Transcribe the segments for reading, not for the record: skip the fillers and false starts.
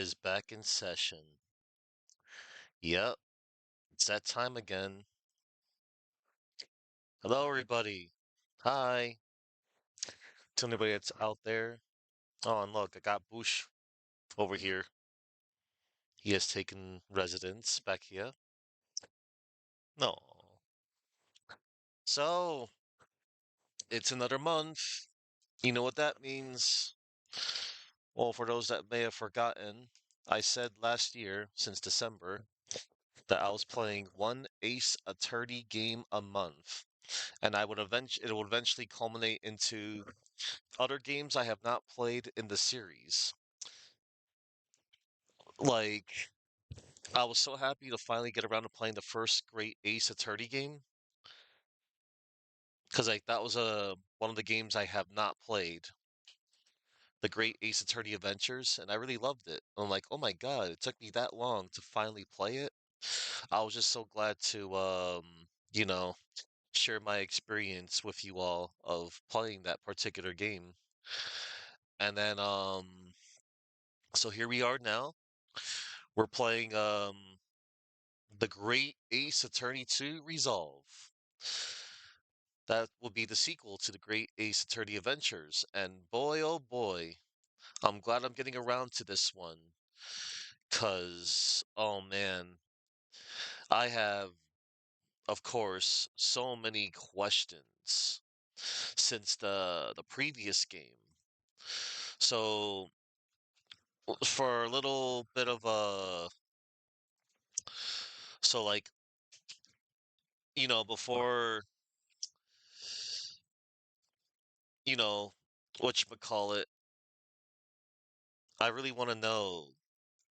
is back in session. Yep, it's that time again. Hello, everybody. Hi to anybody that's out there. Oh, and look, I got Bush over here. He has taken residence back here. No. So, it's another month. You know what that means? Well, for those that may have forgotten, I said last year, since December, that I was playing one Ace Attorney game a month. And it would eventually culminate into other games I have not played in the series. Like, I was so happy to finally get around to playing the first Great Ace Attorney game because like that was one of the games I have not played, the Great Ace Attorney Adventures, and I really loved it. I'm like, oh my God, it took me that long to finally play it. I was just so glad to you know, share my experience with you all of playing that particular game. And then so here we are now. We're playing The Great Ace Attorney 2 Resolve. That will be the sequel to The Great Ace Attorney Adventures. And boy, oh boy, I'm glad I'm getting around to this one. Cause, oh man, I have, of course, so many questions since the previous game. So, for a little bit of a, so like, before, you know, whatchamacallit, I really want to know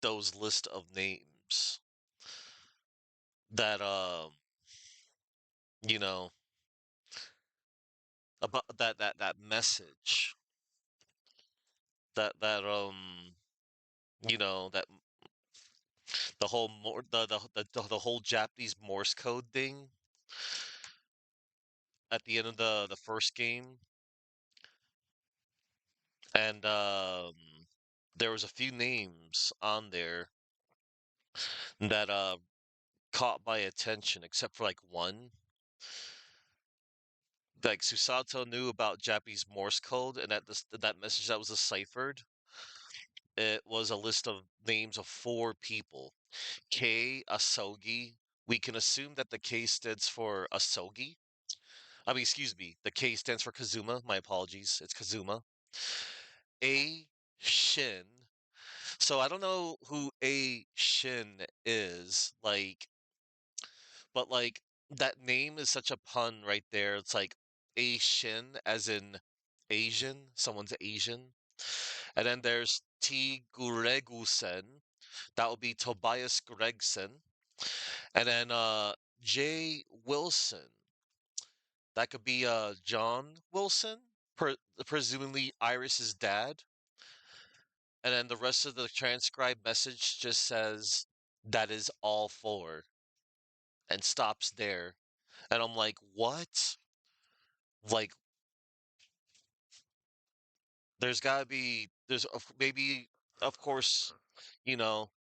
those list of names that you know about that message that that the whole the whole Japanese Morse code thing at the end of the first game, and there was a few names on there that caught my attention except for like one. Like Susato knew about Japanese Morse code, and that message that was deciphered, it was a list of names of four people. K Asogi. We can assume that the K stands for Asogi. I mean, excuse me. The K stands for Kazuma. My apologies. It's Kazuma. A Shin. So I don't know who A Shin is, but like that name is such a pun right there. It's like A Shin as in Asian, someone's Asian. And then there's T Guregusen. That would be Tobias Gregson. And then Jay Wilson. That could be John Wilson, presumably Iris's dad. And then the rest of the transcribed message just says that is all four and stops there. And I'm like, what? Like, there's gotta be maybe, of course, you know,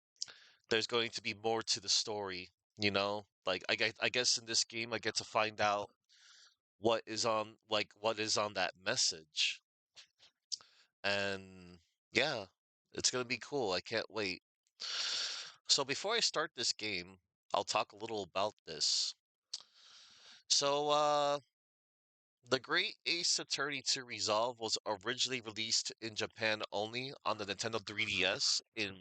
there's going to be more to the story. Like I guess in this game I get to find out what is on that message. And yeah, it's gonna be cool. I can't wait. So before I start this game, I'll talk a little about this. So the Great Ace Attorney 2 Resolve was originally released in Japan only on the Nintendo 3DS in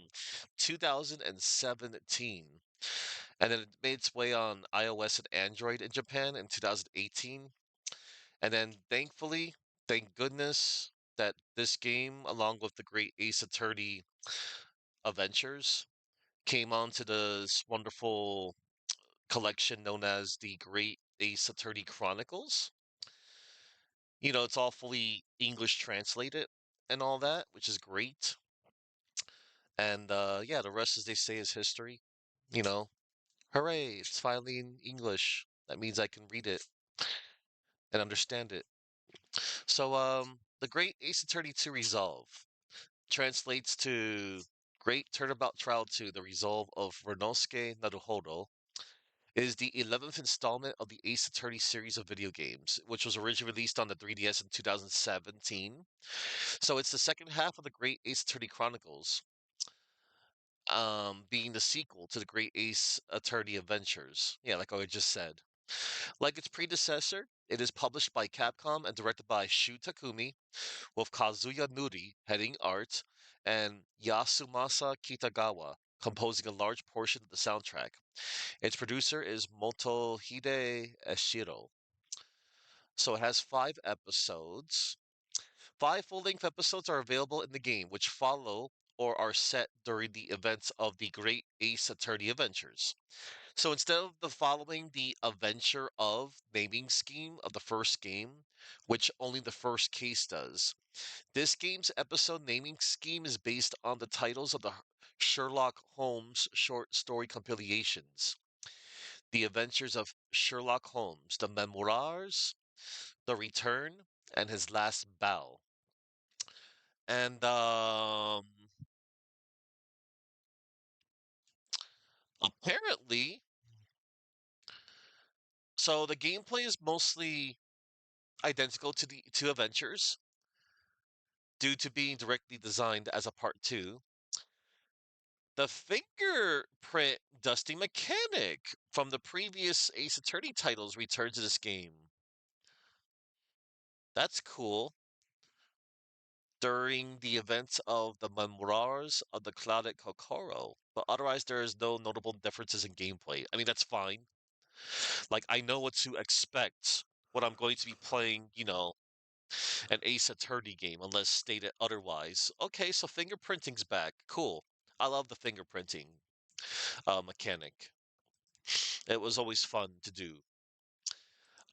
2017. And then it made its way on iOS and Android in Japan in 2018. And then thank goodness that this game, along with the Great Ace Attorney Adventures, came onto this wonderful collection known as the Great Ace Attorney Chronicles. It's all fully English translated and all that, which is great. And yeah, the rest, as they say, is history. You know, hooray, it's finally in English. That means I can read it and understand it. So, the Great Ace Attorney 2 Resolve translates to Great Turnabout Trial 2, The Resolve of Renosuke Naruhodo, is the 11th installment of the Ace Attorney series of video games, which was originally released on the 3DS in 2017. So it's the second half of the Great Ace Attorney Chronicles, being the sequel to the Great Ace Attorney Adventures. Yeah, like I just said. Like its predecessor, it is published by Capcom and directed by Shu Takumi, with Kazuya Nuri heading art and Yasumasa Kitagawa composing a large portion of the soundtrack. Its producer is Motohide Eshiro. So it has 5 episodes. 5 full-length episodes are available in the game, which follow or are set during the events of the Great Ace Attorney Adventures. So instead of following the adventure of naming scheme of the first game, which only the first case does, this game's episode naming scheme is based on the titles of the Sherlock Holmes short story compilations. The Adventures of Sherlock Holmes, The Memoirs, The Return, and His Last Bow. And apparently, so the gameplay is mostly identical to the two adventures due to being directly designed as a part 2. The fingerprint dusting mechanic from the previous Ace Attorney titles returns to this game. That's cool. During the events of the Memoirs of the Clouded Kokoro, but otherwise there is no notable differences in gameplay. I mean, that's fine. Like, I know what to expect when I'm going to be playing, an Ace Attorney game, unless stated otherwise. Okay, so fingerprinting's back. Cool. I love the fingerprinting mechanic. It was always fun to do.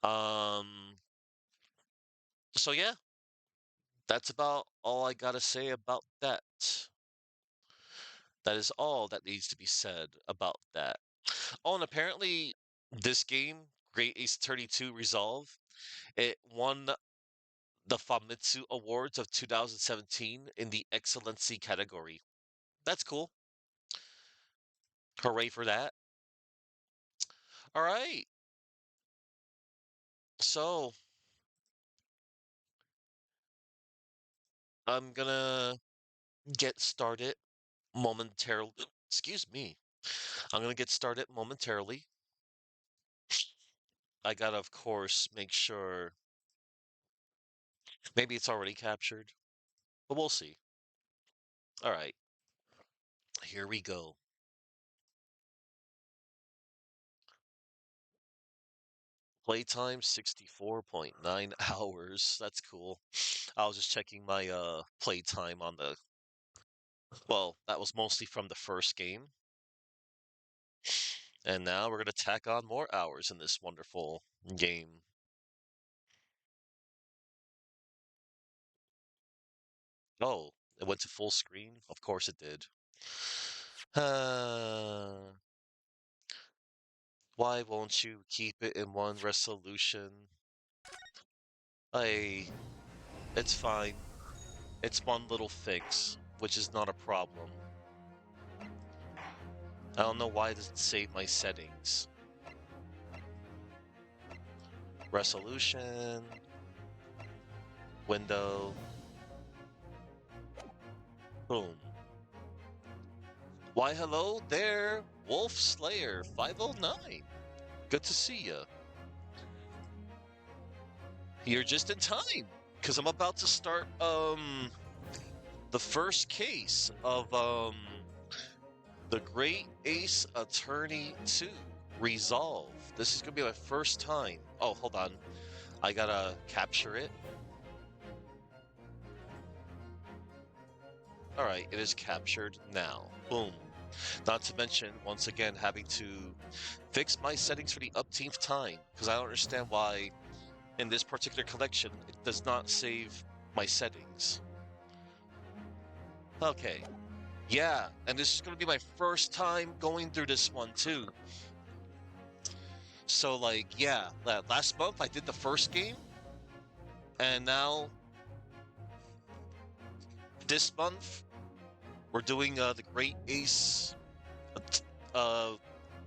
Um, so yeah, that's about all I gotta say about that. That is all that needs to be said about that. Oh, and apparently this game, Great Ace Attorney 2 Resolve, it won the Famitsu Awards of 2017 in the Excellency category. That's cool. Hooray for that. All right. So I'm gonna get started momentarily. Excuse me. I'm gonna get started momentarily. I gotta, of course, make sure. Maybe it's already captured, but we'll see. All right. Here we go. Playtime 64.9 hours. That's cool. I was just checking my playtime on the, well, that was mostly from the first game. And now we're going to tack on more hours in this wonderful game. Oh, it went to full screen? Of course it did. Uh, why won't you keep it in one resolution? It's fine. It's one little fix, which is not a problem. I don't know why it doesn't save my settings. Resolution, window, boom. Why hello there, Wolf Slayer 509. Good to see ya. You're just in time, because I'm about to start the first case of the Great Ace Attorney 2 Resolve. This is gonna be my first time. Oh, hold on. I gotta capture it. Alright, it is captured now. Boom. Not to mention, once again, having to fix my settings for the upteenth time, because I don't understand why in this particular collection it does not save my settings. Okay. Yeah, and this is going to be my first time going through this one too. So like, yeah, last month I did the first game, and now this month We're doing the Great Ace uh,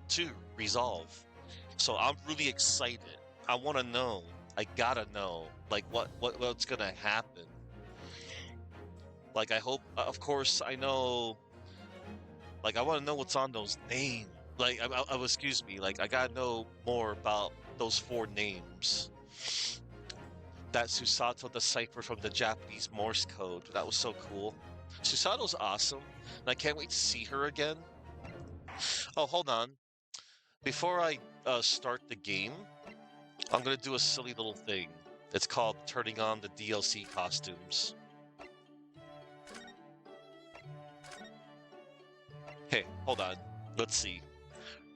2 Resolve. So I'm really excited. I want to know. I gotta know, like, what's gonna happen. Like, I hope, of course, I know. Like, I want to know what's on those names. Like, excuse me. Like, I gotta know more about those 4 names. That Susato deciphered from the Japanese Morse code. That was so cool. Susato's awesome, and I can't wait to see her again. Oh, hold on. Before I start the game, I'm gonna do a silly little thing. It's called turning on the DLC costumes. Hey, hold on. Let's see.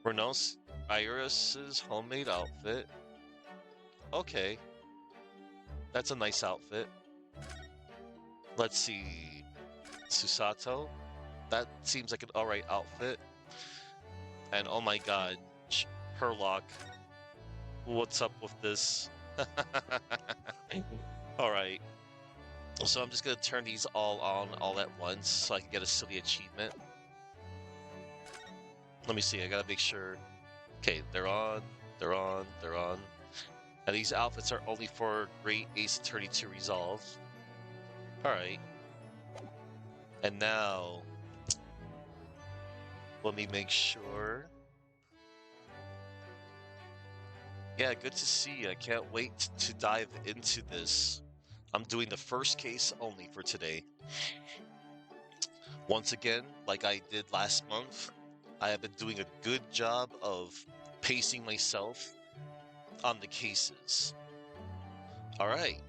Renos Iris's homemade outfit. Okay. That's a nice outfit. Let's see. Susato. That seems like an alright outfit. And oh my god, Herlock. What's up with this? Alright. So I'm just gonna turn these all on all at once so I can get a silly achievement. Let me see, I gotta make sure. Okay, they're on, they're on, they're on. And these outfits are only for Great Ace Attorney 2 Resolve. Alright. And now, let me make sure. Yeah, good to see you. I can't wait to dive into this. I'm doing the first case only for today. Once again, like I did last month, I have been doing a good job of pacing myself on the cases. Alright.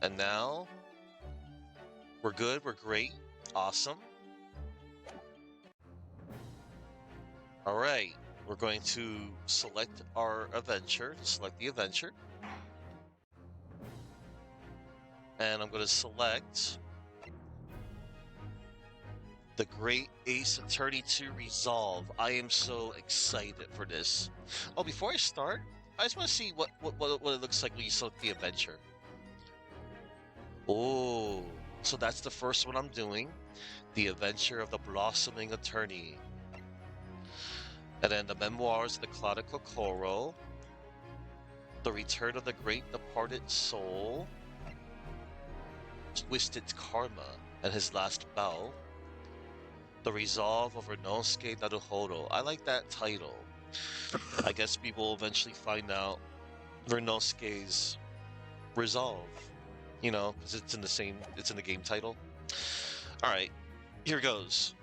And now, we're good, we're great, awesome. Alright, we're going to select our adventure, select the adventure. And I'm going to select the Great Ace Attorney 2 Resolve. I am so excited for this. Oh, before I start, I just want to see what it looks like when you select the adventure. Oh, so that's the first one I'm doing. The Adventure of the Blossoming Attorney. And then the Memoirs of the Clouded Kokoro. The Return of the Great Departed Soul. Twisted Karma and His Last Bow. The Resolve of Renosuke Naruhodo. I like that title. I guess we will eventually find out Renosuke's resolve. You know, because it's in the game title. Alright, here goes.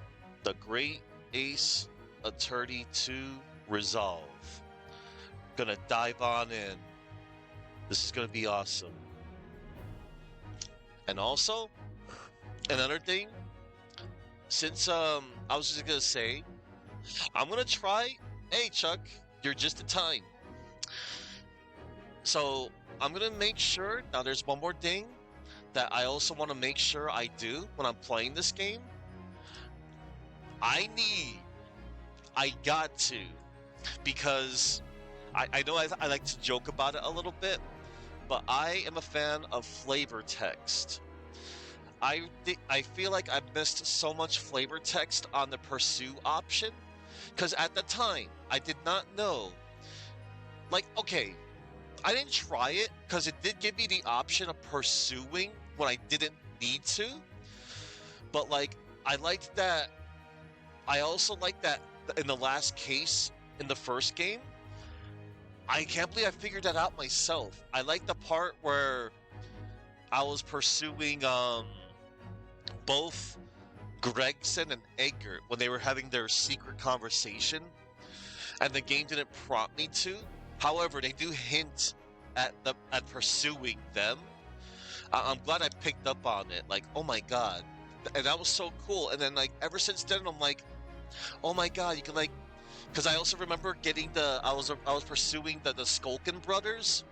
The Great Ace Attorney 2 Resolve. Gonna dive on in. This is gonna be awesome. And also, another thing, since I was just gonna say, I'm gonna try. Hey Chuck, you're just in time. So I'm gonna make sure. Now there's one more thing that I also want to make sure I do when I'm playing this game. I got to, because I know I like to joke about it a little bit, but I am a fan of flavor text. I feel like I missed so much flavor text on the pursue option, because at the time I did not know. Like, okay, I didn't try it because it did give me the option of pursuing when I didn't need to, but like I liked that. I also like that in the last case in the first game. I can't believe I figured that out myself. I like the part where I was pursuing both Gregson and Edgar when they were having their secret conversation, and the game didn't prompt me to. However, they do hint at pursuing them. I'm glad I picked up on it. Like, oh my god, and that was so cool. And then like ever since then, I'm like, oh my god, you can like, because I also remember getting I was pursuing the Skulkin brothers.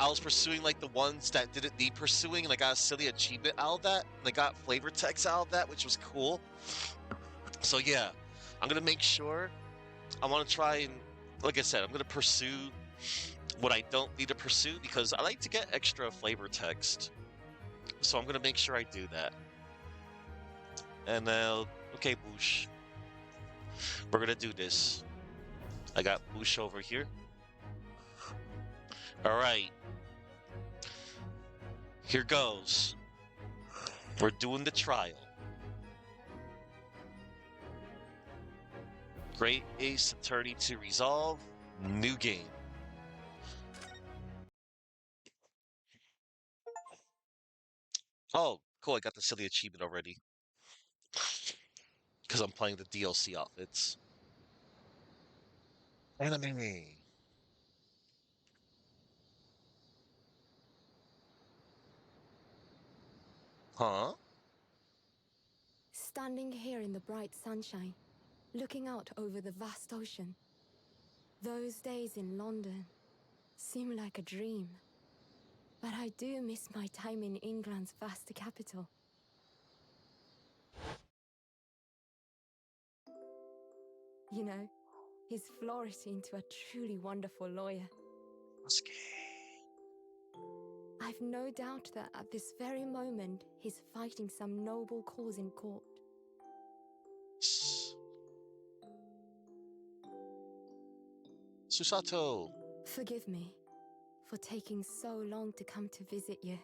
I was pursuing like the ones that didn't need pursuing, and I got a silly achievement out of that, and I got flavor text out of that, which was cool. So yeah, I'm gonna make sure. I want to try and, like I said, I'm gonna pursue what I don't need to pursue because I like to get extra flavor text. So I'm gonna make sure I do that. And okay, Boosh, we're gonna do this. I got Boosh over here. All right, here goes. We're doing the trial. Great Ace Attorney to resolve. New game. Oh, cool. I got the silly achievement already. Because I'm playing the DLC outfits. Anime. Huh? Standing here in the bright sunshine, looking out over the vast ocean. Those days in London seem like a dream. But I do miss my time in England's vast capital. You know, he's flourished into a truly wonderful lawyer. I've no doubt that at this very moment, he's fighting some noble cause in court. Susato. Forgive me for taking so long to come to visit you.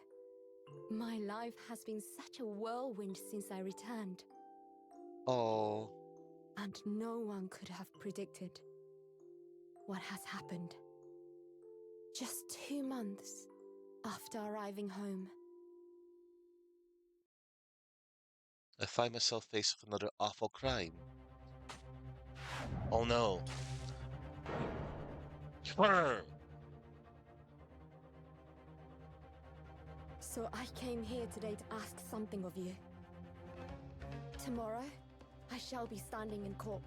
My life has been such a whirlwind since I returned. Oh. And no one could have predicted what has happened. Just 2 months after arriving home. I find myself faced with another awful crime. Oh no. Brr. So I came here today to ask something of you. Tomorrow, I shall be standing in court.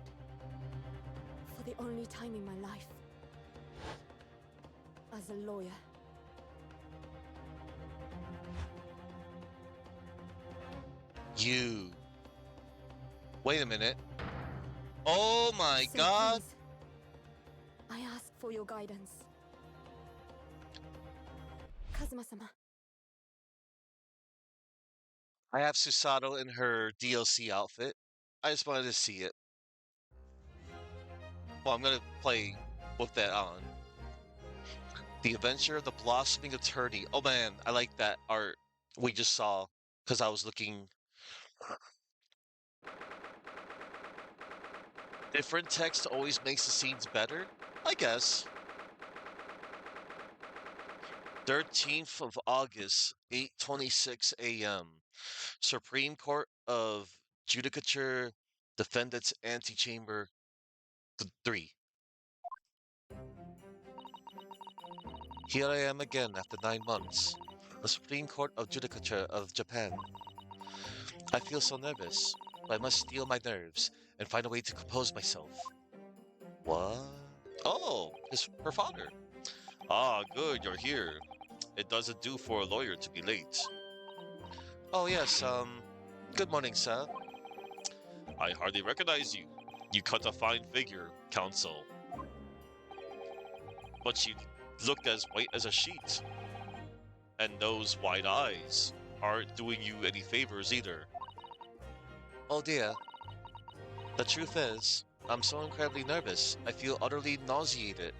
For the only time in my life. As a lawyer. You. Wait a minute. Oh my So god. please, I ask for your guidance. Kazuma-sama. I have Susato in her DLC outfit. I just wanted to see it. Well, I'm gonna play with that on. The Adventure of the Blossoming Attorney. Oh man, I like that art we just saw because I was looking. Different text always makes the scenes better, I guess. 13th of August, 8:26 a.m. Supreme Court of Judicature, Defendants Antechamber 3. Here I am again after 9 months. The Supreme Court of Judicature of Japan. I feel so nervous, but I must steel my nerves and find a way to compose myself. What? Oh, her father. Ah, good, you're here. It doesn't do for a lawyer to be late. Oh, yes, good morning, sir. I hardly recognize you. You cut a fine figure, counsel. But you look as white as a sheet. And those wide eyes aren't doing you any favors either. Oh dear. The truth is, I'm so incredibly nervous, I feel utterly nauseated.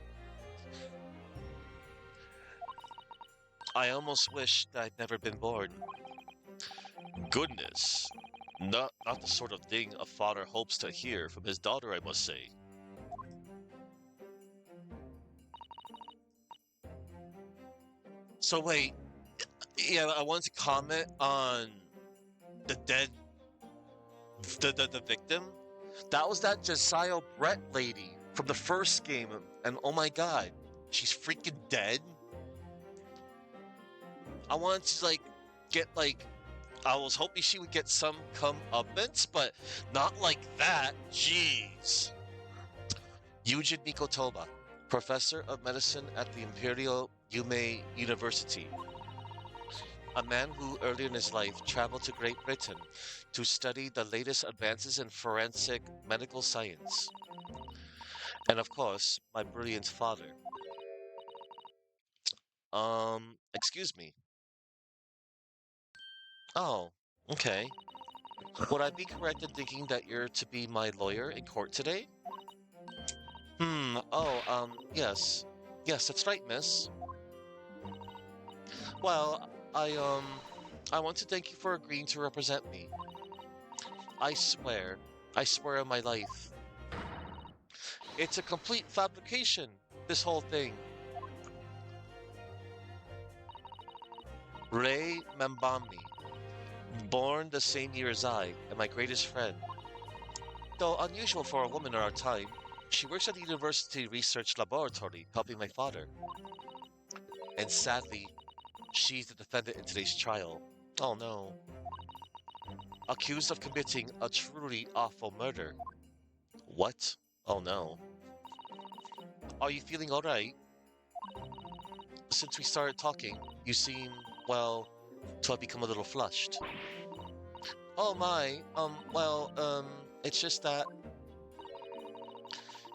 I almost wish that I'd never been born. Goodness. Not the sort of thing a father hopes to hear from his daughter, I must say. So wait, yeah, I wanted to comment on the dead, the victim. That was that Josiah Brett lady from the first game, and oh my god, she's freaking dead. I wanted to get I was hoping she would get some comeuppance, but not like that. Jeez. Yujin Mikotoba, professor of medicine at the Imperial Yume University. A man who earlier in his life traveled to Great Britain to study the latest advances in forensic medical science. And of course, my brilliant father. Excuse me. Oh, okay. Would I be correct in thinking that you're to be my lawyer in court today? Yes. Yes, that's right, miss. Well, I want to thank you for agreeing to represent me. I swear, I swear on my life. It's a complete fabrication, this whole thing. Ray Mambami, born the same year as I, and my greatest friend. Though unusual for a woman in our time, she works at the university research laboratory helping my father. And sadly, she's the defendant in today's trial. Oh no. Accused of committing a truly awful murder. What? Oh no. Are you feeling alright? Since we started talking, you seem, well, to have become a little flushed. Oh my, it's just that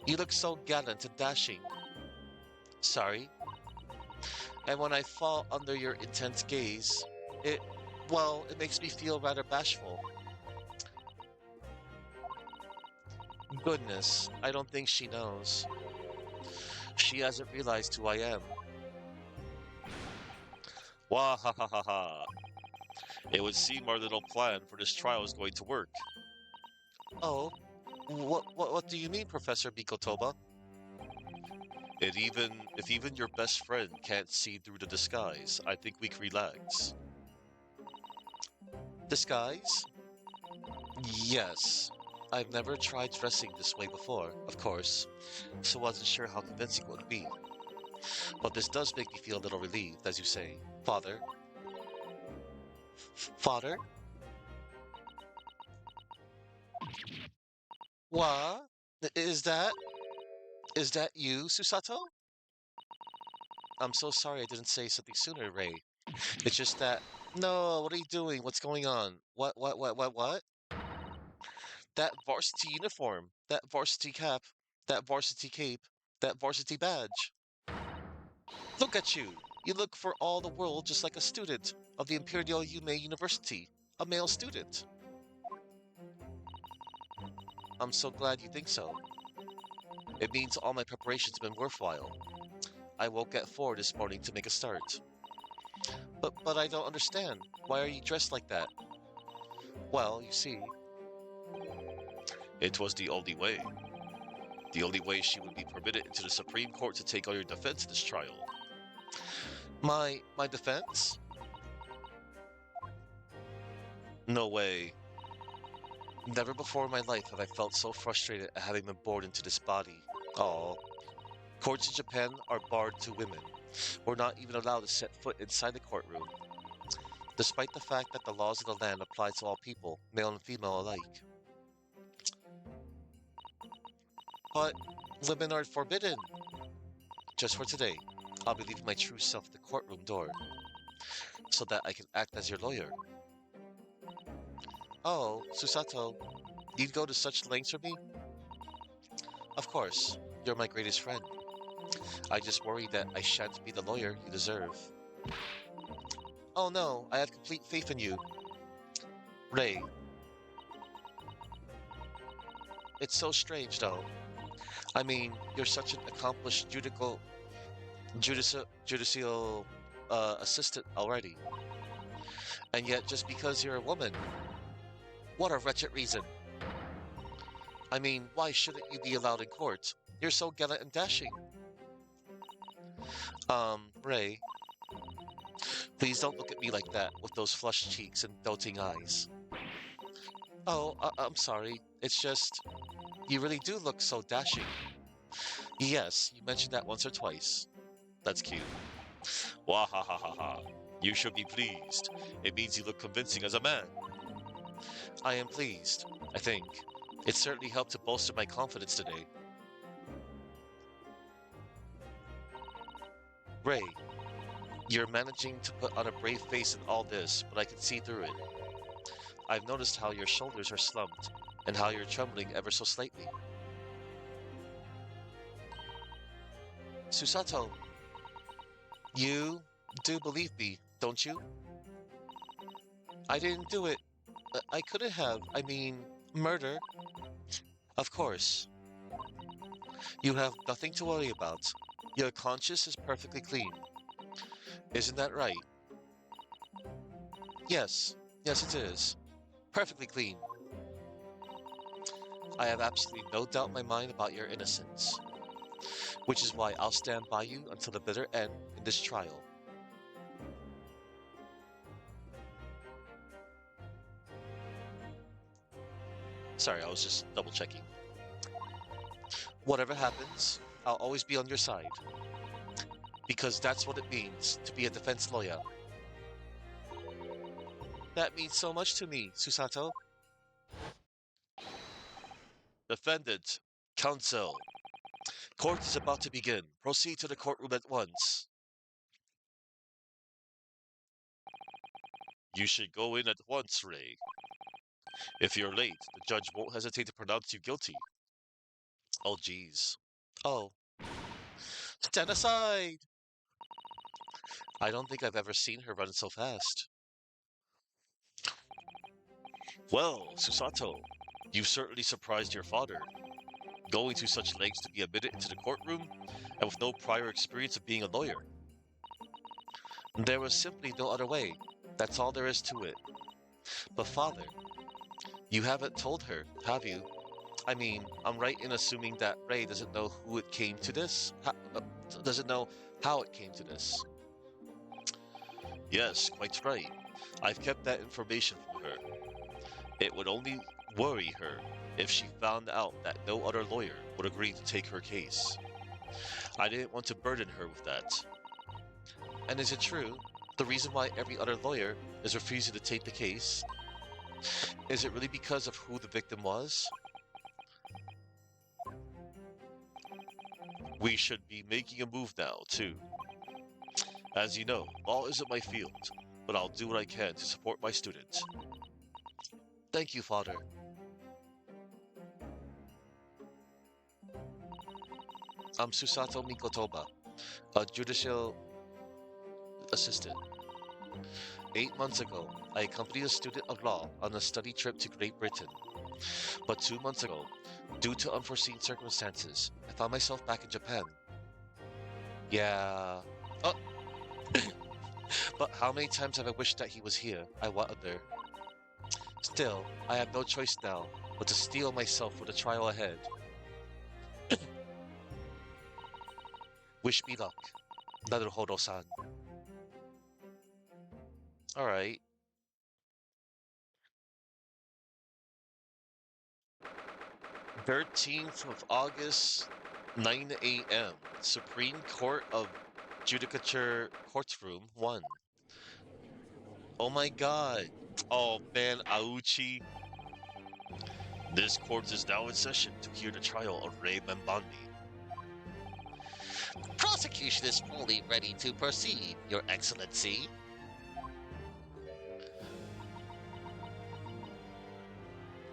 you look so gallant and dashing. Sorry. And when I fall under your intense gaze, it, it makes me feel rather bashful. Goodness, I don't think she knows. She hasn't realized who I am. Wah ha ha ha ha. It would seem our little plan for this trial is going to work. Oh, what do you mean, Professor Mikotoba? If even your best friend can't see through the disguise, I think we can relax. Disguise? Yes. I've never tried dressing this way before, of course, so wasn't sure how convincing it would be. But this does make me feel a little relieved, as you say. Father? Father? What? Is that you, Susato? I'm so sorry I didn't say something sooner, Ray. It's just that. No, what are you doing? What's going on? What? That varsity uniform, that varsity cap, that varsity cape, that varsity badge. Look at you. You look for all the world just like a student of the Imperial Yume University, a male student. I'm so glad you think so. It means all my preparations have been worthwhile. I woke at 4 this morning to make a start. But I don't understand. Why are you dressed like that? Well, you see, it was the only way. The only way she would be permitted into the Supreme Court to take on your defense in this trial. My defense? No way. Never before in my life have I felt so frustrated at having been born into this body. Oh, courts in Japan are barred to women. We're not even allowed to set foot inside the courtroom, despite the fact that the laws of the land apply to all people, male and female alike. But women are forbidden. Just for today, I'll be leaving my true self at the courtroom door, so that I can act as your lawyer. Oh, Susato, you'd go to such lengths for me? Of course, you're my greatest friend. I just worry that I shan't be the lawyer you deserve. Oh no, I have complete faith in you. Ray, it's so strange though. I mean, you're such an accomplished judicial assistant already. And yet, just because you're a woman, what a wretched reason. I mean, why shouldn't you be allowed in court? You're so gallant and dashing. Ray, please don't look at me like that with those flushed cheeks and doting eyes. Oh, I'm sorry. It's just, you really do look so dashing. Yes, you mentioned that once or twice. That's cute. Wah ha ha ha ha. You should be pleased. It means you look convincing as a man. I am pleased, I think. It certainly helped to bolster my confidence today. Ray, you're managing to put on a brave face in all this, but I can see through it. I've noticed how your shoulders are slumped, and how you're trembling ever so slightly. Susato, you do believe me, don't you? I didn't do it. I couldn't have. I mean, murder. Of course. You have nothing to worry about. Your conscience is perfectly clean. Isn't that right? Yes. Yes, it is. Perfectly clean. I have absolutely no doubt in my mind about your innocence, which is why I'll stand by you until the bitter end in this trial. Sorry, I was just double checking. Whatever happens, I'll always be on your side, because that's what it means to be a defense lawyer. That means so much to me, Susato. Defendant, counsel. Court is about to begin. Proceed to the courtroom at once. You should go in at once, Ray. If you're late, the judge won't hesitate to pronounce you guilty. Oh, geez. Oh, stand aside! I don't think I've ever seen her run so fast. Well, Susato, you've certainly surprised your father. Going to such lengths to be admitted into the courtroom, and with no prior experience of being a lawyer. There was simply no other way. That's all there is to it. But father, you haven't told her, have you? I mean, I'm right in assuming that Ray doesn't know who it came to this? Doesn't know how it came to this. Yes, quite right. I've kept that information from her. It would only worry her if she found out that no other lawyer would agree to take her case. I didn't want to burden her with that. And is it true? The reason why every other lawyer is refusing to take the case? Is it really because of who the victim was? We should be making a move now, too. As you know, law isn't my field, but I'll do what I can to support my student. Thank you, Father. I'm Susato Mikotoba, a judicial assistant. 8 months ago, I accompanied a student of law on a study trip to Great Britain. But 2 months ago, due to unforeseen circumstances, I found myself back in Japan. Yeah. Oh, but how many times have I wished that he was here? I wonder. Still, I have no choice now but to steel myself for the trial ahead. Wish me luck, Naruhodo-san. Alright. 13th of August, 9 a.m. Supreme Court of Judicature Courtroom 1. Oh my god. Oh man, Auchi. This court is now in session to hear the trial of Ray Membandi. Prosecution is fully ready to proceed, Your Excellency.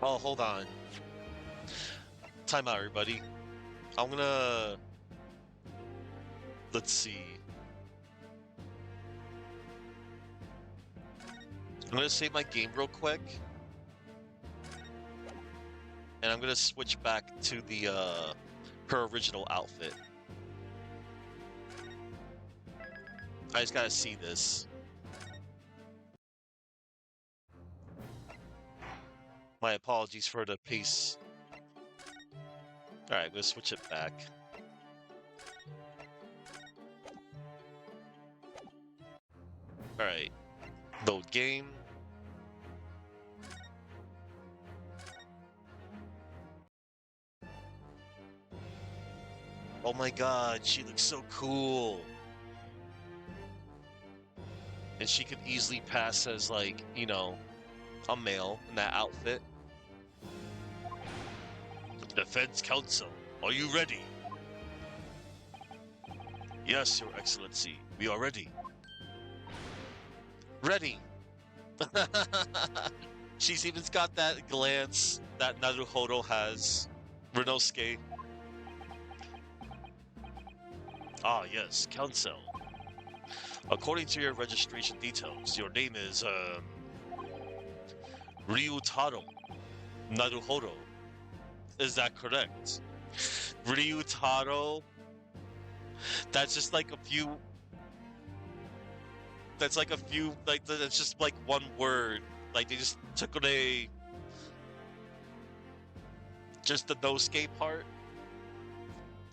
Oh, hold on. Time out, everybody. I'm gonna... Let's see. I'm gonna save my game real quick. And I'm gonna switch back to the, her original outfit. I just gotta see this. My apologies for the pace. Alright, I'm gonna switch it back. Alright. Load game. Oh my god, she looks so cool. And she could easily pass as, like, you know, a male in that outfit. Defense counsel, are you ready? Yes, Your Excellency, we are ready. Ready! She's even got that glance that Naruhodo has. Renosuke. Ah, yes, counsel. According to your registration details, your name is, Ryutaro Naruhodo. Is that correct? Ryutaro. That's just like a few. That's like a few. Like that's just like one word. Like they just took away just the Nosuke part,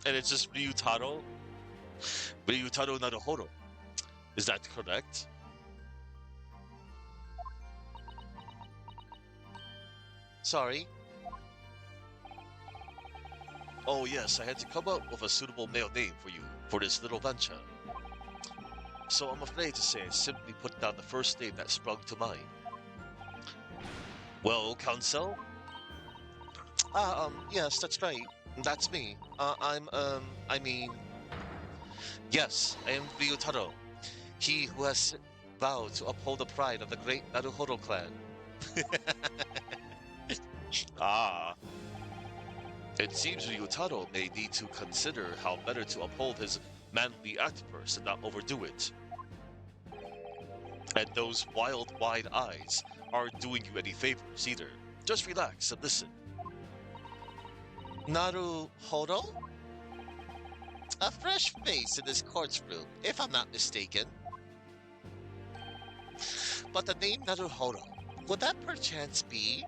and it's just Ryutaro. Ryutaro Naruhodo. Is that correct? Sorry. Oh yes, I had to come up with a suitable male name for you for this little venture. So I'm afraid to say I simply put down the first name that sprung to mind. Well, Council? Yes, that's right. That's me. I mean, yes, I am Ryutaro, he who has vowed to uphold the pride of the great Naruhodo clan. Ah, it seems Ryutaro may need to consider how better to uphold his manly outburst and not overdo it. And those wild, wide eyes aren't doing you any favors either. Just relax and listen. Naruhodo? A fresh face in this courtroom, if I'm not mistaken. But the name Naruhodo, would that perchance be?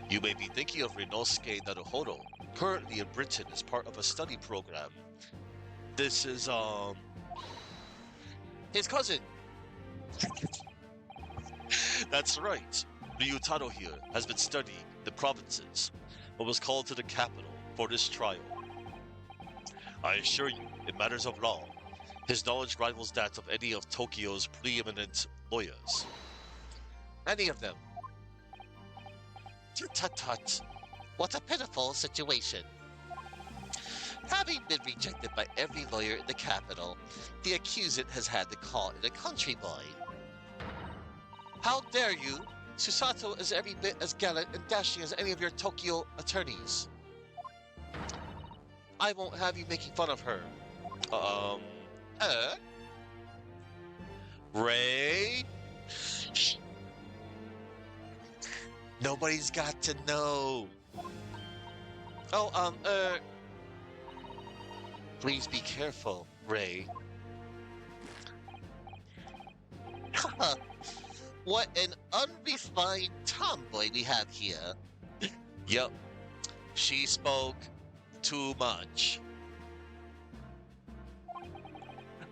You may be thinking of Rinosuke Naruhodo, currently in Britain as part of a study program. This is, his cousin. That's right. Ryutaro here has been studying the provinces, but was called to the capital for this trial. I assure you, in matters of law, his knowledge rivals that of any of Tokyo's preeminent lawyers. Any of them. Tut-tut-tut. What a pitiful situation. Having been rejected by every lawyer in the capital, the accusant has had to call in a country boy. How dare you? Susato is every bit as gallant and dashing as any of your Tokyo attorneys. I won't have you making fun of her. Uh? Ray? Nobody's got to know. Oh, please be careful, Ray. What an unrefined tomboy we have here. Yup, she spoke too much.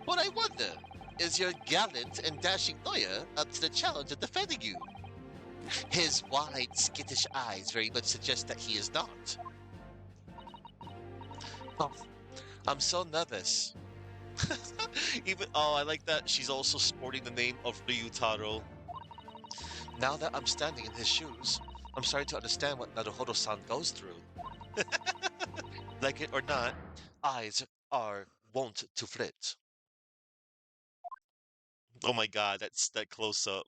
But I wonder, is your gallant and dashing lawyer up to the challenge of defending you? His wide, skittish eyes very much suggest that he is not. Oh, I'm so nervous. I like that she's also sporting the name of Ryutaro. Now that I'm standing in his shoes, I'm starting to understand what Naruhodo-san goes through. Like it or not, eyes are wont to flit. Oh my god, that's that close up.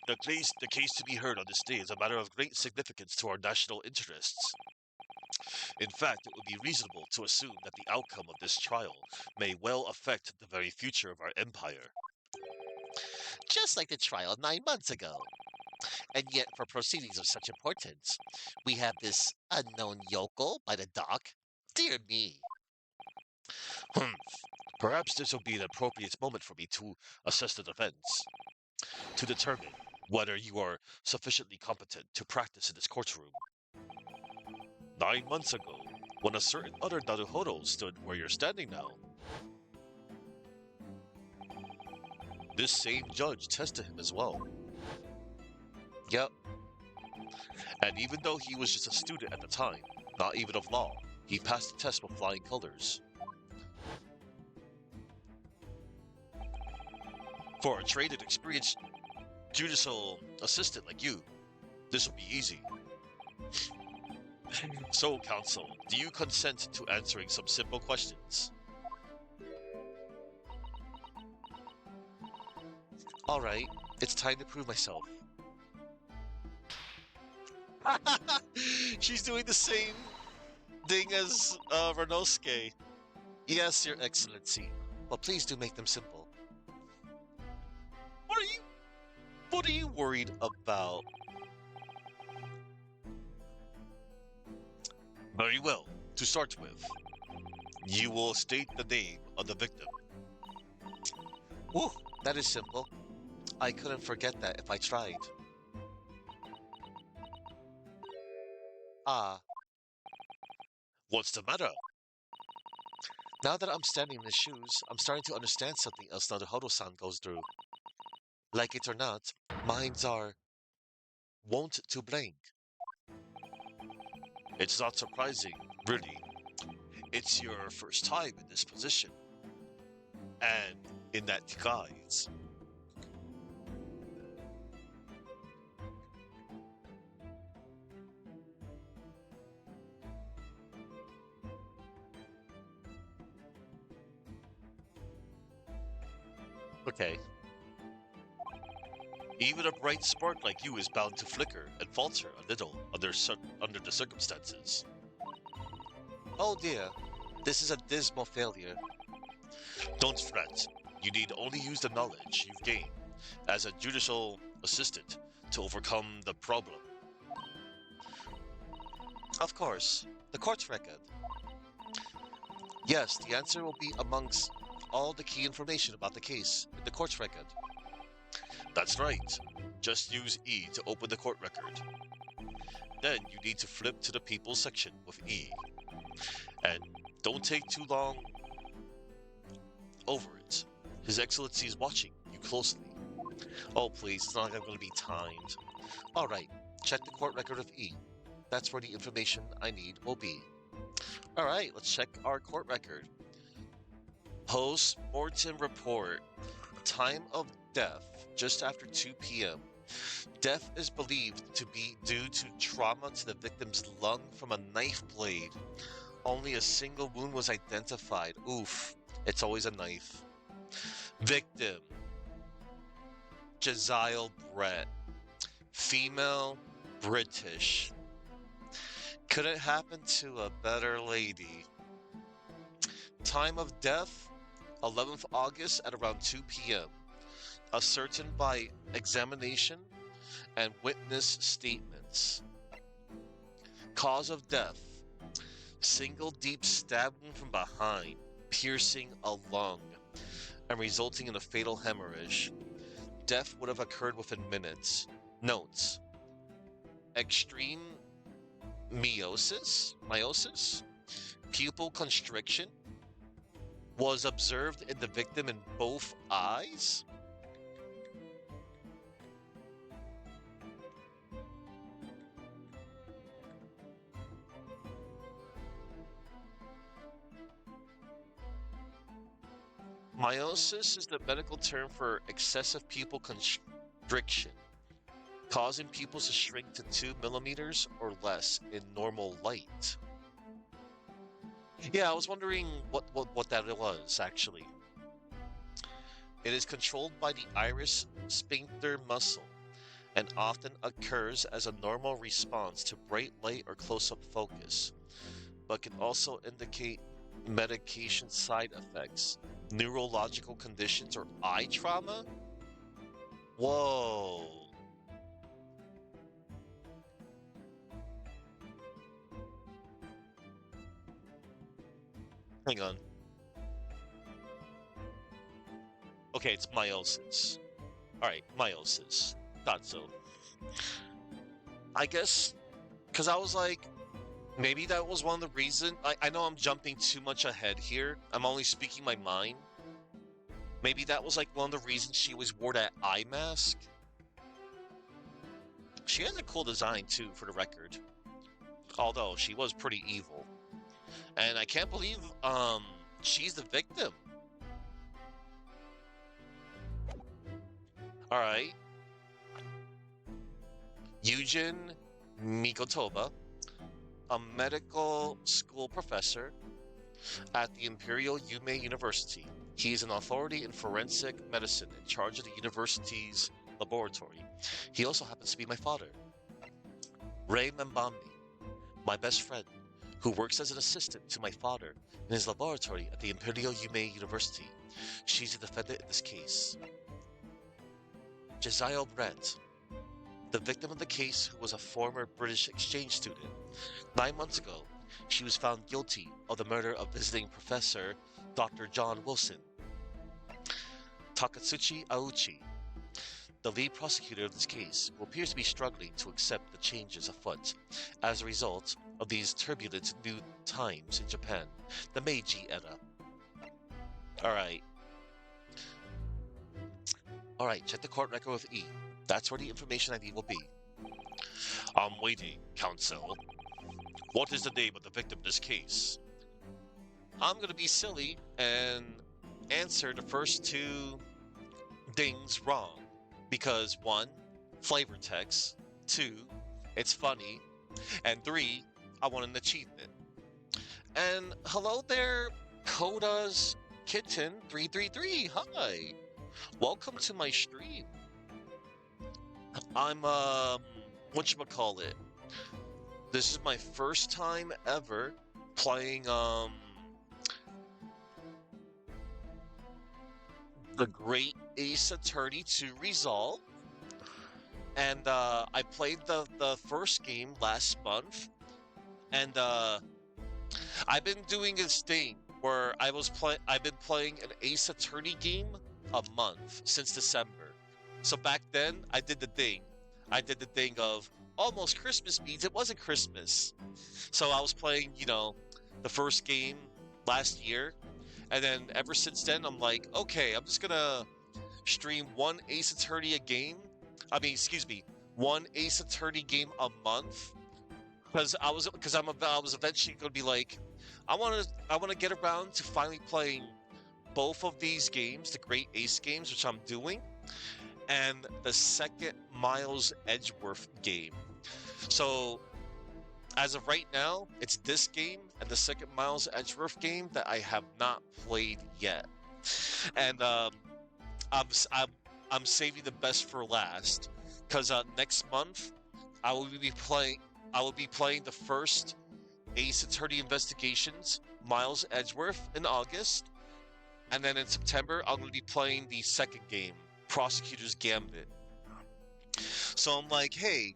The case to be heard on this day is a matter of great significance to our national interests. In fact, it would be reasonable to assume that the outcome of this trial may well affect the very future of our empire. Just like the trial 9 months ago. And yet, for proceedings of such importance, we have this unknown yokel by the dock. Dear me. Perhaps this will be an appropriate moment for me to assess the defense, to determine whether you are sufficiently competent to practice in this courtroom. 9 months ago, when a certain other Naruhodo stood where you're standing now, this same judge tested him as well. Yep. And even though he was just a student at the time, not even of law, he passed the test with flying colors. For a trained and experienced judicial assistant like you, this will be easy. So, counsel, do you consent to answering some simple questions? Alright, it's time to prove myself. She's doing the same thing as Rinosuke. Yes, Your Excellency, but please do make them simple. What are you? What are you worried about? Very well. To start with, you will state the name of the victim. Ooh, that is simple. I couldn't forget that if I tried. Ah, what's the matter? Now that I'm standing in his shoes, I'm starting to understand something else Naruhodo-san goes through. Like it or not, minds are wont to blank. It's not surprising, really. It's your first time in this position. And in that guise. Okay. Even a bright spark like you is bound to flicker and falter a little under the circumstances. Oh dear, this is a dismal failure. Don't fret. You need only use the knowledge you've gained as a judicial assistant to overcome the problem. Of course, the court record. Yes, the answer will be amongst all the key information about the case in the court record. That's right. Just use E to open the court record. Then you need to flip to the people section with E. And don't take too long over it. His Excellency is watching you closely. Oh please, it's not like I'm going to be timed. Alright, check the court record with E. That's where the information I need will be. Alright, let's check our court record. Post-mortem report. Time of death, just after 2 p.m. Death is believed to be due to trauma to the victim's lung from a knife blade. Only a single wound was identified. Oof, it's always a knife. Victim, Jazile Brett. Female, British. Couldn't happen to a better lady. Time of death, 11th August at around 2 p.m. Ascertained by examination and witness statements. Cause of death, single deep stab wound from behind, piercing a lung and resulting in a fatal hemorrhage. Death would have occurred within minutes. Notes: extreme meiosis, pupil constriction was observed in the victim in both eyes. Meiosis is the medical term for excessive pupil constriction, causing pupils to shrink to 2 millimeters or less in normal light. Yeah, I was wondering what that was, actually. It is controlled by the iris sphincter muscle and often occurs as a normal response to bright light or close-up focus, but can also indicate medication side effects, neurological conditions, or eye trauma? Whoa. Hang on. Okay, it's meiosis. Alright, meiosis. Thought so. I guess, because I was like, maybe that was one of the reasons. I know I'm jumping too much ahead here. I'm only speaking my mind. Maybe that was like one of the reasons she always wore that eye mask. She has a cool design too, for the record. Although she was pretty evil. And I can't believe she's the victim. Alright. Yujin Mikotoba, a medical school professor at the Imperial Yume University. He is an authority in forensic medicine in charge of the university's laboratory. He also happens to be my father. Rei Membambi, my best friend, who works as an assistant to my father in his laboratory at the Imperial Yume University. She's a defendant in this case. Josiah Brett, the victim of the case who was a former British exchange student. 9 months ago, she was found guilty of the murder of visiting professor Dr. John Wilson. Takatsuchi Aochi, the lead prosecutor of this case, who appears to be struggling to accept the changes afoot as a result of these turbulent new times in Japan, the Meiji era. Alright. Alright, check the court record with E. That's where the information I need will be. I'm waiting, counsel. What is the name of the victim in this case? I'm gonna be silly and answer the first two things wrong. Because 1, flavor text, 2, it's funny, and 3, I want an achievement. And hello there, Koda's Kitten 333. Hi. Welcome to my stream. I'm whatchamacallit. This is my first time ever playing the Great Ace Attorney 2 Resolve. And I played the first game last month. And I've been doing this thing where I've been playing an Ace Attorney game a month since December. So back then I did the thing. Of almost Christmas means it wasn't Christmas. So I was playing, the first game last year. And then ever since then, I'm like, okay, I'm just gonna stream one Ace Attorney one Ace Attorney game a month, because I was eventually gonna be like, I want to get around to finally playing both of these games, the Great Ace games, which I'm doing, and the second Miles Edgeworth game. So as of right now, it's this game and the second Miles Edgeworth game that I have not played yet, and I'm saving the best for last, because next month I will be playing the first Ace Attorney Investigations Miles Edgeworth in August, and then in September I'm going to be playing the second game, Prosecutor's Gambit. So I'm like, hey.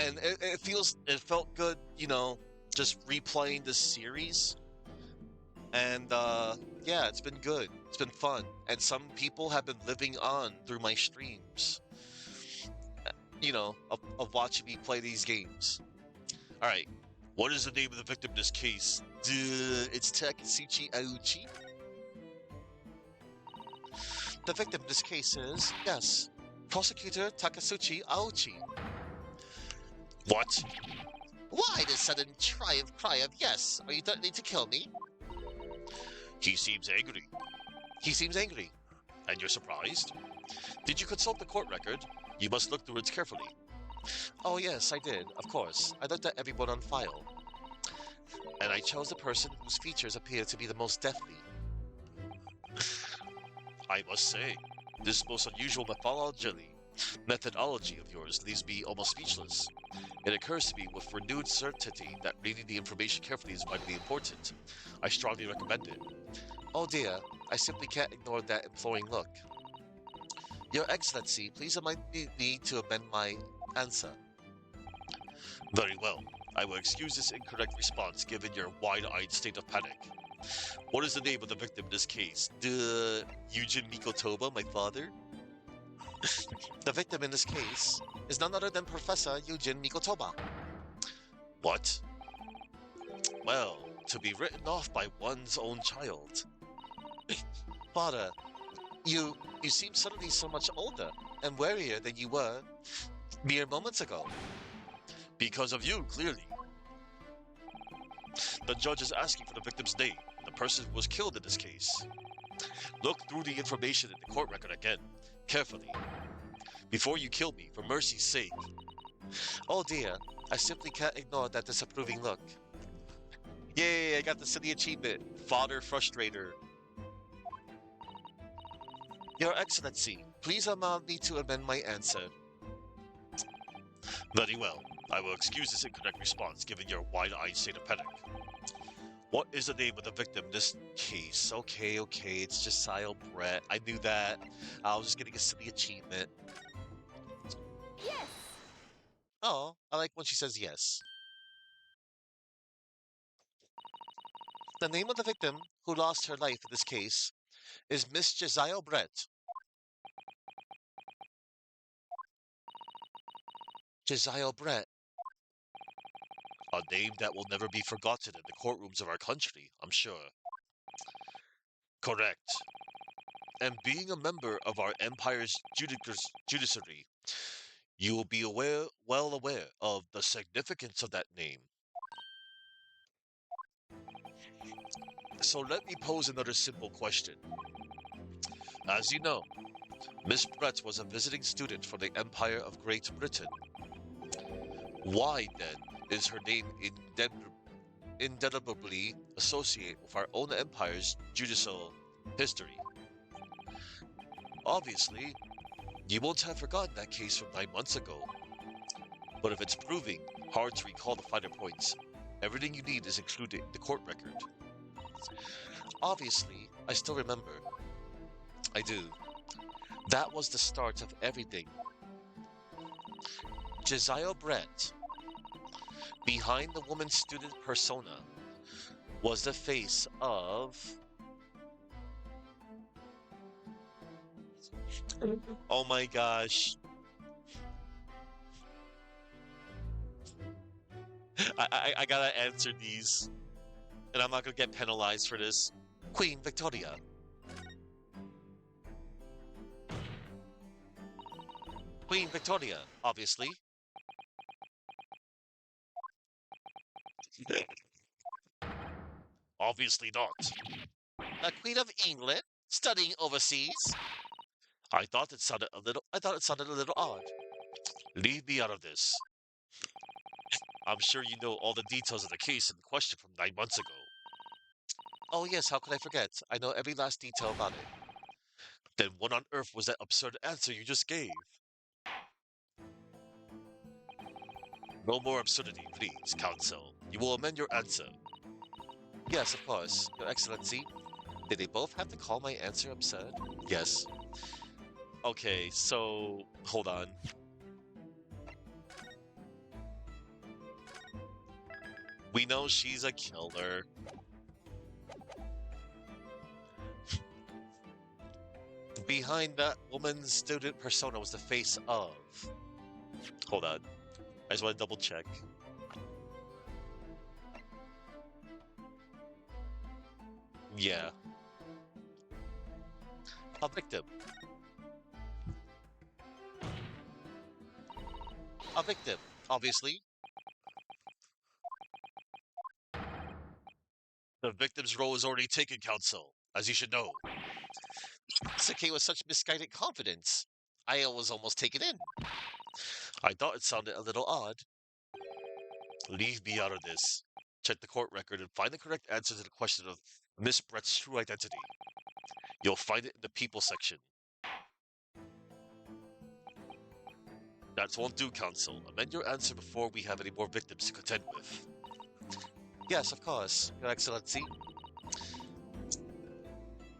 And it felt good, just replaying this series. And yeah, it's been good. It's been fun. And some people have been living on through my streams, of watching me play these games. Alright, what is the name of the victim in this case? It's Takatsuchi Aochi. The victim in this case is, yes, Prosecutor Takatsuchi Aochi. What? Why the sudden triumph cry of yes? Are you threatening to kill me? He seems angry. And you're surprised? Did you consult the court record? You must look through it carefully. Oh yes, I did, of course. I looked at everyone on file. And I chose the person whose features appear to be the most deathly. I must say, this most unusual methodology of yours leaves me almost speechless. It occurs to me with renewed certainty that reading the information carefully is vitally important. I strongly recommend it. Oh dear, I simply can't ignore that imploring look. Your Excellency, please remind me to amend my answer. Very well. I will excuse this incorrect response given your wide-eyed state of panic. What is the name of the victim in this case? Eugene Mikotoba, my father? The victim in this case is none other than Professor Eugene Mikotoba. What? Well, to be written off by one's own child. Father, you seem suddenly so much older and warier than you were mere moments ago. Because of you, clearly. The judge is asking for the victim's name, the person who was killed in this case. Look through the information in the court record again, carefully. Before you kill me, for mercy's sake. Oh dear, I simply can't ignore that disapproving look. Yay, I got the silly achievement, Father Frustrator. Your Excellency, please allow me to amend my answer. Very well. I will excuse this incorrect response given your wide-eyed state of panic. What is the name of the victim in this case? Okay, it's Josiah Brett. I knew that. I was just getting a silly achievement. Yes! Oh, I like when she says yes. The name of the victim who lost her life in this case is Miss Josiah Brett. Josiah Brett. A name that will never be forgotten in the courtrooms of our country, I'm sure. Correct. And being a member of our empire's judiciary, you will be well aware of the significance of that name. So let me pose another simple question. As you know, Miss Brett was a visiting student from the Empire of Great Britain. Why, then, is her name indelibly associated with our own empire's judicial history? Obviously, you won't have forgotten that case from 9 months ago. But if it's proving hard to recall the finer points, everything you need is included in the court record. Obviously, I still remember. I do. That was the start of everything. Josiah Brett, behind the woman student persona, was the face of... Oh my gosh. I gotta answer these. And I'm not gonna get penalized for this. Queen Victoria. Queen Victoria, obviously. Obviously not. A Queen of England studying overseas? I thought it sounded a little odd. Leave me out of this. I'm sure you know all the details of the case in question from 9 months ago. Oh yes, how could I forget? I know every last detail about it. Then what on earth was that absurd answer you just gave? No more absurdity, please, Counsel. You will amend your answer. Yes, of course, Your Excellency. Did they both have to call my answer absurd? Yes. Okay, so hold on. We know she's a killer. Behind that woman's student persona was the face of... Hold on. I just want to double check. Yeah. A victim. A victim, obviously. The victim's role is already taken, Counsel, as you should know. It's okay with such misguided confidence. I was almost taken in. I thought it sounded a little odd. Leave me out of this. Check the court record and find the correct answer to the question of Miss Brett's true identity. You'll find it in the people section. That won't do, Counsel. Amend your answer before we have any more victims to contend with. Yes, of course, Your Excellency.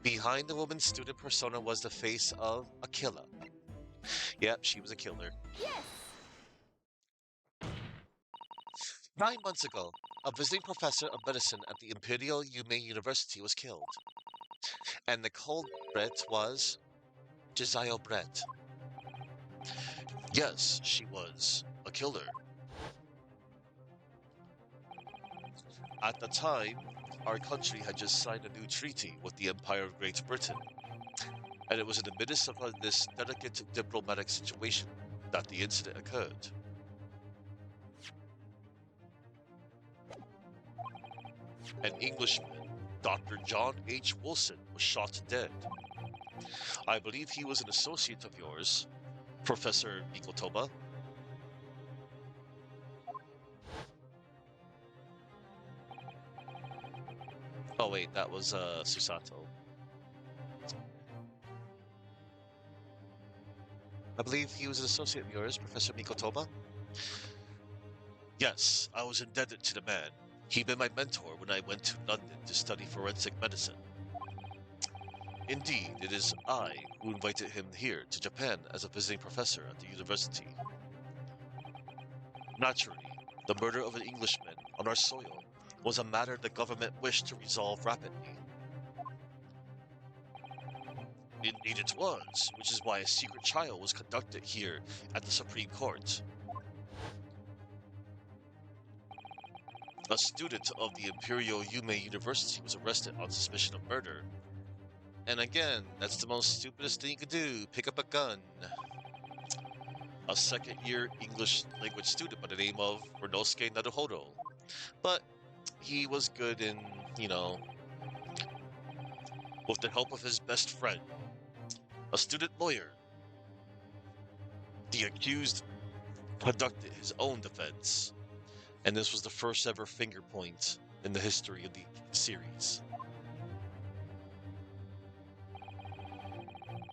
Behind the woman's student persona was the face of a killer. Yep, she was a killer. Yes! 9 months ago, a visiting professor of medicine at the Imperial Yume University was killed. And the culprit was Josiah Brett. Yes, she was a killer. At the time, our country had just signed a new treaty with the Empire of Great Britain, and it was in the midst of this delicate diplomatic situation that the incident occurred. An Englishman, Dr. John H. Wilson, was shot dead. I believe he was an associate of yours, Professor Mikotoba. Oh wait, that was Susato. I believe he was an associate of yours, Professor Mikotoba. Yes, I was indebted to the man. He been my mentor when I went to London to study forensic medicine. Indeed, it is I who invited him here to Japan as a visiting professor at the university. Naturally, the murder of an Englishman on our soil was a matter the government wished to resolve rapidly. Indeed it was, which is why a secret trial was conducted here at the Supreme Court. A student of the Imperial Yume University was arrested on suspicion of murder. And again, that's the most stupidest thing you could do, pick up a gun. A second-year English language student by the name of Renosuke Naruhodo. But he was good in, you know, with the help of his best friend, a student lawyer. The accused conducted his own defense, and this was the first ever finger point in the history of the series.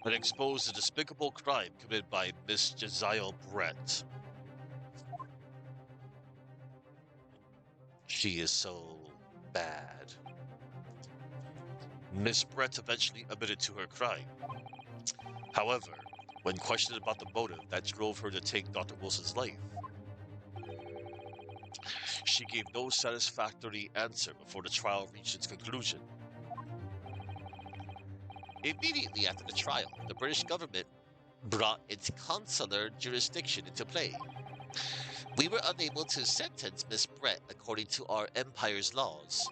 It exposed the despicable crime committed by Miss Jezile Brett. She is so bad. Miss Brett eventually admitted to her crime. However, when questioned about the motive that drove her to take Dr. Wilson's life, she gave no satisfactory answer before the trial reached its conclusion. Immediately after the trial, the British government brought its consular jurisdiction into play. We were unable to sentence Miss Brett according to our empire's laws.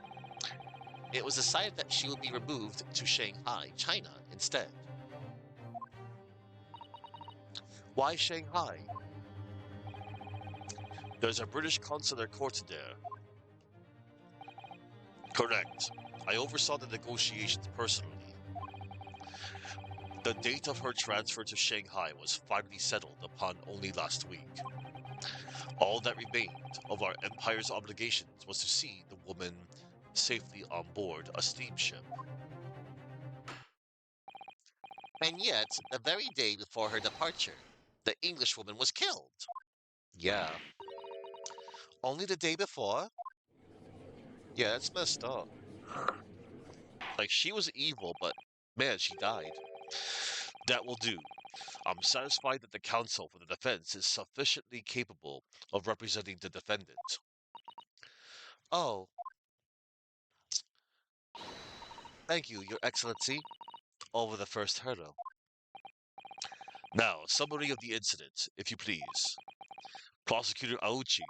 It was decided that she would be removed to Shanghai, China, instead. Why Shanghai? There's a British consular court there. Correct. I oversaw the negotiations personally. The date of her transfer to Shanghai was finally settled upon only last week. All that remained of our empire's obligations was to see the woman safely on board a steamship. And yet, the very day before her departure, the Englishwoman was killed. Yeah. Only the day before? Yeah, it's messed up. Like, she was evil, but man, she died. That will do. I'm satisfied that the counsel for the defense is sufficiently capable of representing the defendant. Oh, thank you, Your Excellency. Over the first hurdle. Now, summary of the incident, if you please. Prosecutor Aochi.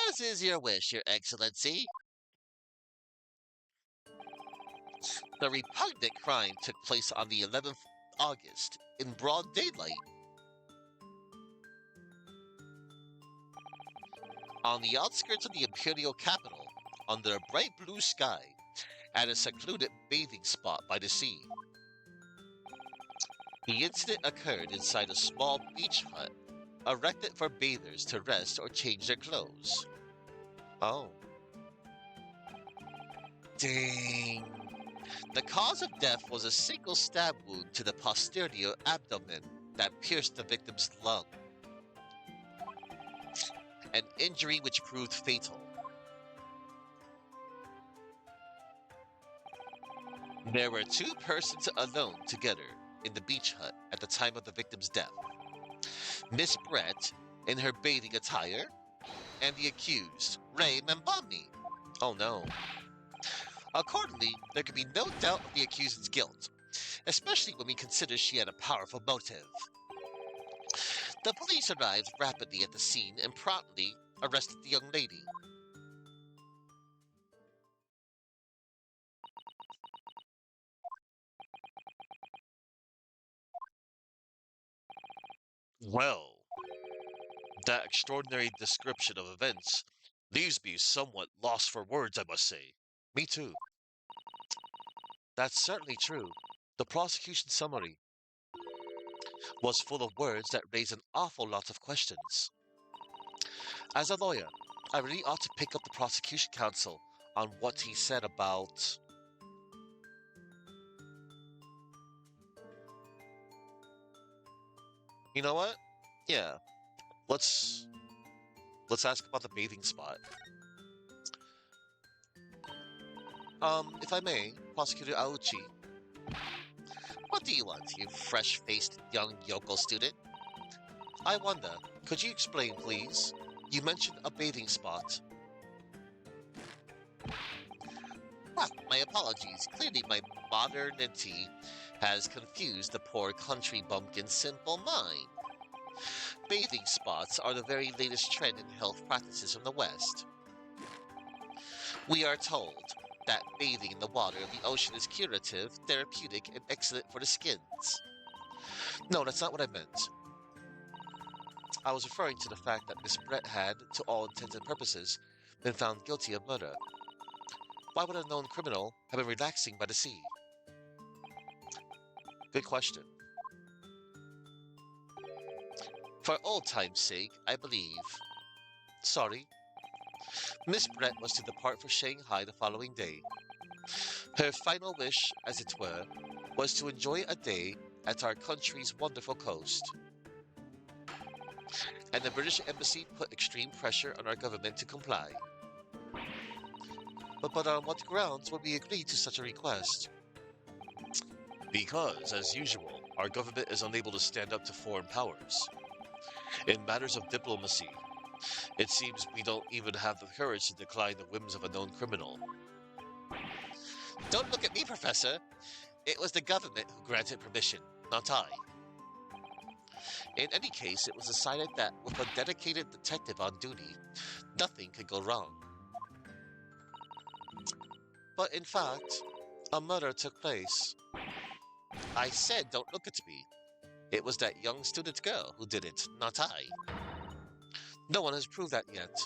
As is your wish, Your Excellency. The repugnant crime took place on the 11th August in broad daylight. On the outskirts of the imperial capital, under a bright blue sky, at a secluded bathing spot by the sea. The incident occurred inside a small beach hut, erected for bathers to rest or change their clothes. Oh. Dang. The cause of death was a single stab wound to the posterior abdomen that pierced the victim's lung. An injury which proved fatal. There were two persons alone together in the beach hut at the time of the victim's death. Miss Brett in her bathing attire, and the accused, Ray Mambami. Oh no. Accordingly, there could be no doubt of the accused's guilt, especially when we consider she had a powerful motive. The police arrived rapidly at the scene and promptly arrested the young lady. Well, that extraordinary description of events leaves me somewhat lost for words, I must say. Me too. That's certainly true. The prosecution summary was full of words that raise an awful lot of questions. As a lawyer, I really ought to pick up the prosecution counsel on what he said about... You know what? Yeah, let's Let's ask about the bathing spot. If I may, Prosecutor Aochi, what do you want, you fresh-faced young Yoko student? I wonder, could you explain, please? You mentioned a bathing spot. Ah, my apologies. Clearly my modernity has confused the poor country bumpkin's simple mind. Bathing spots are the very latest trend in health practices from the West. We are told that bathing in the water of the ocean is curative, therapeutic, and excellent for the skins. No, that's not what I meant. I was referring to the fact that Miss Brett had, to all intents and purposes, been found guilty of murder. Why would a known criminal have been relaxing by the sea? Good question. For old time's sake, I believe. Sorry. Miss Brett was to depart for Shanghai the following day. Her final wish, as it were, was to enjoy a day at our country's wonderful coast. And the British Embassy put extreme pressure on our government to comply. But on what grounds would we agree to such a request? Because, as usual, our government is unable to stand up to foreign powers. In matters of diplomacy, it seems we don't even have the courage to decline the whims of a known criminal. Don't look at me, Professor. It was the government who granted permission, not I. In any case, it was decided that with a dedicated detective on duty, nothing could go wrong. But in fact, a murder took place. I said don't look at me. It was that young student girl who did it, not I. No one has proved that yet.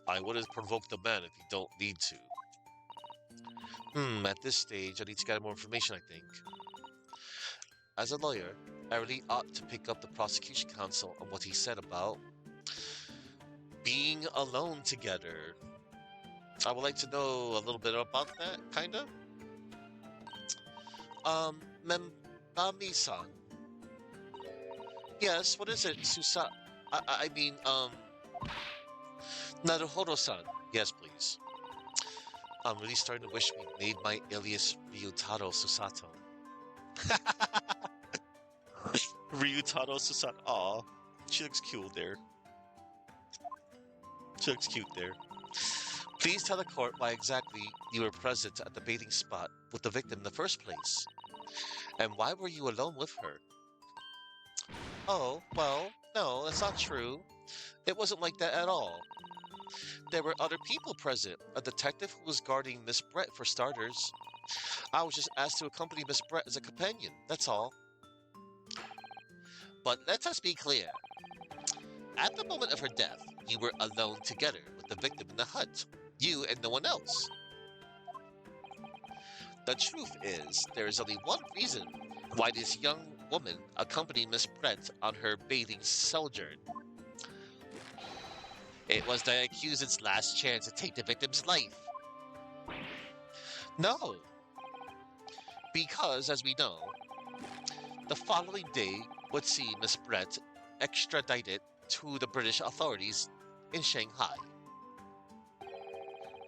I wouldn't provoke the man if you don't need to. At this stage, I need to get more information, I think. As a lawyer, I really ought to pick up the prosecution counsel on what he said about being alone together. I would like to know a little bit about that, kinda. Membami-san. Yes, what is it, Naruhodo-san. Yes, please. I'm really starting to wish we made my alias Ryutaro Susato. Ryutaro Susato. Aw, she looks cute there. She looks cute there. Please tell the court why exactly you were present at the bathing spot with the victim in the first place. And why were you alone with her? Oh, well, no, that's not true. It wasn't like that at all. There were other people present. A detective who was guarding Miss Brett, for starters. I was just asked to accompany Miss Brett as a companion, that's all. But let us be clear. At the moment of her death, you were alone together with the victim in the hut. You and no one else. The truth is, there is only one reason why this young woman accompanied Miss Brett on her bathing sojourn. It was the accused's last chance to take the victim's life. No. Because, as we know, the following day would see Miss Brett extradited to the British authorities in Shanghai.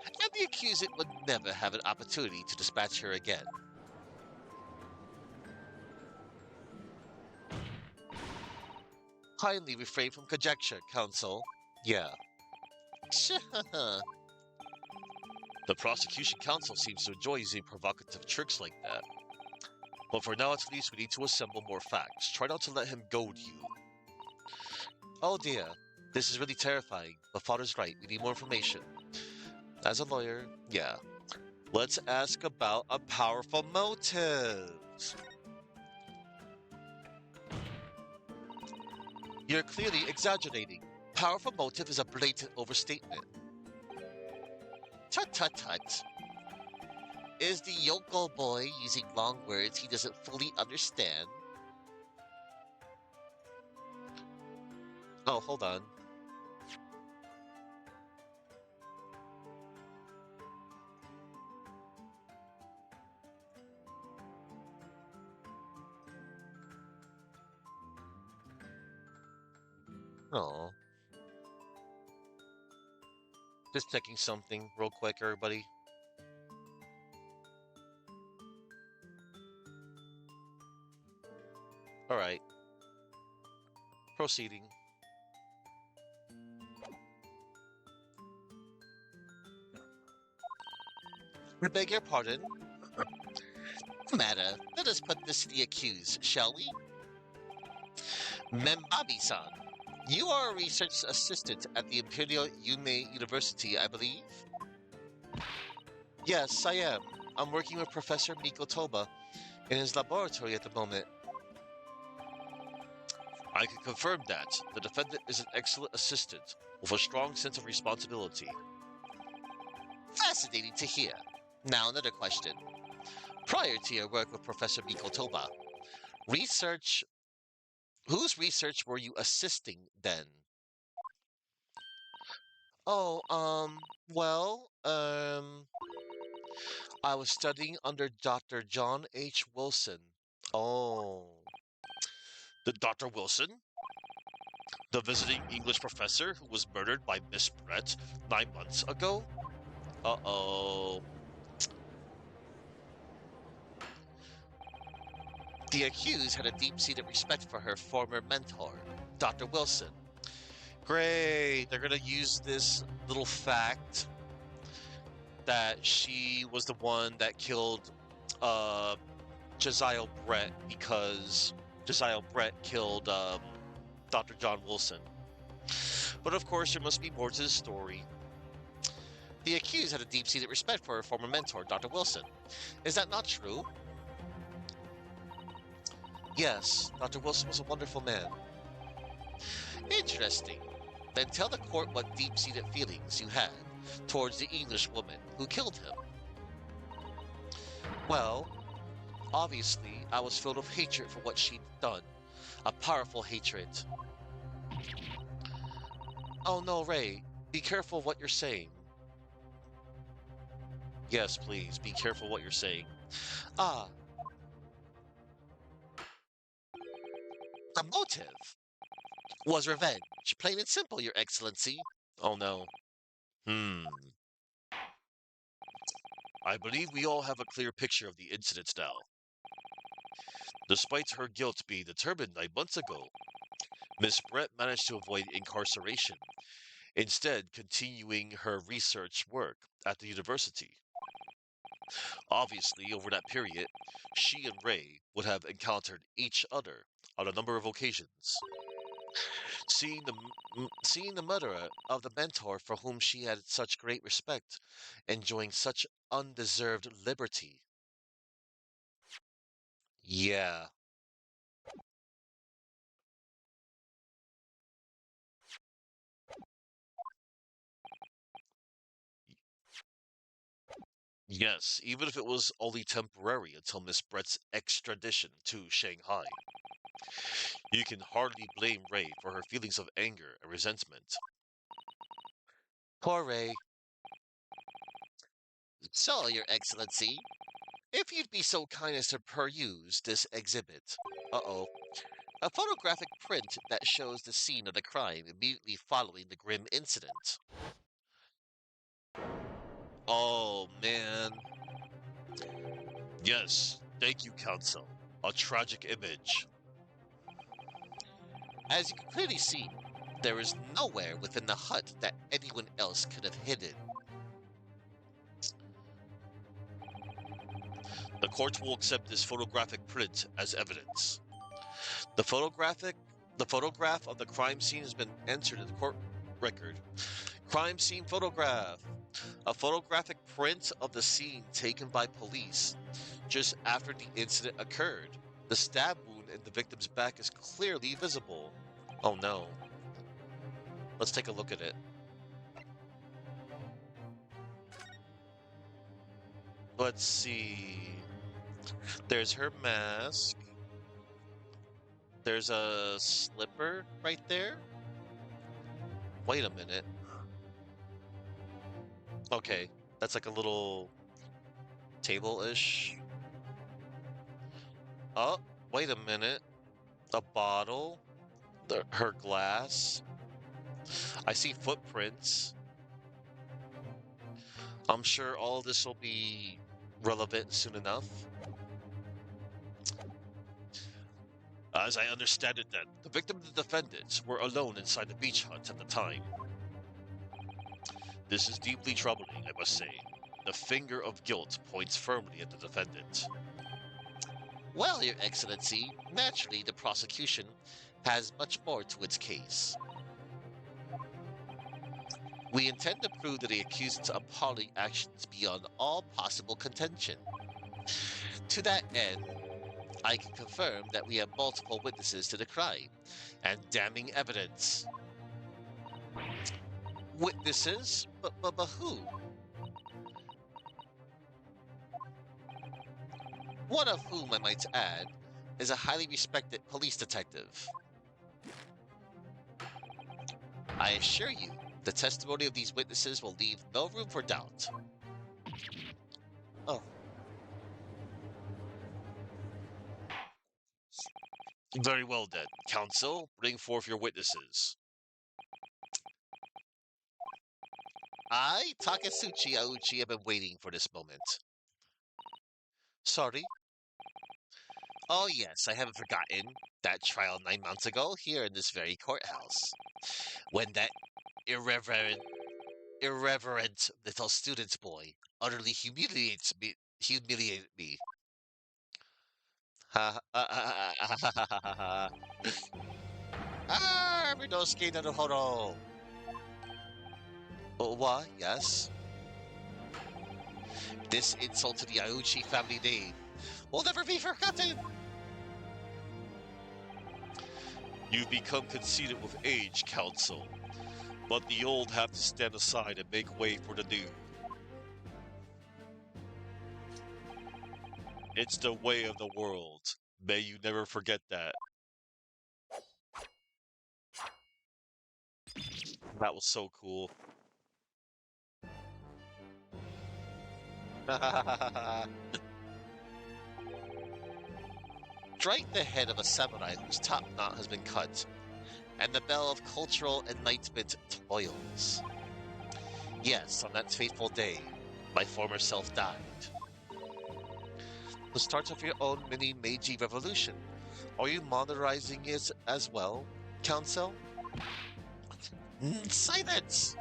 And the accused would never have an opportunity to dispatch her again. Kindly refrain from conjecture, counsel. Yeah. The prosecution counsel seems to enjoy using provocative tricks like that. But for now, at least, we need to assemble more facts. Try not to let him goad you. Oh dear, this is really terrifying, but Father's right, we need more information. As a lawyer, yeah. Let's ask about a powerful motive. You're clearly exaggerating. Powerful motive is a blatant overstatement. Tut tut tut. Is the Yoko boy using long words he doesn't fully understand? Oh, hold on. Oh. Just checking something real quick, everybody. All right. Proceeding. I beg your pardon. Matter. Let us put this to the accused, shall we? Membabi-san, you are a research assistant at the Imperial Yume University, I believe? Yes, I am. I'm working with Professor Miko Toba in his laboratory at the moment. I can confirm that the defendant is an excellent assistant with a strong sense of responsibility. Fascinating to hear. Now another question. Prior to your work with Professor Miko Toba, research whose research were you assisting then? Oh, I was studying under Dr. John H. Wilson. Oh, the Dr. Wilson? The visiting English professor who was murdered by Miss Brett 9 months ago? Uh-oh. The accused had a deep-seated respect for her former mentor, Dr. Wilson. Great, they're gonna use this little fact that she was the one that killed Josiah Brett because Josiah Brett killed Dr. John Wilson. But of course, there must be more to the story. The accused had a deep-seated respect for her former mentor, Dr. Wilson. Is that not true? Yes, Dr. Wilson was a wonderful man. Interesting. Then tell the court what deep-seated feelings you had towards the English woman who killed him. Well, obviously, I was filled with hatred for what she'd done. A powerful hatred. Oh no, Ray. Be careful what you're saying. Yes, please, be careful what you're saying. Ah. The motive was revenge. Plain and simple, Your Excellency. Oh no. I believe we all have a clear picture of the incidents now. Despite her guilt being determined 9 months ago, Miss Brett managed to avoid incarceration, instead continuing her research work at the university. Obviously, over that period, she and Ray would have encountered each other on a number of occasions. Seeing the murderer of the mentor for whom she had such great respect, enjoying such undeserved liberty. Yeah. Yes, even if it was only temporary until Miss Brett's extradition to Shanghai. You can hardly blame Ray for her feelings of anger and resentment. Poor Ray. So, Your Excellency, if you'd be so kind as to peruse this exhibit. Uh-oh. A photographic print that shows the scene of the crime immediately following the grim incident. Oh, man. Yes, thank you, Counsel. A tragic image. As you can clearly see, there is nowhere within the hut that anyone else could have hidden. The court will accept this photographic print as evidence. The photograph of the crime scene has been entered in the court record. Crime scene photograph. A photographic print of the scene taken by police just after the incident occurred. The stab wound in the victim's back is clearly visible. Oh no. Let's take a look at it. Let's see. There's her mask. There's a slipper right there. Wait a minute. Okay, that's like a little table-ish. Oh, wait a minute. A bottle. Her glass. I see footprints. I'm sure all this will be relevant soon enough. As I understand it then, the victim and the defendants were alone inside the beach hut at the time. This is deeply troubling, I must say. The finger of guilt points firmly at the defendant. Well, Your Excellency, naturally the prosecution has much more to its case. We intend to prove that the accused's appalling actions beyond all possible contention. To that end, I can confirm that we have multiple witnesses to the crime and damning evidence. Witnesses? But who? One of whom, I might add, is a highly respected police detective. I assure you, the testimony of these witnesses will leave no room for doubt. Oh. Very well then. Counsel, bring forth your witnesses. I, Takatsuchi Auchi, have been waiting for this moment. Sorry? Oh yes, I haven't forgotten that trial 9 months ago here in this very courthouse. When that irreverent little student boy utterly humiliated me. Ha ha ha ha ha ha ha ha. Ah, Minosuke Naruhodo. Oh, what? Yes. This insult to the Auchi family name will never be forgotten. You become conceited with age, Counsel, but the old have to stand aside and make way for the new. It's the way of the world. May you never forget that. That was so cool. Strike the head of a samurai whose top knot has been cut, and the bell of cultural enlightenment toils. Yes, on that fateful day, my former self died. The start of your own mini Meiji revolution. Are you modernizing it as well, Counsel? Silence!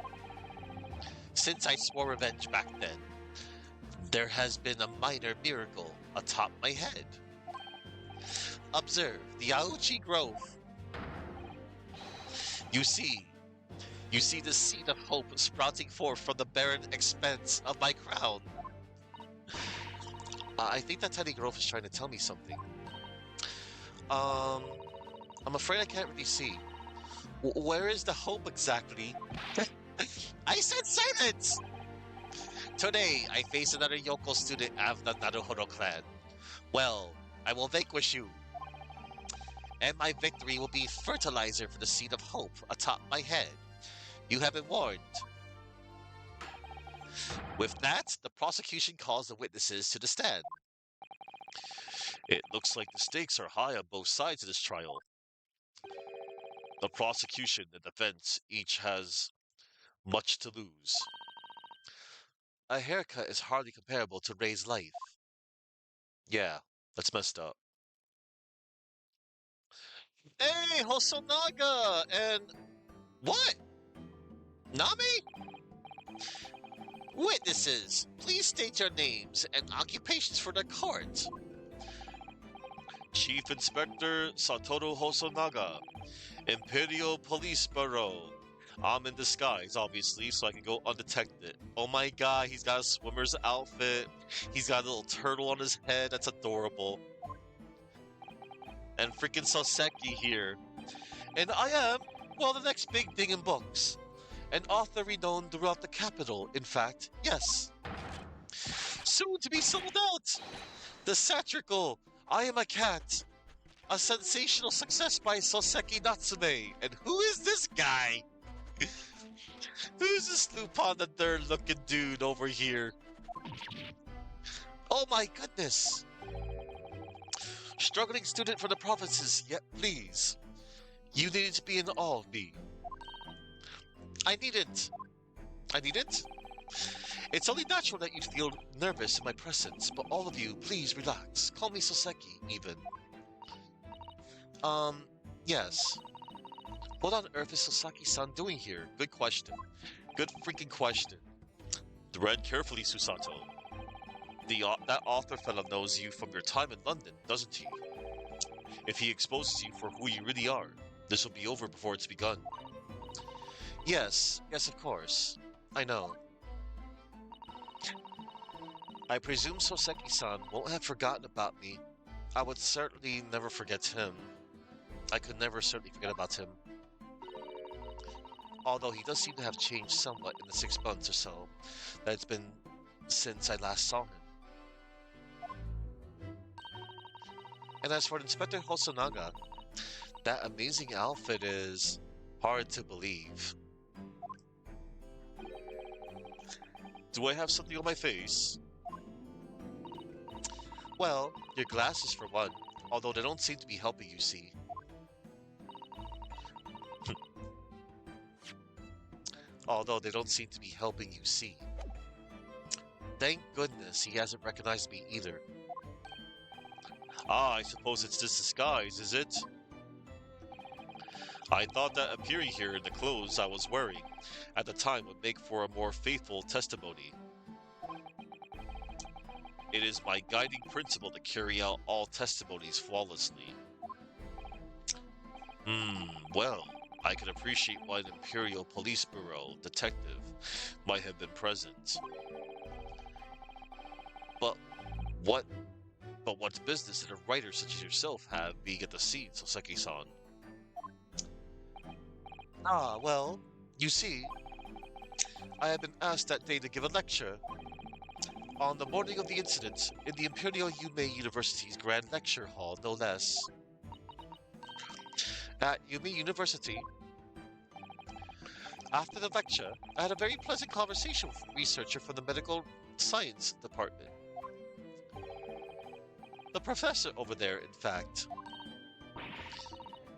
Since I swore revenge back then, there has been a minor miracle atop my head. Observe the Aochi Grove. You see the seed of hope sprouting forth from the barren expanse of my crown. I think that tiny grove is trying to tell me something. I'm afraid I can't really see. Where is the hope exactly? I said silence! Today, I face another Yoko student of the Naruhodo clan. Well, I will vanquish you. And my victory will be fertilizer for the seed of hope atop my head. You have been warned. With that, the prosecution calls the witnesses to the stand. It looks like the stakes are high on both sides of this trial. The prosecution and defense each has much to lose. A haircut is hardly comparable to Rei's life. Yeah, that's messed up. Hey, Hosonaga! And what? Nami? Witnesses, please state your names and occupations for the court. Chief Inspector Satoru Hosonaga, Imperial Police Bureau. I'm in disguise, obviously, so I can go undetected. Oh my god, he's got a swimmer's outfit. He's got a little turtle on his head. That's adorable. And freaking Soseki here. And I am, well, the next big thing in books. An author renowned throughout the capital, in fact, yes. Soon to be sold out! The satirical I Am a Cat. A sensational success by Soseki Natsume. And who is this guy? Who's this Lupin the Third looking dude over here? Oh my goodness! Struggling student from the provinces, yet please. You needed to be in awe of me. I need it. It's only natural that you'd feel nervous in my presence, but all of you, please relax. Call me Soseki, even. Um, yes. What on earth is Sasaki-san doing here? Good question. Good freaking question. Read carefully, Susato. That author fellow knows you from your time in London, doesn't he? If he exposes you for who you really are, this will be over before it's begun. Yes, of course. I know. I presume Soseki-san won't have forgotten about me. I would certainly never forget him. I could never certainly forget about him. Although he does seem to have changed somewhat in the 6 months or so that it's been since I last saw him. And as for Inspector Hosonaga, that amazing outfit is hard to believe. Do I have something on my face? Well, your glasses for one, although they don't seem to be helping you see. Thank goodness he hasn't recognized me either. Ah, I suppose it's this disguise, is it? I thought that appearing here in the clothes I was wearing at the time would make for a more faithful testimony. It is my guiding principle to carry out all testimonies flawlessly. Well, I can appreciate why an Imperial Police Bureau detective might have been present. But what business did a writer such as yourself have being at the scene, Soseki-san? Ah, well, you see, I had been asked that day to give a lecture on the morning of the incident in the Imperial Yume University's Grand Lecture Hall, no less. At Yume University, after the lecture, I had a very pleasant conversation with a researcher from the Medical Science Department. The professor over there, in fact.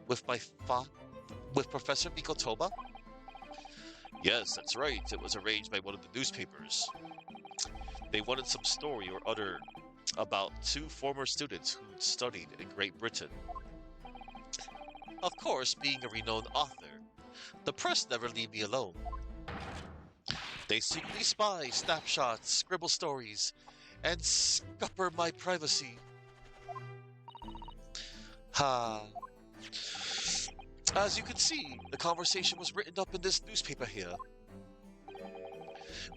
With Professor Mikotoba? Yes, that's right. It was arranged by one of the newspapers. They wanted some story or other about 2 former students who'd studied in Great Britain. Of course, being a renowned author, the press never leave me alone. They secretly spy, snapshots, scribble stories, and scupper my privacy. Ha. As you can see, the conversation was written up in this newspaper here.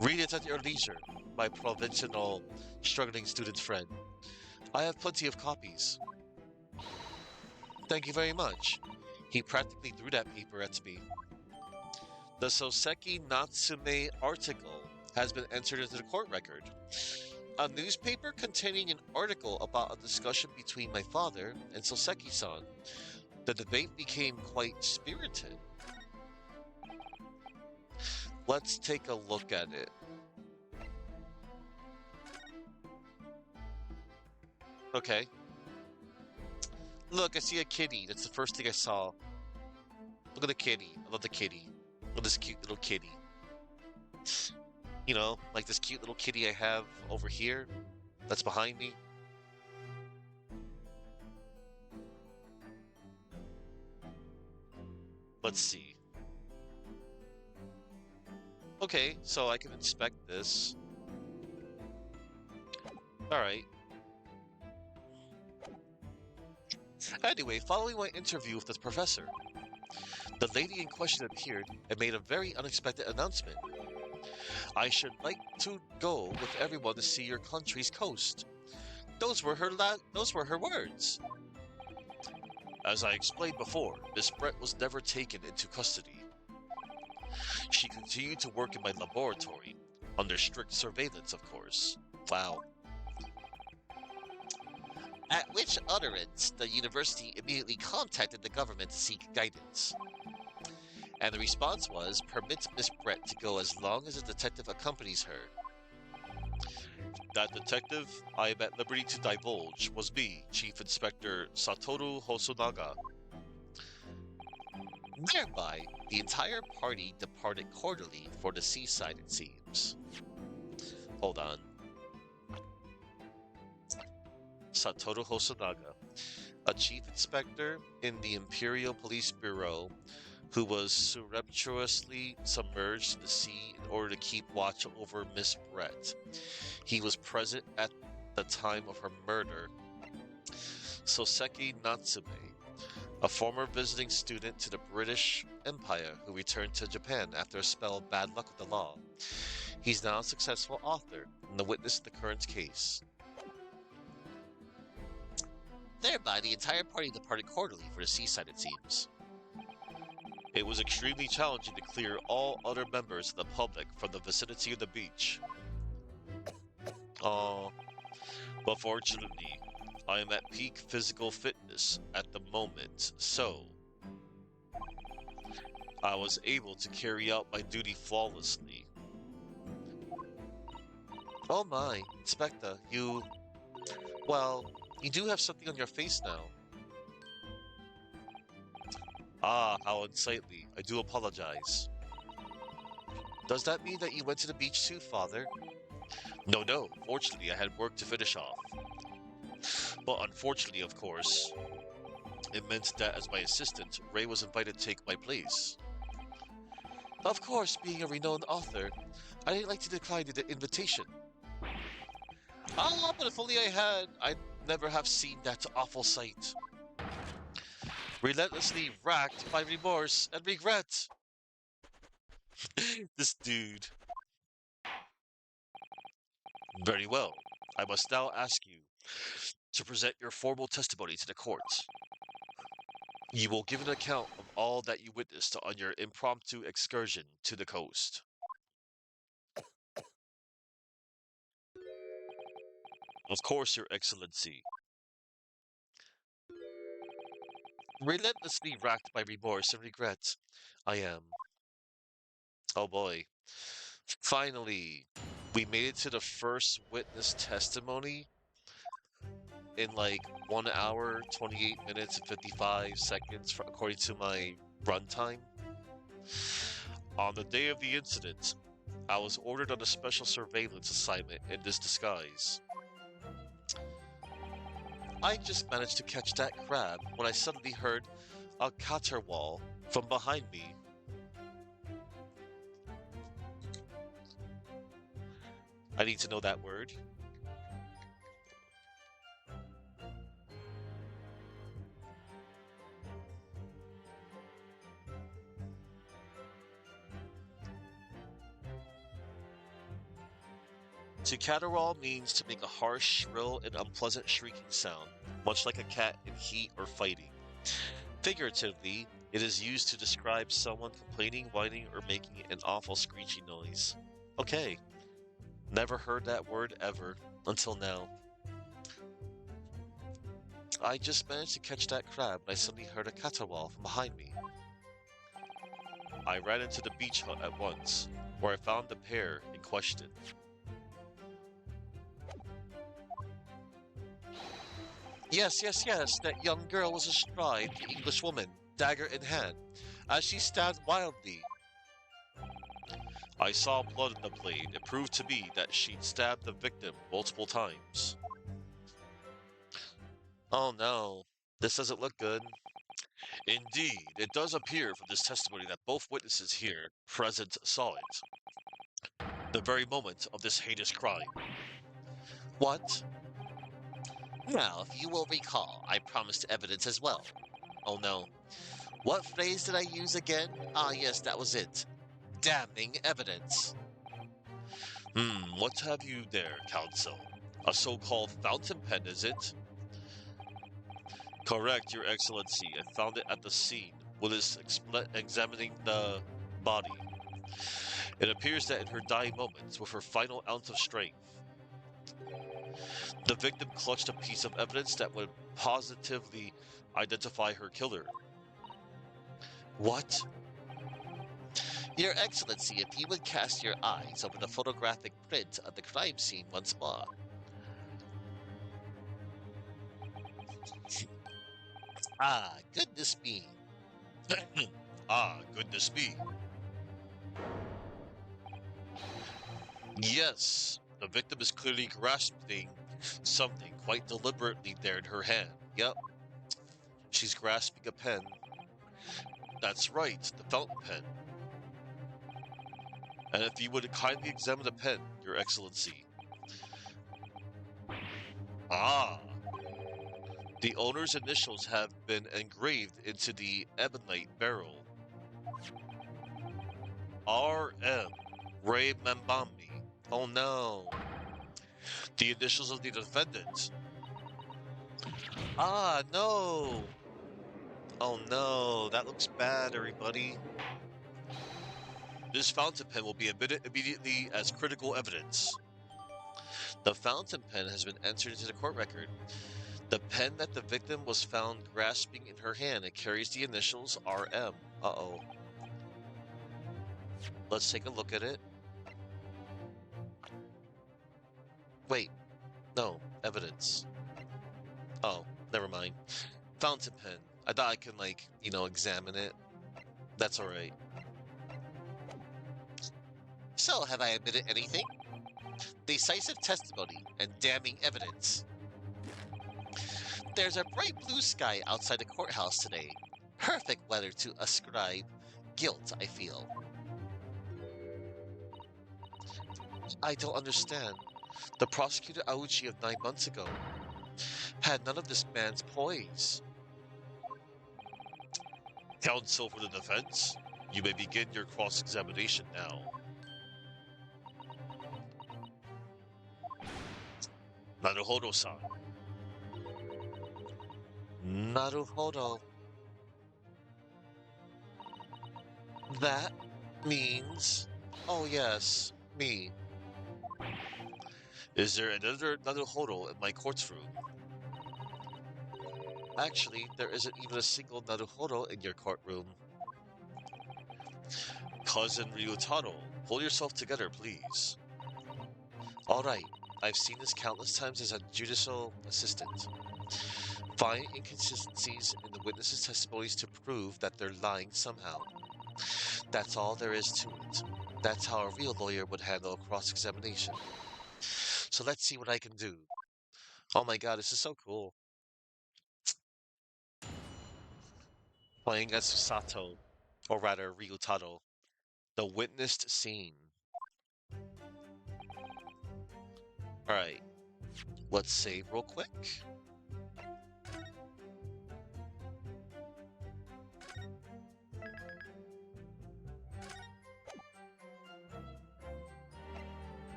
Read it at your leisure, my provincial struggling student friend. I have plenty of copies. Thank you very much. He practically threw that paper at me. The Soseki Natsume article has been entered into the court record. A newspaper containing an article about a discussion between my father and Soseki-san. The debate became quite spirited. Let's take a look at it. Okay. Look, I see a kitty. That's the first thing I saw. Look at the kitty. I love the kitty. Look at this cute little kitty. You know, like this cute little kitty I have over here. That's behind me. Let's see. Okay, so I can inspect this. Alright. Anyway, following my interview with this professor, the lady in question appeared and made a very unexpected announcement. I should like to go with everyone to see your country's coast. Those were her words. As I explained before, Miss Brett was never taken into custody. She continued to work in my laboratory, under strict surveillance, of course. Wow. At which utterance, the university immediately contacted the government to seek guidance. And the response was, permit Miss Brett to go as long as a detective accompanies her. That detective I am at liberty to divulge was me, Chief Inspector Satoru Hosonaga. Thereby, the entire party departed cordially for the seaside, it seems. Hold on. Satoru Hosonaga, a chief inspector in the Imperial Police Bureau who was surreptitiously submerged to the sea in order to keep watch over Miss Brett. He was present at the time of her murder. Soseki Natsume, a former visiting student to the British Empire who returned to Japan after a spell of bad luck with the law. He's now a successful author and the witness in the current case. Thereby, the entire party departed quarterly for the seaside, it seems. It was extremely challenging to clear all other members of the public from the vicinity of the beach. But fortunately, I am at peak physical fitness at the moment, so I was able to carry out my duty flawlessly. Oh my, Inspector, well, you do have something on your face now. Ah, how unsightly. I do apologize. Does that mean that you went to the beach too, Father? No. Fortunately, I had work to finish off. But unfortunately, of course, it meant that as my assistant, Ray was invited to take my place. Of course, being a renowned author, I didn't like to decline the invitation. Ah, but if only I had, I'd never have seen that awful sight. Relentlessly racked by remorse and regret. This dude. Very well. I must now ask you to present your formal testimony to the court. You will give an account of all that you witnessed on your impromptu excursion to the coast. Of course, Your Excellency. Relentlessly racked by remorse and regret, I am. Oh boy. Finally, we made it to the first witness testimony in like 1 hour, 28 minutes, and 55 seconds, according to my runtime. On the day of the incident, I was ordered on a special surveillance assignment in this disguise. I just managed to catch that crab when I suddenly heard a caterwaul from behind me. I need to know that word. To caterwaul means to make a harsh, shrill, and unpleasant shrieking sound, much like a cat in heat or fighting. Figuratively, it is used to describe someone complaining, whining, or making an awful screechy noise. Okay. Never heard that word ever, until now. I just managed to catch that crab and I suddenly heard a caterwaul from behind me. I ran into the beach hut at once, where I found the pair in question. Yes, that young girl was astride the English woman, dagger in hand, as she stabbed wildly. I saw blood in the blade. It proved to be that she'd stabbed the victim multiple times. Oh no, this doesn't look good. Indeed, it does appear from this testimony that both witnesses here present saw it. The very moment of this heinous crime. What? Now, if you will recall, I promised evidence as well. Oh no. What phrase did I use again? Ah yes, that was it. Damning evidence. What have you there, Counsel? A so-called fountain pen, is it? Correct, Your Excellency. I found it at the scene, while examining the body. It appears that in her dying moments, with her final ounce of strength, the victim clutched a piece of evidence that would positively identify her killer. What? Your Excellency, if you would cast your eyes over the photographic print of the crime scene once more. Ah, goodness me. Ah, goodness me. Yes, The victim is clearly grasping something quite deliberately there in her hand. Yep, she's grasping a pen. That's right, the fountain pen. And if you would kindly examine the pen, Your Excellency. Ah, the owner's initials have been engraved into the ebonite barrel. R.M. Ray Mambambi. Oh no. The initials of the defendant. Ah, no. Oh no, that looks bad, everybody. This fountain pen will be admitted immediately as critical evidence. The fountain pen has been entered into the court record. The pen that the victim was found grasping in her hand, it carries the initials RM. Uh-oh. Let's take a look at it. Wait, no, evidence. Oh, never mind. Fountain pen. I thought I could, like, examine it. That's alright. So, have I admitted anything? Decisive testimony and damning evidence. There's a bright blue sky outside the courthouse today. Perfect weather to ascribe guilt, I feel. I don't understand. The prosecutor Auchi of 9 months ago had none of this man's poise. Counsel for the defense, you may begin your cross-examination now. Naruhodo-san. Naruhodo. That means... Oh yes, me. Is there another Naruhodo in my courtroom? Actually, there isn't even a single Naruhodo in your courtroom. Cousin Ryutaro, pull yourself together, please. Alright, I've seen this countless times as a judicial assistant. Find inconsistencies in the witnesses' testimonies to prove that they're lying somehow. That's all there is to it. That's how a real lawyer would handle a cross-examination. So let's see what I can do. Oh my god, this is so cool. Playing as Sato, or rather Ryutaro. The witnessed scene. Alright, let's save real quick.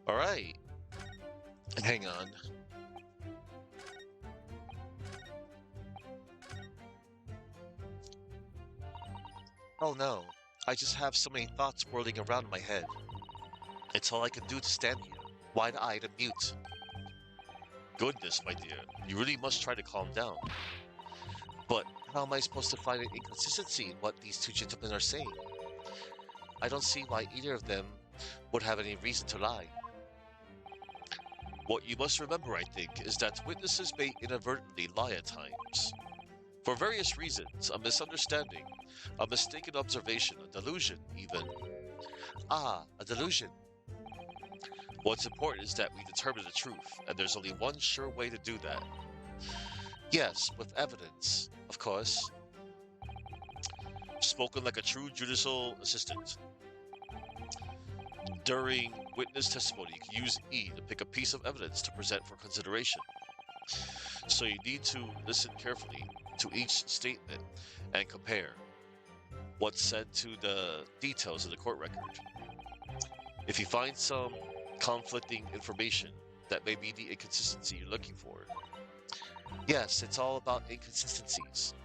Alright. Hang on. Oh no, I just have so many thoughts whirling around in my head. It's all I can do to stand here, wide-eyed and mute. Goodness, my dear, you really must try to calm down. But how am I supposed to find an inconsistency in what these two gentlemen are saying? I don't see why either of them would have any reason to lie. What you must remember, I think, is that witnesses may inadvertently lie at times. For various reasons, a misunderstanding, a mistaken observation, a delusion, even. Ah, a delusion. What's important is that we determine the truth, and there's only one sure way to do that. Yes, with evidence, of course. Spoken like a true judicial assistant. During witness testimony, you can use E to pick a piece of evidence to present for consideration. So you need to listen carefully to each statement and compare what's said to the details of the court record. If you find some conflicting information, that may be the inconsistency you're looking for. Yes, it's all about inconsistencies.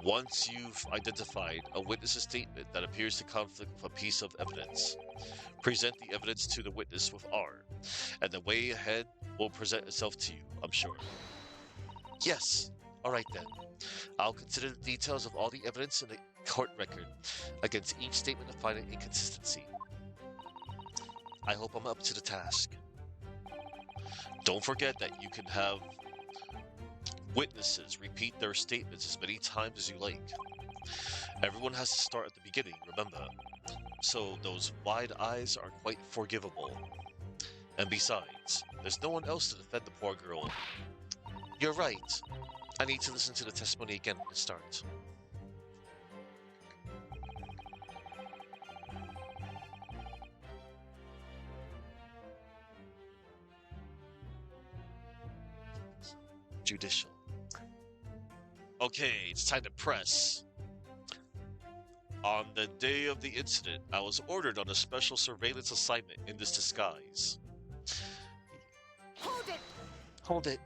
Once you've identified a witness's statement that appears to conflict with a piece of evidence, present the evidence to the witness with R, and the way ahead will present itself to you, I'm sure. Yes, alright then. I'll consider the details of all the evidence in the court record against each statement to find an inconsistency. I hope I'm up to the task. Don't forget that you can have witnesses repeat their statements as many times as you like. Everyone has to start at the beginning, remember. so those wide eyes are quite forgivable. And besides, there's no one else to defend the poor girl. You're right. I need to listen to the testimony again from the start. Judicial. Okay, it's time to press. On the day of the incident, I was ordered on a special surveillance assignment in this disguise. Hold it! Hold it.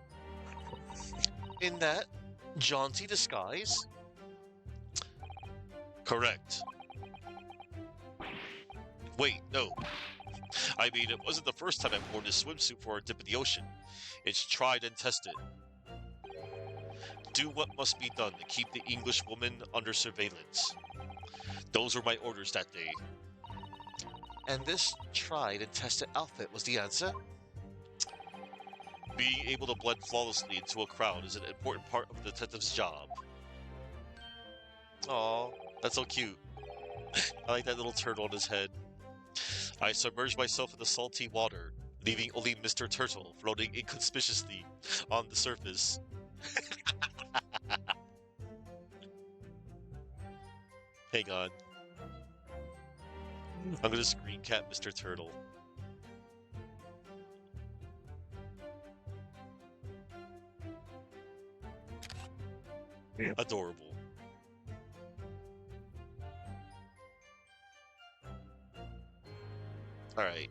In that jaunty disguise? Correct. Wait, no. I mean, it wasn't the first time I've worn this swimsuit for a dip in the ocean. It's tried and tested. Do what must be done to keep the English woman under surveillance. Those were my orders that day. And this tried and tested outfit was the answer? Being able to blend flawlessly into a crowd is an important part of the detective's job. Aw, that's so cute. I like that little turtle on his head. I submerged myself in the salty water, leaving only Mr. Turtle floating inconspicuously on the surface. Hang on. I'm gonna screen cap Mr. Turtle. Adorable. Alright.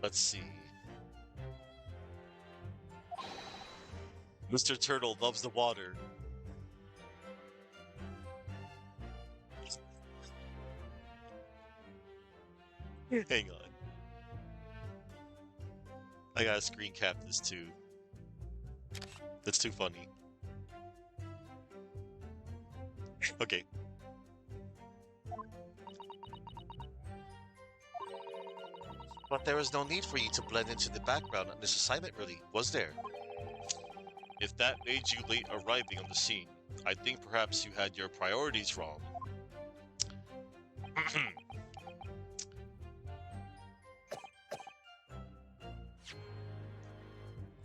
Let's see. Mr. Turtle loves the water. Hang on. I gotta screen cap this too. That's too funny. Okay. But there was no need for you to blend into the background on this assignment, really, was there? If that made you late arriving on the scene, I think perhaps you had your priorities wrong.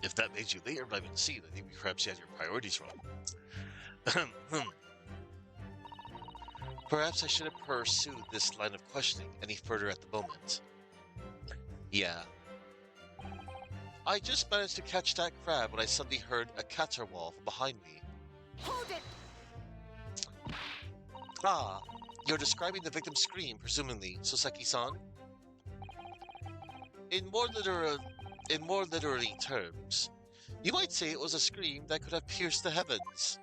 If that made you late arriving on the scene, I think perhaps you had your priorities wrong. Perhaps I shouldn't pursue this line of questioning any further at the moment. Yeah. I just managed to catch that crab when I suddenly heard a caterwaul from behind me. Hold it! Ah, you're describing the victim's scream, presumably, Soseki-san? In more literary terms, you might say it was a scream that could have pierced the heavens.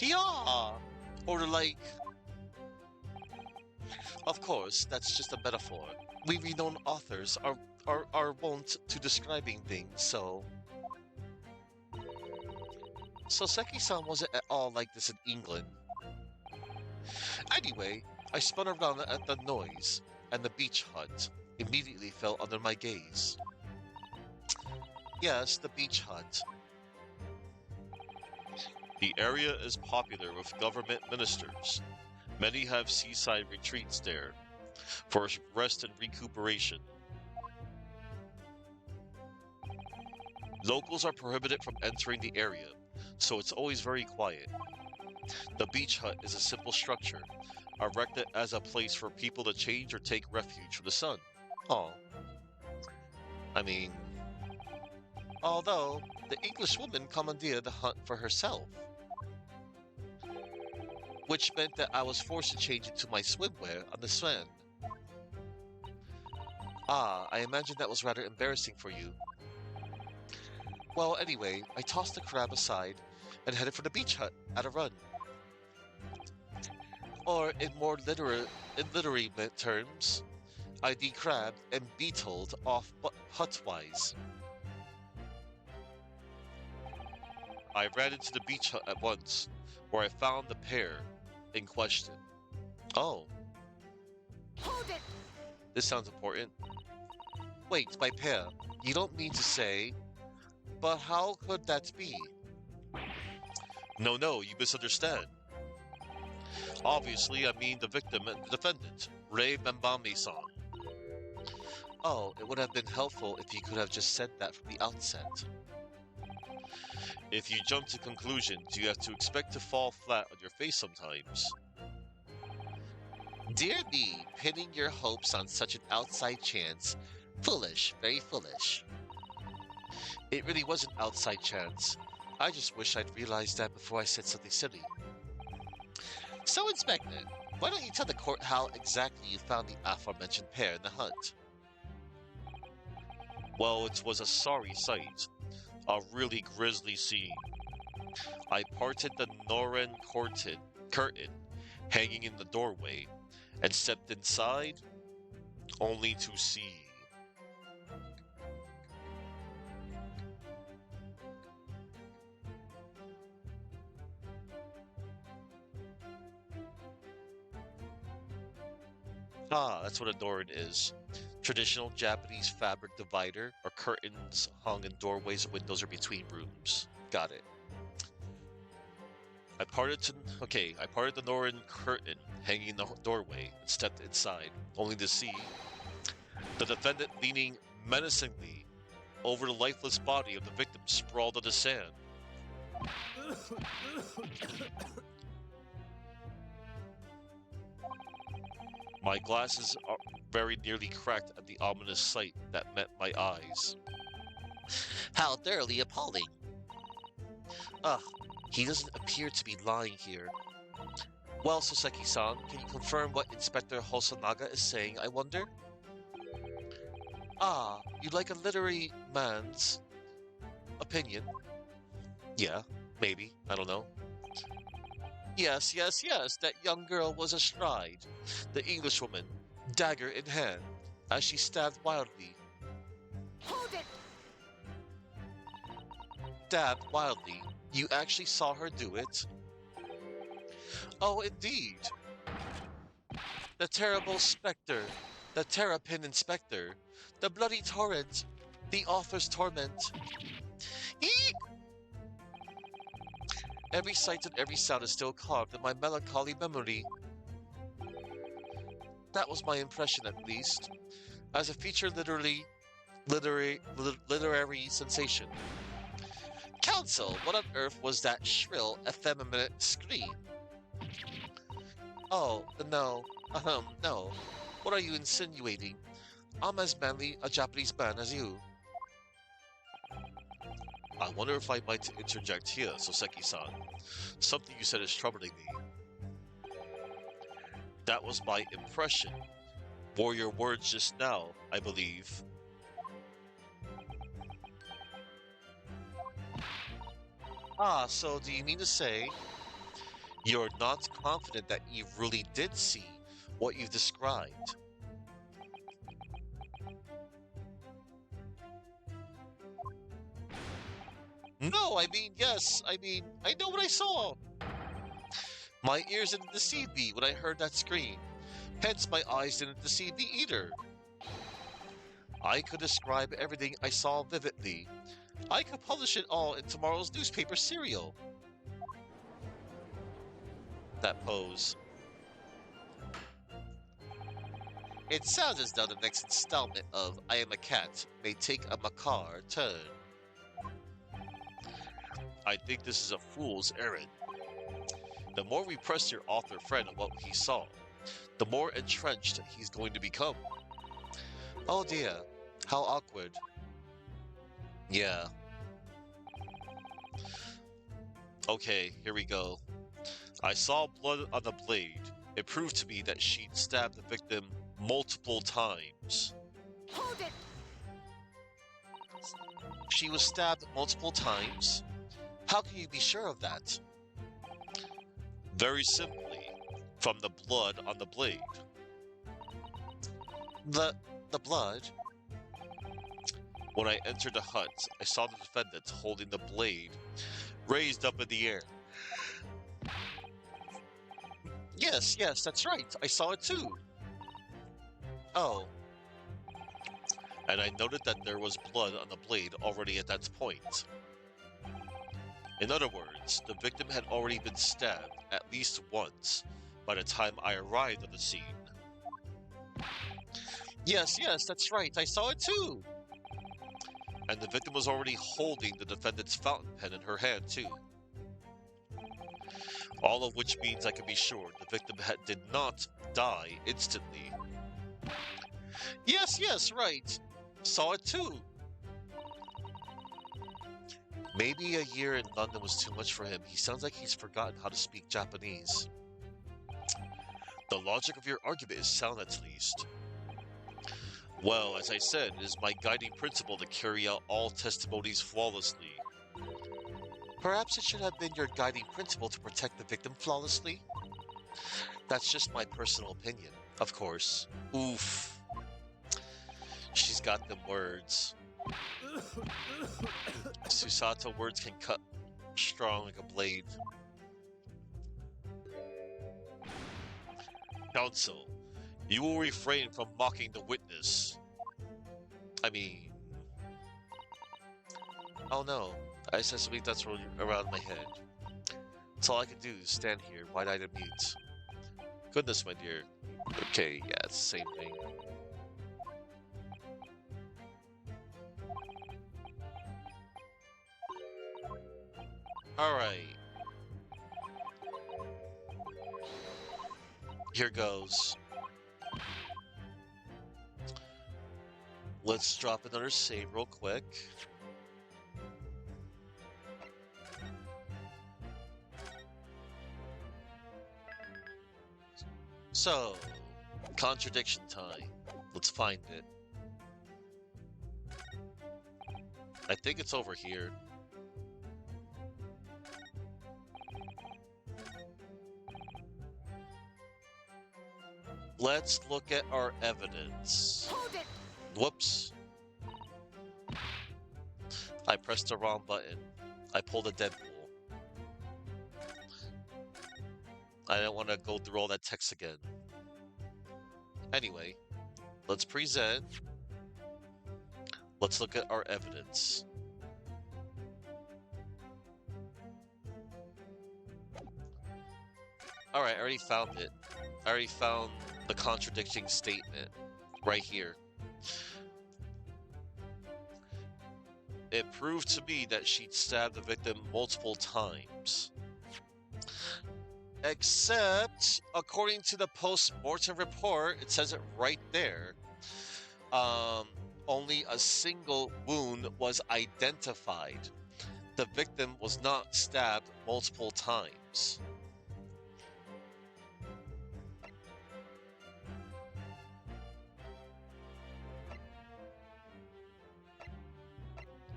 Yeah! Or like... Of course, that's just a metaphor. We renowned authors are wont to describing things, so... Soseki-san wasn't at all like this in England. Anyway, I spun around at the noise, and the beach hut immediately fell under my gaze. Yes, the beach hut. The area is popular with government ministers. Many have seaside retreats there for rest and recuperation. Locals are prohibited from entering the area, so it's always very quiet. The beach hut is a simple structure, erected as a place for people to change or take refuge from the sun. Oh. I mean... Although, the English woman commandeered the hut for herself. Which meant that I was forced to change into my swimwear on the strand. Ah, I imagine that was rather embarrassing for you. Well, anyway, I tossed the crab aside and headed for the beach hut at a run. Or, in more literary terms, I decrabbed and beetled off hut-wise. I ran into the beach hut at once, where I found the pair in question. Oh. Hold it! This sounds important. Wait, my pair, you don't mean to say... But how could that be? No, no, you misunderstand. Obviously, I mean the victim and the defendant, Rei Membami-san. Oh, it would have been helpful if you could have just said that from the outset. If you jump to conclusions, you have to expect to fall flat on your face sometimes. Dear me, pinning your hopes on such an outside chance. Foolish, very foolish. It really was an outside chance. I just wish I'd realized that before I said something silly. So, Inspector, why don't you tell the court how exactly you found the aforementioned pair in the hunt? Well, it was a sorry sight. A really grisly scene. I parted the Noren curtain hanging in the doorway and stepped inside, only to see. Ah, that's what a Noren is. Traditional Japanese fabric divider or curtains hung in doorways, windows, or between rooms. Got it. I parted the Noren curtain hanging in the doorway and stepped inside, only to see the defendant leaning menacingly over the lifeless body of the victim sprawled on the sand. My glasses are very nearly cracked at the ominous sight that met my eyes. How thoroughly appalling! Ugh, he doesn't appear to be lying here. Well, Soseki-san, can you confirm what Inspector Hosonaga is saying, I wonder? Ah, you like a literary man's opinion? Yeah, maybe, I don't know. Yes, yes, yes, that young girl was astride, the Englishwoman, dagger in hand, as she stabbed wildly. Hold it! Stabbed wildly? You actually saw her do it? Oh, indeed. The terrible spectre, the terrapin inspector, the bloody torrent, the author's torment. Eek! Every sight and every sound is still carved in my melancholy memory. That was my impression, at least, as a feature literary sensation. Counsel, what on earth was that shrill, effeminate scream? Oh, no. No. What are you insinuating? I'm as manly a Japanese man as you. I wonder if I might interject here, Soseki-san. Something you said is troubling me. That was my impression. Were your words just now, I believe. Ah, so do you mean to say you're not confident that you really did see what you've described? No, yes, I know what I saw. My ears didn't deceive me when I heard that scream. Hence, my eyes didn't deceive me either. I could describe everything I saw vividly. I could publish it all in tomorrow's newspaper serial. That pose. It sounds as though the next installment of I Am a Cat may take a macabre turn. I think this is a fool's errand. The more we press your author friend on what he saw, the more entrenched he's going to become. Oh dear, how awkward. Yeah. Okay, here we go. I saw blood on the blade. It proved to me that she'd stabbed the victim multiple times. Hold it! She was stabbed multiple times? How can you be sure of that? Very simply, from the blood on the blade. The blood? When I entered the hut, I saw the defendant holding the blade raised up in the air. Yes, that's right. I saw it too. Oh. And I noted that there was blood on the blade already at that point. In other words, the victim had already been stabbed at least once by the time I arrived on the scene. Yes, yes, that's right, I saw it too! And the victim was already holding the defendant's fountain pen in her hand too. All of which means I can be sure the victim did not die instantly. Yes, yes, right. Saw it too. Maybe a year in London was too much for him. He sounds like he's forgotten how to speak Japanese. The logic of your argument is sound at least. Well, as I said, it is my guiding principle to carry out all testimonies flawlessly. Perhaps it should have been your guiding principle to protect the victim flawlessly? That's just my personal opinion, of course. Oof. She's got them words. Susato words can cut strong like a blade. Counsel, you will refrain from mocking the witness. I mean... Oh no, I said something that's around my head. That's all I can do is stand here, wide-eyed and mute. Goodness, my dear. Okay, yeah, it's the same thing. Alright. Here goes. Let's drop another save real quick. So, contradiction time. Let's find it. I think it's over here. Let's look at our evidence. Hold it! Whoops. I pressed the wrong button. I pulled a Deadpool. I don't want to go through all that text again. Anyway, let's present. Let's look at our evidence. Alright, I already found it. I already found the contradicting statement right here. It proved to me that she'd stabbed the victim multiple times. Except, according to the post-mortem report, it says it right there. Only a single wound was identified. The victim was not stabbed multiple times.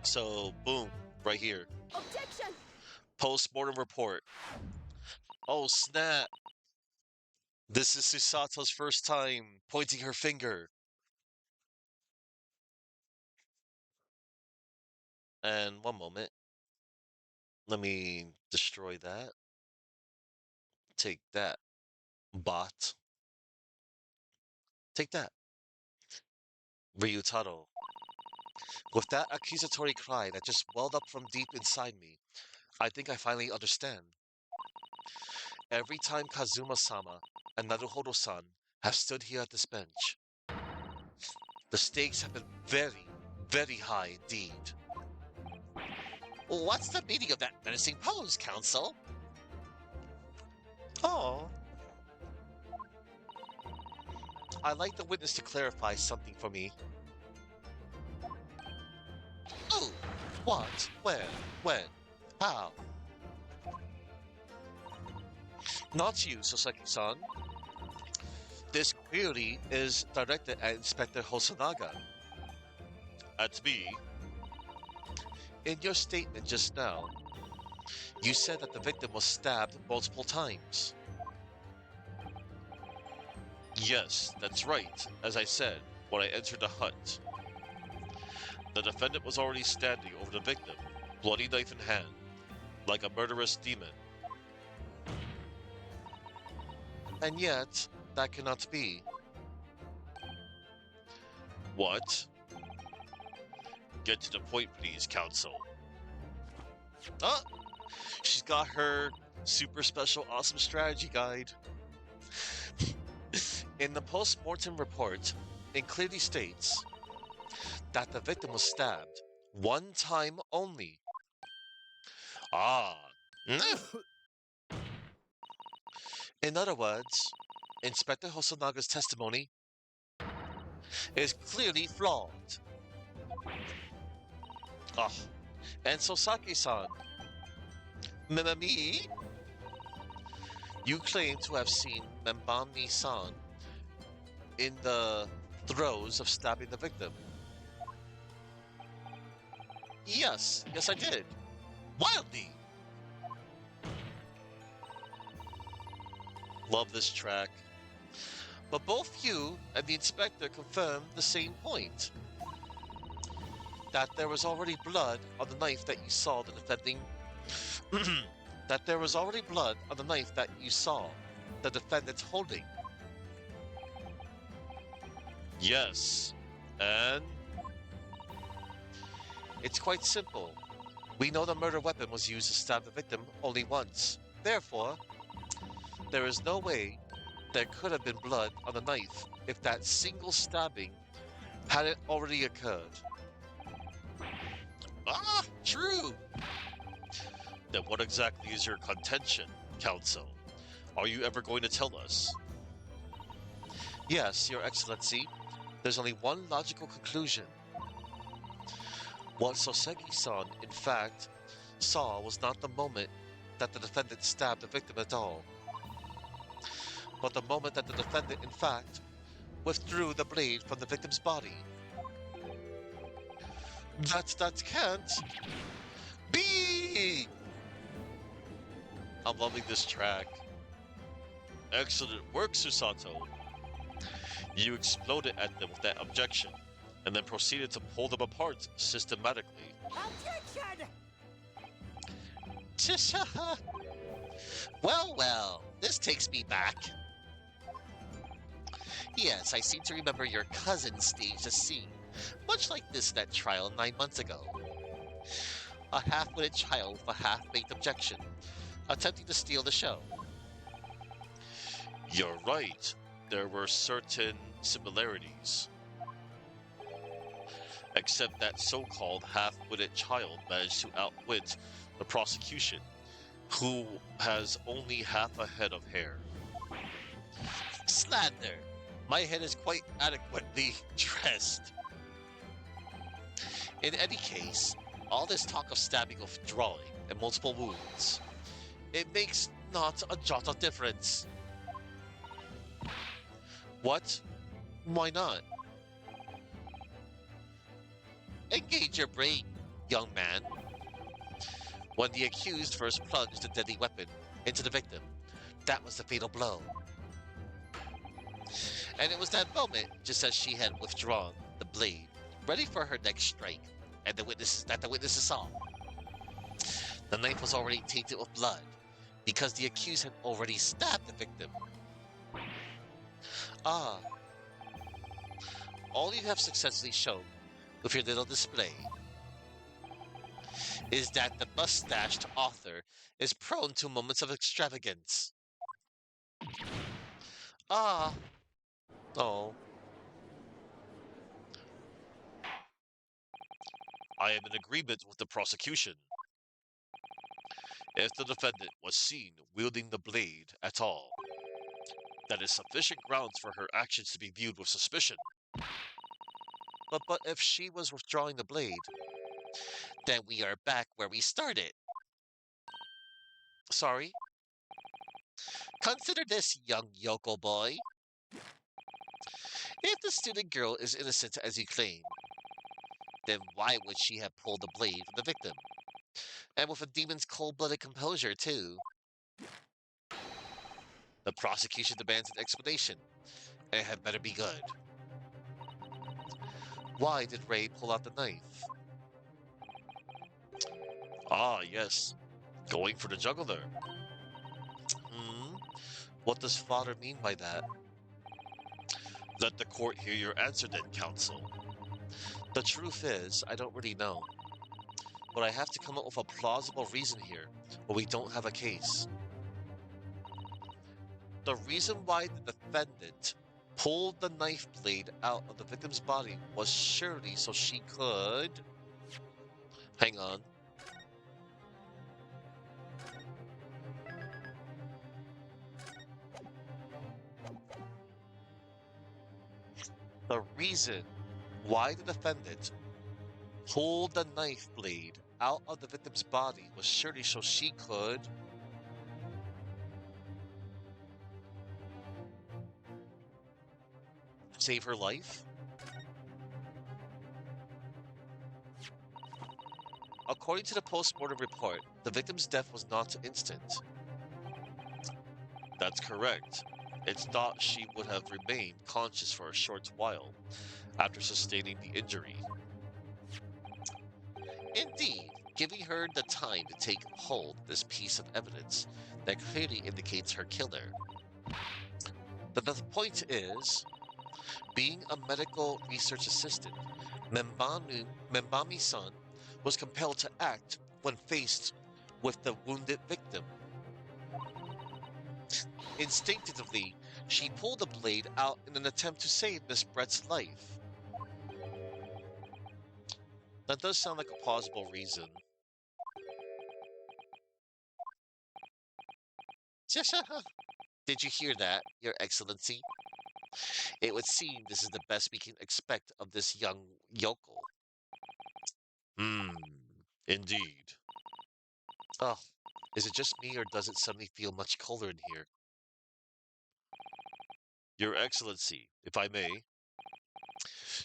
So, boom, right here. Objection! Post-mortem report. Oh, snap. This is Susato's first time pointing her finger. And one moment. Let me destroy that. Take that, bot. Take that. Ryutaro. With that accusatory cry that just welled up from deep inside me, I think I finally understand. Every time Kazuma-sama and Naruhodo-san have stood here at this bench, the stakes have been very, very high indeed. What's the meaning of that menacing pose, Counsel? Oh. I'd like the witness to clarify something for me. Who? What? Where? When? How? Not you, Sasaki-san. This query is directed at Inspector Hosonaga. At me? In your statement just now, you said that the victim was stabbed multiple times. Yes, that's right, as I said when I entered the hut. The defendant was already standing over the victim, bloody knife in hand, like a murderous demon. And yet, that cannot be. What? Get to the point, please, Counsel. Ah! She's got her super special awesome strategy guide. In the post-mortem report, it clearly states that the victim was stabbed one time only. Ah. In other words, Inspector Hosanaga's testimony is clearly flawed. Ah. And Sosake-san, Minami, you claim to have seen Membami-san in the throes of stabbing the victim. Yes, I did. Wildly! Love this track. But both you and the inspector confirmed the same point. That there was already blood on the knife that you saw the defending... that there was already blood on the knife that you saw the defendant holding. Yes, and... It's quite simple. We know the murder weapon was used to stab the victim only once. Therefore, there is no way there could have been blood on the knife if that single stabbing hadn't already occurred. Ah, true! Then what exactly is your contention, Counsel? Are you ever going to tell us? Yes, Your Excellency. There's only one logical conclusion. What Soseki-san, in fact, saw was not the moment that the defendant stabbed the victim at all, but the moment that the defendant, in fact, withdrew the blade from the victim's body. That can't be! I'm loving this track. Excellent work, Susato. You exploded at them with that objection, and then proceeded to pull them apart systematically. Objection! Well, this takes me back. Yes, I seem to remember your cousin staged a scene, much like this in that trial 9 months ago. A half-witted child with a half-baked objection, attempting to steal the show. You're right. There were certain similarities. Except that so-called half-witted child managed to outwit the prosecution, who has only half a head of hair. Slander! My head is quite adequately dressed. In any case, all this talk of stabbing of drawing and multiple wounds, it makes not a jot of difference. What? Why not? Engage your brain, young man. When the accused first plunged the deadly weapon into the victim, that was the fatal blow. And it was that moment, just as she had withdrawn the blade, ready for her next strike, and the witnesses saw. The knife was already tainted with blood, because the accused had already stabbed the victim. Ah. All you have successfully shown with your little display is that the mustached author is prone to moments of extravagance. Ah. Oh. I am in agreement with the prosecution. If the defendant was seen wielding the blade at all, that is sufficient grounds for her actions to be viewed with suspicion. But if she was withdrawing the blade, then we are back where we started. Sorry? Consider this, young yokel boy. If the student girl is innocent as you claim, then why would she have pulled the blade from the victim? And with a demon's cold-blooded composure, too. The prosecution demands an explanation, and it had better be good. Why did Ray pull out the knife? Ah, yes. Going for the jugular. What does father mean by that? Let the court hear your answer then, counsel. The truth is, I don't really know. but I have to come up with a plausible reason here, or we don't have a case. The reason why the defendant pulled the knife blade out of the victim's body was surely so she could... Hang on. The reason why the defendant pulled the knife blade out of the victim's body was surely so she could... save her life? According to the post-mortem report, the victim's death was not instant. That's correct. It's thought she would have remained conscious for a short while after sustaining the injury. Indeed, giving her the time to take hold of this piece of evidence that clearly indicates her killer. The point is, being a medical research assistant, Membami-san was compelled to act when faced with the wounded victim. Instinctively, she pulled the blade out in an attempt to save Miss Brett's life. That does sound like a plausible reason. Did you hear that, Your Excellency? It would seem this is the best we can expect of this young yokel. Indeed. Oh, is it just me or does it suddenly feel much colder in here? Your Excellency, if I may.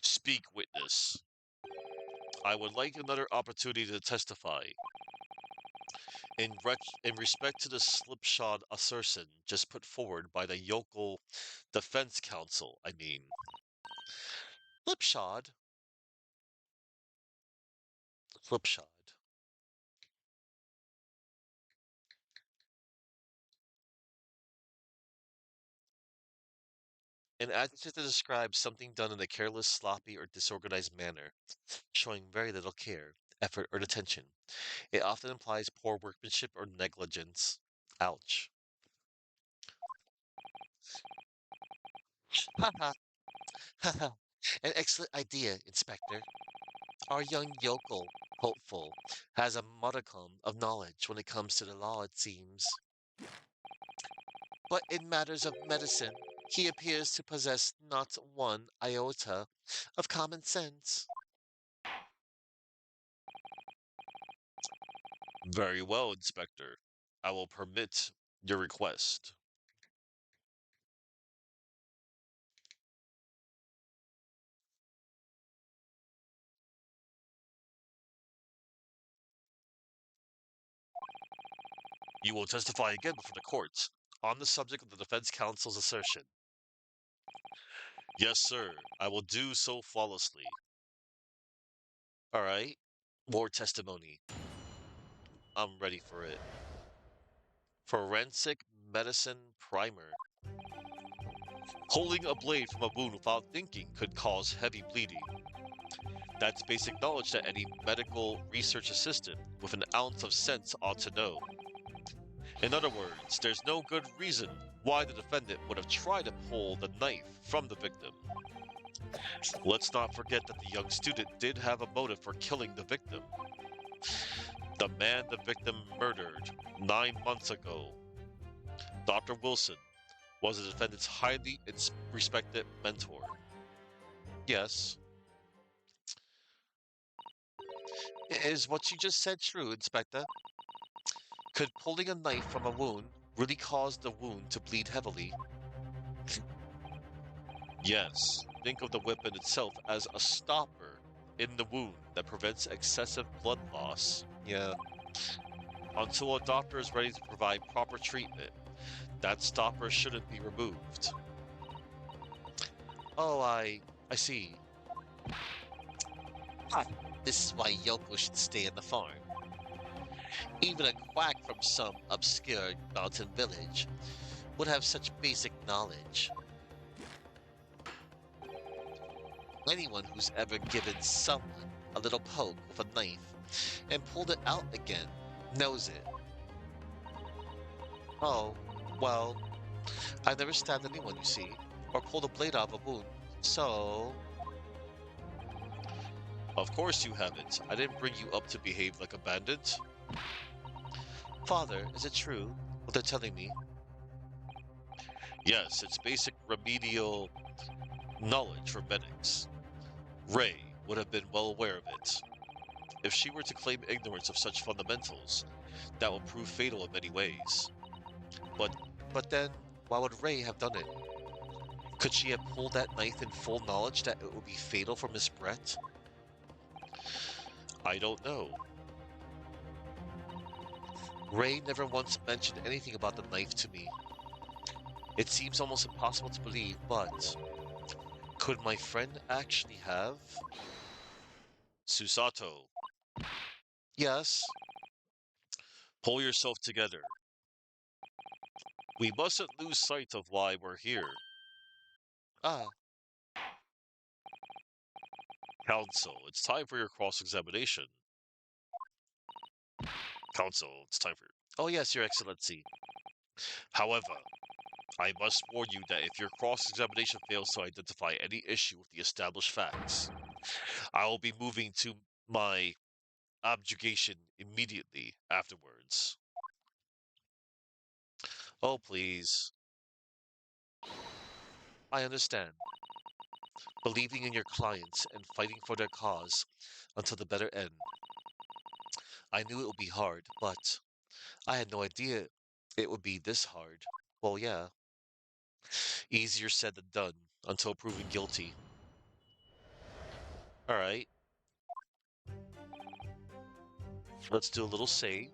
Speak, witness. I would like another opportunity to testify. In respect to the slipshod assertion just put forward by the yokel defense counsel, I mean. Slipshod? Slipshod. An adjective to describe something done in a careless, sloppy, or disorganized manner, showing very little care, effort, or attention. It often implies poor workmanship or negligence. Ouch. Haha. Haha. An excellent idea, Inspector. Our young yokel, hopeful, has a modicum of knowledge when it comes to the law, it seems. But in matters of medicine, he appears to possess not one iota of common sense. Very well, Inspector. I will permit your request. You will testify again before the court on the subject of the defense counsel's assertion. Yes, sir. I will do so flawlessly. All right. More testimony. I'm ready for it. Forensic medicine primer. Holding a blade from a wound without thinking could cause heavy bleeding. That's basic knowledge that any medical research assistant with an ounce of sense ought to know. In other words, there's no good reason why the defendant would have tried to pull the knife from the victim. Let's not forget that the young student did have a motive for killing the victim. The man the victim murdered 9 months ago, Dr. Wilson, was the defendant's highly respected mentor. Yes. Is what you just said true, Inspector? Could pulling a knife from a wound really cause the wound to bleed heavily? Yes. Think of the weapon itself as a stopper in the wound that prevents excessive blood loss. Yeah. Until a doctor is ready to provide proper treatment, that stopper shouldn't be removed. Oh, I see. This is why Yoko should stay in the farm. Even a quack from some obscure mountain village would have such basic knowledge. Anyone who's ever given someone a little poke with a knife and pulled it out again. Knows it. Oh, well, I've never stabbed anyone, you see, or pulled a blade out of a wound, so... Of course you haven't. I didn't bring you up to behave like a bandit. Father, is it true what they're telling me? Yes, it's basic remedial knowledge for medics. Ray would have been well aware of it. If she were to claim ignorance of such fundamentals, that would prove fatal in many ways. But then, why would Ray have done it? Could she have pulled that knife in full knowledge that it would be fatal for Miss Brett? I don't know. Ray never once mentioned anything about the knife to me. It seems almost impossible to believe, but... could my friend actually have? Susato, Yes? pull yourself together. We mustn't lose sight of why we're here. Ah, Counsel, it's time for your cross-examination. Counsel, it's time for... oh yes, Your Excellency. However, I must warn you that if your cross-examination fails to identify any issue with the established facts, I will be moving to my objurgation immediately afterwards. Oh, please. I understand. Believing in your clients and fighting for their cause until the better end. I knew it would be hard, but I had no idea it would be this hard. Well, yeah. Easier said than done until proven guilty. Alright. Let's do a little save.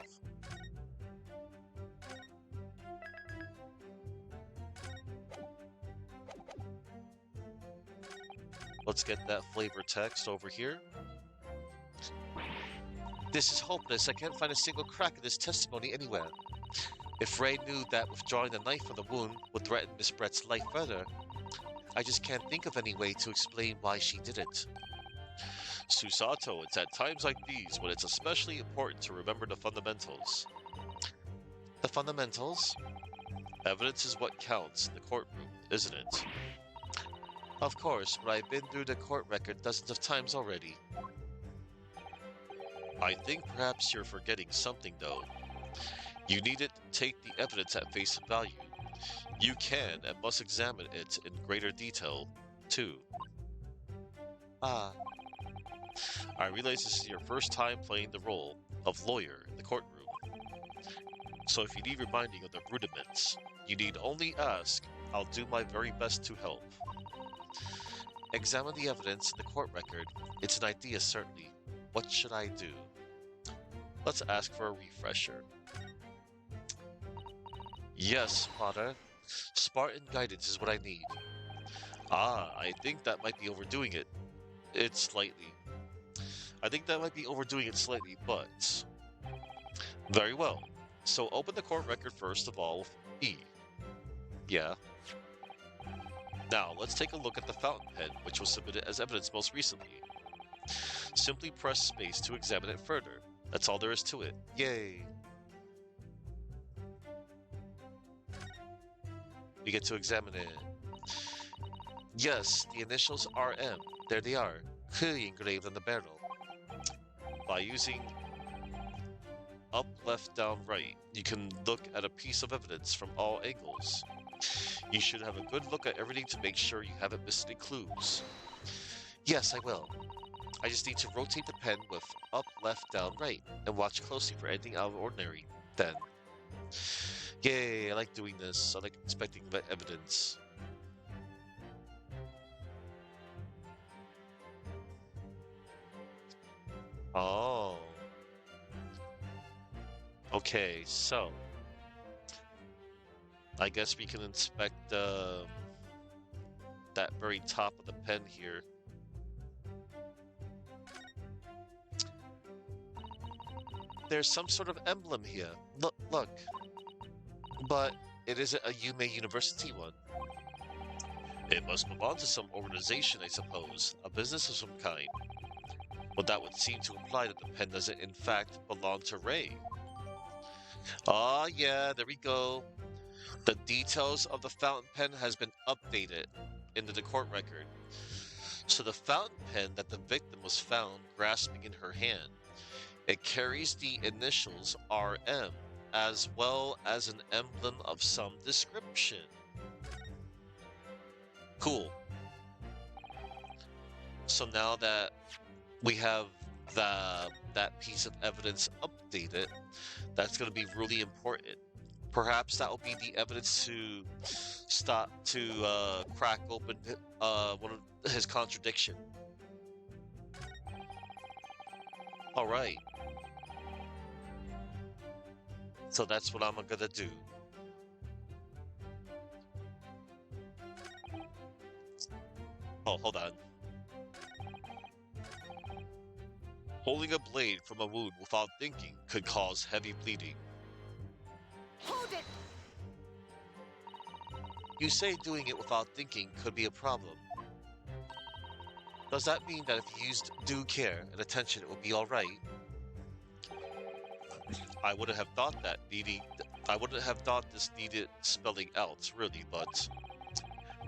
Let's get that flavor text over here. This is hopeless. I can't find a single crack in this testimony anywhere. If Ray knew that withdrawing the knife from the wound would threaten Miss Brett's life further, I just can't think of any way to explain why she did it. Susato, it's at times like these when it's especially important to remember the fundamentals. The fundamentals? Evidence is what counts in the courtroom, isn't it? Of course, but I've been through the court record dozens of times already. I think perhaps you're forgetting something, though. You need to take the evidence at face value. You can and must examine it in greater detail, too. Ah, I realize this is your first time playing the role of lawyer in the courtroom. So if you need reminding of the rudiments, you need only ask. I'll do my very best to help. examine the evidence in the court record. It's an idea, certainly. What should I do? Let's ask for a refresher. Yes, Father. Spartan guidance is what I need. Ah, I think that might be overdoing it. I think that might be overdoing it slightly, but... Very well. So open the court record first of all with E. Yeah. Now, let's take a look at the fountain pen, which was submitted as evidence most recently. Simply press space to examine it further. That's all there is to it. Yay. We get to examine it. Yes, the initials RM. There they are, clearly engraved on the barrel. By using up, left, down, right, you can look at a piece of evidence from all angles. You should have a good look at everything to make sure you haven't missed any clues. Yes, I will. I just need to rotate the pen with up, left, down, right, and watch closely for anything out of the ordinary. Then. Yay, I like doing this. I like inspecting the evidence. Oh. Okay, so. I guess we can inspect that very top of the pen here. There's some sort of emblem here. Look. But it isn't a Yume University one. It must belong to some organization, I suppose. A business of some kind. But that would seem to imply that the pen doesn't in fact belong to Ray. Ah, yeah, there we go. The details of the fountain pen has been updated into the court record. So the fountain pen that the victim was found grasping in her hand, it carries the initials RM as well as an emblem of some description. Cool. So now that we have that piece of evidence updated, that's going to be really important. Perhaps that will be the evidence to crack open one of his contradiction. All right. So that's what I'm gonna do. Oh, hold on. Holding a blade from a wound without thinking could cause heavy bleeding. Hold it! You say doing it without thinking could be a problem. Does that mean that if you used due care and attention, it would be all right? I wouldn't have thought this needed spelling out, really, but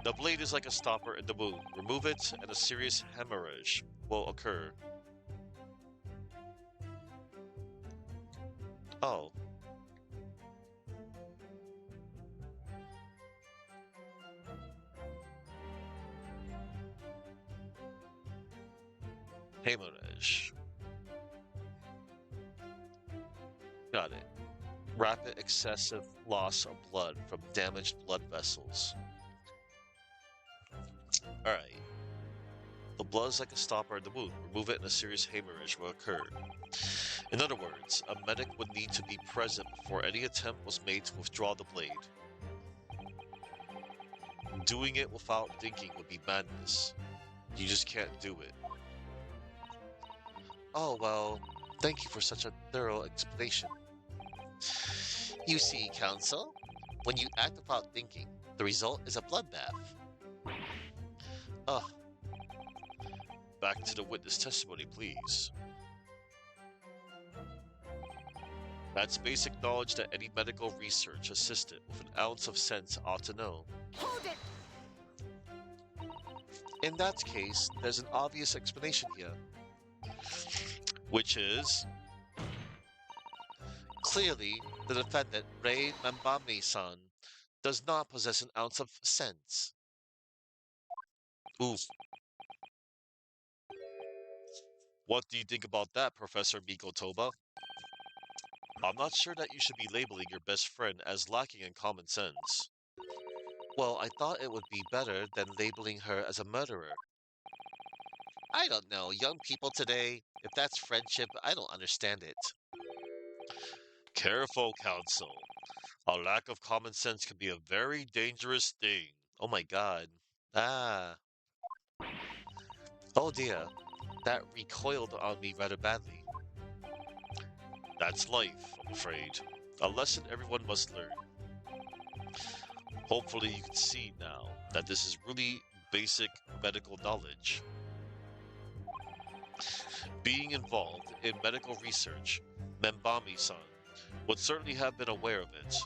the blade is like a stopper in the wound. Remove it, and a serious hemorrhage will occur. Oh. Hemorrhage. Got it. Rapid excessive loss of blood from damaged blood vessels. Alright. The blood is like a stopper in the wound. Remove it and a serious hemorrhage will occur. In other words, a medic would need to be present before any attempt was made to withdraw the blade. Doing it without thinking would be madness. You just can't do it. Oh, well, thank you for such a thorough explanation. You see, Counsel, when you act without thinking, the result is a bloodbath. Ugh. Back to the witness testimony, please. That's basic knowledge that any medical research assistant with an ounce of sense ought to know. Hold it! In that case, there's an obvious explanation here. Which is... Clearly, the defendant, Rei Mambami-san, does not possess an ounce of sense. Oof. What do you think about that, Professor Mikotoba? I'm not sure that you should be labeling your best friend as lacking in common sense. Well, I thought it would be better than labeling her as a murderer. I don't know, young people today, if that's friendship, I don't understand it. Careful, Counsel. A lack of common sense can be a very dangerous thing. Oh my god. Ah. Oh dear. That recoiled on me rather badly. That's life, I'm afraid. A lesson everyone must learn. Hopefully you can see now that this is really basic medical knowledge. Being involved in medical research, Membami-san would certainly have been aware of it.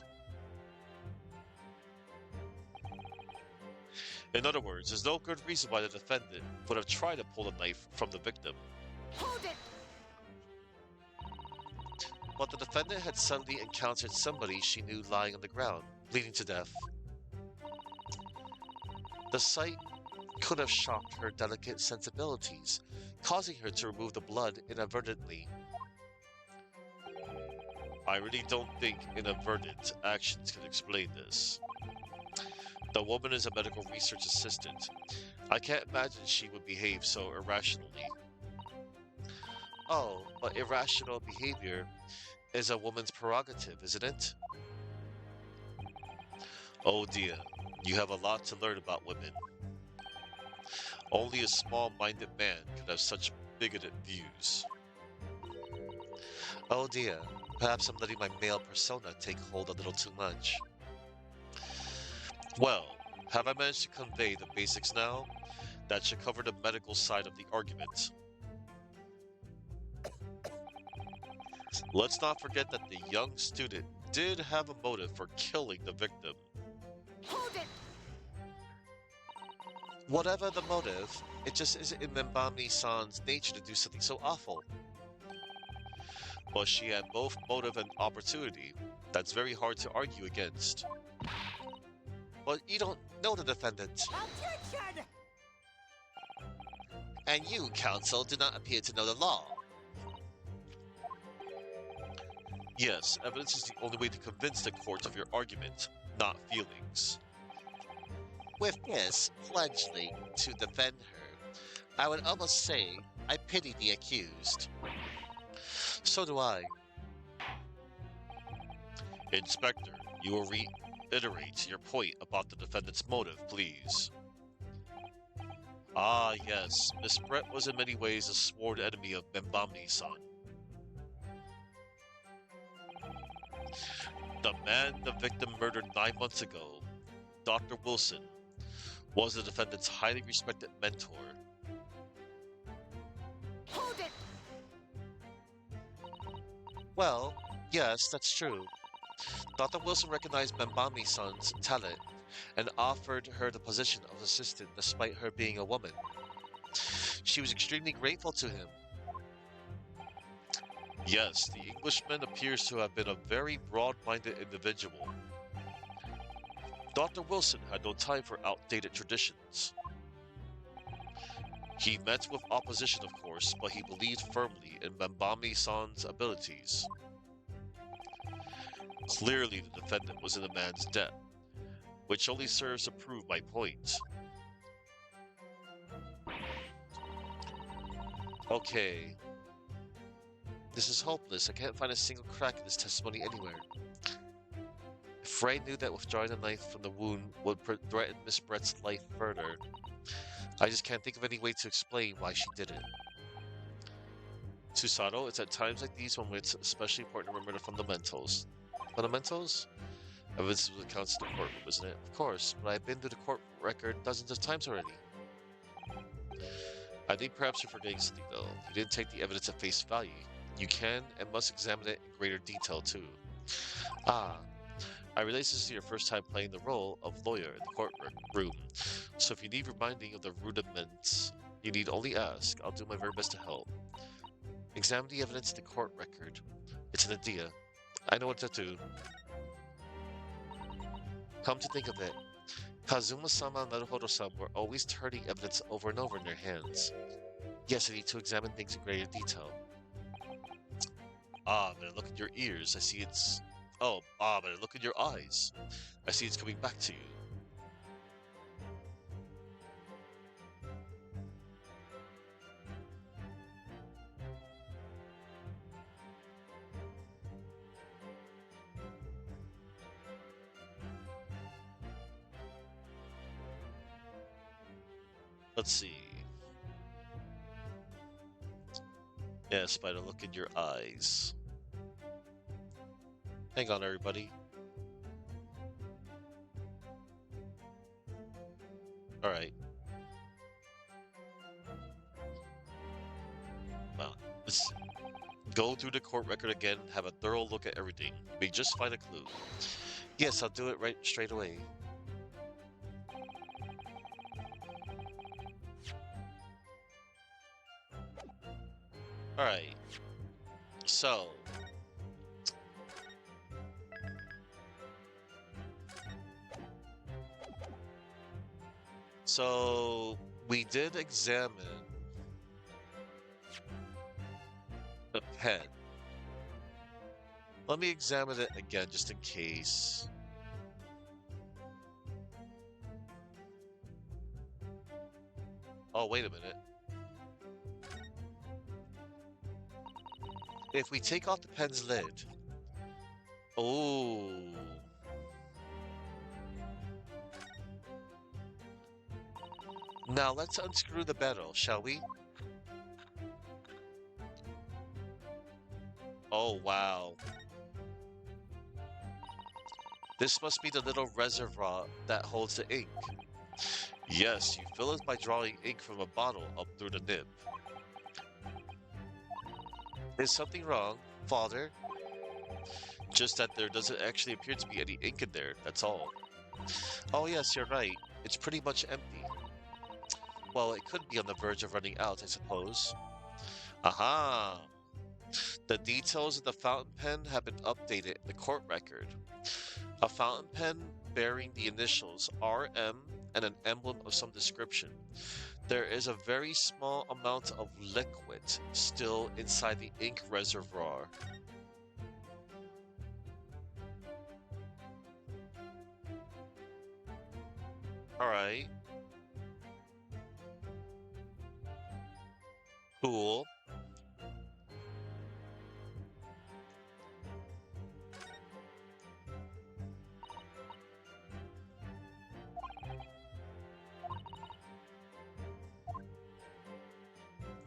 In other words, there's no good reason why the defendant would have tried to pull the knife from the victim. Hold it! But the defendant had suddenly encountered somebody she knew lying on the ground, bleeding to death. The sight could have shocked her delicate sensibilities, causing her to remove the blood inadvertently. I really don't think inadvertent actions can explain this. The woman is a medical research assistant. I can't imagine she would behave so irrationally. Oh, but irrational behavior is a woman's prerogative, isn't it? Oh dear, you have a lot to learn about women. Only a small-minded man can have such bigoted views. Oh dear, perhaps I'm letting my male persona take hold a little too much. Well, have I managed to convey the basics now? That should cover the medical side of the argument. Let's not forget that the young student did have a motive for killing the victim. Hold it! Whatever the motive, it just isn't in Membami-san's nature to do something so awful. But she had both motive and opportunity. That's very hard to argue against. But you don't know the defendant. Objection! And you, counsel, do not appear to know the law. Yes, evidence is the only way to convince the court of your argument, not feelings. With this fledgling to defend her, I would almost say I pity the accused. So do I. Inspector, you will reiterate your point about the defendant's motive, please. Ah, yes, Miss Brett was in many ways a sworn enemy of Membami-san. The man the victim murdered 9 months ago, Dr. Wilson, was the defendant's highly respected mentor. Hold it! Well, yes, that's true. Dr. Wilson recognized Membami-san's talent and offered her the position of assistant despite her being a woman. She was extremely grateful to him. Yes, the Englishman appears to have been a very broad-minded individual. Dr. Wilson had no time for outdated traditions. He met with opposition, of course, but he believed firmly in Membami-san's abilities. Clearly, the defendant was in the man's debt, which only serves to prove my point. Okay. This is hopeless. I can't find a single crack in this testimony anywhere. If Frey knew that withdrawing the knife from the wound would threaten Miss Brett's life further, I just can't think of any way to explain why she did it. Susato, it's at times like these when it's especially important to remember the fundamentals. Fundamentals? Evidence was accounts in the courtroom, isn't it? Of course, but I've been through the court record dozens of times already. I think perhaps you're forgetting something though. You didn't take the evidence at face value. You can and must examine it in greater detail too. Ah, I realize this is your first time playing the role of lawyer in the courtroom, so if you need reminding of the rudiments, you need only ask. I'll do my very best to help. Examine the evidence in the court record. It's an idea. I know what to do. Come to think of it, Kazuma-sama and Naruhodo-sama were always turning evidence over and over in their hands. Yes, I need to examine things in greater detail. Ah, but I look in your ears, I see it's... Oh, but I look in your eyes. I see it's coming back to you. Let's see. Yes, by the look in your eyes. Hang on, everybody. Alright. Well, let's go through the court record again and have a thorough look at everything. You may just find a clue. Yes, I'll do it right straight away. Alright. So we did examine the pen. Let me examine it again just in case. Oh, wait a minute. If we take off the pen's lid... Oh... Now let's unscrew the barrel, shall we? Oh, wow. This must be the little reservoir that holds the ink. Yes, you fill it by drawing ink from a bottle up through the nib. Is something wrong? Father, just that there doesn't actually appear to be any ink in there, that's all. Oh yes, you're right. It's pretty much empty. Well, it could be on the verge of running out, I suppose. Aha! The details of the fountain pen have been updated in the court record. A fountain pen bearing the initials RM and an emblem of some description. There is a very small amount of liquid still inside the ink reservoir. Alright. Cool.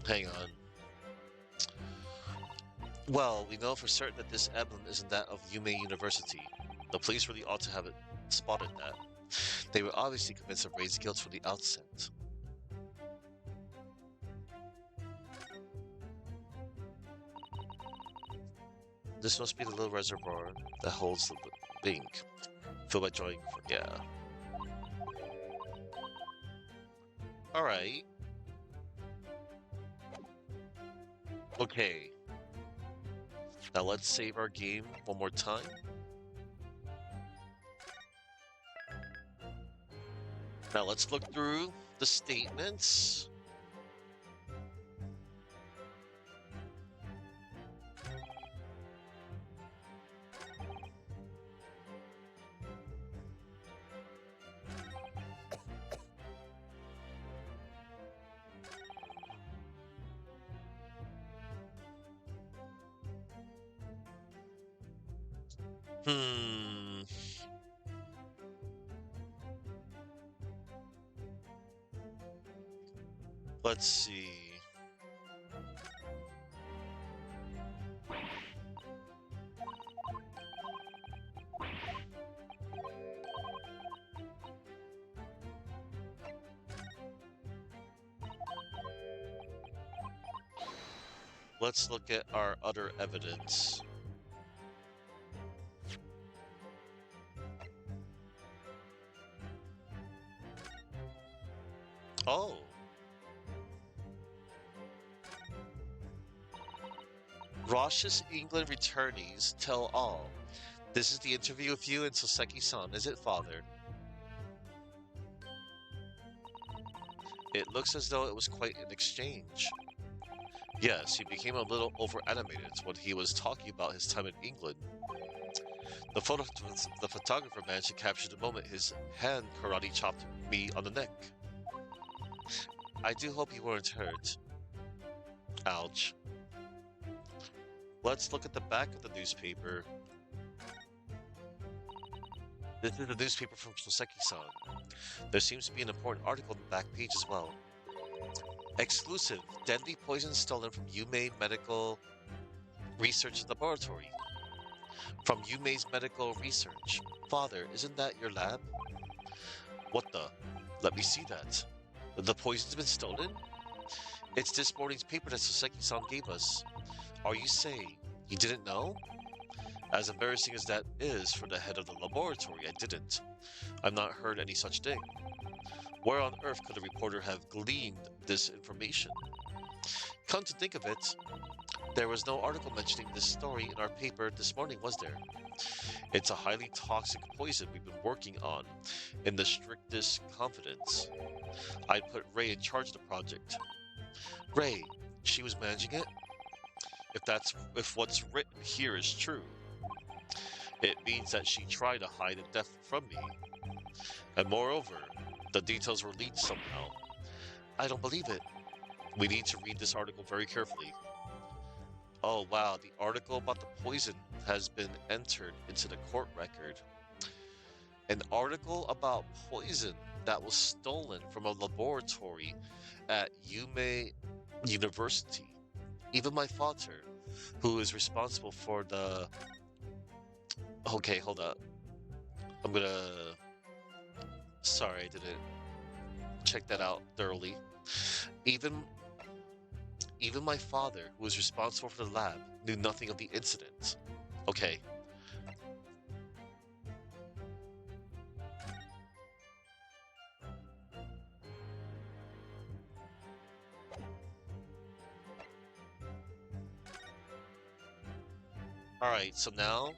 Hang on. Well, we know for certain that this emblem isn't that of Yume University. The police really ought to have it spotted that. They were obviously convinced of Rei's guilt from the outset. This must be the little reservoir that holds the ink. Filled by drawing. Yeah. Alright. Okay. Now let's save our game one more time. Now let's look through the statements. Hmm. Let's see. Let's look at our other evidence. Oh. Rosh's England returnees tell all. This is the interview with you and Soseki-san, is it, father? It looks as though it was quite an exchange. Yes, he became a little over-animated when he was talking about his time in England. The photographer managed to capture the moment his hand karate chopped me on the neck. I do hope you weren't hurt. Ouch. Let's look at the back of the newspaper. This is the newspaper from Soseki-san. There seems to be an important article on the back page as well. Exclusive. Deadly poison stolen from Yume Medical Research Laboratory. From Yume's Medical Research. Father, isn't that your lab? What the? Let me see that. The poison's been stolen? It's this morning's paper that Soseki-san gave us. Are you saying you didn't know? As embarrassing as that is for the head of the laboratory, I didn't. I've not heard any such thing. Where on earth could a reporter have gleaned this information? Come to think of it, there was no article mentioning this story in our paper this morning, was there? It's a highly toxic poison we've been working on in the strictest confidence. I put Rei in charge of the project. Rei, she was managing it? If what's written here is true, it means that she tried to hide the death from me. And moreover, the details were leaked somehow. I don't believe it. We need to read this article very carefully. Oh wow, the article about the poison has been entered into the court record. An article about poison that was stolen from a laboratory at Yume University. Even my father, who is responsible for the... Okay, hold up. I'm gonna... Sorry, I didn't check that out thoroughly. Even Even my father, who was responsible for the lab, knew nothing of the incident. Okay. Alright, so now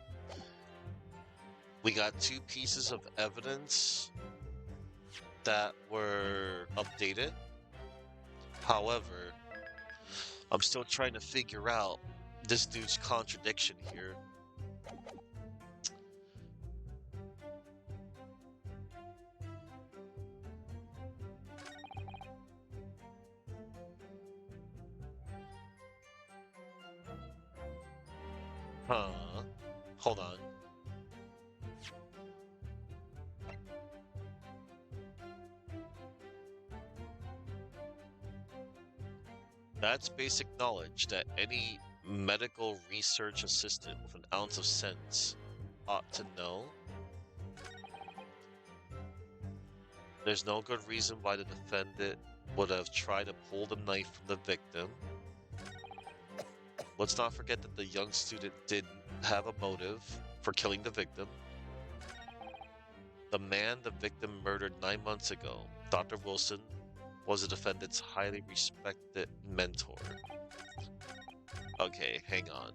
we got two pieces of evidence that were updated. However, I'm still trying to figure out this dude's contradiction here. Huh. Hold on. That's basic knowledge that any medical research assistant with an ounce of sense ought to know. There's no good reason why the defendant would have tried to pull the knife from the victim. Let's not forget that the young student didn't have a motive for killing the victim. The man the victim murdered 9 months ago, Dr. Wilson, was the defendant's highly respected mentor. Okay, hang on.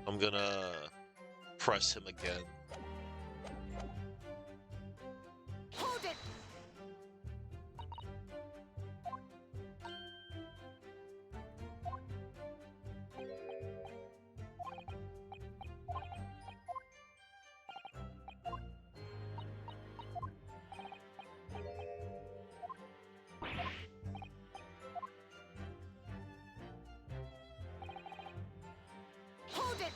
I'm gonna press him again. Hold it! Hold it!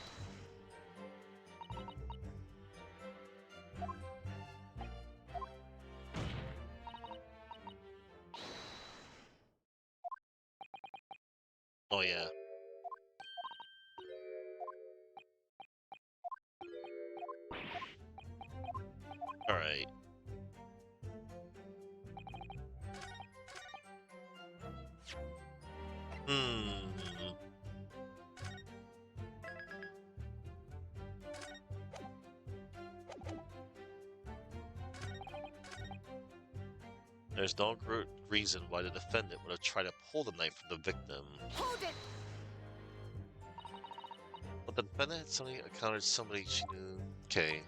Oh yeah. Alright. Hmm. There's no good reason why the defendant would have tried to pull the knife from the victim. Hold it! But the defendant had suddenly encountered somebody she knew. Okay.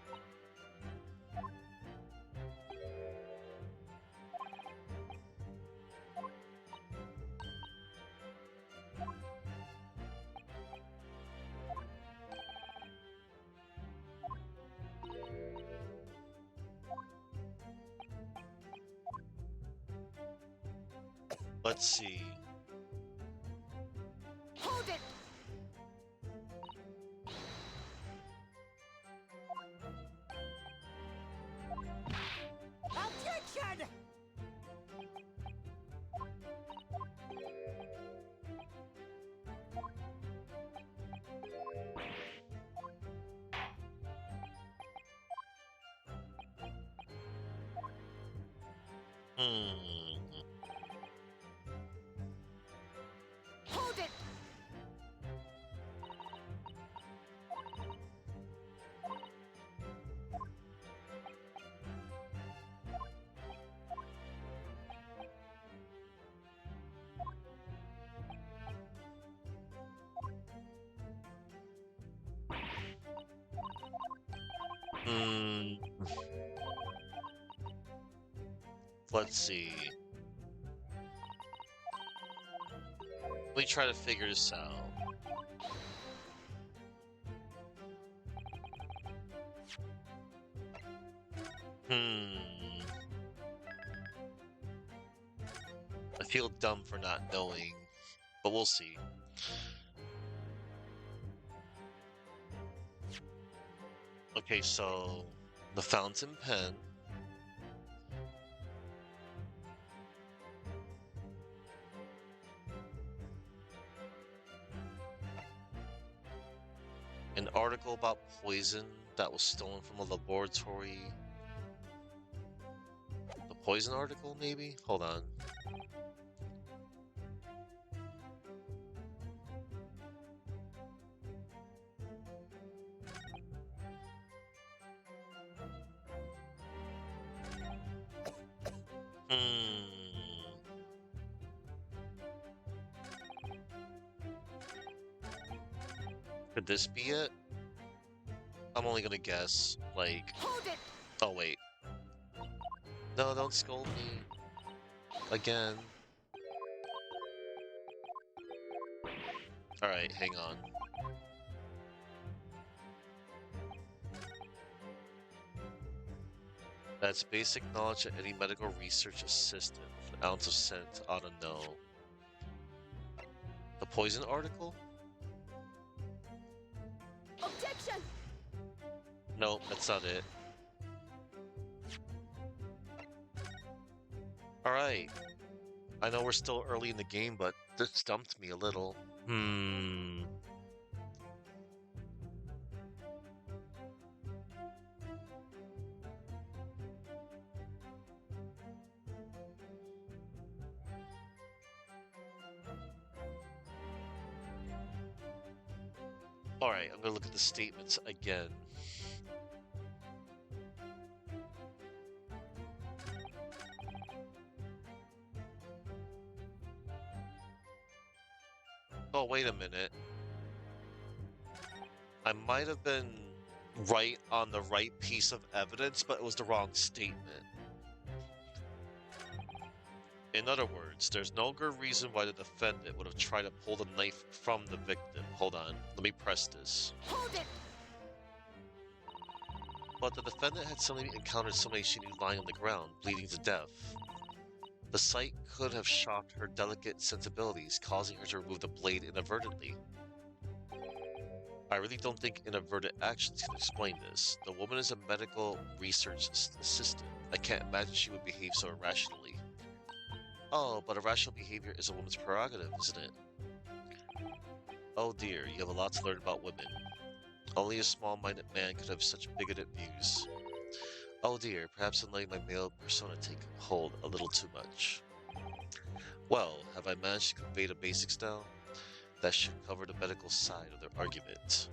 Let's see. Hold it! Objection! Hmm. Hold it! Hmm. Let's see. Let me try to figure this out. Hmm. I feel dumb for not knowing, but we'll see. Okay, so the fountain pen. An article about poison that was stolen from a laboratory. The poison article, maybe? Hold on. Hmm. Could this be it? I'm only gonna guess. Like, Hold it! oh wait. No, don't scold me. Again. Alright, hang on. That's basic knowledge that any medical research assistant, an ounce of scent ought to know. The poison article? Objection! Nope, that's not it. Alright. I know we're still early in the game, but this stumped me a little. Alright, I'm gonna look at the statements again. Oh, wait a minute. I might have been right on the right piece of evidence, but it was the wrong statement. In other words, there's no good reason why the defendant would have tried to pull the knife from the victim. Hold on, let me press this. Hold it! But the defendant had suddenly encountered somebody she knew lying on the ground, bleeding to death. The sight could have shocked her delicate sensibilities, causing her to remove the blade inadvertently. I really don't think inadvertent actions can explain this. The woman is a medical research assistant. I can't imagine she would behave so irrationally. Oh, but irrational behavior is a woman's prerogative, isn't it? Oh dear, you have a lot to learn about women. Only a small-minded man could have such bigoted views. Oh dear, perhaps I'm letting my male persona take hold a little too much. Well, have I managed to convey the basics now? That should cover the medical side of their argument.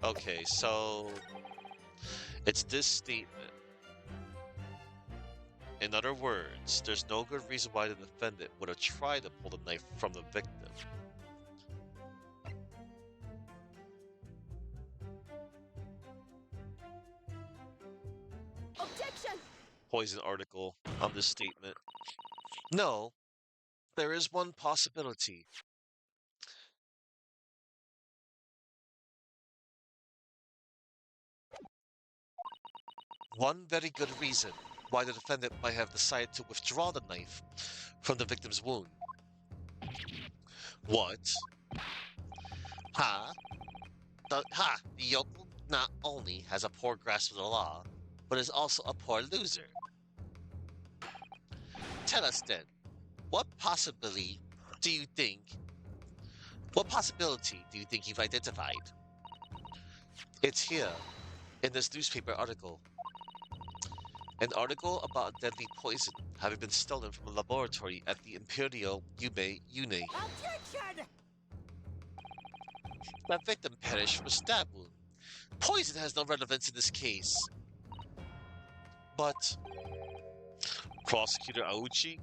Okay, so it's this statement. In other words, there's no good reason why the defendant would have tried to pull the knife from the victim. Objection! Poison article on this statement. No, there is one possibility. One very good reason why the defendant might have decided to withdraw the knife from the victim's wound. What? The yokel not only has a poor grasp of the law, but is also a poor loser. Tell us then, what possibility do you think you've identified? It's here, in this newspaper article. An article about a deadly poison having been stolen from a laboratory at the Imperio Yume Une. Objection! The victim perished from a stab wound. Poison has no relevance in this case. But, Prosecutor Auchi,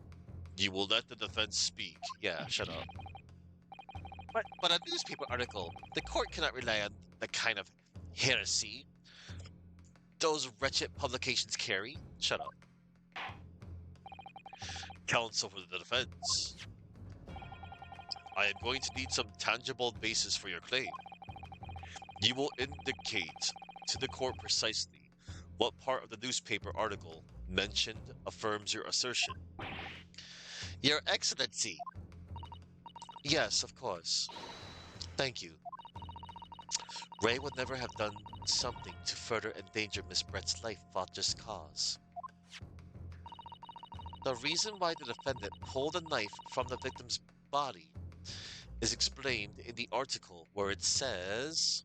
you will let the defense speak. Yeah, shut up. But a newspaper article, the court cannot rely on the kind of heresy those wretched publications carry. Shut up. Counsel for the defense. I am going to need some tangible basis for your claim. You will indicate to the court precisely what part of the newspaper article mentioned affirms your assertion. Your Excellency! Yes, of course. Thank you. Ray would never have done something to further endanger Miss Brett's life for just cause. The reason why the defendant pulled a knife from the victim's body is explained in the article where it says...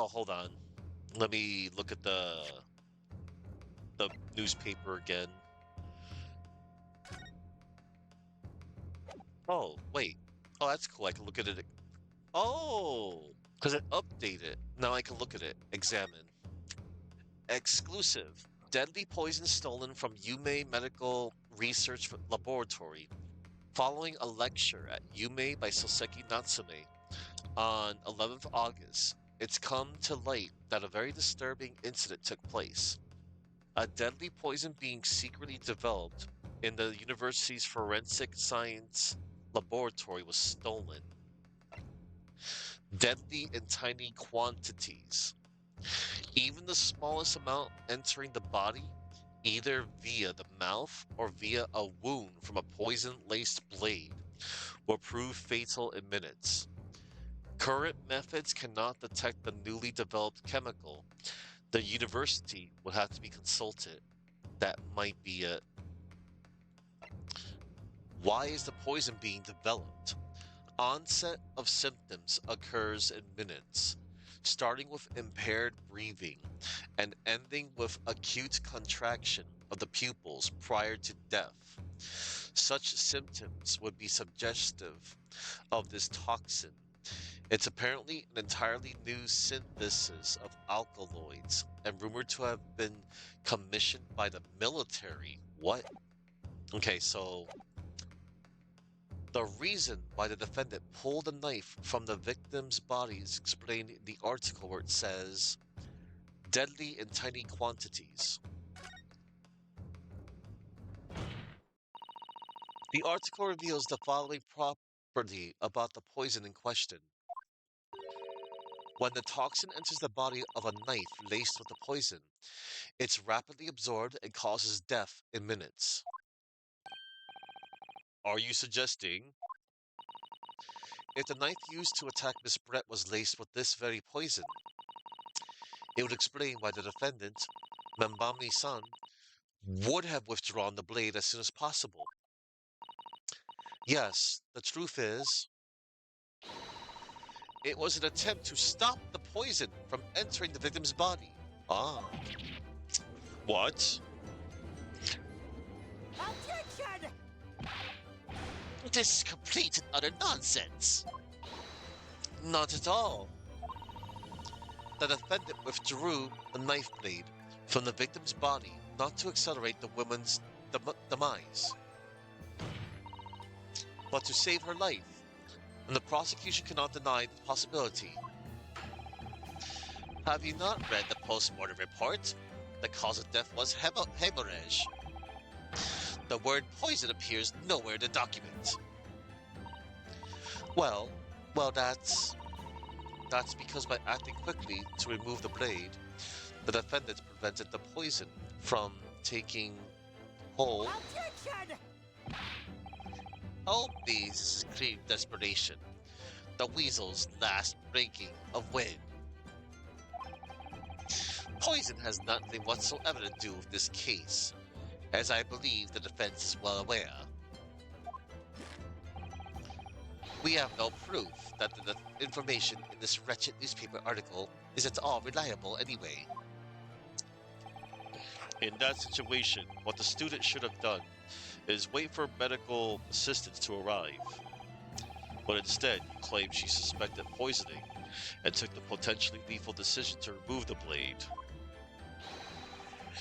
Oh, hold on. Let me look at the newspaper again. Oh, wait. Oh, that's cool. I can look at it. Oh, because it updated. Now I can look at it. Examine. Exclusive. Deadly poison stolen from Yume Medical Research Laboratory. Following a lecture at Yume by Soseki Natsume on 11th August, it's come to light that a very disturbing incident took place. A deadly poison being secretly developed in the university's forensic science laboratory was stolen. Deadly in tiny quantities. Even the smallest amount entering the body, either via the mouth or via a wound from a poison-laced blade, will prove fatal in minutes. Current methods cannot detect the newly developed chemical. The university would have to be consulted. That might be it. Why is the poison being developed? Onset of symptoms occurs in minutes, starting with impaired breathing and ending with acute contraction of the pupils prior to death. Such symptoms would be suggestive of this toxin. It's apparently an entirely new synthesis of alkaloids and rumored to have been commissioned by the military. What? Okay, so the reason why the defendant pulled a knife from the victim's body is explained in the article where it says, deadly in tiny quantities. The article reveals the following property about the poison in question. When the toxin enters the body of a knife laced with the poison, it's rapidly absorbed and causes death in minutes. Are you suggesting if the knife used to attack Miss Brett was laced with this very poison, it would explain why the defendant, Membamni-san, would have withdrawn the blade as soon as possible? Yes, the truth is, it was an attempt to stop the poison from entering the victim's body. Ah. What? Objection! This is complete and utter nonsense. Not at all. The defendant withdrew the knife blade from the victim's body not to accelerate the woman's demise, but to save her life, and the prosecution cannot deny the possibility. Have you not read the post-mortem report? The cause of death was hemorrhage. The word poison appears nowhere in the document. Well, that's because by acting quickly to remove the blade, the defendant prevented the poison from taking hold. Objection! All these scream desperation. The weasel's last breaking of wind. Poison has nothing whatsoever to do with this case, as I believe the defense is well aware. We have no proof that the information in this wretched newspaper article is at all reliable anyway. In that situation, what the student should have done is wait for medical assistance to arrive. But instead, you claim she suspected poisoning and took the potentially lethal decision to remove the blade.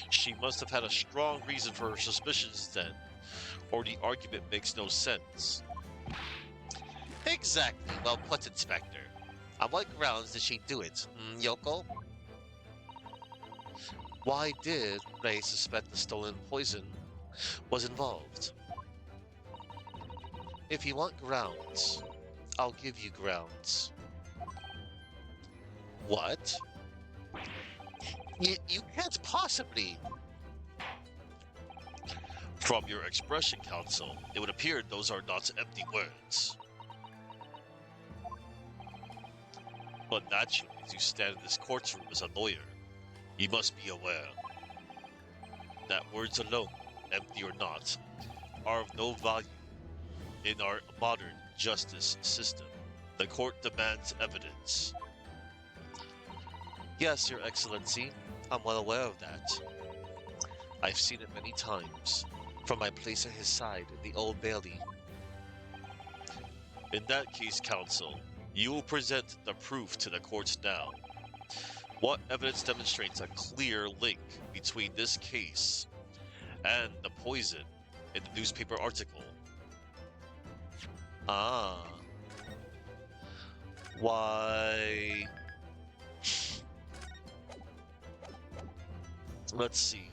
She must have had a strong reason for her suspicions then, or the argument makes no sense. Exactly, well put, Inspector. On what grounds did she do it, Yoko? Why did Ray suspect the stolen poison was involved? If you want grounds, I'll give you grounds. What? You can't possibly. From your expression, Counsel, it would appear those are not empty words. But naturally, as you stand in this courtroom as a lawyer, you must be aware that words alone, empty or not, are of no value in our modern justice system. The court demands evidence. Yes, Your Excellency. I'm well aware of that. I've seen it many times, from my place at his side in the Old Bailey. In that case, Counsel, you will present the proof to the courts now. What evidence demonstrates a clear link between this case and the poison in the newspaper article? Ah. Why? Let's see.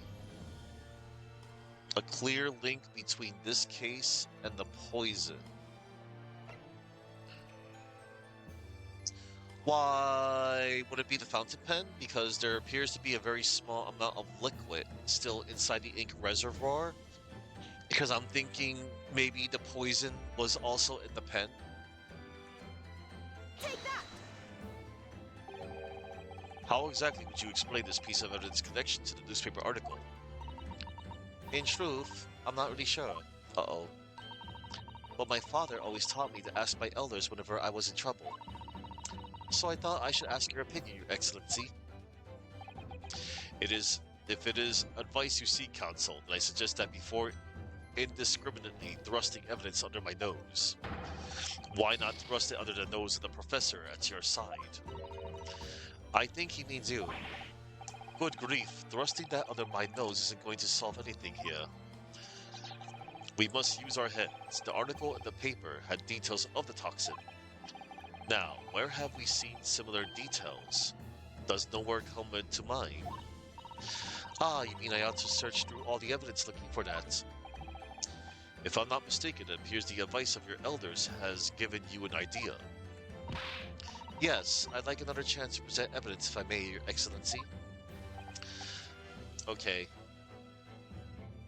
A clear link between this case and the poison. Why would it be the fountain pen? Because there appears to be a very small amount of liquid still inside the ink reservoir. Because I'm thinking maybe the poison was also in the pen. Take that! How exactly would you explain this piece of evidence connection to the newspaper article? In truth, I'm not really sure. Uh-oh. But my father always taught me to ask my elders whenever I was in trouble. So I thought I should ask your opinion, Your Excellency. If it is advice you seek, Counsel, then I suggest that before indiscriminately thrusting evidence under my nose, why not thrust it under the nose of the professor at your side? I think he means you. Good grief, thrusting that under my nose isn't going to solve anything here. We must use our heads. The article in the paper had details of the toxin. Now, where have we seen similar details? Does nowhere come into mind? Ah, you mean I ought to search through all the evidence looking for that? If I'm not mistaken, it appears the advice of your elders has given you an idea. Yes, I'd like another chance to present evidence if I may, Your Excellency. Okay.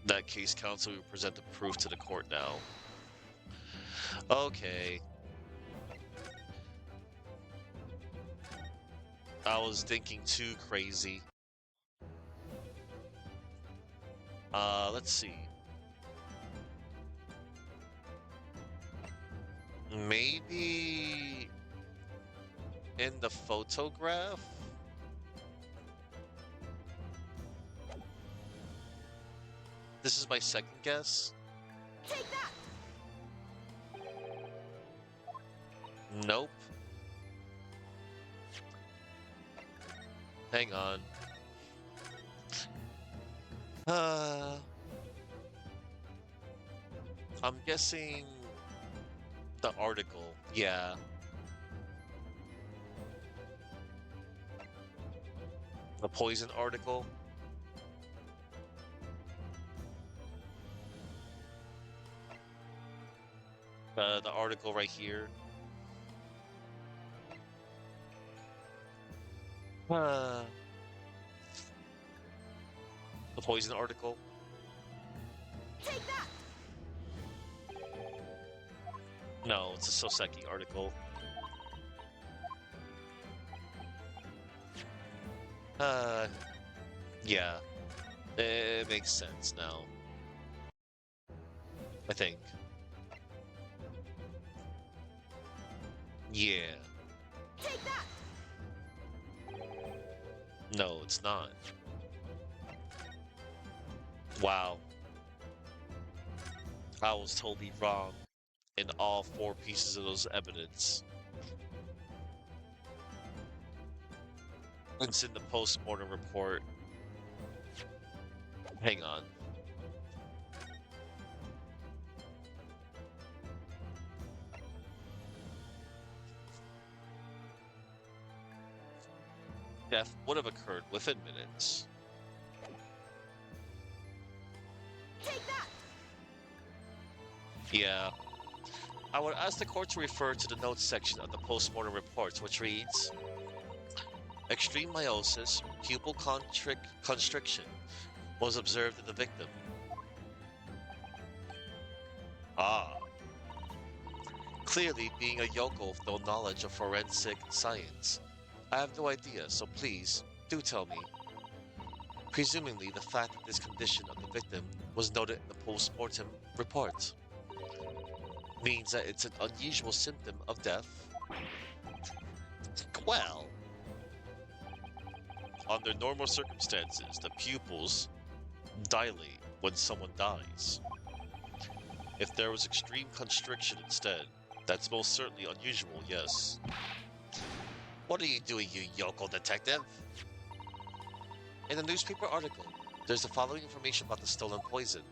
In that case, Counsel will present the proof to the court now. Okay. I was thinking too crazy. Let's see. Maybe in the photograph? This is my second guess. Take that! Nope. Hang on. I'm guessing the article. Yeah. The poison article. The article right here. The poison article. Take that! No, it's a Soseki article. Yeah. It makes sense now. I think. Yeah. Take that! No, it's not. Wow. I was totally wrong in all four pieces of those evidence. It's in the post-mortem report. Hang on. Death would have occurred within minutes. Take that! Yeah. I would ask the court to refer to the notes section of the post-mortem report, which reads, extreme meiosis, pupil constriction was observed in the victim. Ah. Clearly, being a yokel with no knowledge of forensic science, I have no idea, so please, do tell me. Presumably, the fact that this condition of the victim was noted in the post-mortem report means that it's an unusual symptom of death. Well, Under normal circumstances, the pupils dilate when someone dies. If there was extreme constriction instead, that's most certainly unusual, yes. What are you doing, you yokel detective? In a newspaper article, there's the following information about the stolen poison.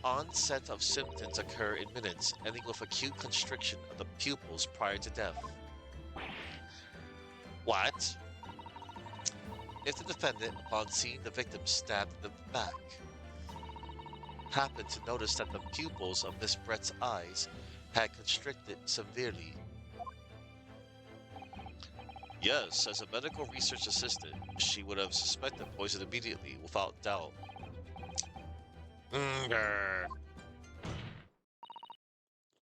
Onset of symptoms occur in minutes, ending with acute constriction of the pupils prior to death. What? If the defendant, upon seeing the victim stabbed in the back, happened to notice that the pupils of Miss Brett's eyes had constricted severely. Yes, as a medical research assistant, she would have suspected poison immediately, without doubt.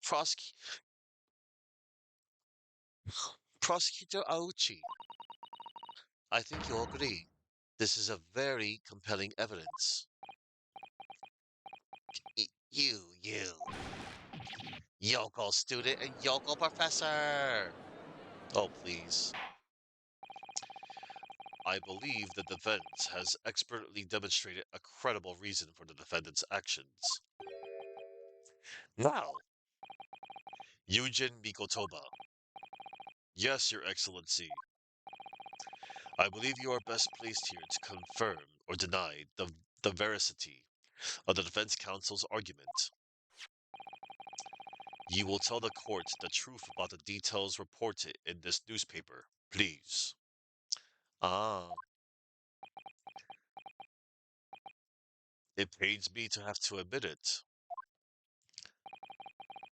Prosec- Prosecutor Auchi, I think you'll agree. This is a very compelling evidence. You. Yokel student and yokel professor! Oh, please. I believe the defense has expertly demonstrated a credible reason for the defendant's actions. Now, Eugen Mikotoba. Yes, Your Excellency. I believe you are best placed here to confirm or deny the veracity of the defense counsel's argument. You will tell the court the truth about the details reported in this newspaper, please. Ah, it pains me to have to admit it,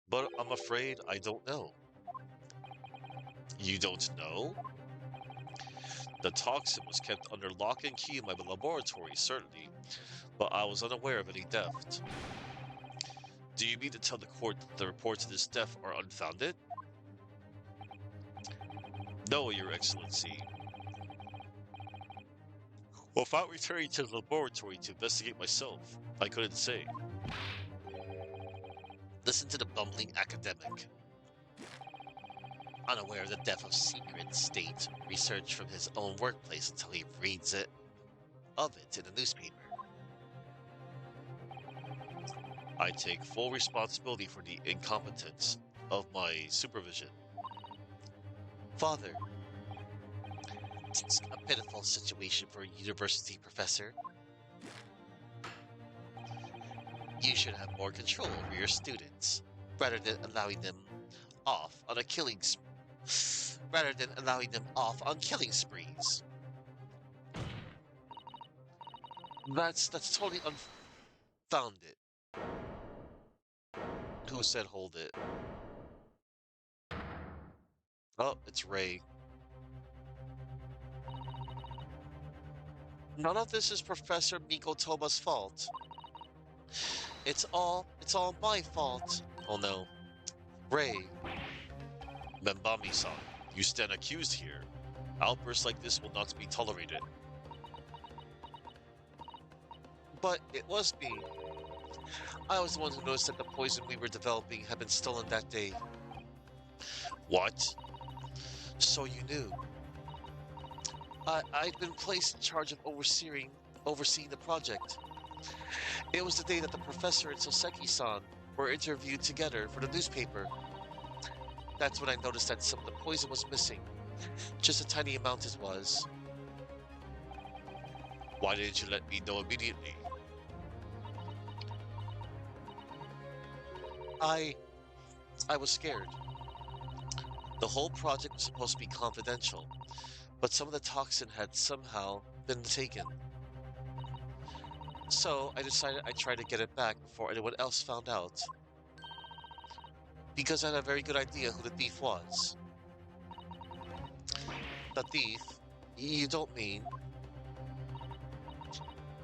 but I'm afraid I don't know. You don't know? The toxin was kept under lock and key in my laboratory, certainly, but I was unaware of any theft. Do you mean to tell the court that the reports of this theft are unfounded? No, Your Excellency. Without returning to the laboratory to investigate myself, I couldn't say. Listen to the bumbling academic. Unaware of the death of secret state research from his own workplace until he reads of it in the newspaper. I take full responsibility for the incompetence of my supervision. Father, it's a pitiful situation for a university professor. You should have more control over your students, rather than allowing them off on killing sprees. That's totally unfounded. Who said hold it? Oh, it's Ray. None of this is Professor Mikotoba's fault. It's all my fault. Oh no. Ray. Membami-san, you stand accused here. Outbursts like this will not be tolerated. But it was me. I was the one who noticed that the poison we were developing had been stolen that day. What? So you knew. I'd been placed in charge of overseeing the project. It was the day that the professor and Soseki-san were interviewed together for the newspaper. That's when I noticed that some of the poison was missing. Just a tiny amount it was. Why didn't you let me know immediately? I was scared. The whole project was supposed to be confidential, but some of the toxin had somehow been taken. So I decided I'd try to get it back before anyone else found out. Because I had a very good idea who the thief was. The thief? You don't mean?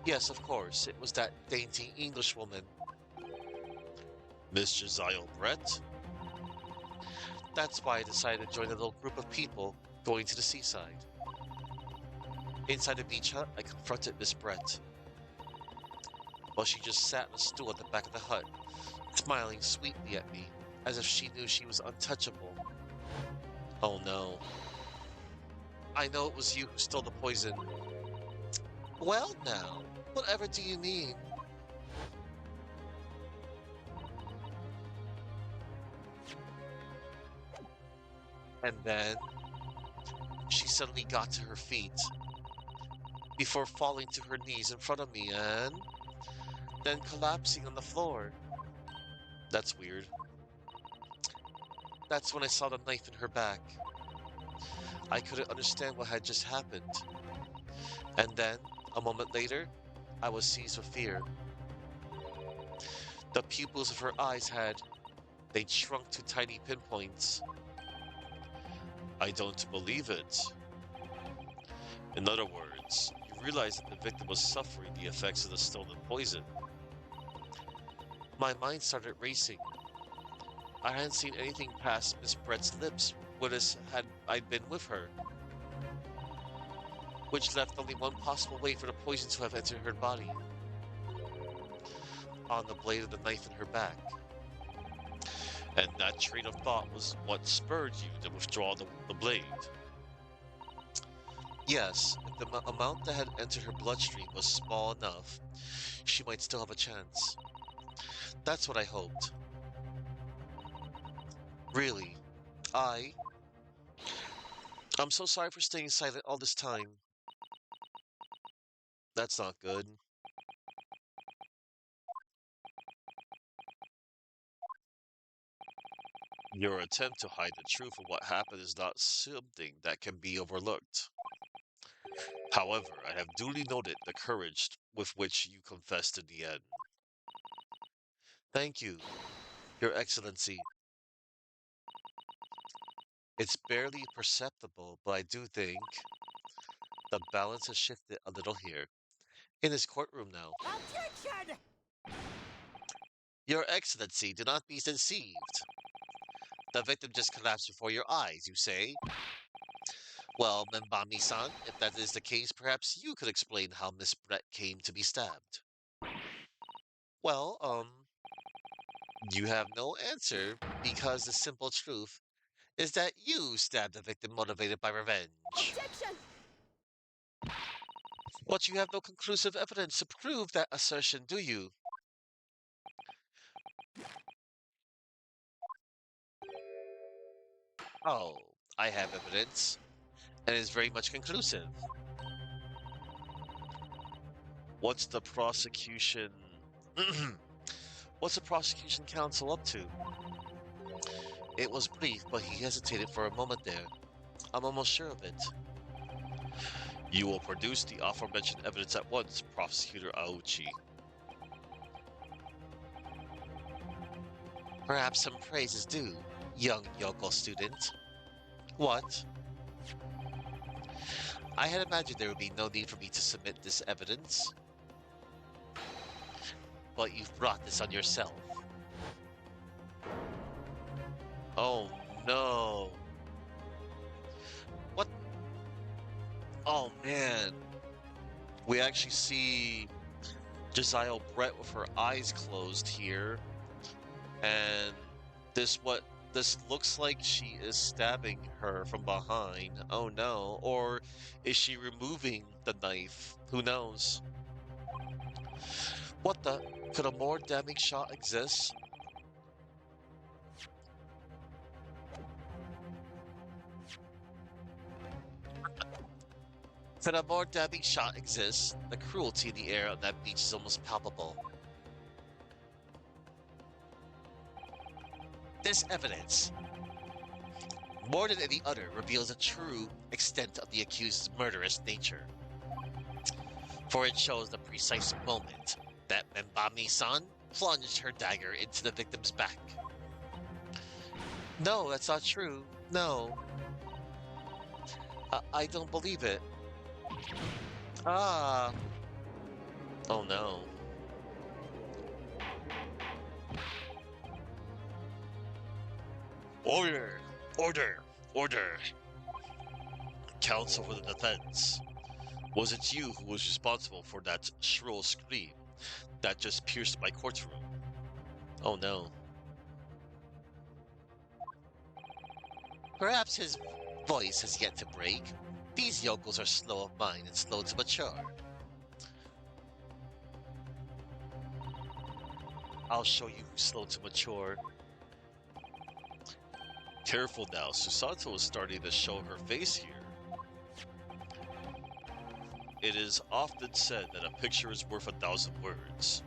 Yes, of course, it was that dainty Englishwoman. Miss Josiah Brett? That's why I decided to join a little group of people going to the seaside. Inside the beach hut, I confronted Miss Brett. While she just sat on a stool at the back of the hut, smiling sweetly at me, as if she knew she was untouchable. Oh no. I know it was you who stole the poison. Well now, whatever do you mean? And then she suddenly got to her feet before falling to her knees in front of me and then collapsing on the floor. That's weird. That's when I saw the knife in her back. I couldn't understand what had just happened. And then, a moment later, I was seized with fear. The pupils of her eyes they'd shrunk to tiny pinpoints. I don't believe it. In other words, you realized that the victim was suffering the effects of the stolen poison. My mind started racing. I hadn't seen anything past Miss Brett's lips had I been with her, which left only one possible way for the poison to have entered her body. On the blade of the knife in her back. And that train of thought was what spurred you to withdraw the blade. Yes, if the amount that had entered her bloodstream was small enough, she might still have a chance. That's what I hoped. Really, I'm so sorry for staying silent all this time. That's not good. Your attempt to hide the truth of what happened is not something that can be overlooked. However, I have duly noted the courage with which you confessed in the end. Thank you, Your Excellency. It's barely perceptible, but I do think the balance has shifted a little here. In his courtroom now. Objection! Your Excellency, do not be deceived. The victim just collapsed before your eyes, you say? Well, Membami-san, if that is the case, perhaps you could explain how Miss Brett came to be stabbed. Well, you have no answer because the simple truth is that you stabbed the victim motivated by revenge. Objection! But you have no conclusive evidence to prove that assertion, do you? Oh, I have evidence, and it is very much conclusive. What's the prosecution... What's the prosecution counsel up to? It was brief, but he hesitated for a moment there. I'm almost sure of it. You will produce the aforementioned evidence at once, Prosecutor Aochi. Perhaps some praise is due, young Yoko student. What? I had imagined there would be no need for me to submit this evidence. But you've brought this on yourself. Oh no. What? Oh man. We actually see Josiah Brett with her eyes closed here. And this looks like she is stabbing her from behind. Oh no. Or is she removing the knife? Who knows? What the? Could a more damning shot exist? Could a more damning shot exist? The cruelty in the air on that beach is almost palpable. This evidence, more than any other, reveals the true extent of the accused's murderous nature. For it shows the precise moment that Membami-san plunged her dagger into the victim's back. No, that's not true. No. I don't believe it. Ah. Oh no. Order! Order! Order! Counsel for the defense. Was it you who was responsible for that shrill scream that just pierced my courtroom? Oh no. Perhaps his voice has yet to break, These yokels are slow of mind and slow to mature. I'll show you who's slow to mature. Careful now, Susato is starting to show her face here. It is often said that a picture is worth 1,000 words,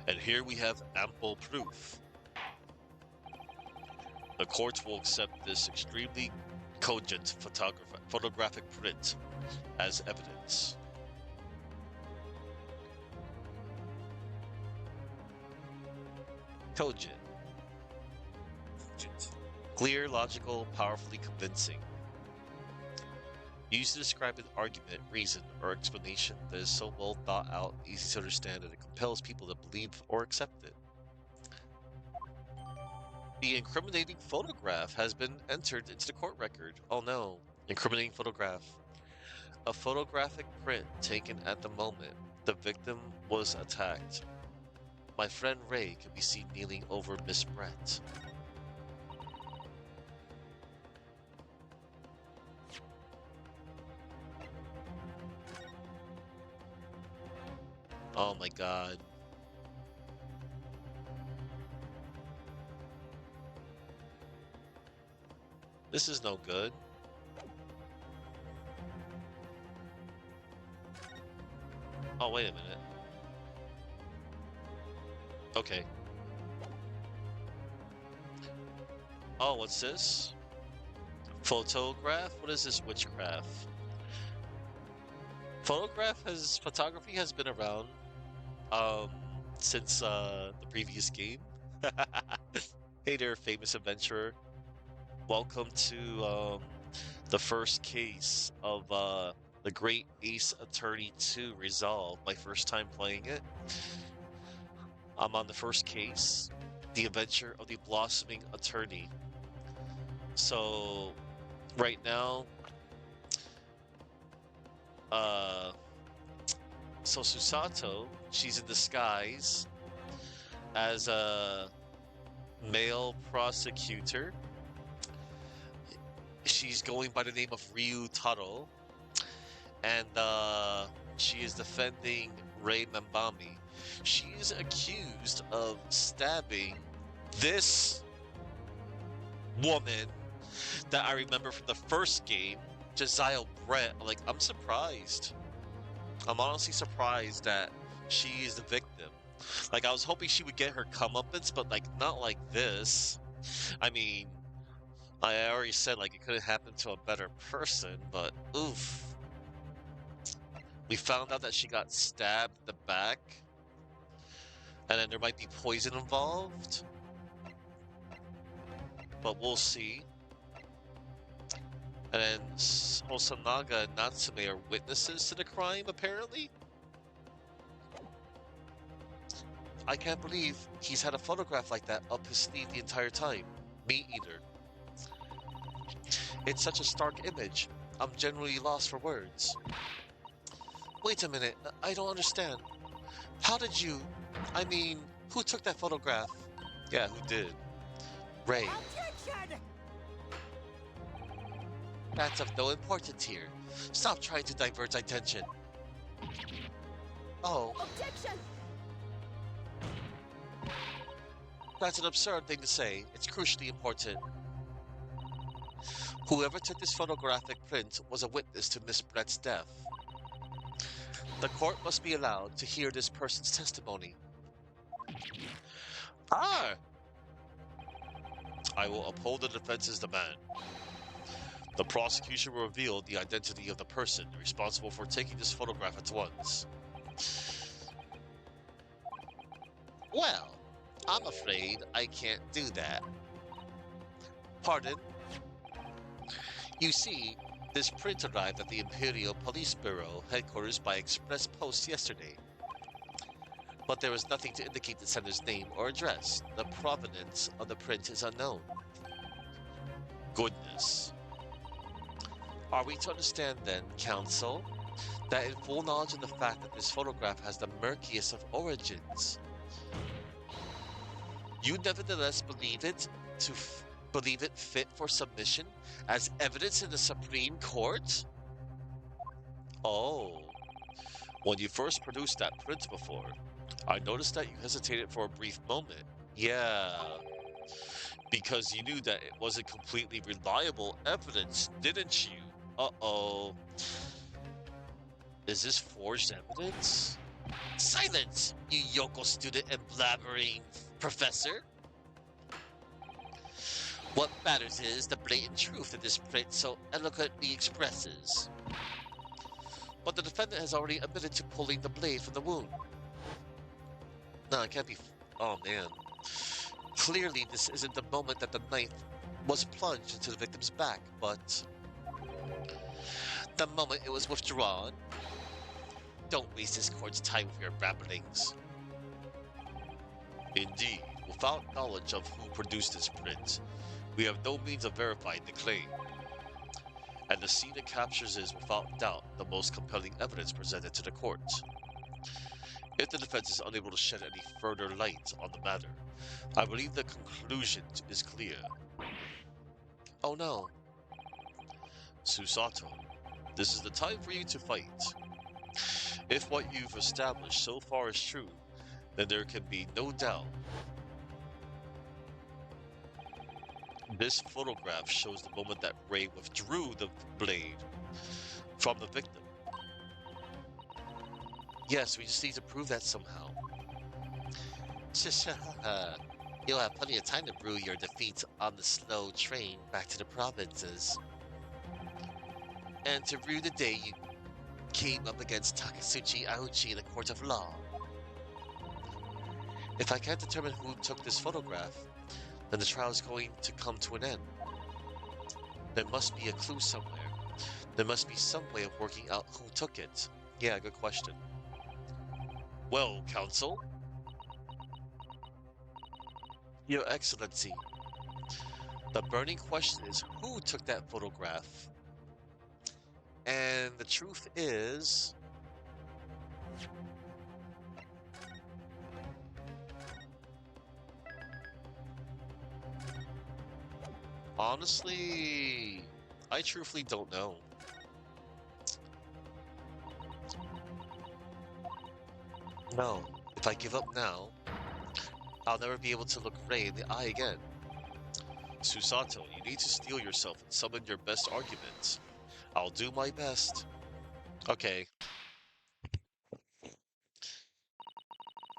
and here we have ample proof. The court will accept this extremely cogent photographic print as evidence. Cogent. Clear, logical, powerfully convincing. Used to describe an argument, reason, or explanation that is so well thought out, easy to understand, that it compels people to believe or accept it. The incriminating photograph has been entered into the court record. Oh no, incriminating photograph. A photographic print taken at the moment the victim was attacked. My friend Ray can be seen kneeling over Miss Brett. Oh my god. This is no good. Oh, wait a minute. Okay. Oh, what's this? Photograph? What is this witchcraft? Photography has been around since the previous game. Hey there, famous adventurer. Welcome to the first case of the Great Ace Attorney 2 Resolve, my first time playing it. I'm on the first case, The Adventure of the Blossoming Attorney. So, right now, so Susato, she's in disguise as a male prosecutor. She's going by the name of Ryu Taro, and she is defending Rei Membami. She is accused of stabbing this woman that I remember from the first game, Josiah Brett. Like, I'm surprised. I'm honestly surprised that she is the victim. Like, I was hoping she would get her comeuppance, but like, not like this. I mean, I already said, like, it could have happened to a better person, but oof. We found out that she got stabbed in the back, and then there might be poison involved, but we'll see. And then Hosonaga and Natsume are witnesses to the crime, apparently? I can't believe he's had a photograph like that up his sleeve the entire time. Me either. It's such a stark image. I'm genuinely lost for words. Wait a minute, I don't understand. How did you... I mean, who took that photograph? Yeah, who did? Ray. Objection! That's of no importance here. Stop trying to divert attention. Oh, Objection! that's an absurd thing to say. It's crucially important. Whoever took this photographic print was a witness to Miss Brett's death. The court must be allowed to hear this person's testimony. Ah! I will uphold the defense's demand. The prosecution will reveal the identity of the person responsible for taking this photograph at once. Well, I'm afraid I can't do that. Pardon? You see, this print arrived at the Imperial Police Bureau headquarters by express post yesterday. But there was nothing to indicate the sender's name or address. The provenance of the print is unknown. Goodness. Are we to understand then, counsel, that in full knowledge of the fact that this photograph has the murkiest of origins, you nevertheless believe it fit for submission as evidence in the Supreme Court? Oh, when you first produced that print before, I noticed that you hesitated for a brief moment. Yeah, because you knew that it wasn't completely reliable evidence, didn't you? Uh-oh. Is this forged evidence? Silence, you yokel student and blabbering professor! What matters is the blatant truth that this print so eloquently expresses. But the defendant has already admitted to pulling the blade from the wound. No, it can't be. Oh man. Clearly, this isn't the moment that the knife was plunged into the victim's back, but the moment it was withdrawn. Don't waste this court's time with your babblings. Indeed, without knowledge of who produced this print, we have no means of verifying the claim. And the scene it captures is, without doubt, the most compelling evidence presented to the court. If the defense is unable to shed any further light on the matter, I believe the conclusion is clear. Oh no. Susato, this is the time for you to fight. If what you've established so far is true, then there can be no doubt. This photograph shows the moment that Ray withdrew the blade from the victim. Yes, we just need to prove that somehow. You'll have plenty of time to brew your defeat on the slow train back to the provinces. And to rue the day you came up against Takasuchi Auchi in the court of law. If I can't determine who took this photograph, then the trial is going to come to an end. There must be a clue somewhere. There must be some way of working out who took it. Yeah, good question. Well, counsel? Your Excellency, the burning question is who took that photograph? And the truth is... honestly, I truthfully don't know. No, if I give up now, I'll never be able to look Ray in the eye again. Susato, you need to steel yourself and summon your best arguments. I'll do my best. Okay.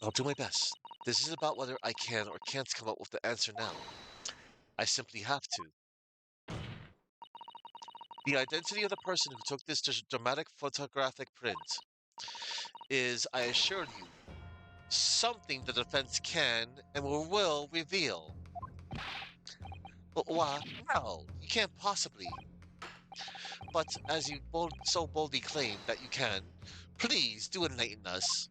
I'll do my best. This is about whether I can or can't come up with the answer now. I simply have to. The identity of the person who took this dramatic photographic print is, I assure you, something the defense can and will reveal. Why? No, you can't possibly. But as you so boldly claim that you can, please do enlighten us.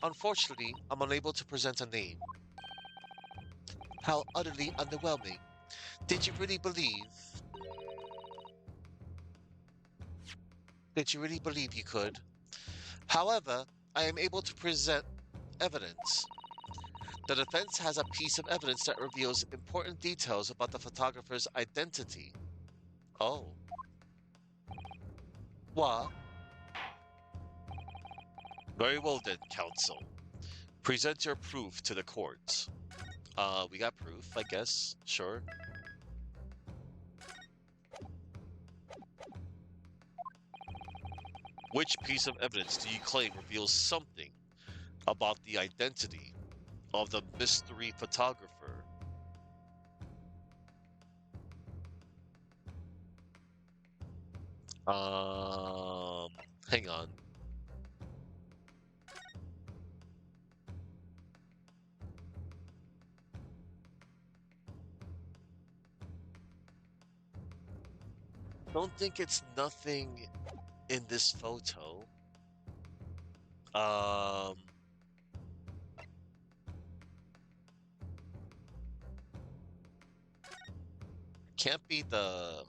Unfortunately, I'm unable to present a name. How utterly underwhelming. Did you really believe? Did you really believe you could? However, I am able to present evidence. The defense has a piece of evidence that reveals important details about the photographer's identity. Oh. What? Very well then, counsel. Present your proof to the court. We got proof, I guess. Sure. Which piece of evidence do you claim reveals something about the identity of the mystery photographer? Hang on. Don't think it's nothing in this photo. Can't be the...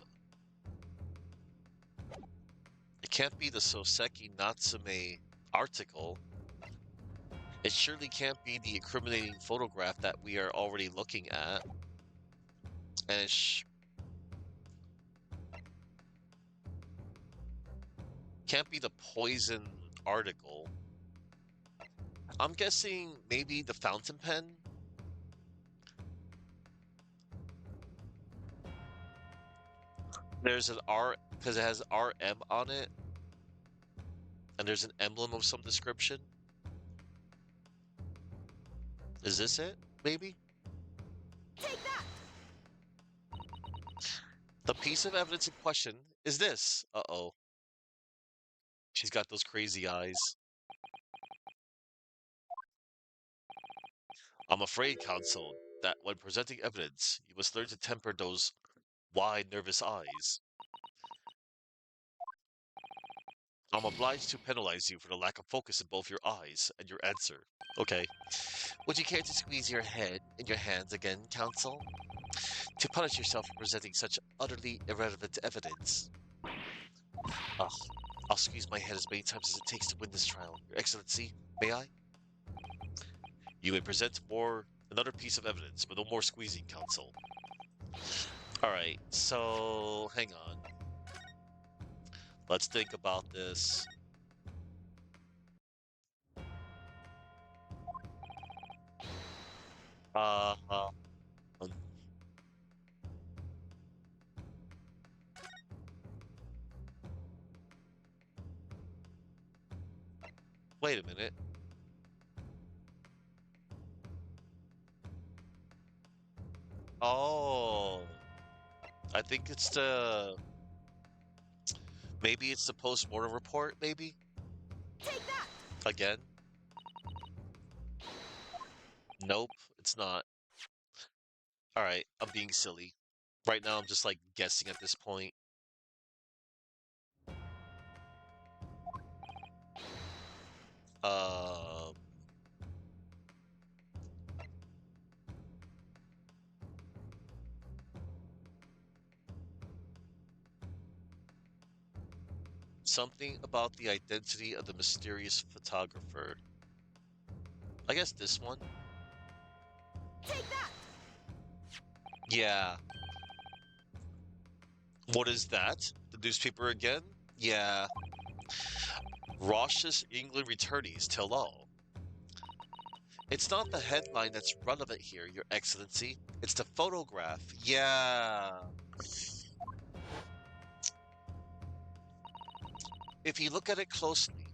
It can't be the Soseki Natsume article. It surely can't be the incriminating photograph that we are already looking at. And Can't be the poison article. I'm guessing maybe the fountain pen? There's an R, because it has RM on it. And there's an emblem of some description. Is this it? Maybe? Take that! The piece of evidence in question is this. Uh-oh. She's got those crazy eyes. I'm afraid, counsel, that when presenting evidence, you must learn to temper those wide, nervous eyes. I'm obliged to penalize you for the lack of focus in both your eyes and your answer. Okay. Would you care to squeeze your head in your hands again, counsel? To punish yourself for presenting such utterly irrelevant evidence. Ugh. I'll squeeze my head as many times as it takes to win this trial. Your Excellency, may I? You may present another piece of evidence, but no more squeezing, counsel. Alright, so hang on. Let's think about this. Uh, uh, um, Wait a minute. Oh, I think it's maybe it's the post-mortem report, maybe? Take that! Again? Nope, it's not. Alright, I'm being silly. Right now, I'm just like guessing at this point. Um, Something about the identity of the mysterious photographer. I guess this one? Take that! Yeah. What is that? The newspaper again? Yeah. Rosh's England returnees tell all. It's not the headline that's relevant here, Your Excellency. It's the photograph. Yeah. If you look at it closely,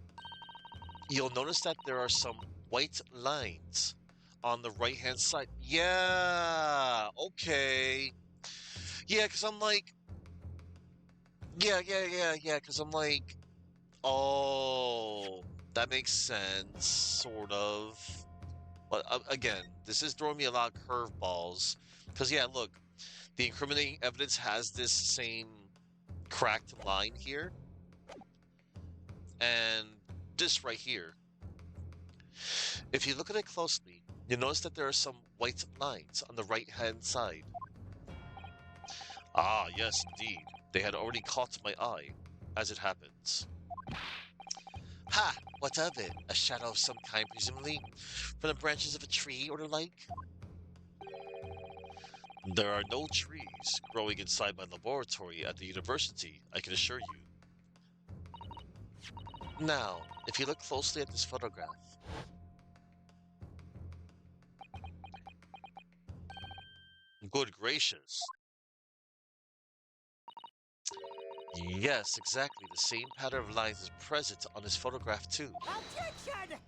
you'll notice that there are some white lines on the right-hand side. Yeah. Okay. Yeah, because I'm like, because I'm like, oh, that makes sense, sort of. But again, this is throwing me a lot of curveballs. Because, yeah, look, the incriminating evidence has this same cracked line here. And this right here. If you look at it closely, you'll notice that there are some white lines on the right-hand side. Ah, yes, indeed. They had already caught my eye, as it happens. Ha! What of it? A shadow of some kind, presumably? From the branches of a tree or the like? There are no trees growing inside my laboratory at the university, I can assure you. Now, if you look closely at this photograph, good gracious. Yes, exactly. The same pattern of lines is present on this photograph too. Objection!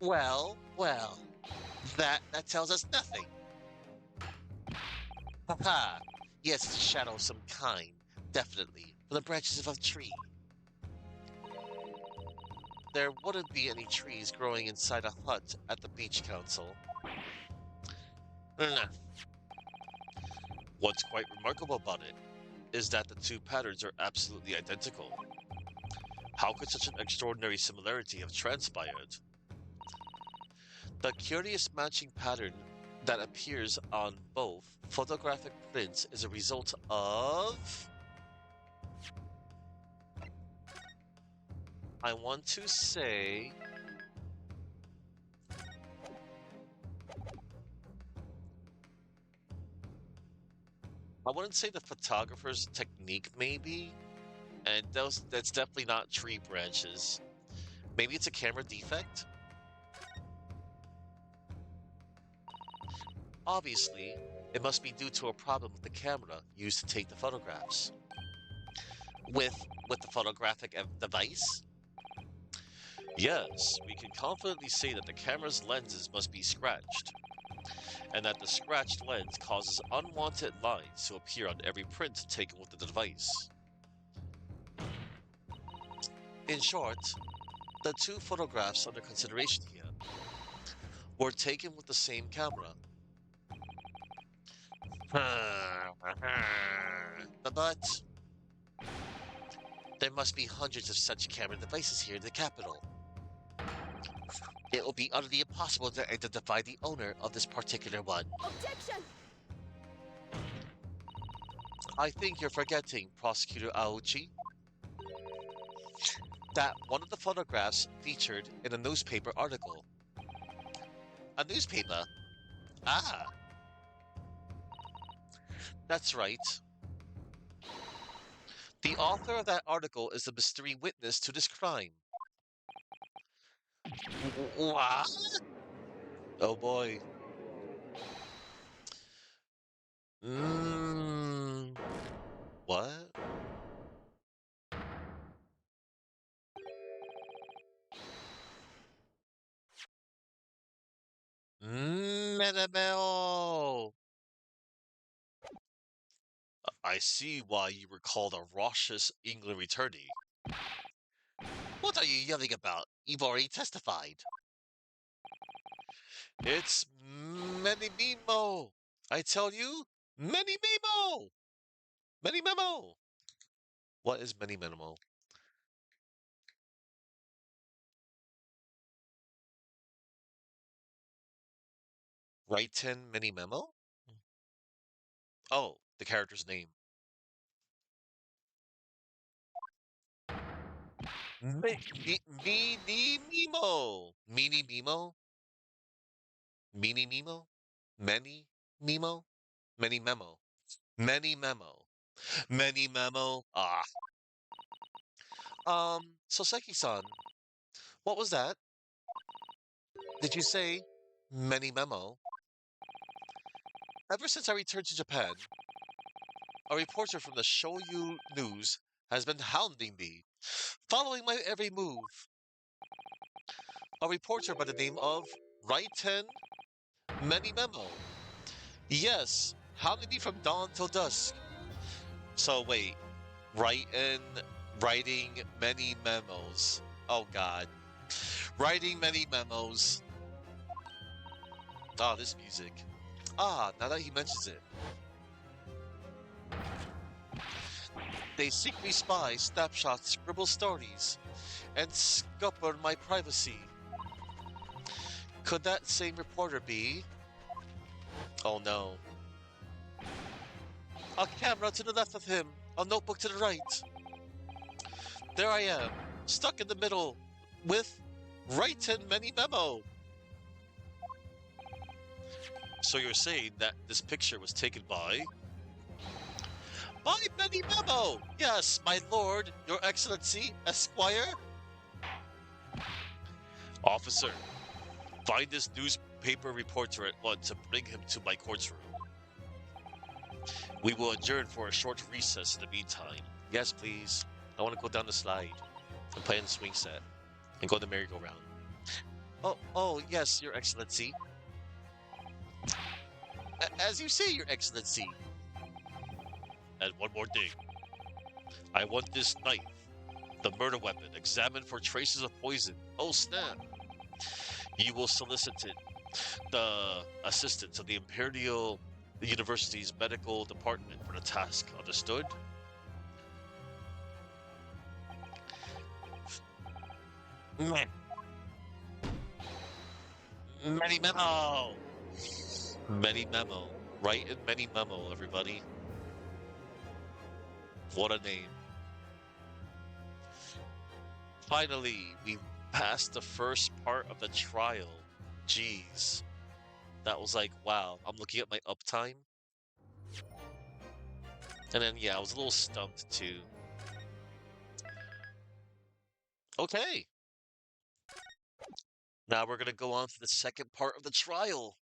Well, that tells us nothing. Haha. Yes, it's a shadow of some kind, definitely, from the branches of a tree. There wouldn't be any trees growing inside a hut at the beach council. Nah. What's quite remarkable about it is that the two patterns are absolutely identical. How could such an extraordinary similarity have transpired? The curious matching pattern that appears on both photographic prints is a result of... I want to say... I wouldn't say the photographer's technique, maybe, And that's definitely not tree branches. Maybe it's a camera defect? Obviously, it must be due to a problem with the camera used to take the photographs. With the photographic device? Yes, we can confidently say that the camera's lenses must be scratched, and that the scratched lens causes unwanted lines to appear on every print taken with the device. In short, the two photographs under consideration here were taken with the same camera. But there must be hundreds of such camera devices here in the capital. It will be utterly impossible to identify the owner of this particular one. Objection! I think you're forgetting, Prosecutor Aochi, that one of the photographs featured in a newspaper article. A newspaper? Ah, that's right. The author of that article is the mystery witness to this crime. What? Oh boy. What? Menabel! I see why you were called a raucous England returnee. What are you yelling about? You've already testified. It's Many Memo! I tell you, Many Memo! Many Memo! What is Many Memo? Raiten Many Memo? Oh, the character's name. Meeny Memo! Meeny Memo? Meeny Memo? Many Memo? Many Memo. Many Memo. Many Memo. Ah. Soseki-san, what was that? Did you say many memo? Ever since I returned to Japan, a reporter from the Shoyu News has been hounding me, following my every move. A reporter by the name of Raiten Many Memo. Yes, hounding me from dawn till dusk. So wait, writing many memos. Oh god. Writing many memos. Ah, this music. Ah, now that he mentions it. They secretly spy, snapshot, scribble stories, and scupper my privacy. Could that same reporter be? Oh no. A camera to the left of him, a notebook to the right. There I am, stuck in the middle, with Raiten Many Memo. So you're saying that this picture was taken by Many Memo! Yes, my lord, your excellency, Esquire. Officer, find this newspaper reporter at once and bring him to my courtroom. We will adjourn for a short recess in the meantime. Yes, please. I want to go down the slide and play on the swing set and go to the merry-go-round. Oh, yes, your excellency. As you say, your excellency. And one more thing. I want this knife, the murder weapon, examined for traces of poison. Oh, snap. You will solicit the assistance of the Imperial University's medical department for the task. Understood? Many memo! Many memo. Write in many memo, everybody. What a name. Finally, we passed the first part of the trial. Jeez. That was like, wow. I'm looking at my uptime. And then, yeah, I was a little stumped too. Okay, now we're gonna go on to the second part of the trial.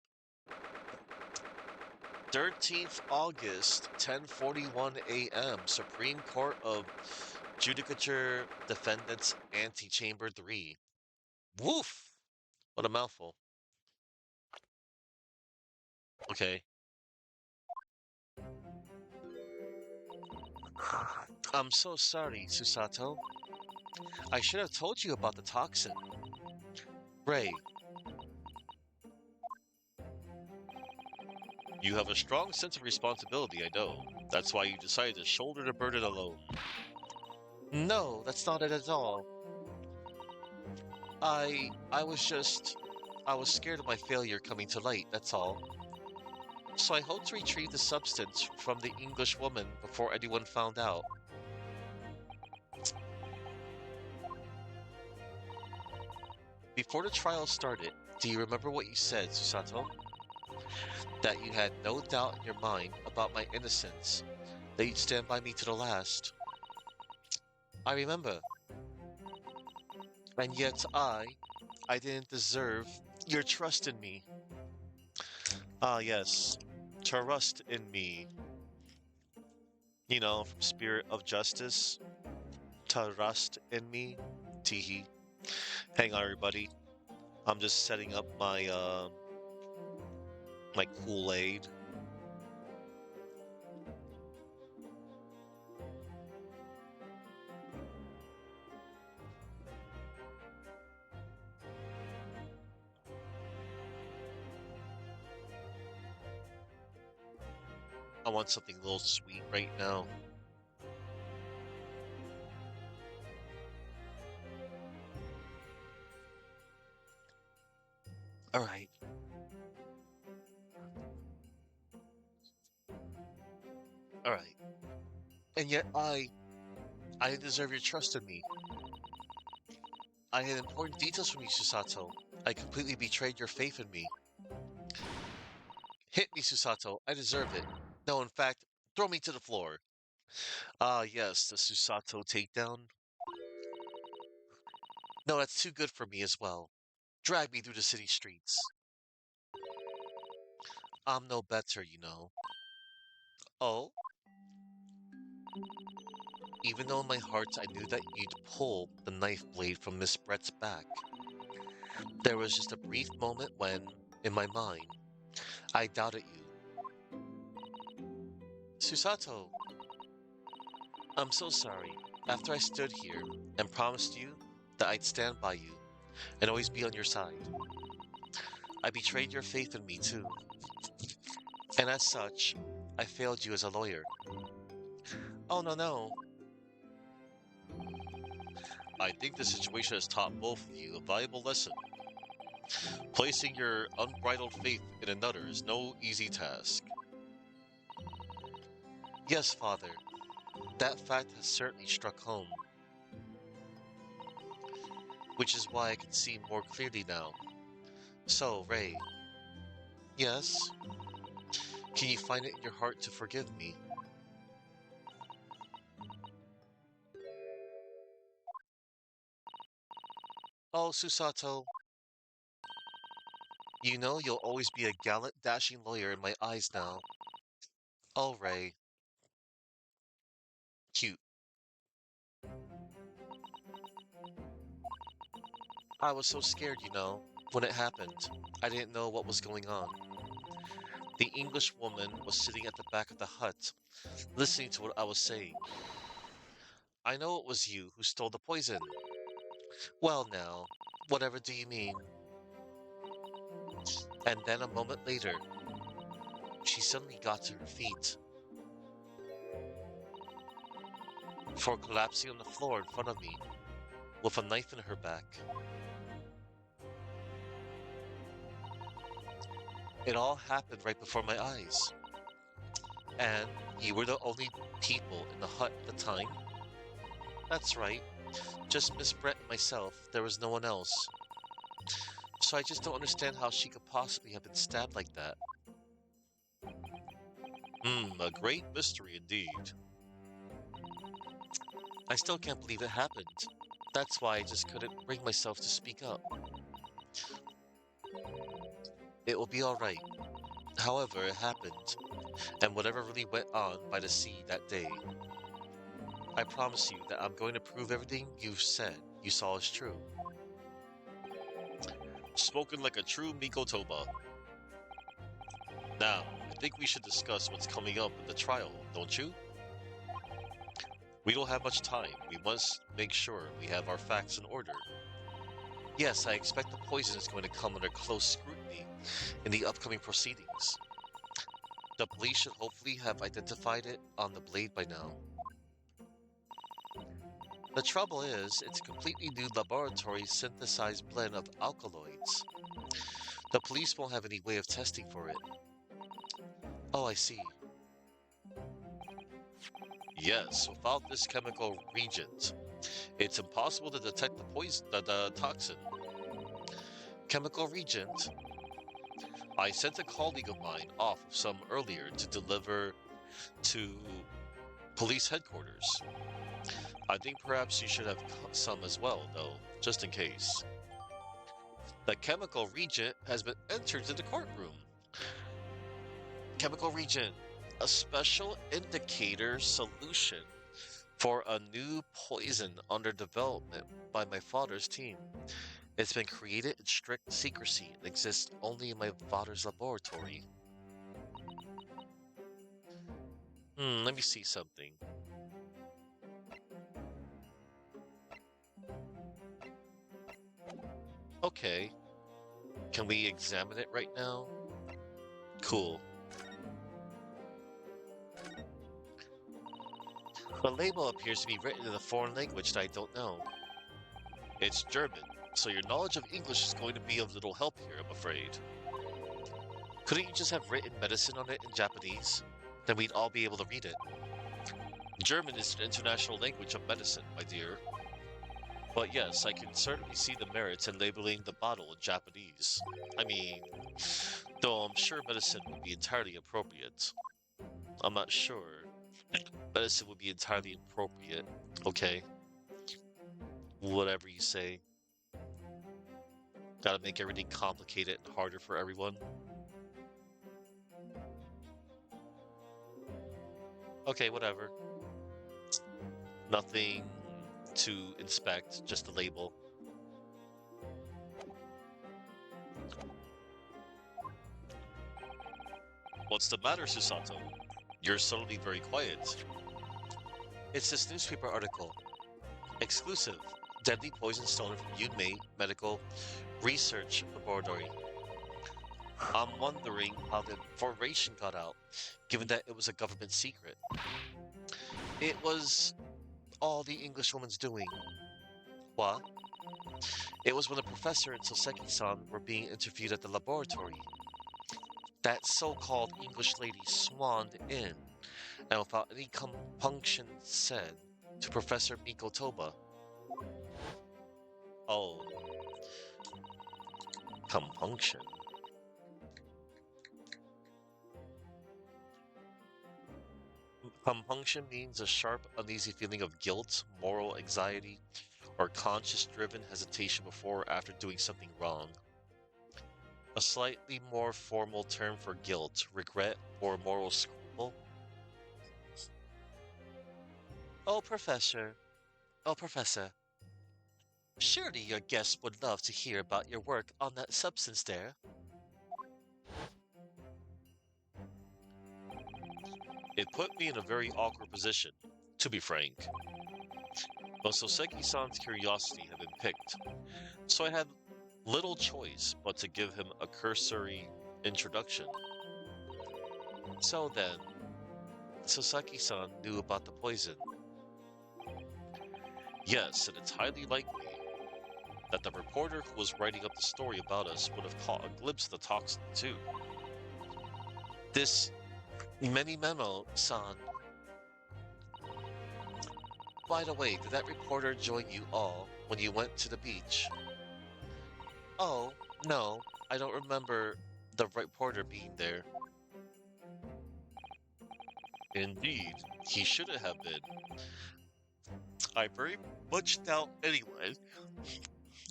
13th August, 10:41 a.m. Supreme Court of Judicature Defendants Antechamber 3. Woof! What a mouthful. Okay. I'm so sorry, Susato. I should have told you about the toxin. Ray, you have a strong sense of responsibility, I know. That's why you decided to shoulder the burden alone. No, that's not it at all. I was just... I was scared of my failure coming to light, that's all. So I hoped to retrieve the substance from the English woman before anyone found out. Before the trial started, do you remember what you said, Susato? That you had no doubt in your mind about my innocence, that you'd stand by me to the last. I remember. And yet I didn't deserve your trust in me. Ah, yes. Trust in me. You know, from Spirit of Justice. Trust in me. Teehee. Hang on, everybody. I'm just setting up my Kool-Aid. I want something a little sweet right now. Alright. Alright. And yet I didn't deserve your trust in me. I had important details from you, Susato. I completely betrayed your faith in me. Hit me, Susato. I deserve it. No, in fact, throw me to the floor. Ah, yes, the Susato takedown. No, that's too good for me as well. Drag me through the city streets. I'm no better, you know. Oh? Even though in my heart I knew that you'd pull the knife blade from Miss Brett's back, there was just a brief moment when, in my mind, I doubted you. Susato, I'm so sorry. After I stood here and promised you that I'd stand by you and always be on your side, I betrayed your faith in me too. And as such, I failed you as a lawyer. Oh, no, no. I think this situation has taught both of you a valuable lesson. Placing your unbridled faith in another is no easy task. Yes, Father, that fact has certainly struck home. Which is why I can see more clearly now. So, Ray. Yes? Can you find it in your heart to forgive me? Oh, Susato. You know you'll always be a gallant, dashing lawyer in my eyes now. Oh, Ray. Cute. I was so scared, you know. When it happened, I didn't know what was going on. The English woman was sitting at the back of the hut, listening to what I was saying. I know it was you who stole the poison. Well now, whatever do you mean? And then a moment later, she suddenly got to her feet, before collapsing on the floor in front of me, with a knife in her back. It all happened right before my eyes. And you were the only people in the hut at the time? That's right. Just Miss Brett and myself. There was no one else. So I just don't understand how she could possibly have been stabbed like that. A great mystery indeed. I still can't believe it happened. That's why I just couldn't bring myself to speak up. It will be alright. However, it happened, and whatever really went on by the sea that day, I promise you that I'm going to prove everything you've said you saw is true. Spoken like a true Mikotoba. Now, I think we should discuss what's coming up in the trial, don't you? We don't have much time. We must make sure we have our facts in order. Yes, I expect the poison is going to come under close scrutiny in the upcoming proceedings. The police should hopefully have identified it on the blade by now. The trouble is, it's a completely new laboratory synthesized blend of alkaloids. The police won't have any way of testing for it. Oh, I see. Yes, without this chemical reagent, it's impossible to detect the poison, the toxin. Chemical reagent? I sent a colleague of mine off with some earlier to deliver to police headquarters. I think perhaps you should have some as well, though, just in case. The chemical reagent has been entered to the courtroom. Chemical reagent, a special indicator solution for a new poison under development by my father's team. It's been created in strict secrecy and exists only in my father's laboratory. Let me see something. Okay. Can we examine it right now? Cool. The label appears to be written in a foreign language that I don't know. It's German, so your knowledge of English is going to be of little help here, I'm afraid. Couldn't you just have written medicine on it in Japanese? Then we'd all be able to read it. German is an international language of medicine, my dear. But yes, I can certainly see the merits in labeling the bottle in Japanese. I mean, though I'm sure medicine would be entirely appropriate. I'm not sure. Medicine would be entirely appropriate. Okay. Whatever you say. Gotta make everything complicated and harder for everyone. Okay, whatever. Nothing to inspect, just the label. What's the matter, Susato? You're suddenly very quiet. It's this newspaper article. Exclusive. Deadly poison stolen from Yunmei Medical Research Laboratory. I'm wondering how the information got out, given that it was a government secret. It was all the Englishwoman's doing. What? It was when the professor and Soseki-san were being interviewed at the laboratory. That so-called English lady swanned in, and without any compunction said to Professor Mikotoba. Oh. Compunction. Compunction means a sharp, uneasy feeling of guilt, moral anxiety, or conscience-driven hesitation before or after doing something wrong. A slightly more formal term for guilt, regret, or moral scruple. Oh, Professor. Oh, Professor. Surely your guests would love to hear about your work on that substance there. It put me in a very awkward position, to be frank. But Soseki-san's curiosity had been piqued, so I had little choice but to give him a cursory introduction. So then, Soseki-san knew about the poison. Yes, and it's highly likely that the reporter who was writing up the story about us would have caught a glimpse of the toxin too. This Menimemo-san. By the way, did that reporter join you all when you went to the beach? Oh, no, I don't remember the reporter being there. Indeed, he shouldn't have been. I very much doubt anyone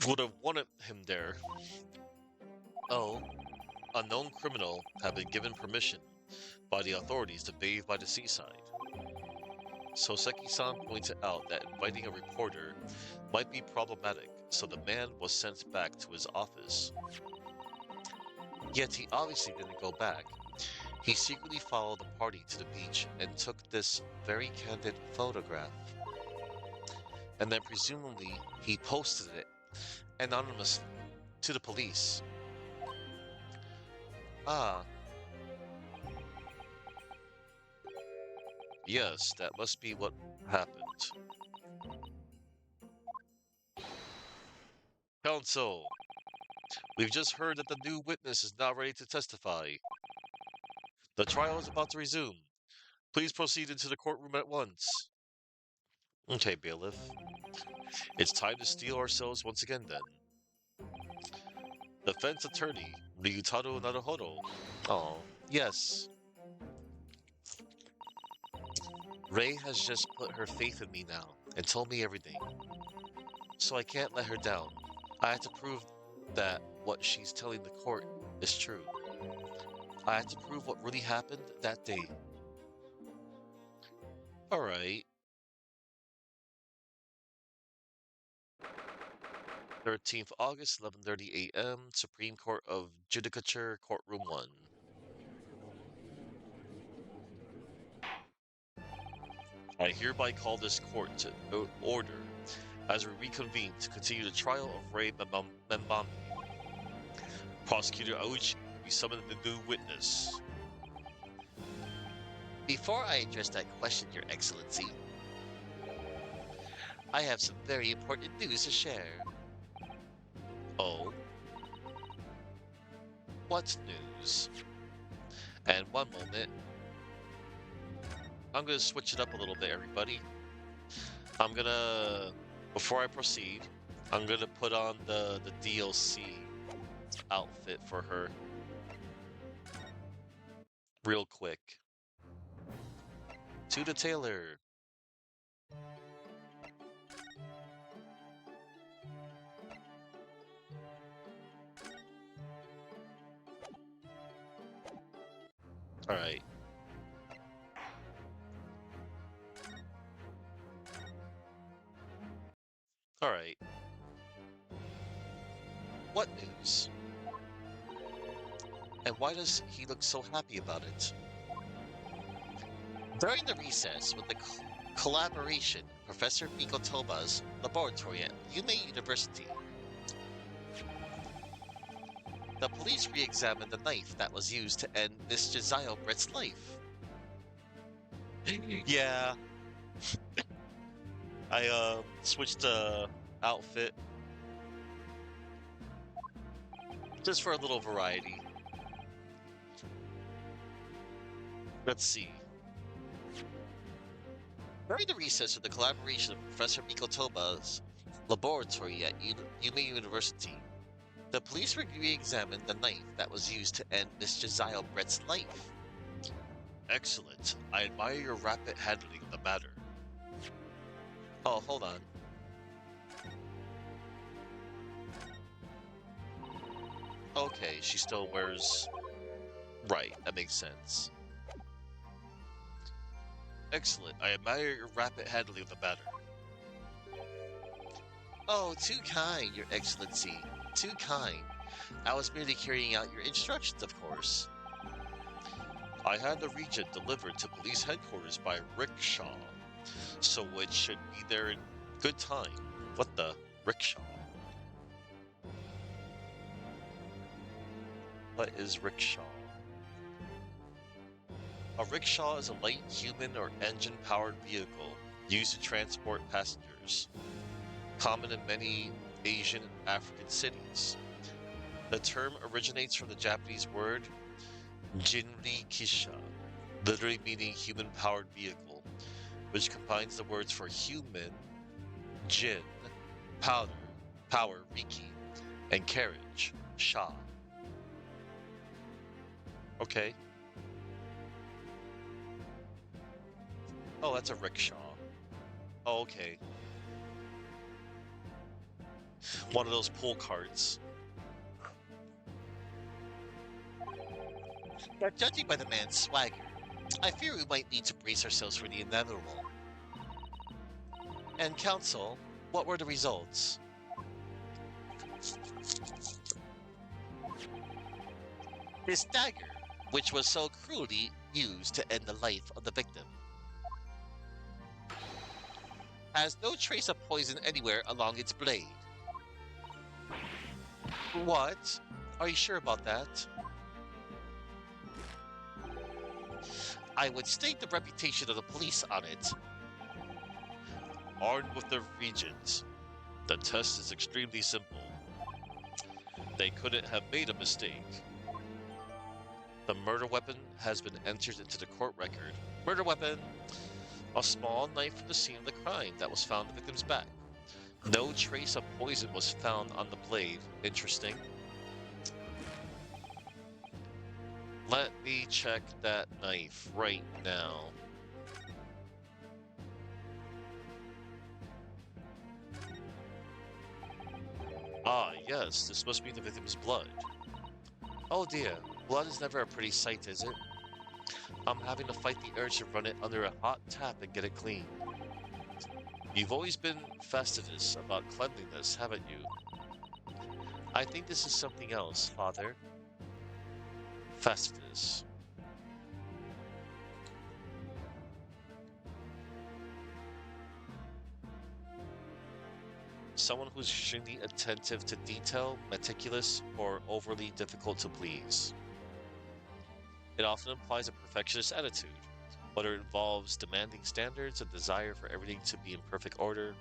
would have wanted him there. Oh, a known criminal had been given permission by the authorities to bathe by the seaside. Soseki-san pointed out that inviting a reporter might be problematic, so the man was sent back to his office. Yet he obviously didn't go back. He secretly followed the party to the beach and took this very candid photograph. And then presumably he posted it anonymously to the police. Ah, yes, that must be what happened. Counsel, we've just heard that the new witness is now ready to testify. The trial is about to resume. Please proceed into the courtroom at once. Okay, bailiff. It's time to steel ourselves once again then. Defense attorney, Ryutaro Naruhodo. Oh, yes. Ray has just put her faith in me now and told me everything. So I can't let her down. I have to prove that what she's telling the court is true. I have to prove what really happened that day. Alright. 13th August, 11:30 a.m., Supreme Court of Judicature, Courtroom 1. I hereby call this court to order as we reconvene to continue the trial of Ray Membami. Prosecutor Aouchi, we summon the new witness. Before I address that question, Your Excellency, I have some very important news to share. Oh? What news? And one moment. I'm gonna switch it up a little bit, everybody. Before I proceed, I'm gonna put on the DLC outfit for her. Real quick. To the tailor. Alright. Alright. What news? And why does he look so happy about it? During the recess with the collaboration Professor Mikotoba's laboratory at Yume University, the police re-examined the knife that was used to end Miss Josiah Brett's life. Yeah. I switched the outfit just for a little variety. Let's see. During the recess with the collaboration of Professor Mikotoba's laboratory at Yume University, the police re-examined the knife that was used to end Miss Josiah Brett's life. Excellent. I admire your rapid handling of the matter. Oh, hold on. Okay, she still wears... Right, that makes sense. Excellent. I admire your rapid handling of the matter. Oh, too kind, Your Excellency. Too kind. I was merely carrying out your instructions, of course. I had the regent delivered to police headquarters by rickshaw, so it should be there in good time. What the? Rickshaw? What is rickshaw? A rickshaw is a light human or engine-powered vehicle used to transport passengers, common in many Asian and African cities. The term originates from the Japanese word jinrikisha, literally meaning human-powered vehicle, which combines the words for human, jin, power, riki, and carriage, sha. Okay. Oh, that's a rickshaw. Oh, okay. One of those pull carts. But judging by the man's swagger, I fear we might need to brace ourselves for the inevitable. And counsel, what were the results? His dagger, which was so cruelly used to end the life of the victim, has no trace of poison anywhere along its blade. What? Are you sure about that? I would stake the reputation of the police on it. Armed with their regents, the test is extremely simple. They couldn't have made a mistake. The murder weapon has been entered into the court record. Murder weapon! A small knife from the scene of the crime that was found on the victim's back. No trace of poison was found on the blade. Interesting. Let me check that knife right now. Ah, yes, this must be the victim's blood. Oh dear, blood is never a pretty sight, is it? I'm having to fight the urge to run it under a hot tap and get it clean. You've always been fastidious about cleanliness, haven't you? I think this is something else, Father. Fastidious. Someone who's extremely attentive to detail, meticulous, or overly difficult to please. It often implies a perfectionist attitude, whether it involves demanding standards, a desire for everything to be in perfect order,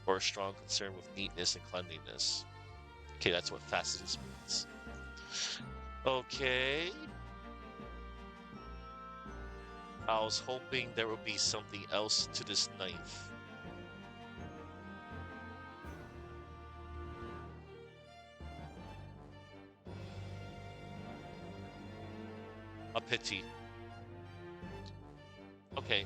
or a strong concern with neatness and cleanliness. Okay, that's what fastidious means. Okay. I was hoping there would be something else to this knife. A pity. Okay.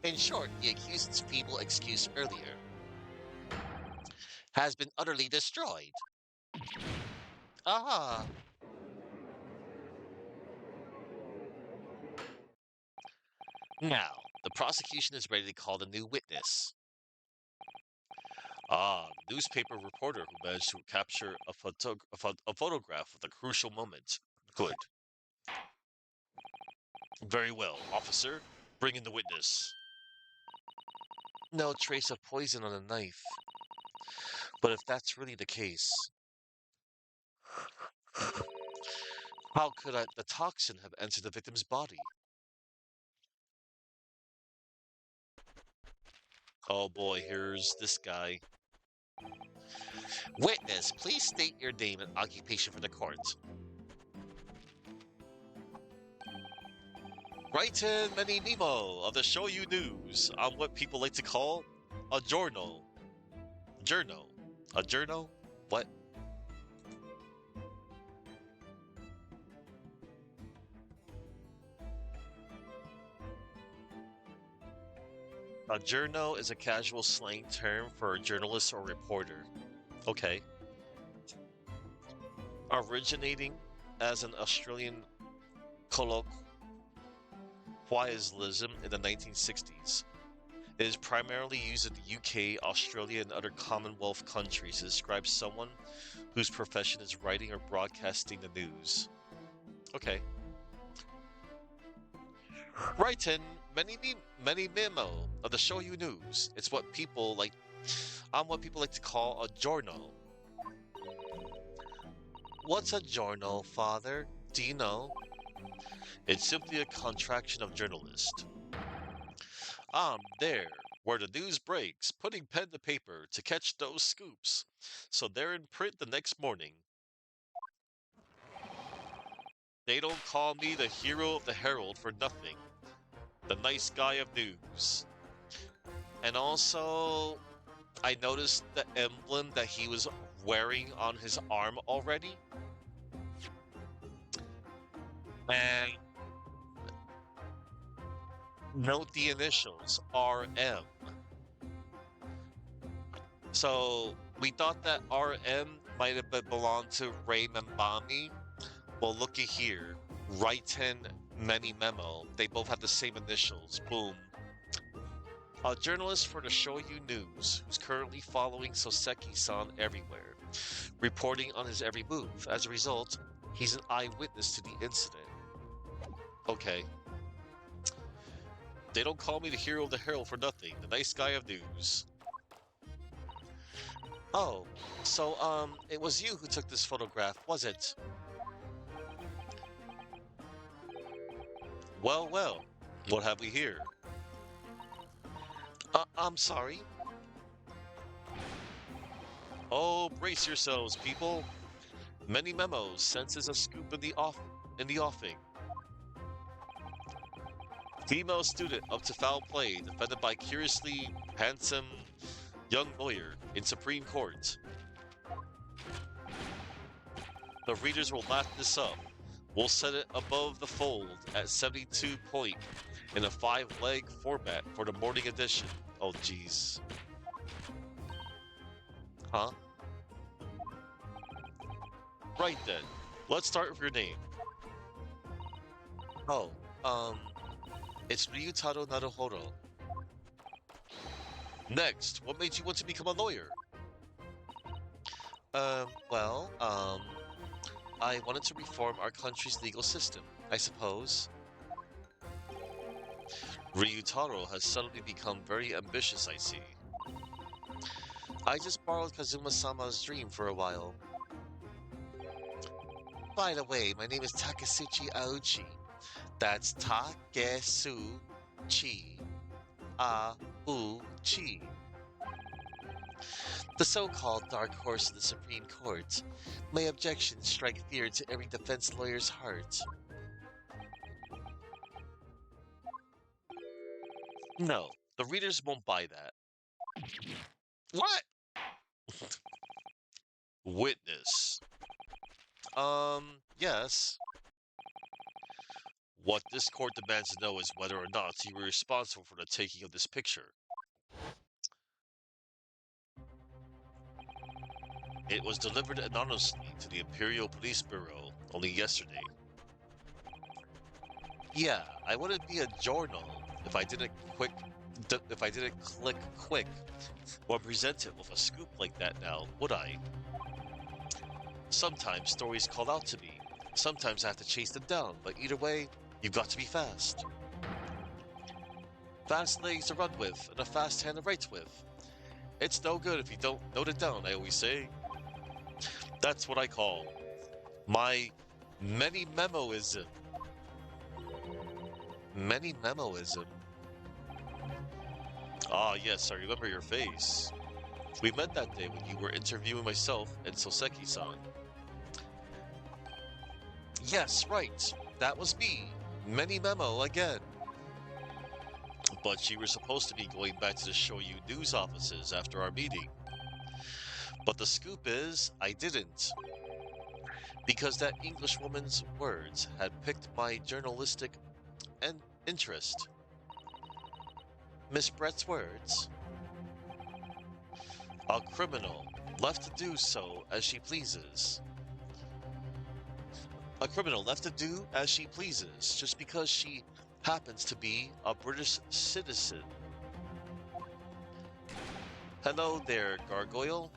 In short, the accused's feeble excuse earlier has been utterly destroyed. Ah! Now, the prosecution is ready to call the new witness. Ah, newspaper reporter who managed to capture a photograph of the crucial moment. Good. Very well, officer. Bring in the witness. No trace of poison on the knife. But if that's really the case, how could the toxin have entered the victim's body? Oh boy, here's this guy. Witness, please state your name and occupation for the court. Write-in Many Nemo of the Shoyu News on what people like to call a journal. Journal. A journal? What? A journo is a casual slang term for a journalist or reporter. Okay. Originating as an Australian colloquialism in the 1960s. It is primarily used in the UK, Australia, and other Commonwealth countries to describe someone whose profession is writing or broadcasting the news. Okay. Write in many memo of the Shoyu News. It's what people like. I'm what people like to call a journal. What's a journal, Father? Do you know? It's simply a contraction of journalist. I'm there, where the news breaks, putting pen to paper to catch those scoops, so they're in print the next morning. They don't call me the hero of the Herald for nothing. The nice guy of news. And also, I noticed the emblem that he was wearing on his arm already. And Note the initials RM. So we thought that RM might have belonged to Ray Membami. Well, looky here. Raiten Many Memo. They both have the same initials. Boom. A journalist for the Shoyu News, who's currently following Soseki-san everywhere, reporting on his every move. As a result, he's an eyewitness to the incident. Okay. They don't call me the hero of the herald for nothing. The nice guy of news. Oh, so, it was you who took this photograph, was it? Well, well, what have we here? I'm sorry. Oh, brace yourselves, people. Many memos senses a scoop in the offing. Female student up to foul play, defended by curiously handsome young lawyer in Supreme Court. The readers will lap this up. We'll set it above the fold at 72 point in a 5-leg format for the morning edition. Oh, jeez. Huh? Right then. Let's start with your name. Oh, it's Ryutaro Naruhodo. Next, what made you want to become a lawyer? Well, I wanted to reform our country's legal system, I suppose. Ryutaro has suddenly become very ambitious, I see. I just borrowed Kazuma-sama's dream for a while. By the way, my name is Takasuchi Aochi. That's Takesu-chi. Aochi. The so-called dark horse of the Supreme Court. My objections strike fear to every defense lawyer's heart. No, the readers won't buy that. What? Witness. Yes. What this court demands to know is whether or not you were responsible for the taking of this picture. It was delivered anonymously to the Imperial Police Bureau only yesterday. Yeah, I wouldn't be a journal if I didn't click quick or present it with a scoop like that now, would I? Sometimes stories call out to me. Sometimes I have to chase them down, but either way, you've got to be fast. Fast legs to run with, and a fast hand to write with. It's no good if you don't note it down, I always say. That's what I call my many memoism. Many memoism. Ah, yes, I remember your face. We met that day when you were interviewing myself and Soseki-san. Yes, right. That was me. Many memo again. But you were supposed to be going back to the Shoyu news offices after our meeting. But the scoop is, I didn't. Because that Englishwoman's words had piqued my journalistic interest. Miss Brett's words? A criminal, left to do so as she pleases. A criminal left to do as she pleases, just because she happens to be a British citizen. Hello there, Gargoyle.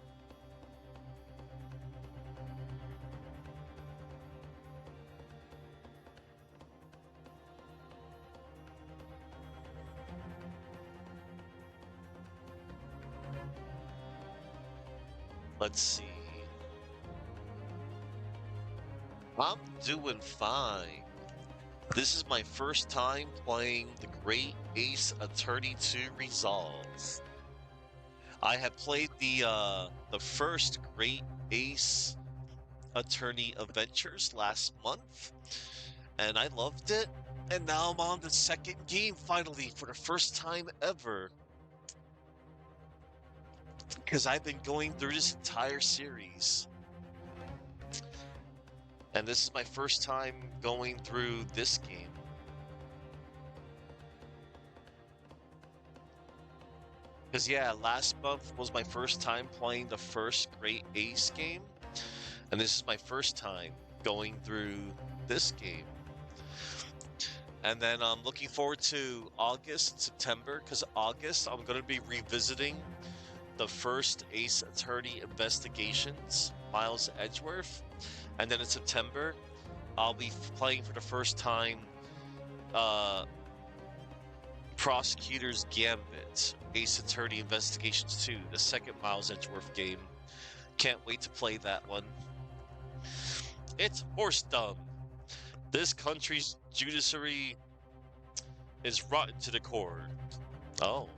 Let's see. I'm doing fine. This is my first time playing the Great Ace Attorney 2 Resolve. I have played the first Great Ace Attorney Adventures last month, and I loved it. And now I'm on the second game finally for the first time ever. Because I've been going through this entire series. And this is my first time going through this game. Because, yeah, last month was my first time playing the first Great Ace game. And this is my first time going through this game. And then I'm looking forward to August, September, because August I'm going to be revisiting the first Ace Attorney Investigations, Miles Edgeworth. And then in September, I'll be playing for the first time Prosecutor's Gambit, Ace Attorney Investigations 2, the second Miles Edgeworth game. Can't wait to play that one. It's horse dumb. This country's judiciary is rotten to the core. Oh.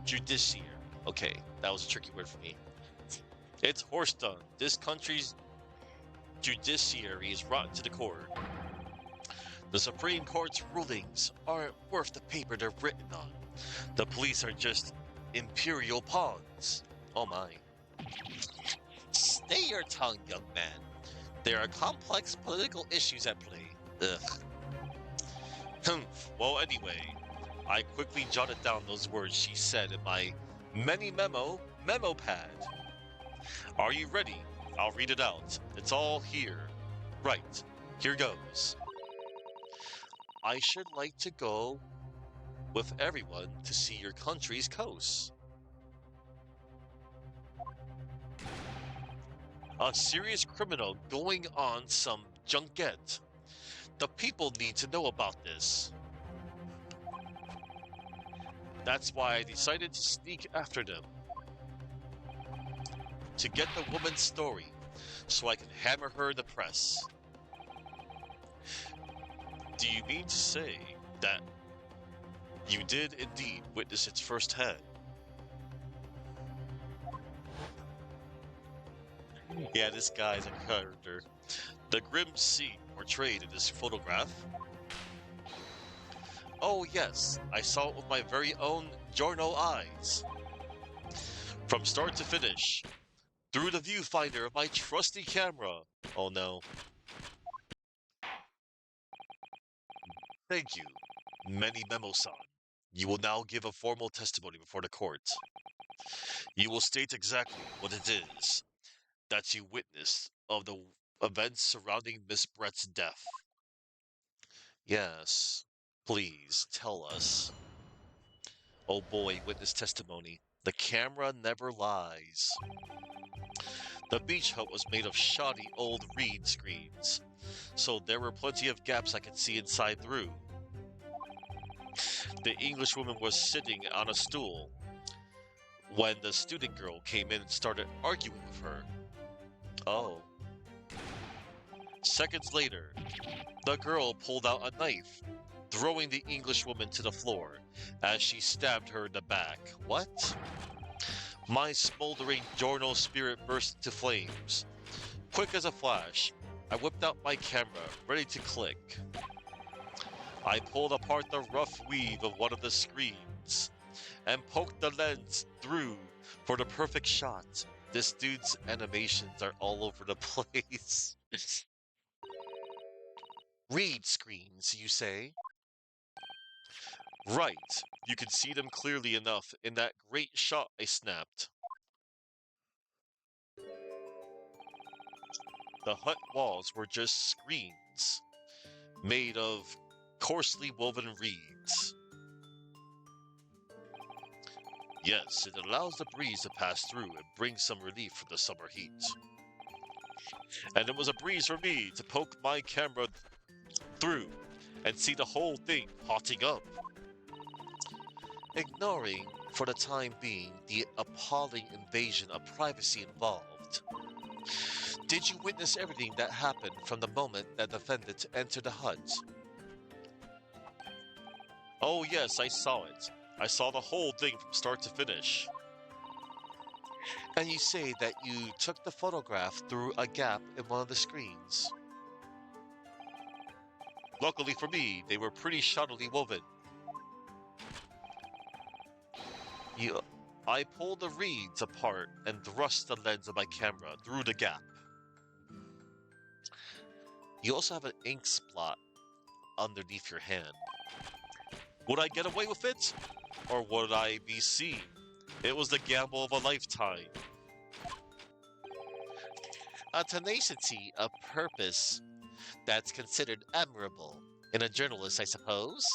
Judiciary. Okay, that was a tricky word for me. It's horse dung. This country's judiciary is rotten to the core. The Supreme Court's rulings aren't worth the paper they're written on. The police are just imperial pawns. Oh my. Stay your tongue, young man. There are complex political issues at play. Ugh. Well, anyway, I quickly jotted down those words she said in my memo pad. Are you ready? I'll read it out. It's all here. Right. Here goes. I should like to go with everyone to see your country's coast. A serious criminal going on some junket. The people need to know about this. That's why I decided to sneak after them. To get the woman's story, so I can hammer her in the press. Do you mean to say that you did indeed witness it firsthand? Yeah, this guy's a character. The grim scene portrayed in this photograph. Oh yes, I saw it with my very own Giorno eyes. From start to finish, through the viewfinder of my trusty camera. Oh no. Thank you, Many Memo-san. You will now give a formal testimony before the court. You will state exactly what it is that you witnessed of the events surrounding Miss Brett's death. Yes, please tell us. Oh boy, witness testimony. The camera never lies. The beach hut was made of shoddy old reed screens, so there were plenty of gaps I could see inside through. The Englishwoman was sitting on a stool when the student girl came in and started arguing with her. Oh. Seconds later, the girl pulled out a knife, throwing the Englishwoman to the floor as she stabbed her in the back. What? My smoldering Giorno spirit burst into flames. Quick as a flash, I whipped out my camera, ready to click. I pulled apart the rough weave of one of the screens and poked the lens through for the perfect shot. This dude's animations are all over the place. Reed screens, you say? Right, you can see them clearly enough in that great shot I snapped. The hut walls were just screens, made of coarsely woven reeds. Yes, it allows the breeze to pass through and bring some relief from the summer heat. And it was a breeze for me to poke my camera through and see the whole thing hotting up. Ignoring, for the time being, the appalling invasion of privacy involved. Did you witness everything that happened from the moment that the defendant entered the hut? Oh yes, I saw it. I saw the whole thing from start to finish. And you say that you took the photograph through a gap in one of the screens. Luckily for me, they were pretty shoddily woven. I pull the reeds apart and thrust the lens of my camera through the gap. You also have an ink spot underneath your hand. Would I get away with it? Or would I be seen? It was the gamble of a lifetime. A tenacity of purpose that's considered admirable in a journalist, I suppose.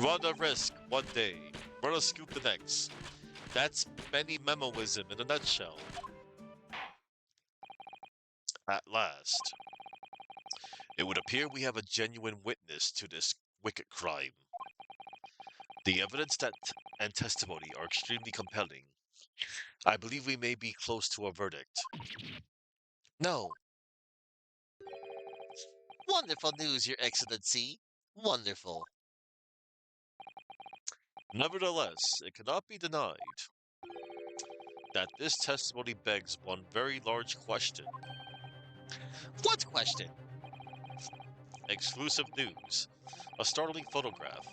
Run a risk one day, run a scoop the next. That's Benny Memoism in a nutshell. At last. It would appear we have a genuine witness to this wicked crime. The evidence and testimony are extremely compelling. I believe we may be close to a verdict. No. Wonderful news, Your Excellency. Wonderful. Nevertheless, it cannot be denied that this testimony begs one very large question. What question? Exclusive news. A startling photograph.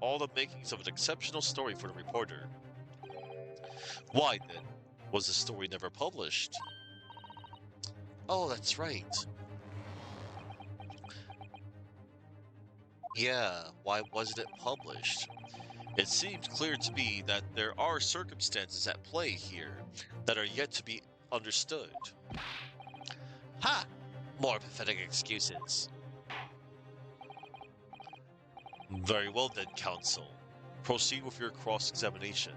All the makings of an exceptional story for the reporter. Why, then, was the story never published? Oh, that's right. Yeah, why wasn't it published? It seems clear to me that there are circumstances at play here that are yet to be understood. Ha! More pathetic excuses. Very well then, counsel. Proceed with your cross-examination.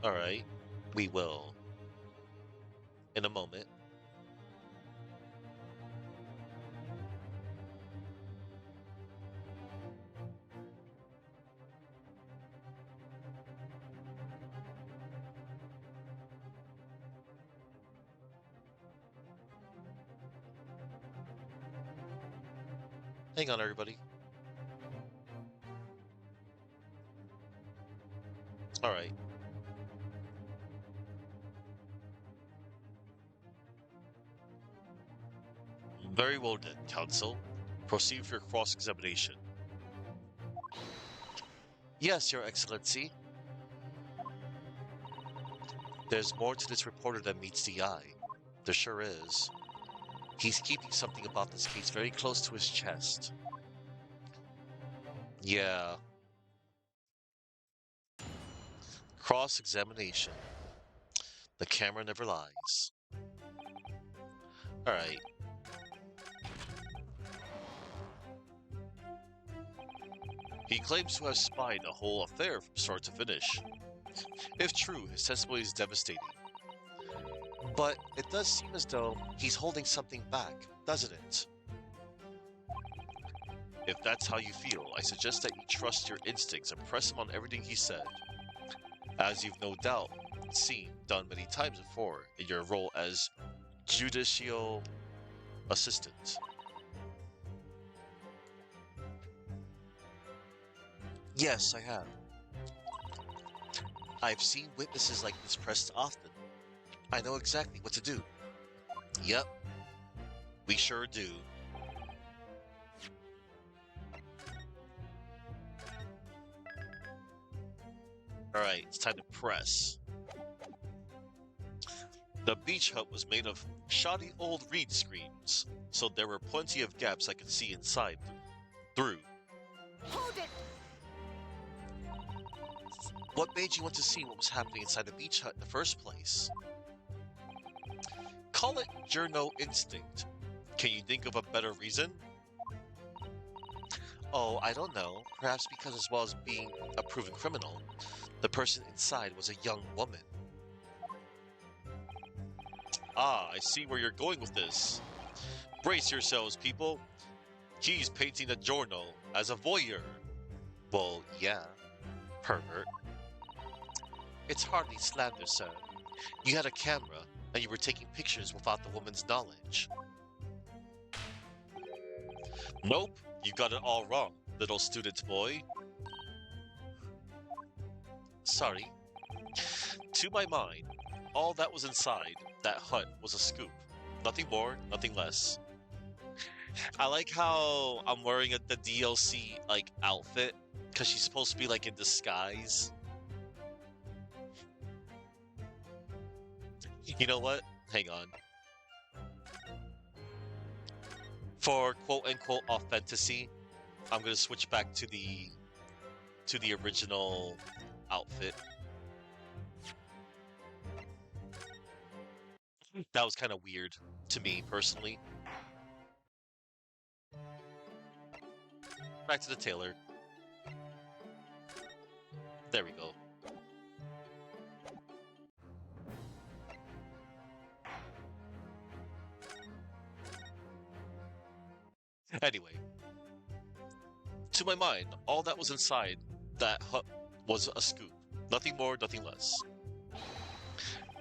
Alright, we will. In a moment. Hang on, everybody. Alright. Very well then, counsel. Proceed with your cross-examination. Yes, Your Excellency. There's more to this reporter than meets the eye. There sure is. He's keeping something about this case very close to his chest. Yeah. Cross-examination. The camera never lies. Alright. He claims to have spied the whole affair from start to finish. If true, his testimony is devastating. But it does seem as though he's holding something back, doesn't it? If that's how you feel, I suggest that you trust your instincts and press him on everything he said. As you've no doubt seen done many times before in your role as judicial assistant. Yes, I have. I've seen witnesses like this pressed often. I know exactly what to do. Yep, we sure do. Alright, it's time to press. The beach hut was made of shoddy old reed screens, so there were plenty of gaps I could see inside through. Hold it! What made you want to see what was happening inside the beach hut in the first place? Call it journo instinct. Can you think of a better reason? Oh, I don't know. Perhaps because as well as being a proven criminal, the person inside was a young woman. Ah, I see where you're going with this. Brace yourselves, people. He's painting the giorno as a voyeur. Well, yeah, pervert. It's hardly slander, sir. You had a camera, and you were taking pictures without the woman's knowledge. Nope, you got it all wrong, little student boy. Sorry. To my mind, all that was inside that hut was a scoop. Nothing more, nothing less. I like how I'm wearing the DLC like outfit because she's supposed to be like in disguise. You know what? Hang on. For quote unquote authenticity, I'm gonna switch back to the original outfit. That was kind of weird to me personally. Back to the tailor. There we go. Anyway, to my mind, all that was inside that hut was a scoop. Nothing more, nothing less.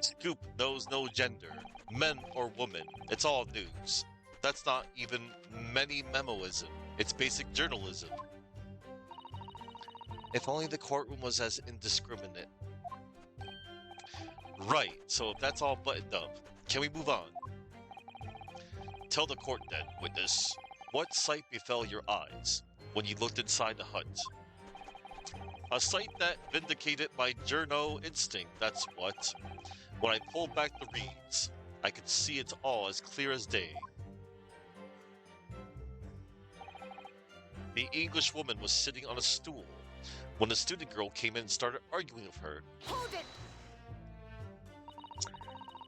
Scoop knows no gender, men or woman. It's all news. That's not even many memoism. It's basic journalism. If only the courtroom was as indiscriminate. Right, so if that's all buttoned up, can we move on? Tell the court then, witness, what sight befell your eyes when you looked inside the hut? A sight that vindicated my journo instinct, that's what. When I pulled back the reeds, I could see it all as clear as day. The English woman was sitting on a stool when the student girl came in and started arguing with her. Hold it!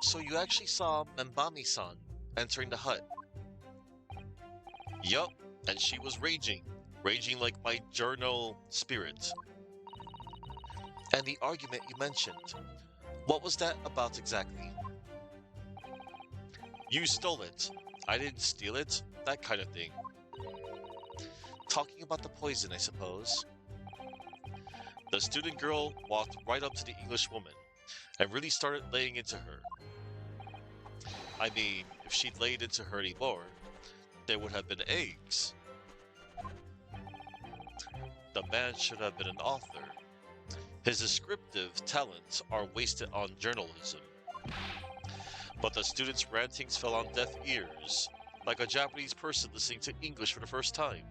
So you actually saw Membami-san entering the hut? Yup, and she was raging like my journal spirit. And the argument you mentioned, what was that about exactly? You stole it. I didn't steal it. That kind of thing. Talking about the poison, I suppose. The student girl walked right up to the English woman and really started laying into her. I mean, if she'd laid into her anymore, there would have been eggs. The man should have been an author. His descriptive talents are wasted on journalism. But the student's rantings fell on deaf ears, like a Japanese person listening to English for the first time.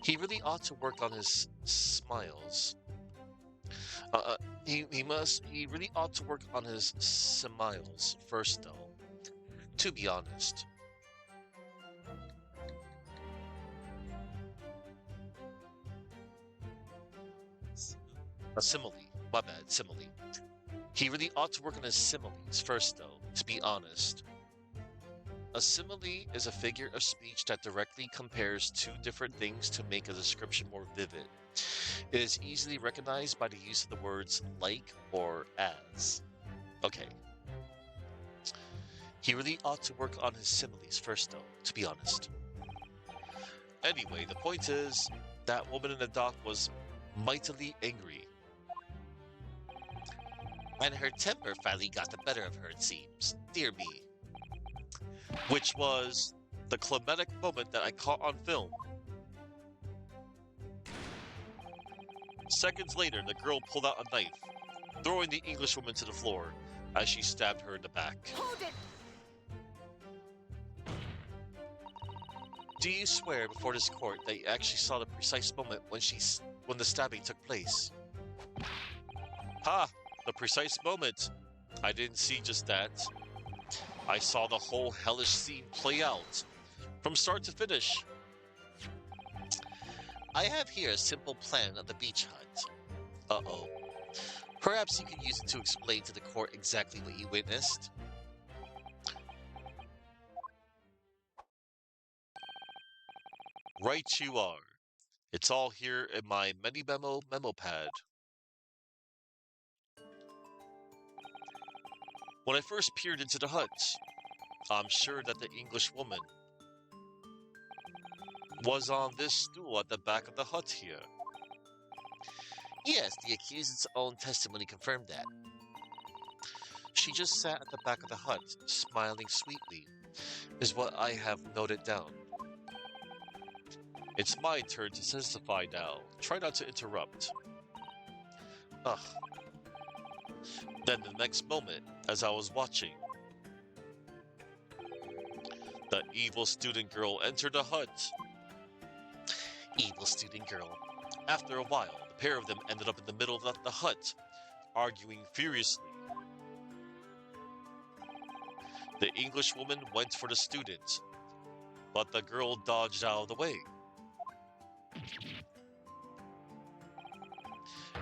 He really ought to work on his smiles. He really ought to work on his smiles first, though. To be honest. A simile. My bad, simile. He really ought to work on his similes first, though, to be honest. A simile is a figure of speech that directly compares two different things to make a description more vivid. It is easily recognized by the use of the words like or as. Okay. He really ought to work on his similes first, though, to be honest. Anyway, the point is, that woman in the dock was mightily angry. And her temper finally got the better of her, it seems. Dear me. Which was the climatic moment that I caught on film. Seconds later, the girl pulled out a knife, throwing the Englishwoman to the floor as she stabbed her in the back. Hold it! Do you swear before this court that you actually saw the precise moment when the stabbing took place? Ha! The precise moment. I didn't see just that. I saw the whole hellish scene play out, from start to finish. I have here a simple plan of the beach hut. Uh-oh. Perhaps you can use it to explain to the court exactly what you witnessed. Right you are. It's all here in my memo pad. When I first peered into the hut, I'm sure that the English woman was on this stool at the back of the hut here. Yes, the accused's own testimony confirmed that. She just sat at the back of the hut, smiling sweetly, is what I have noted down. It's my turn to testify now. Try not to interrupt. Ugh. Then the next moment, as I was watching, The evil student girl entered the hut. Evil student girl. After a while, the pair of them ended up in the middle of the hut, arguing furiously. The English woman went for the student, but the girl dodged out of the way.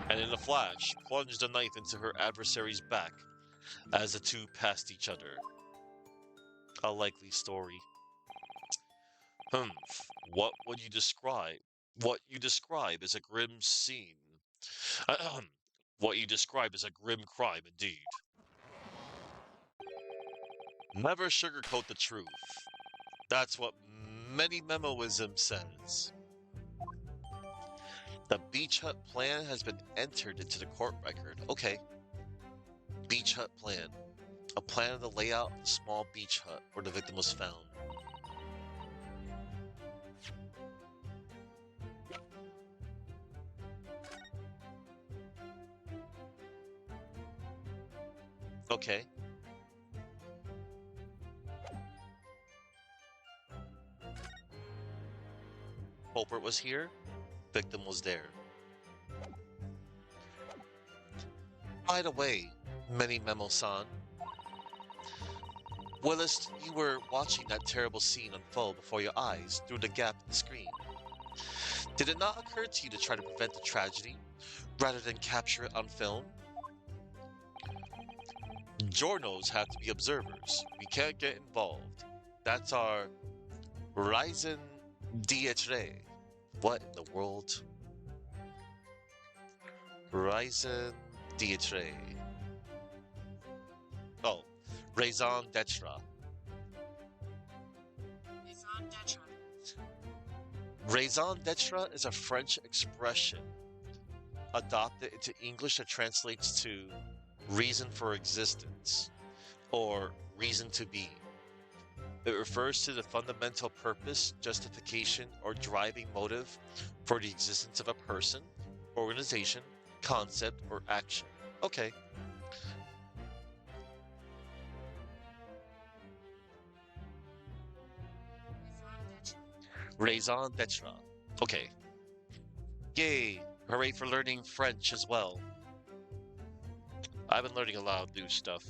And in a flash, plunged a knife into her adversary's back as the two passed each other. A likely story. What would you describe? What you describe as a grim scene. What you describe as a grim crime indeed. Never sugarcoat the truth. That's what many memoism says. The beach hut plan has been entered into the court record. Okay. Beach hut plan. A plan of the layout of the small beach hut where the victim was found. Okay. Culprit was here. Victim was there. By the way, Many Memo-san, Willis, you were watching that terrible scene unfold before your eyes through the gap in the screen. Did it not occur to you to try to prevent the tragedy, rather than capture it on film? Journos have to be observers. We can't get involved. That's our raison d'etre. What in the world? Raison d'etre. Oh, raison d'etre. Raison d'etre. Raison d'etre is a French expression adopted into English that translates to reason for existence or reason to be. It refers to the fundamental purpose, justification, or driving motive for the existence of a person, organization, concept, or action. Okay. Raison d'etre. Okay. Yay! Hooray for learning French as well. I've been learning a lot of new stuff.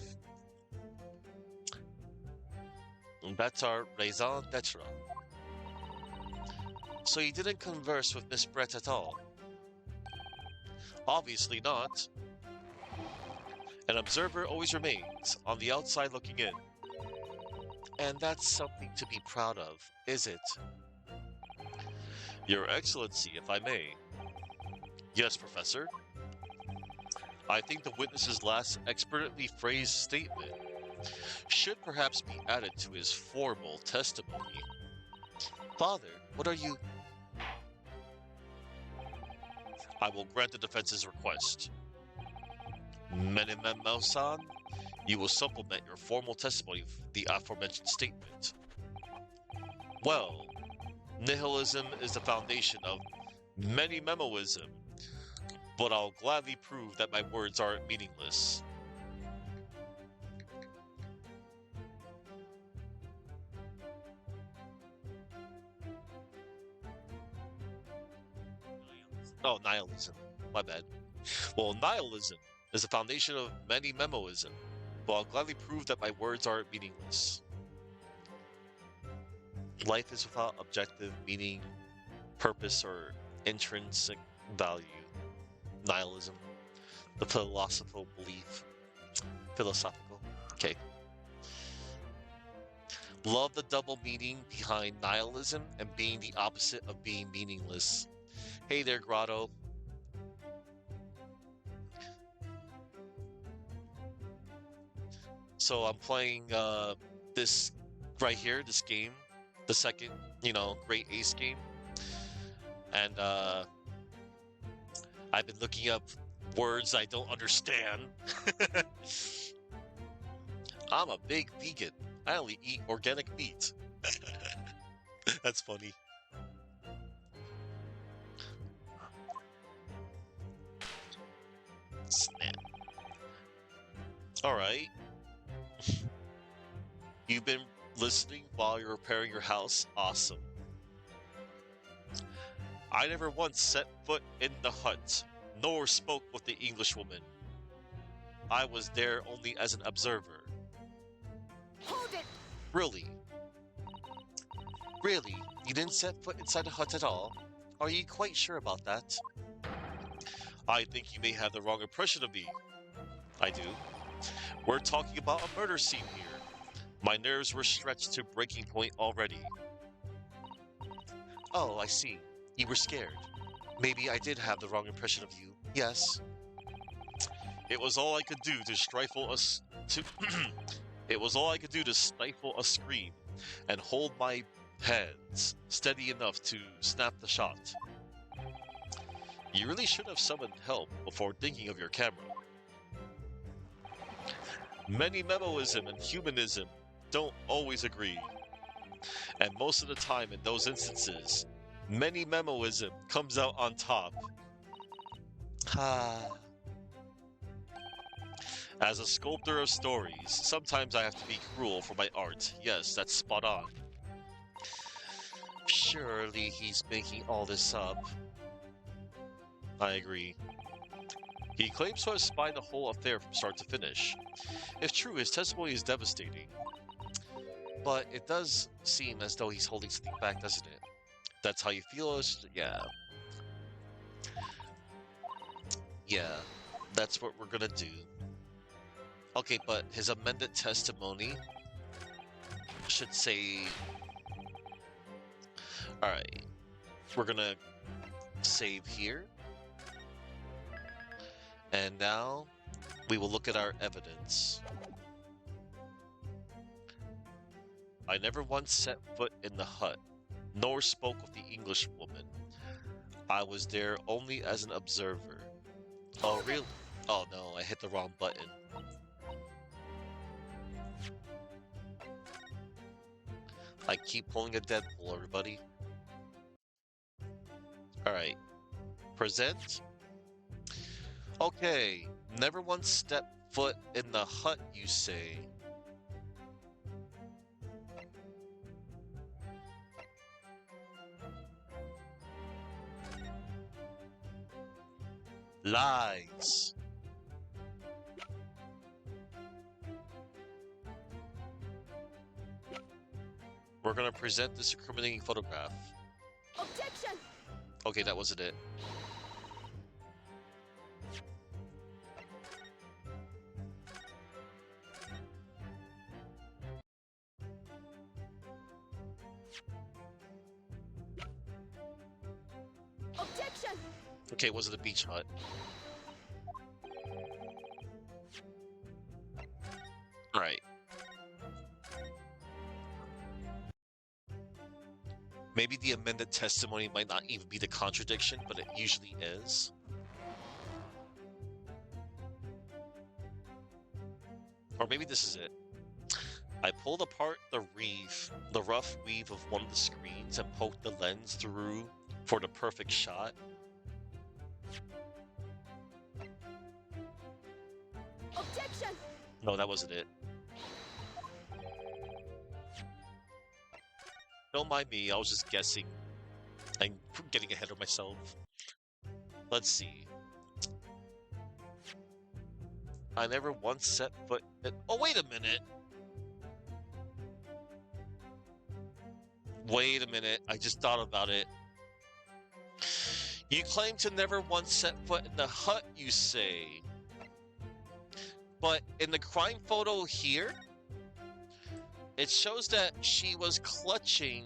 And that's our raison d'etre. So you didn't converse with Miss Brett at all? Obviously not. An observer always remains on the outside looking in. And that's something to be proud of, is it? Your Excellency, if I may. Yes, Professor. I think the witness's last expertly phrased statement should perhaps be added to his formal testimony. Father, what are you... I will grant the defense's request. Menemem-san, you will supplement your formal testimony with the aforementioned statement. Well, nihilism is the foundation of many memoism, but I'll gladly prove that my words aren't meaningless. Oh, nihilism. My bad. Well, nihilism is the foundation of many memoism, but I'll gladly prove that my words aren't meaningless. Life is without objective meaning, purpose, or intrinsic value. Nihilism. The philosophical belief. Philosophical. Okay. Love the double meaning behind nihilism and being the opposite of being meaningless. Hey there, Grotto. So I'm playing this right here, this game, the second, Great Ace game. And I've been looking up words I don't understand. I'm a big vegan. I only eat organic meat. That's funny. Snap. All right. You've been Listening while you're repairing your house? Awesome. I never once set foot in the hut, nor spoke with the Englishwoman. I was there only as an observer. Hold it! Really? Really? You didn't set foot inside the hut at all? Are you quite sure about that? I think you may have the wrong impression of me. I do. We're talking about a murder scene here. My nerves were stretched to breaking point already. Oh, I see. You were scared. Maybe I did have the wrong impression of you. Yes. It was all I could do to stifle us to It was all I could do to stifle a scream and hold my hands steady enough to snap the shot. You really should have summoned help before thinking of your camera. Many memoism and humanism don't always agree. And most of the time in those instances, many memoism comes out on top. Ah. As a sculptor of stories, sometimes I have to be cruel for my art. Yes, that's spot on. Surely he's making all this up. I agree. He claims to have spied the whole affair from start to finish. If true, his testimony is devastating. But it does seem as though he's holding something back, doesn't it? That's how you feel? Yeah. Yeah, that's what we're gonna do. Okay, but his amended testimony should say... Alright, we're gonna save here. And now, we will look at our evidence. I never once set foot in the hut, nor spoke with the Englishwoman. I was there only as an observer. Oh, really? Oh no, I hit the wrong button. I keep pulling a Deadpool, everybody. Alright. Present. Okay. Never once stepped foot in the hut, you say. Lies. We're gonna present this incriminating photograph. Objection! Okay, that wasn't it. Objection! Okay, it wasn't a beach hut. Alright. Maybe the amended testimony might not even be the contradiction, but it usually is. Or maybe this is it. I pulled apart the rough weave of one of the screens and poked the lens through for the perfect shot. Objection! No, that wasn't it. Don't mind me, I was just guessing. I'm getting ahead of myself. Let's see. I never once set foot in... Oh, wait a minute! Wait a minute, I just thought about it. You claim to never once set foot in the hut, you say. But in the crime photo here, it shows that she was clutching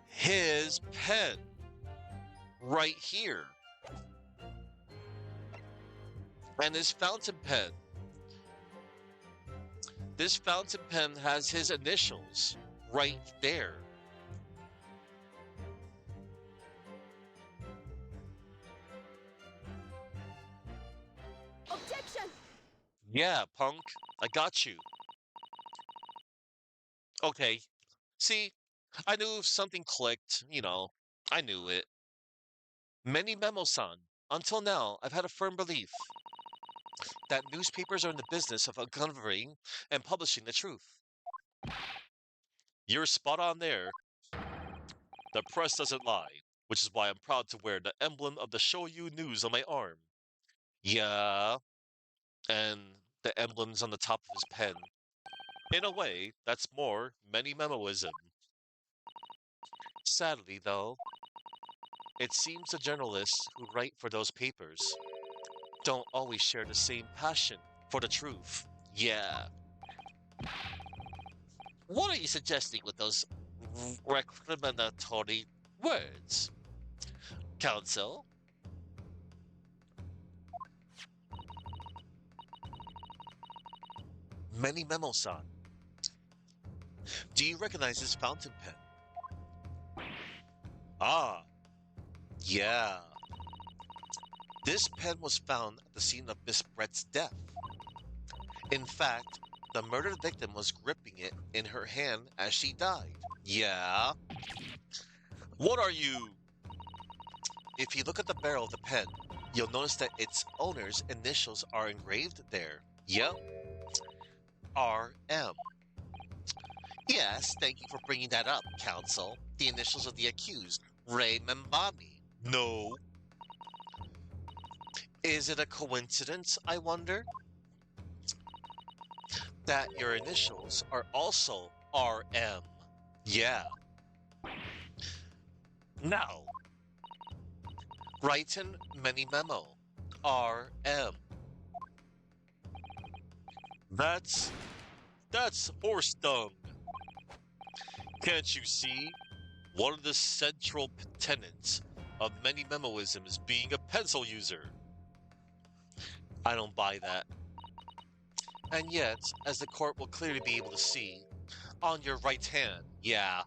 his pen right here. And his fountain pen. This fountain pen has his initials right there. Objection! Yeah, punk. I got you. Okay. See, I knew if something clicked, I knew it. Many memo-san. Until now, I've had a firm belief that newspapers are in the business of uncovering and publishing the truth. You're spot on there. The press doesn't lie, which is why I'm proud to wear the emblem of the Shoyu News on my arm. Yeah, and the emblem's on the top of his pen. In a way, that's more many memoism. Sadly, though, it seems the journalists who write for those papers don't always share the same passion for the truth. Yeah. What are you suggesting with those recriminatory words, Counsel? Many Memo-san. Do you recognize this fountain pen? Ah, yeah. This pen was found at the scene of Miss Brett's death. In fact, the murdered victim was gripping it in her hand as she died. Yeah. What are you? If you look at the barrel of the pen, you'll notice that its owner's initials are engraved there. Yep. RM. Yes, thank you for bringing that up, Counsel. The initials of the accused, Ray Membami. No. Is it a coincidence, I wonder? That your initials are also RM. Yeah. Now, write in many memo. RM. That's horse dung. Can't you see? One of the central tenets of many memoism is being a pencil user. I don't buy that. And yet, as the court will clearly be able to see, on your right hand, yeah.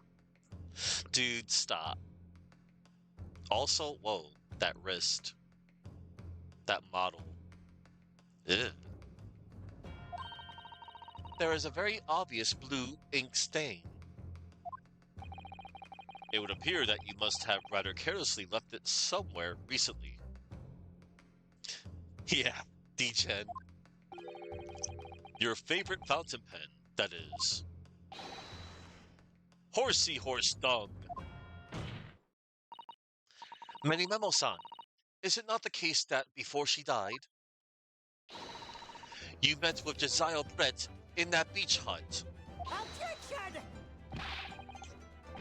Dude, stop. Also, whoa, that wrist. That model. Ugh. There is a very obvious blue ink stain. It would appear that you must have rather carelessly left it somewhere recently. Yeah, D-Gen. Your favorite fountain pen, that is. Horsey horse dung. Many Memo-san, is it not the case that before she died, you met with Josiah Brett in that beach hut? Objection!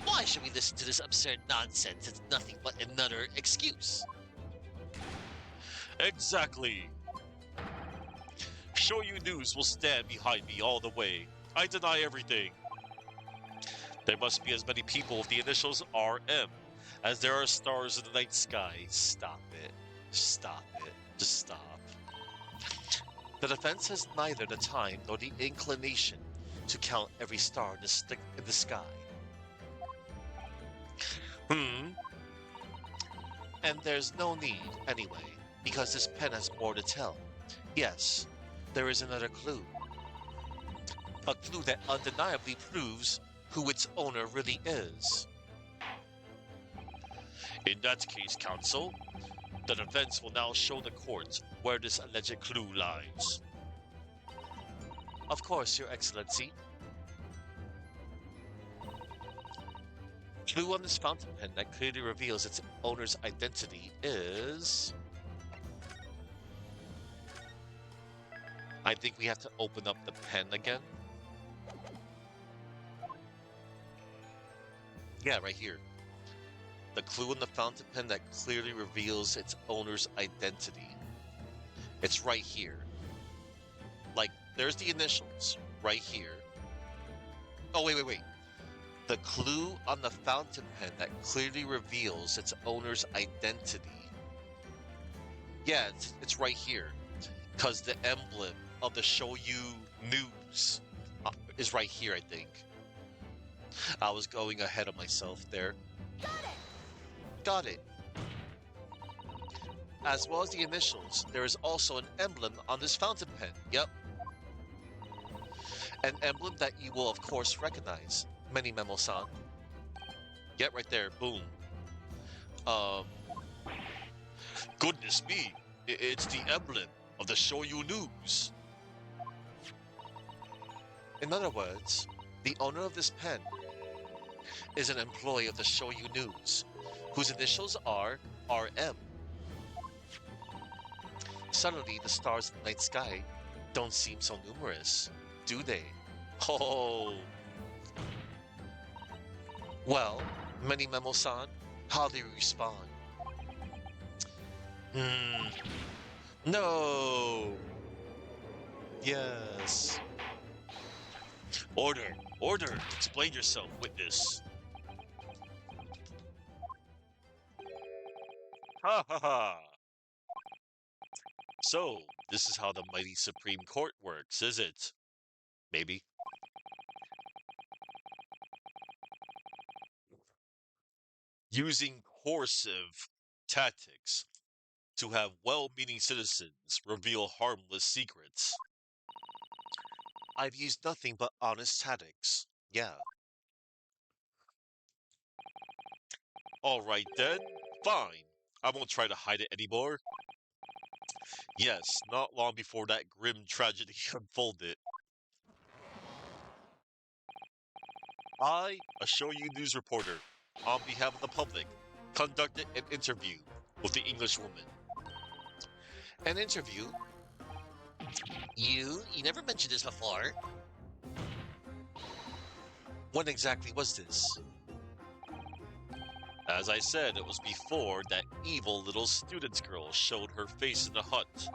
Why should we listen to this absurd nonsense? It's nothing but another excuse. Exactly. Shoyu News will stand behind me all the way. I deny everything. There must be as many people with the initials RM as there are stars in the night sky. Stop it. Stop it. Just stop. The defense has neither the time nor the inclination to count every star in the sky. And there's no need, anyway, because this pen has more to tell. Yes, there is another clue. A clue that undeniably proves who its owner really is. In that case, Counsel, the defense will now show the court where this alleged clue lies. Of course, Your Excellency. Clue on this fountain pen that clearly reveals its owner's identity is... I think we have to open up the pen again. Yeah, right here. The clue in the fountain pen that clearly reveals its owner's identity. It's right here. Like, there's the initials right here. Oh, wait. The clue on the fountain pen that clearly reveals its owner's identity. Yeah, it's right here. Because the emblem of the Shoyu News is right here, I think. I was going ahead of myself there. Got it. As well as the initials, there is also an emblem on this fountain pen. Yep. An emblem that you will, of course, recognize. Many Memo-san. Get right there. Boom. Goodness me. It's the emblem of the Shoyu News. In other words, the owner of this pen is an employee of the Shoyu News, whose initials are RM. Suddenly, the stars in the night sky don't seem so numerous, do they? Oh, well, Many Memo-san, how do you respond? Hmm, no. Yes. Order, order, explain yourself, witness. Ha ha ha. So, this is how the mighty Supreme Court works, is it? Maybe. Using coercive tactics to have well-meaning citizens reveal harmless secrets. I've used nothing but honest tactics. Yeah. All right then. Fine. I won't try to hide it anymore. Yes, not long before that grim tragedy unfolded, I, a Shoyu News reporter, on behalf of the public, conducted an interview with the English woman. An interview? You never mentioned this before. When exactly was this? As I said, it was before that evil little student girl showed her face in the hut.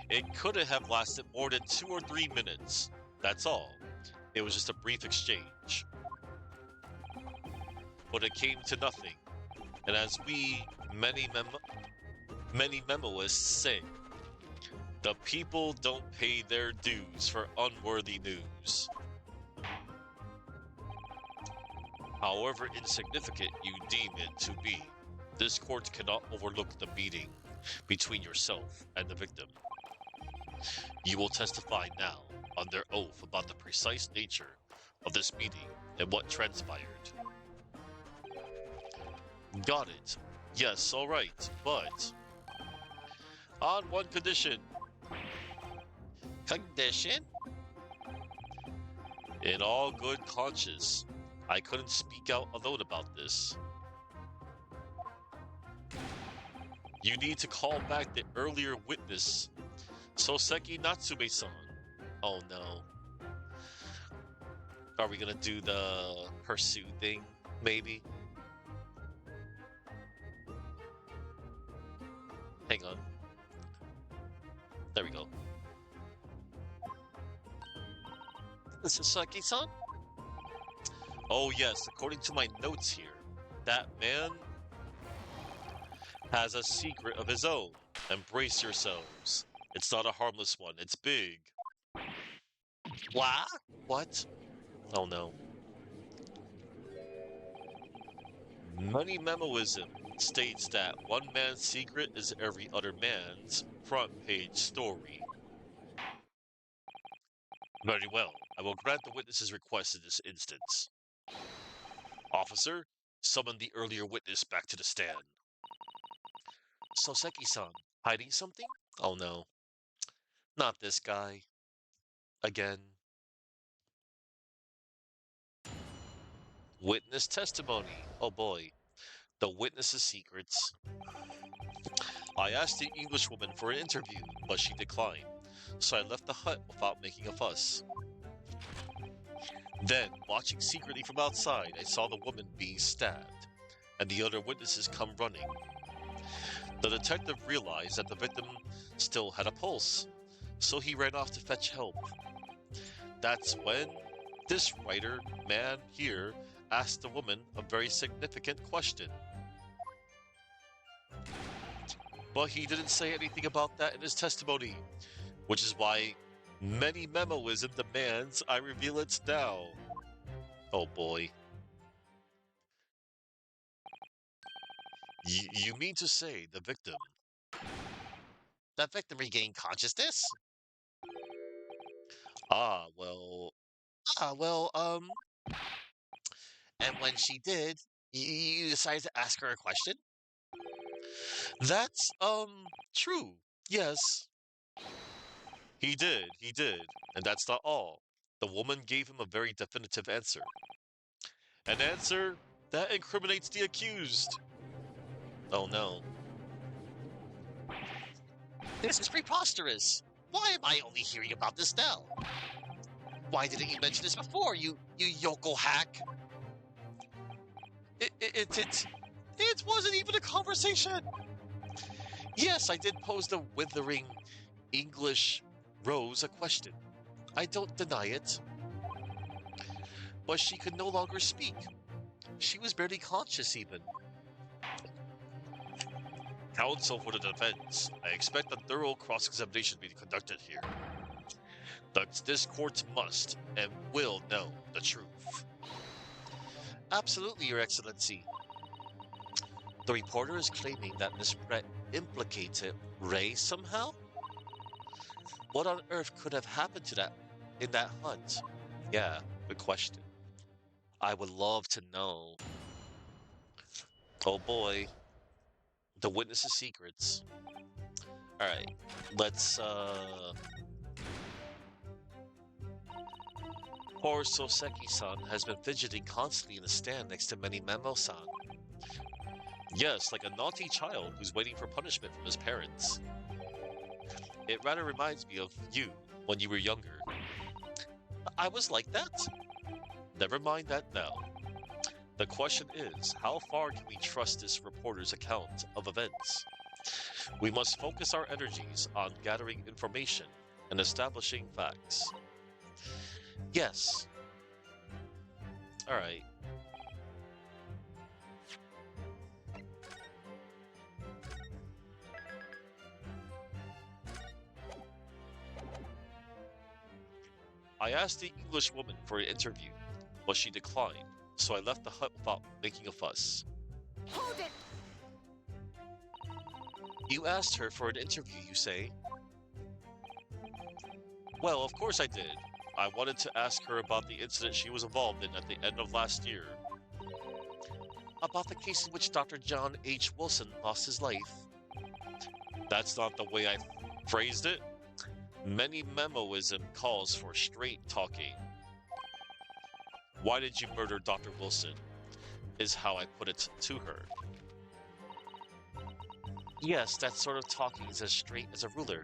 It couldn't have lasted more than 2 or 3 minutes. That's all. It was just a brief exchange. But it came to nothing. And as we, many memoists say, the people don't pay their dues for unworthy news. However insignificant you deem it to be, this court cannot overlook the meeting between yourself and the victim. You will testify now under oath about the precise nature of this meeting and what transpired. Got it. Yes, all right, but on one condition. Condition? In all good conscience, I couldn't speak out alone about this. You need to call back the earlier witness, Soseki Natsume-san. Oh no. Are we gonna do the pursue thing, maybe? Hang on. There we go. Soseki-san? Oh yes, according to my notes here, that man has a secret of his own. Embrace yourselves. It's not a harmless one, it's big. What? What? Oh no. Money Memoism states that one man's secret is every other man's front page story. Very well. I will grant the witness's request in this instance. Officer, summon the earlier witness back to the stand. Soseki-san, hiding something? Oh no. Not this guy. Again. Witness testimony. Oh boy. The witness's secrets. I asked the Englishwoman for an interview, but she declined, so I left the hut without making a fuss. Then, watching secretly from outside, I saw the woman being stabbed, and the other witnesses come running. The detective realized that the victim still had a pulse, so he ran off to fetch help. That's when this writer man here asked the woman a very significant question. But he didn't say anything about that in his testimony, which is why many memoism demands I reveal it now. Oh boy. You mean to say the victim? The victim regained consciousness? Ah, well, ah, well, and when she did, you decided to ask her a question? That's, true. Yes. He did. And that's not all. The woman gave him a very definitive answer. An answer that incriminates the accused. Oh no. This is preposterous. Why am I only hearing about this now? Why didn't you mention this before, you yokel hack? It wasn't even a conversation. Yes, I did pose the withering English Rose a question. I don't deny it. But she could no longer speak. She was barely conscious even. Counsel for the defense. I expect a thorough cross-examination to be conducted here. This court must and will know the truth. Absolutely, Your Excellency. The reporter is claiming that Miss Brett implicated Ray somehow? What on earth could have happened to that in that hunt? Yeah, good question. I would love to know. Oh boy. The witness's secrets. Alright, let's Poor Soseki-san has been fidgeting constantly in the stand next to Many Memo-san. Yes, like a naughty child who's waiting for punishment from his parents. It rather reminds me of you when you were younger. I was like that? Never mind that now. The question is, how far can we trust this reporter's account of events? We must focus our energies on gathering information and establishing facts. Yes. Alright. I asked the English woman for an interview, but she declined, so I left the hut without making a fuss. Hold it! You asked her for an interview, you say? Well, of course I did. I wanted to ask her about the incident she was involved in at the end of last year. About the case in which Dr. John H. Wilson lost his life. That's not the way I phrased it. Many memoism calls for straight talking. Why did you murder Dr. Wilson? Is how I put it to her. Yes, that sort of talking is as straight as a ruler.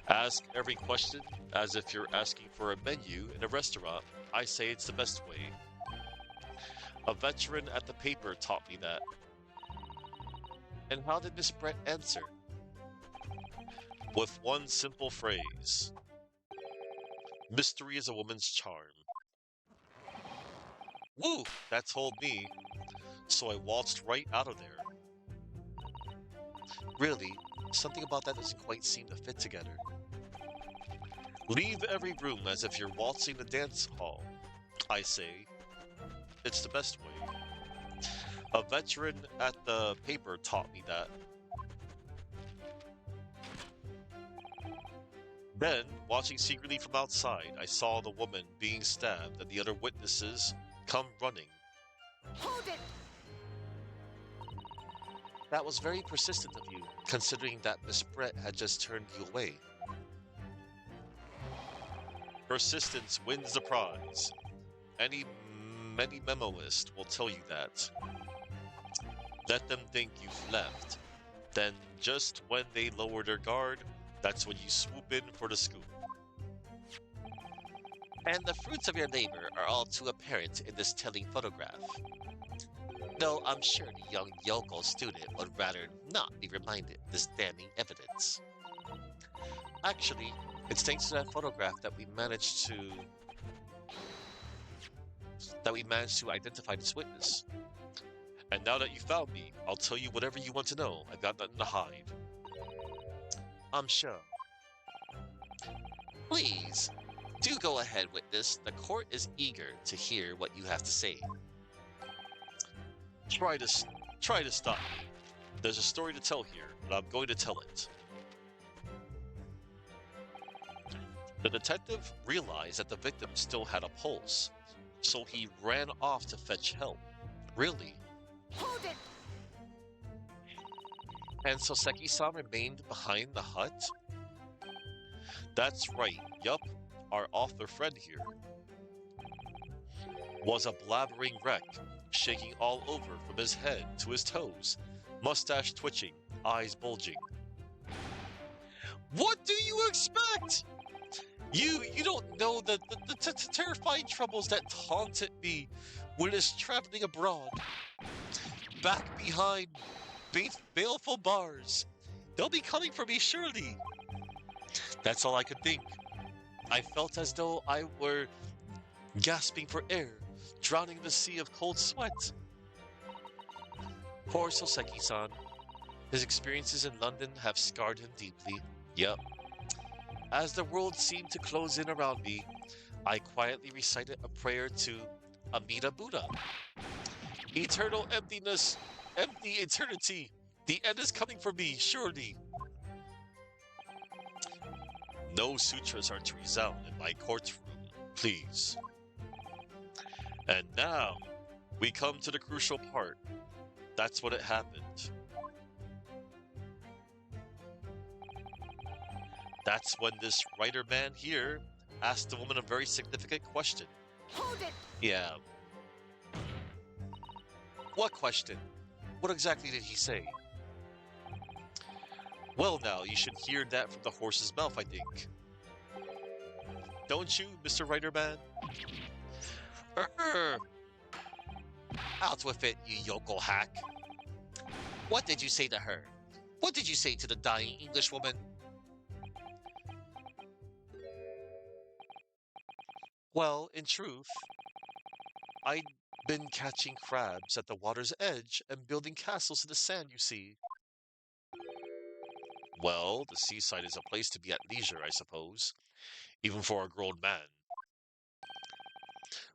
Ask every question as if you're asking for a menu in a restaurant. I say it's the best way. A veteran at the paper taught me that. And how did Miss Brett answer? With one simple phrase. Mystery is a woman's charm. Woo! That told me. So I waltzed right out of there. Really, something about that doesn't quite seem to fit together. Leave every room as if you're waltzing the dance hall. I say. It's the best way. A veteran at the paper taught me that. Then, watching secretly from outside, I saw the woman being stabbed and the other witnesses come running. Hold it! That was very persistent of you, considering that Miss Brett had just turned you away. Persistence wins the prize. Many memoist will tell you that. Let them think you've left. Then, just when they lower their guard, that's when you swoop in for the scoop. And the fruits of your labor are all too apparent in this telling photograph. Though I'm sure the young yokel student would rather not be reminded of this damning evidence. Actually, it's thanks to that photograph that we managed to identify this witness. And now that you found me, I'll tell you whatever you want to know. I've got nothing to hide. I'm sure. Please, do go ahead, witness. The court is eager to hear what you have to say. Try to stop me. There's a story to tell here, but I'm going to tell it. The detective realized that the victim still had a pulse, so he ran off to fetch help. Really? Hold it! And Soseki-san remained behind the hut? That's right, yup, our author friend here. was a blabbering wreck, shaking all over from his head to his toes, mustache twitching, eyes bulging. What do you expect? You don't know the terrifying troubles that taunted me when I was traveling abroad. Back behind baleful bars. They'll be coming for me surely. That's all I could think. I felt as though I were gasping for air, drowning in the sea of cold sweat. Poor Soseki-san. His experiences in London have scarred him deeply. Yup. As the world seemed to close in around me, I quietly recited a prayer to Amida Buddha. Eternal emptiness, empty eternity. The end is coming for me, surely. No sutras are to resound in my courtroom, please. And now, we come to the crucial part. That's what it happened. That's when this writer man here asked the woman a very significant question. Hold it! Yeah. What question? What exactly did he say? Well now, you should hear that from the horse's mouth, I think. Don't you, Mr. Writer Man? Out with it, you yokel hack. What did you say to her? What did you say to the dying Englishwoman? Well, in truth, I'd been catching crabs at the water's edge and building castles in the sand, you see. Well, the seaside is a place to be at leisure, I suppose, even for a grown man.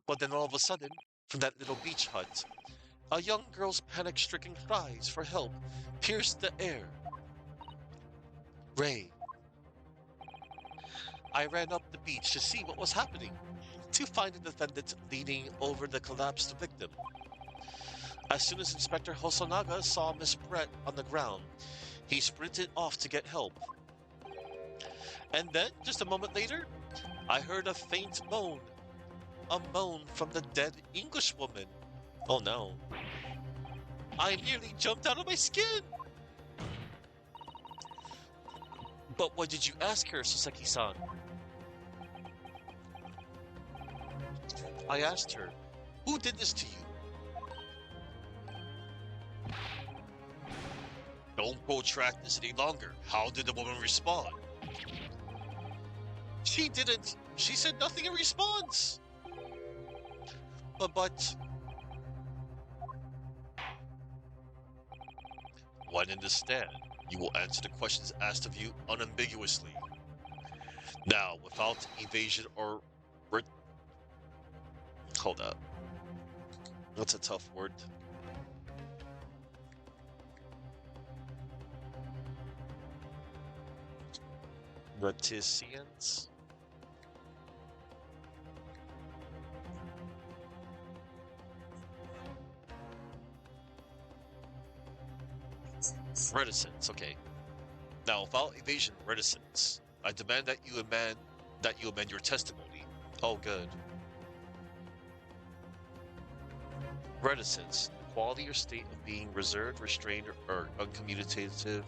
But then all of a sudden, from that little beach hut, a young girl's panic-stricken cries for help pierced the air. Ray. I ran up the beach to see what was happening, to find the defendant leaning over the collapsed victim. As soon as Inspector Hosonaga saw Miss Brett on the ground, he sprinted off to get help. And then, just a moment later, I heard a faint moan. A moan from the dead Englishwoman. Oh no. I nearly jumped out of my skin! But what did you ask her, Soseki-san? I asked her, who did this to you? Don't protract this any longer. How did the woman respond? She didn't. She said nothing in response. But... When in the stand, you will answer the questions asked of you unambiguously. Now, without evasion or... Hold up. That's a tough word. Reticence? Reticence, okay. Now, without evasion, reticence. I demand that you amend your testimony. Oh, good. Reticence, the quality or state of being reserved, restrained, or uncommunicative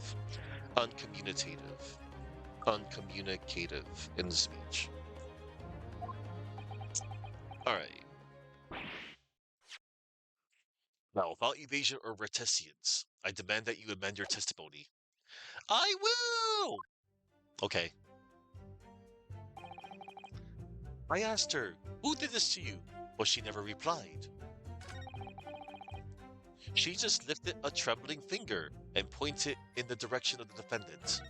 in the speech. Alright. Now, without evasion or reticence, I demand that you amend your testimony. I will! Okay. I asked her, who did this to you? But she never replied. She just lifted a trembling finger and pointed in the direction of the defendant.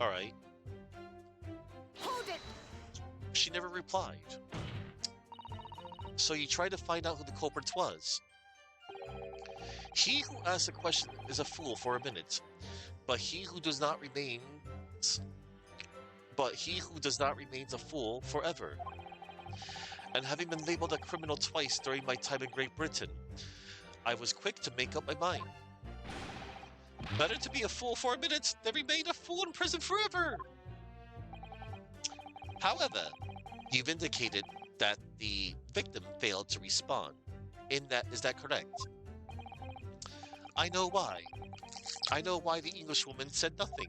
Alright. Hold it! She never replied. So you tried to find out who the culprit was. He who asks a question is a fool for a minute, but he who does not remains a fool forever. And having been labeled a criminal twice during my time in Great Britain, I was quick to make up my mind. Better to be a fool for a minute than remain a fool in prison forever! However, you've indicated that the victim failed to respond. Is that correct? I know why. I know why the Englishwoman said nothing.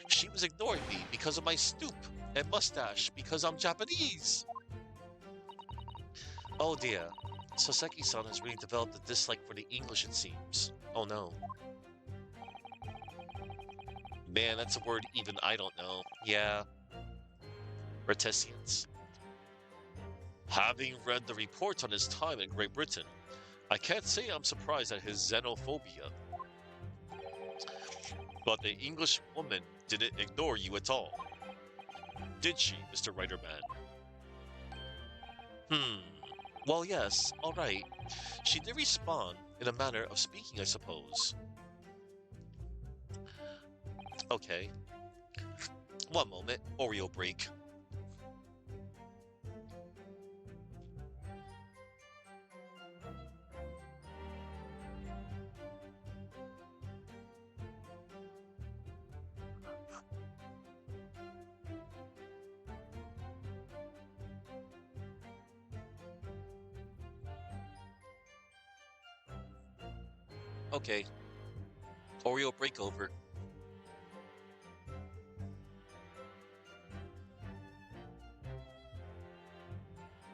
She was ignoring me because of my stoop and mustache because I'm Japanese. Oh dear. Soseki-san has really developed a dislike for the English, it seems. Oh no. Man, that's a word even I don't know. Yeah. Retesians. Having read the reports on his time in Great Britain, I can't say I'm surprised at his xenophobia. But the English woman didn't ignore you at all. Did she, Mr. Writer-Man? Well, yes, alright. She did respond in a manner of speaking, I suppose. Okay. One moment, Oreo break. Okay. Oreo break over.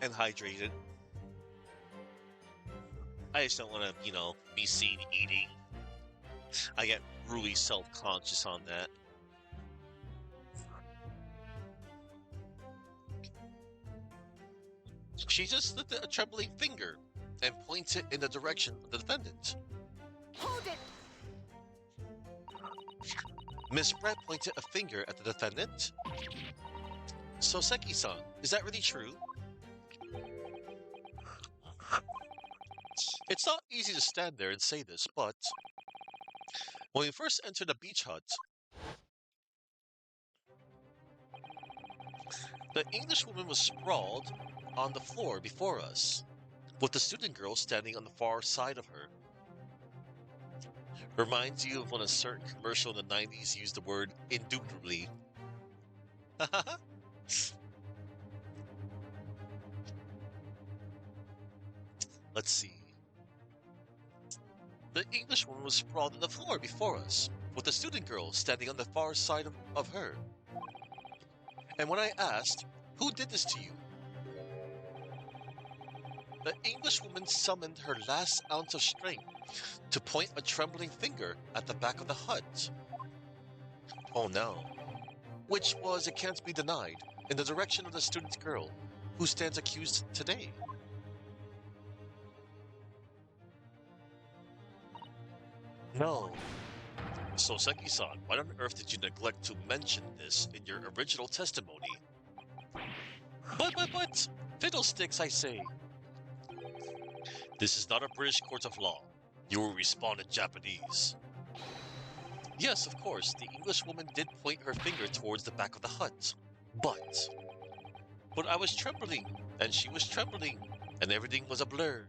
And hydrated. I just don't want to, be seen eating. I get really self-conscious on that. She just lifted a trembling finger and pointed in the direction of the defendant. Hold it! Miss Brett pointed a finger at the defendant. Soseki-san, is that really true? It's not easy to stand there and say this, but when we first entered the beach hut, the Englishwoman was sprawled on the floor before us, with the student girl standing on the far side of her. Reminds you of when a certain commercial in the 90s used the word indubitably. Let's see. The Englishwoman was sprawled on the floor before us, with the student girl standing on the far side of her. And when I asked, "Who did this to you?" the Englishwoman summoned her last ounce of strength to point a trembling finger at the back of the hut. Oh no. Which was, it can't be denied, in the direction of the student girl, who stands accused today. No. Soseki-san, why on earth did you neglect to mention this in your original testimony? But, fiddlesticks, I say. This is not a British court of law. You will respond in Japanese. Yes, of course, the Englishwoman did point her finger towards the back of the hut. But I was trembling, and she was trembling, and everything was a blur.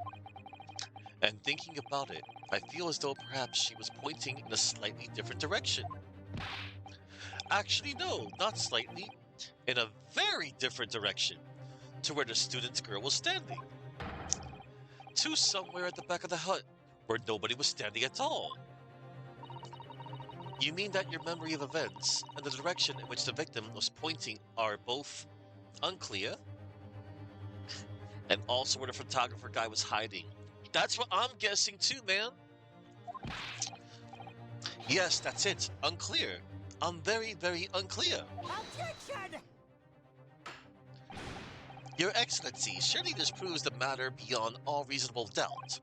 And thinking about it, I feel as though perhaps she was pointing in a slightly different direction. Actually, no, not slightly. In a very different direction, to where the student girl was standing. To somewhere at the back of the hut, where nobody was standing at all. You mean that your memory of events and the direction in which the victim was pointing are both unclear? And also where the photographer guy was hiding. That's what I'm guessing too, man. Yes, that's it. Unclear. I'm very, very unclear. Objection! Your Excellency, surely this proves the matter beyond all reasonable doubt.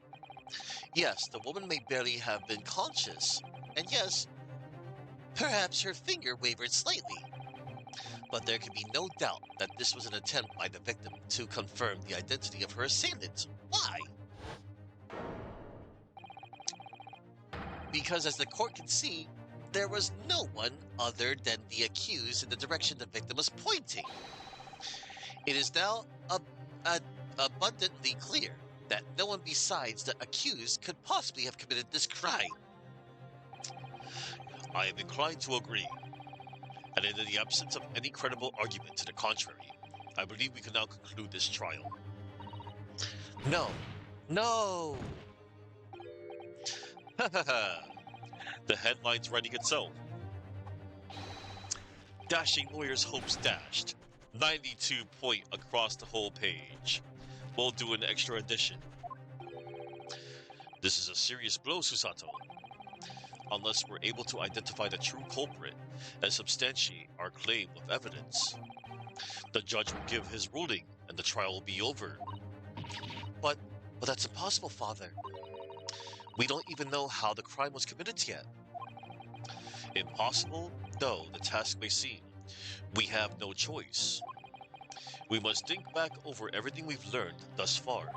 Yes, the woman may barely have been conscious. And yes, perhaps her finger wavered slightly. But there can be no doubt that this was an attempt by the victim to confirm the identity of her assailant. Why? Because as the court can see, there was no one other than the accused in the direction the victim was pointing. It is now abundantly clear that no one besides the accused could possibly have committed this crime. I am inclined to agree. And in the absence of any credible argument to the contrary, I believe we can now conclude this trial. No. No! Ha ha ha! The headline's writing itself. Dashing lawyers' hopes dashed. 92 point across the whole page. We'll do an extra edition. This is a serious blow, Susato. Unless we're able to identify the true culprit and substantiate our claim with evidence, the judge will give his ruling and the trial will be over. But that's impossible, Father. We don't even know how the crime was committed yet. Impossible? Though the task may seem, we have no choice. We must think back over everything we've learned thus far.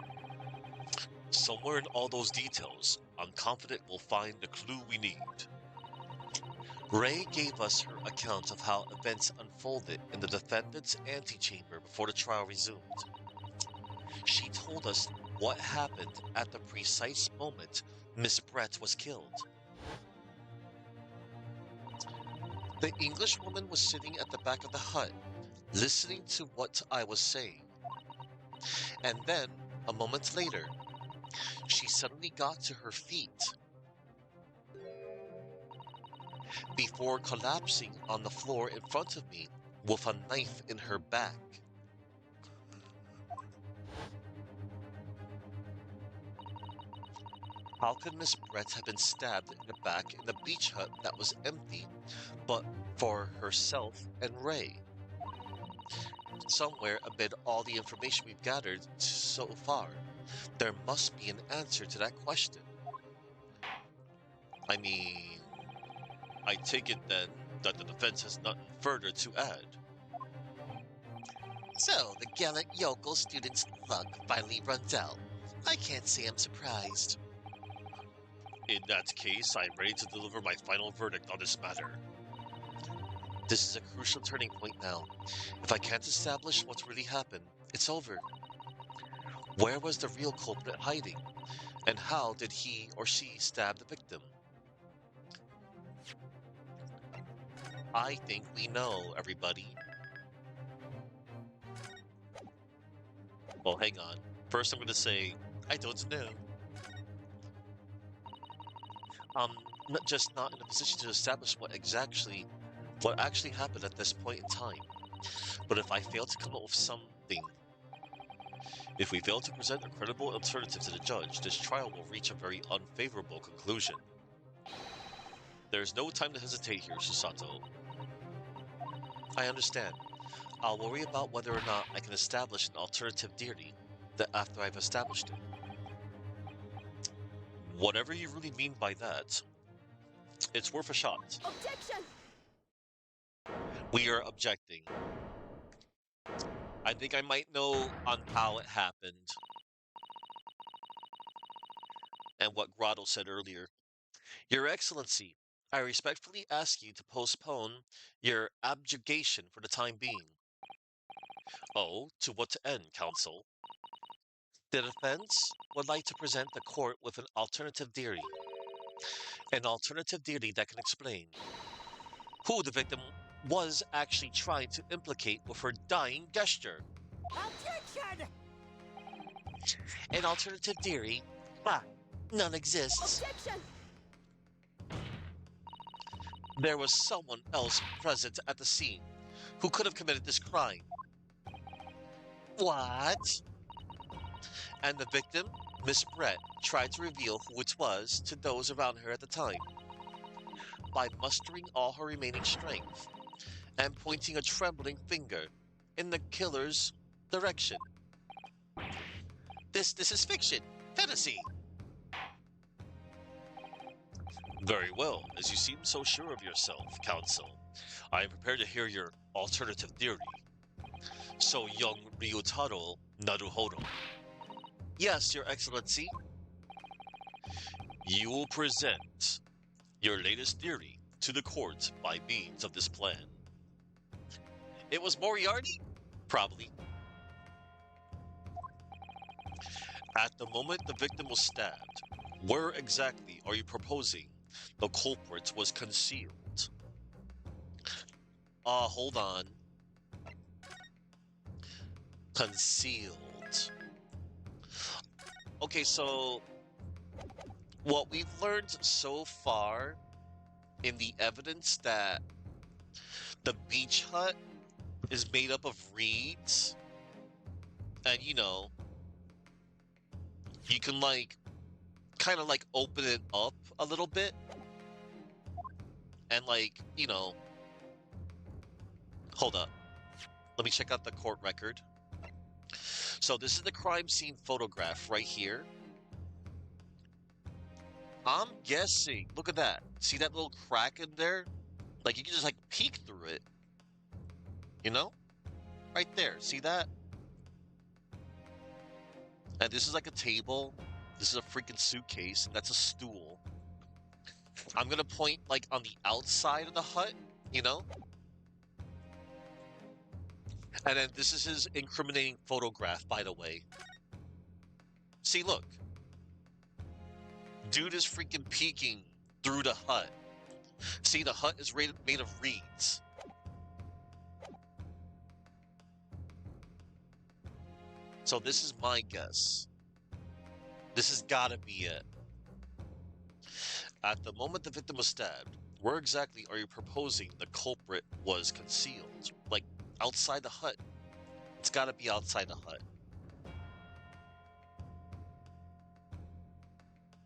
Somewhere in all those details, I'm confident we'll find the clue we need. Ray gave us her account of how events unfolded in the defendant's antechamber before the trial resumed. She told us what happened at the precise moment Miss Brett was killed. The Englishwoman was sitting at the back of the hut, listening to what I was saying. And then, a moment later, she suddenly got to her feet before collapsing on the floor in front of me with a knife in her back. How could Miss Brett have been stabbed in the back in the beach hut that was empty, but for herself and Ray? Somewhere amid all the information we've gathered so far, there must be an answer to that question. I mean, I take it then that the defense has nothing further to add. So, the gallant yokel student's luck finally runs out. I can't say I'm surprised. In that case, I'm ready to deliver my final verdict on this matter. This is a crucial turning point now. If I can't establish what's really happened, it's over. Where was the real culprit hiding? And how did he or she stab the victim? I think we know, everybody. Well, hang on. First I'm going to say, I don't know. Not in a position to establish what actually happened at this point in time. But if I fail to come up with something, if we fail to present a credible alternative to the judge, this trial will reach a very unfavorable conclusion. There's no time to hesitate here, Susato. I understand. I'll worry about whether or not I can establish an alternative theory after I've established it. Whatever you really mean by that, it's worth a shot. Objection! We are objecting. I think I might know on how it happened. And what Grotto said earlier. Your Excellency, I respectfully ask you to postpone your abjugation for the time being. Oh, to what end, counsel? The defense would like to present the court with an alternative theory. An alternative theory that can explain who the victim was actually trying to implicate with her dying gesture. Objection! An alternative theory? None exists. Objection! There was someone else present at the scene who could have committed this crime. What? And the victim, Miss Brett, tried to reveal who it was to those around her at the time by mustering all her remaining strength and pointing a trembling finger in the killer's direction. This is fiction, fantasy. Very well, as you seem so sure of yourself, counsel, I am prepared to hear your alternative theory. So, young Ryutaro Naruhodo. Yes, Your Excellency. You will present your latest theory to the court by means of this plan. It was Moriarty? Probably. At the moment the victim was stabbed, where exactly are you proposing the culprit was concealed? Hold on. Concealed. Okay, so what we've learned so far in the evidence that the beach hut is made up of reeds, and you know, you can like kind of like open it up a little bit and like, you know, hold up. Let me check out the court record. So this is the crime scene photograph right here. I'm guessing, look at that. See that little crack in there? Like you can just like peek through it. You know? Right there. See that? And this is like a table. This is a freaking suitcase. And that's a stool. I'm gonna point like on the outside of the hut, you know? And then this is his incriminating photograph, by the way. See, look. Dude is freaking peeking through the hut. See, the hut is made of reeds. So this is my guess. This has gotta be it. At the moment the victim was stabbed, where exactly are you proposing the culprit was concealed? Like, outside the hut. It's gotta be outside the hut.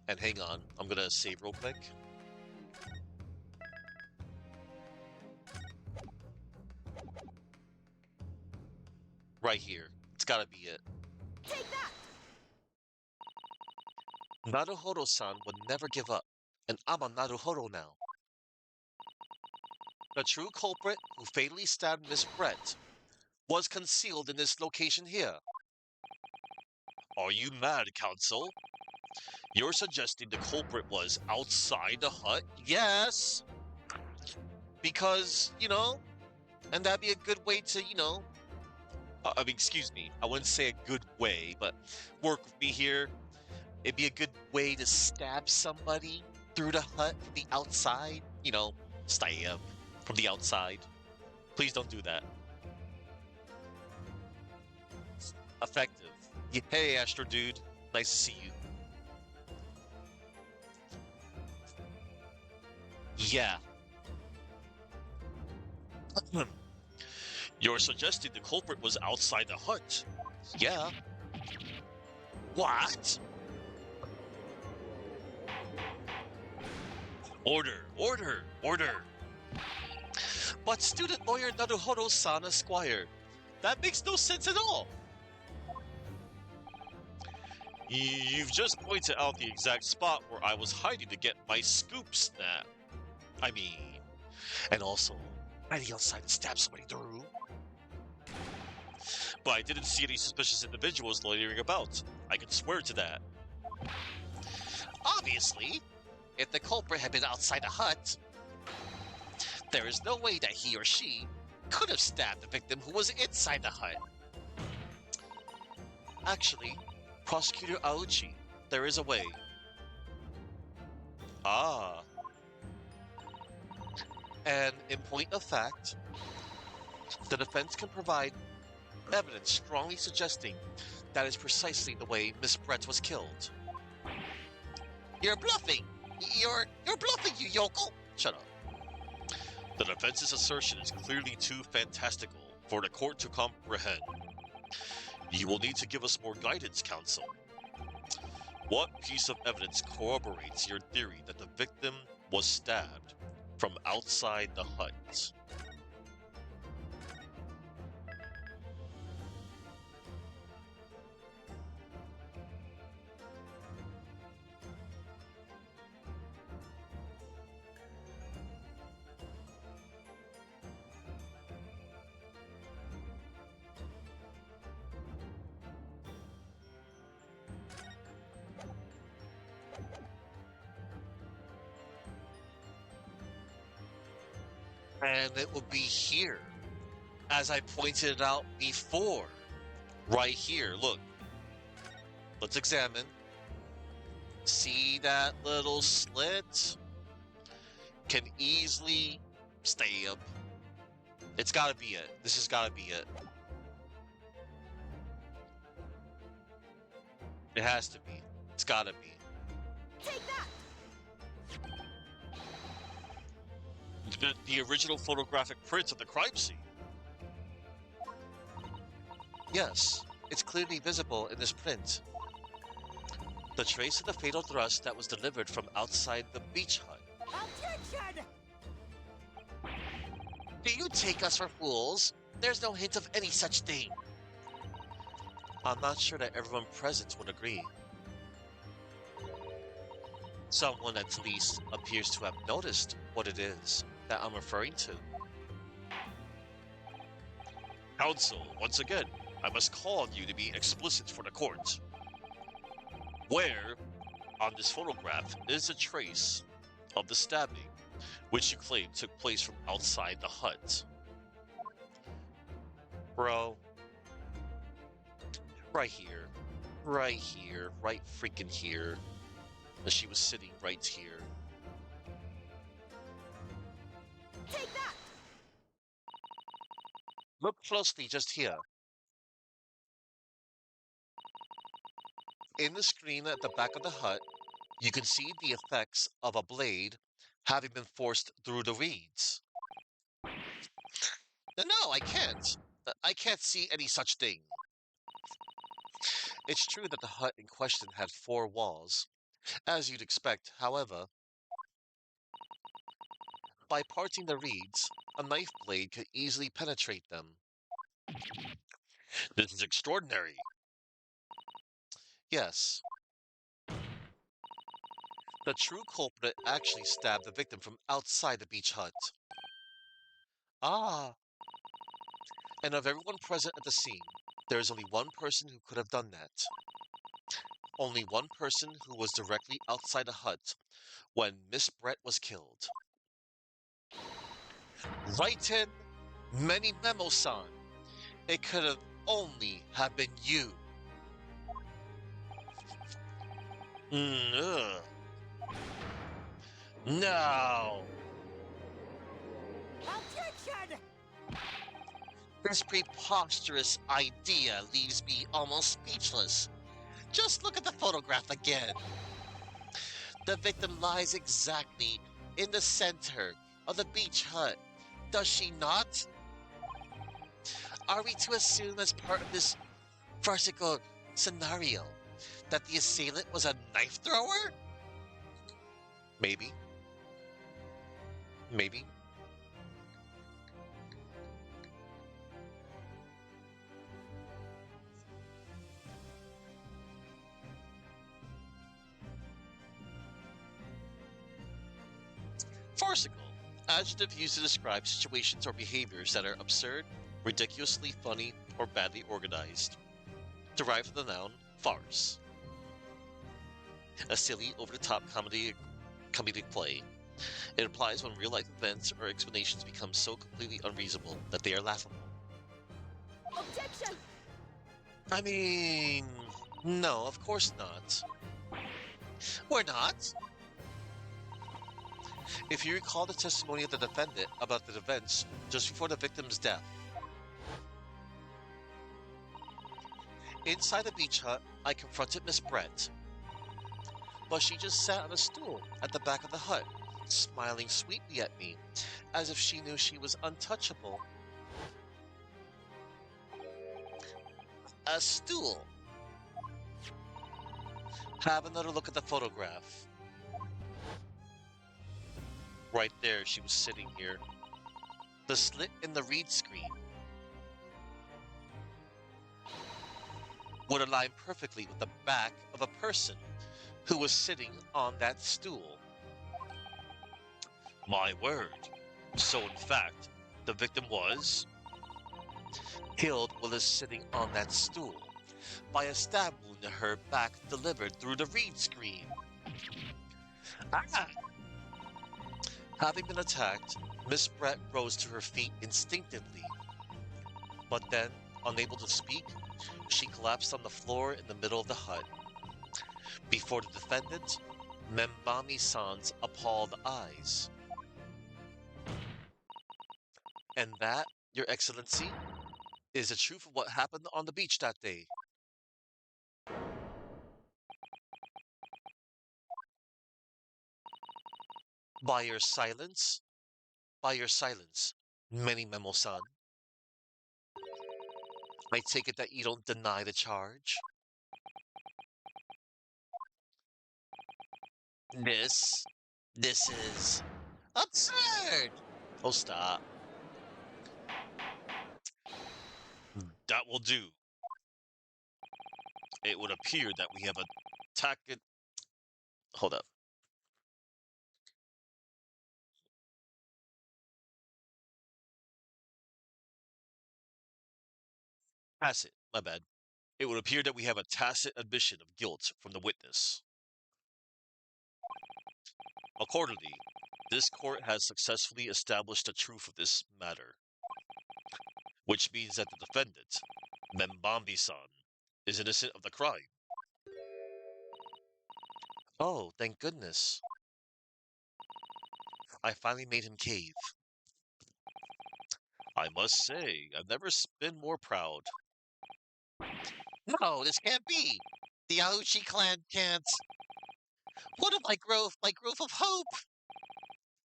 And hang on, I'm gonna save real quick. Right here. It's gotta be it. Take that! Naruhodo-san would never give up, and I'm on Naruhodo now. The true culprit who fatally stabbed Miss Brett was concealed in this location here. Are you mad, counsel? You're suggesting the culprit was outside the hut? Yes! Because, you know, and that'd be a good way to, you know, I mean, excuse me, I wouldn't say a good way, but work with me here. It'd be a good way to stab somebody through the hut from the outside. You know, stab from the outside. Please don't do that. Effective. Hey, Astro Dude. Nice to see you. Yeah. You're suggesting the culprit was outside the hut? Yeah. What? Order, order, order. But student lawyer Naruhodo-san Esquire, that makes no sense at all. You've just pointed out the exact spot where I was hiding to get my scoop snap. I mean, and also, hiding outside to stab somebody through. But I didn't see any suspicious individuals loitering about. I can swear to that. Obviously, if the culprit had been outside the hut, there is no way that he or she could have stabbed the victim who was inside the hut. Actually, Prosecutor Aochi, there is a way. Ah. And in point of fact, the defense can provide evidence strongly suggesting that is precisely the way Miss Brett was killed. You're bluffing! You're bluffing, you yokel! Shut up. The defense's assertion is clearly too fantastical for the court to comprehend. You will need to give us more guidance, counsel. What piece of evidence corroborates your theory that the victim was stabbed from outside the hut? And it will be here, as I pointed out before. Right here, look. Let's examine. See that little slit? Can easily stab. It's gotta be it. This has gotta be it. It has to be. It's gotta be. Take that! The original photographic print of the crime scene. Yes, it's clearly visible in this print. The trace of the fatal thrust that was delivered from outside the beach hut. Objection! Do you take us for fools? There's no hint of any such thing. I'm not sure that everyone present would agree. Someone at least appears to have noticed what it is that I'm referring to. Counsel, once again, I must call on you to be explicit for the court. Where, on this photograph, is a trace of the stabbing, which you claim took place from outside the hut? Bro. Right here. Right here. Right freaking here. And she was sitting right here. Take that! Look closely just here. In the screen at the back of the hut, you can see the effects of a blade having been forced through the reeds. No, I can't. I can't see any such thing. It's true that the hut in question had 4 walls, as you'd expect. However, by parting the reeds, a knife blade could easily penetrate them. This is extraordinary. Yes. The true culprit actually stabbed the victim from outside the beach hut. Ah. And of everyone present at the scene, there is only one person who could have done that. Only one person who was directly outside the hut when Miss Brett was killed. Write in Many Memo-san. It could have only have been you. Ugh. No. Objection! This preposterous idea leaves me almost speechless. Just look at the photograph again. The victim lies exactly in the center of the beach hut, does she not? Are we to assume as part of this farcical scenario that the assailant was a knife thrower? Maybe. Maybe. Farcical. Adjective used to describe situations or behaviors that are absurd, ridiculously funny, or badly organized. Derived from the noun farce. A silly, over-the-top comedic play. It applies when real-life events or explanations become so completely unreasonable that they are laughable. Objection! I mean, no, of course not. We're not. If you recall the testimony of the defendant about the events just before the victim's death. Inside the beach hut, I confronted Miss Brett, but she just sat on a stool at the back of the hut, smiling sweetly at me, as if she knew she was untouchable. A stool. Have another look at the photograph. Right there, she was sitting here. The slit in the reed screen would align perfectly with the back of a person who was sitting on that stool. My word. So in fact, the victim was killed while sitting on that stool by a stab wound to her back delivered through the reed screen. Ah! Having been attacked, Miss Brett rose to her feet instinctively. But then, unable to speak, she collapsed on the floor in the middle of the hut. Before the defendant, Membami-san's appalled eyes. And that Your Excellency, is the truth of what happened on the beach that day. By your silence, by your silence, many Memo-san, I take it that you don't deny the charge. This, this is absurd. Oh, stop. That will do. It would appear that we have attacked it. Hold up. Tacit, my bad. It would appear that we have a tacit admission of guilt from the witness. Accordingly, this court has successfully established the truth of this matter, which means that the defendant, Membambi-san, is innocent of the crime. Oh, thank goodness. I finally made him cave. I must say, I've never been more proud. No, this can't be. The Aouchi clan can't. What of my growth of hope?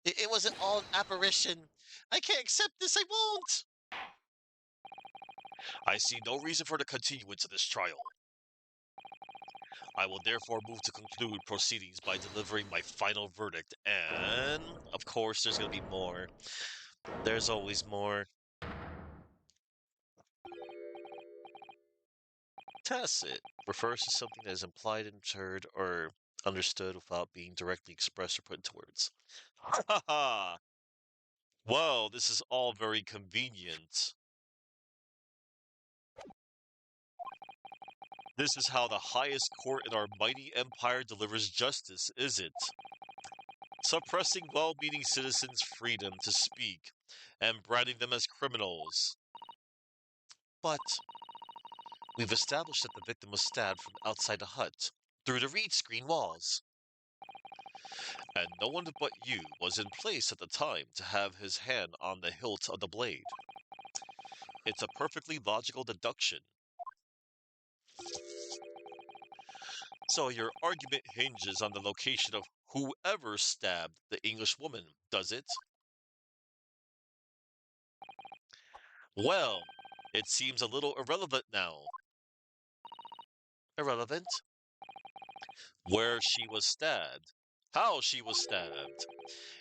It wasn't all an apparition. I can't accept this. I won't. I see no reason for the continuance of this trial. I will therefore move to conclude proceedings by delivering my final verdict, and of course, there's going to be more. There's always more. Tacit refers to something that is implied, inferred, or understood without being directly expressed or put into words. Ha ha! Well, this is all very convenient. This is how the highest court in our mighty empire delivers justice, is it? Suppressing well-meaning citizens' freedom to speak and branding them as criminals. But we've established that the victim was stabbed from outside the hut, through the reed screen walls. And no one but you was in place at the time to have his hand on the hilt of the blade. It's a perfectly logical deduction. So your argument hinges on the location of whoever stabbed the English woman, does it? Well, it seems a little irrelevant now. Irrelevant? Where she was stabbed. How she was stabbed.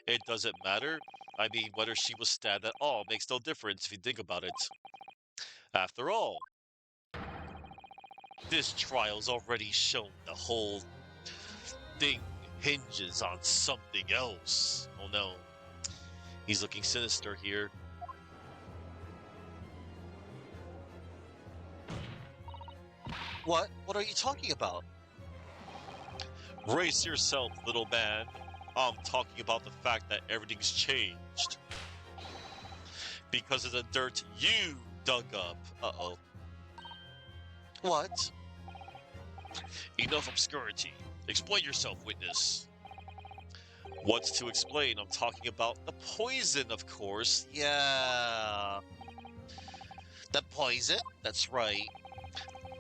It doesn't matter. I mean, whether she was stabbed at all makes no difference if you think about it. After all, this trial's already shown the whole thing hinges on something else. Oh no. He's looking sinister here. What? What are you talking about? Brace yourself, little man. I'm talking about the fact that everything's changed. Because of the dirt you dug up. Uh-oh. What? Enough obscurity. Explain yourself, witness. What's to explain? I'm talking about the poison, of course. Yeah. The poison? That's right.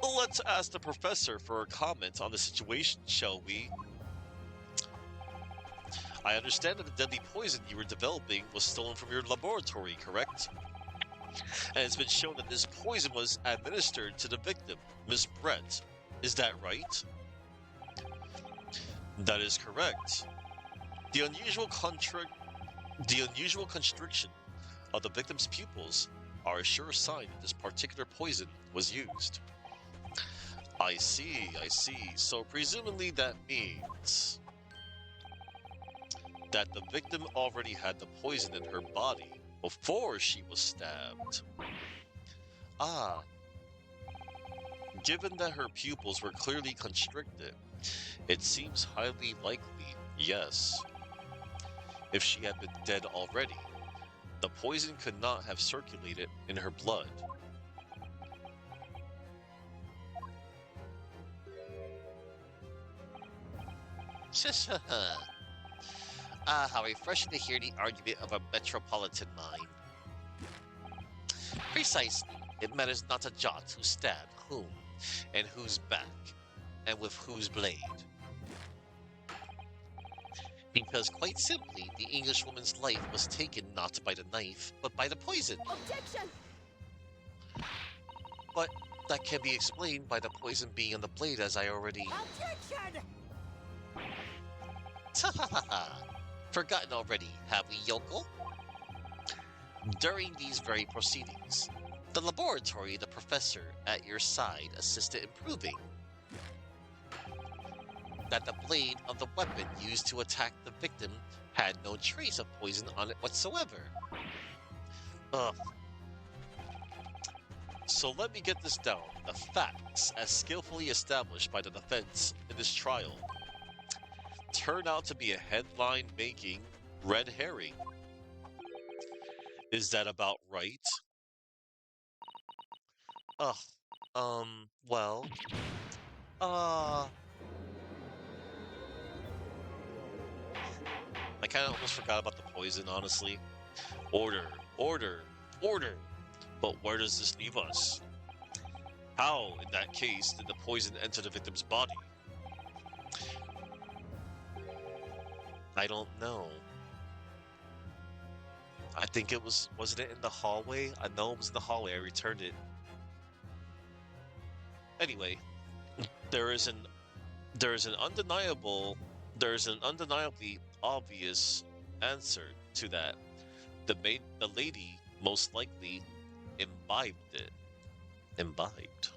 Well, let's ask the professor for a comment on the situation, shall we? I understand that the deadly poison you were developing was stolen from your laboratory, correct? And it's been shown that this poison was administered to the victim, Miss Brett. Is that right? That is correct. The unusual constriction of the victim's pupils are a sure sign that this particular poison was used. I see, I see. So presumably that means that the victim already had the poison in her body before she was stabbed. Ah. Given that her pupils were clearly constricted, it seems highly likely, yes. If she had been dead already, the poison could not have circulated in her blood. How refreshing to hear the argument of a metropolitan mind. Precisely. It matters not a jot who stabbed whom, and whose back, and with whose blade. Because quite simply, the Englishwoman's life was taken not by the knife, but by the poison. Objection! But that can be explained by the poison being on the blade, as I already... Objection! Forgotten already, have we, Yoko? During these very proceedings, the laboratory the professor at your side assisted in proving that the blade of the weapon used to attack the victim had no trace of poison on it whatsoever. Ugh. So let me get this down. The facts, as skillfully established by the defense in this trial, turn out to be a headline-making red herring. Is that about right? Ugh. Well... I kinda almost forgot about the poison, honestly. Order, order, order! But where does this leave us? How, in that case, did the poison enter the victim's body? I don't know. I think it wasn't it in the hallway? I know it was in the hallway, I returned it. Anyway, there is an undeniably obvious answer to that. The lady most likely imbibed it. Imbibed.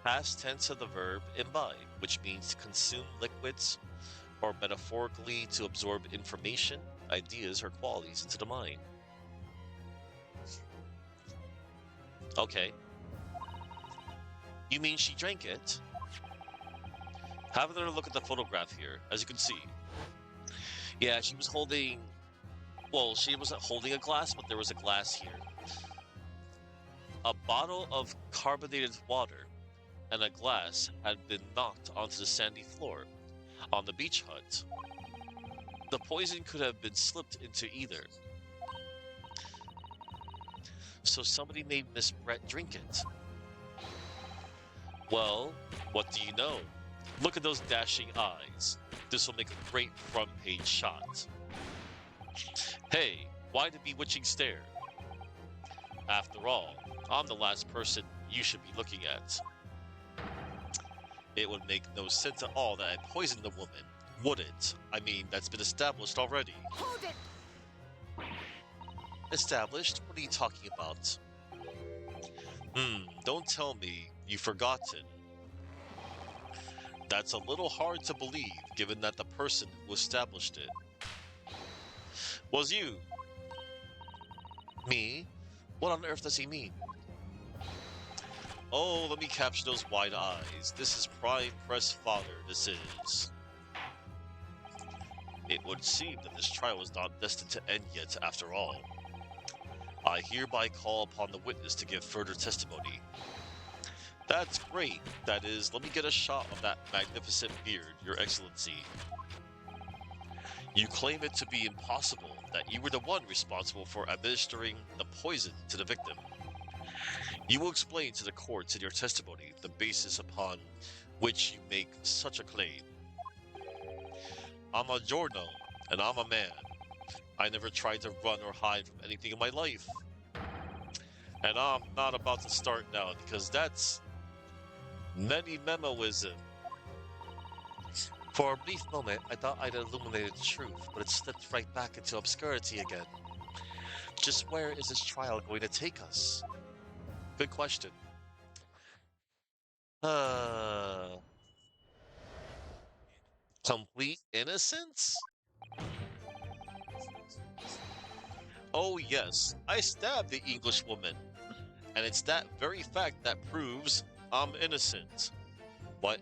Past tense of the verb imbibe, which means to consume liquids, or metaphorically to absorb information, ideas, or qualities into the mind. Okay. You mean she drank it? Have another look at the photograph here, as you can see. Yeah, she was holding... Well, she wasn't holding a glass, but there was a glass here. A bottle of carbonated water and a glass had been knocked onto the sandy floor on the beach hut. The poison could have been slipped into either. So somebody made Miss Brett drink it. Well, what do you know? Look at those dashing eyes. This will make a great front page shot. Hey, why the bewitching stare? After all, I'm the last person you should be looking at. It would make no sense at all that I poisoned the woman, would it? I mean, that's been established already. Hold it! Established? What are you talking about? Don't tell me you've forgotten. That's a little hard to believe, given that the person who established it was you. Me? What on earth does he mean? Oh, let me capture those wide eyes. This is Prime Press Father, this is. It would seem that this trial is not destined to end yet after all. I hereby call upon the witness to give further testimony. That's great. That is, let me get a shot of that magnificent beard, Your Excellency. You claim it to be impossible that you were the one responsible for administering the poison to the victim. You will explain to the courts in your testimony the basis upon which you make such a claim. I'm a giorno, and I'm a man. I never tried to run or hide from anything in my life. And I'm not about to start now, because that's many memoism. For a brief moment, I thought I'd illuminated the truth, but it slipped right back into obscurity again. Just where is this trial going to take us? Good question. Complete innocence? Oh yes, I stabbed the English woman. And it's that very fact that proves I'm innocent. What?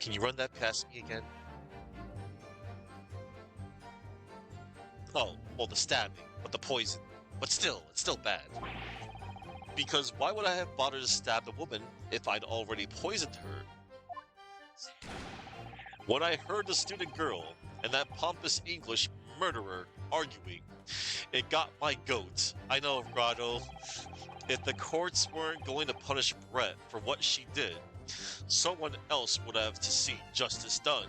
Can you run that past me again? Oh, well, the stabbing, but the poison. But still, it's still bad. Because why would I have bothered to stab the woman if I'd already poisoned her? When I heard the student girl and that pompous English murderer arguing, it got my goat. I know, Grotto. If the courts weren't going to punish Brett for what she did, someone else would have to see justice done.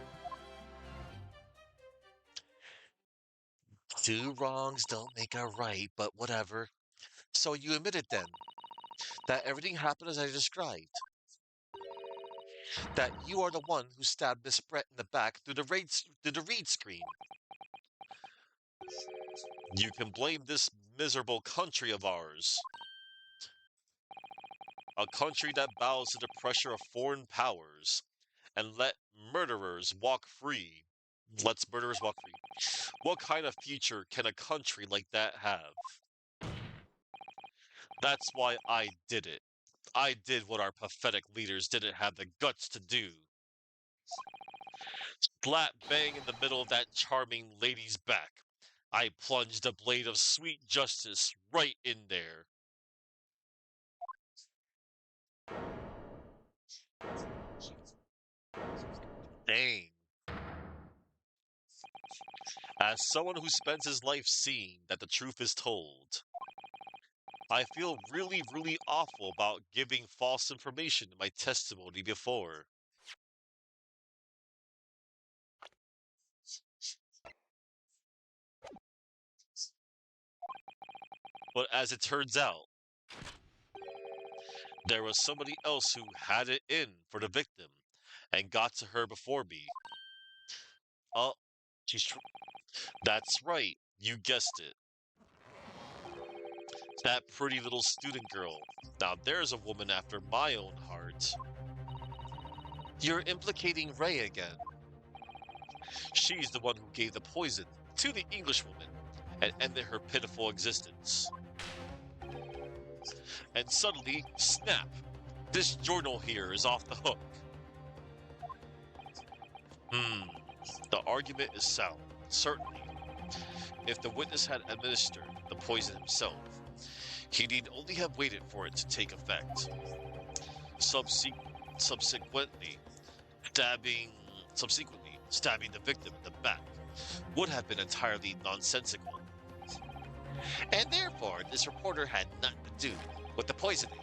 Two wrongs don't make a right, but whatever. So you admitted then that everything happened as I described. That you are the one who stabbed Miss Brett in the back through the read screen. You can blame this miserable country of ours. A country that bows to the pressure of foreign powers and murderers walk free. Lets murderers walk free. What kind of future can a country like that have? That's why I did it. I did what our pathetic leaders didn't have the guts to do. Slap bang in the middle of that charming lady's back. I plunged a blade of sweet justice right in there. Dang. As someone who spends his life seeing that the truth is told, I feel really, really awful about giving false information in my testimony before. But as it turns out, there was somebody else who had it in for the victim and got to her before me. Oh, that's right, you guessed it. That pretty little student girl. Now there's a woman after my own heart. You're implicating Ray again. She's the one who gave the poison to the Englishwoman and ended her pitiful existence. And suddenly, snap! This journal here is off the hook. The argument is sound, certainly. If the witness had administered the poison himself, he need only have waited for it to take effect. Subsequently, stabbing the victim in the back would have been entirely nonsensical. And therefore, this reporter had nothing to do with the poisoning.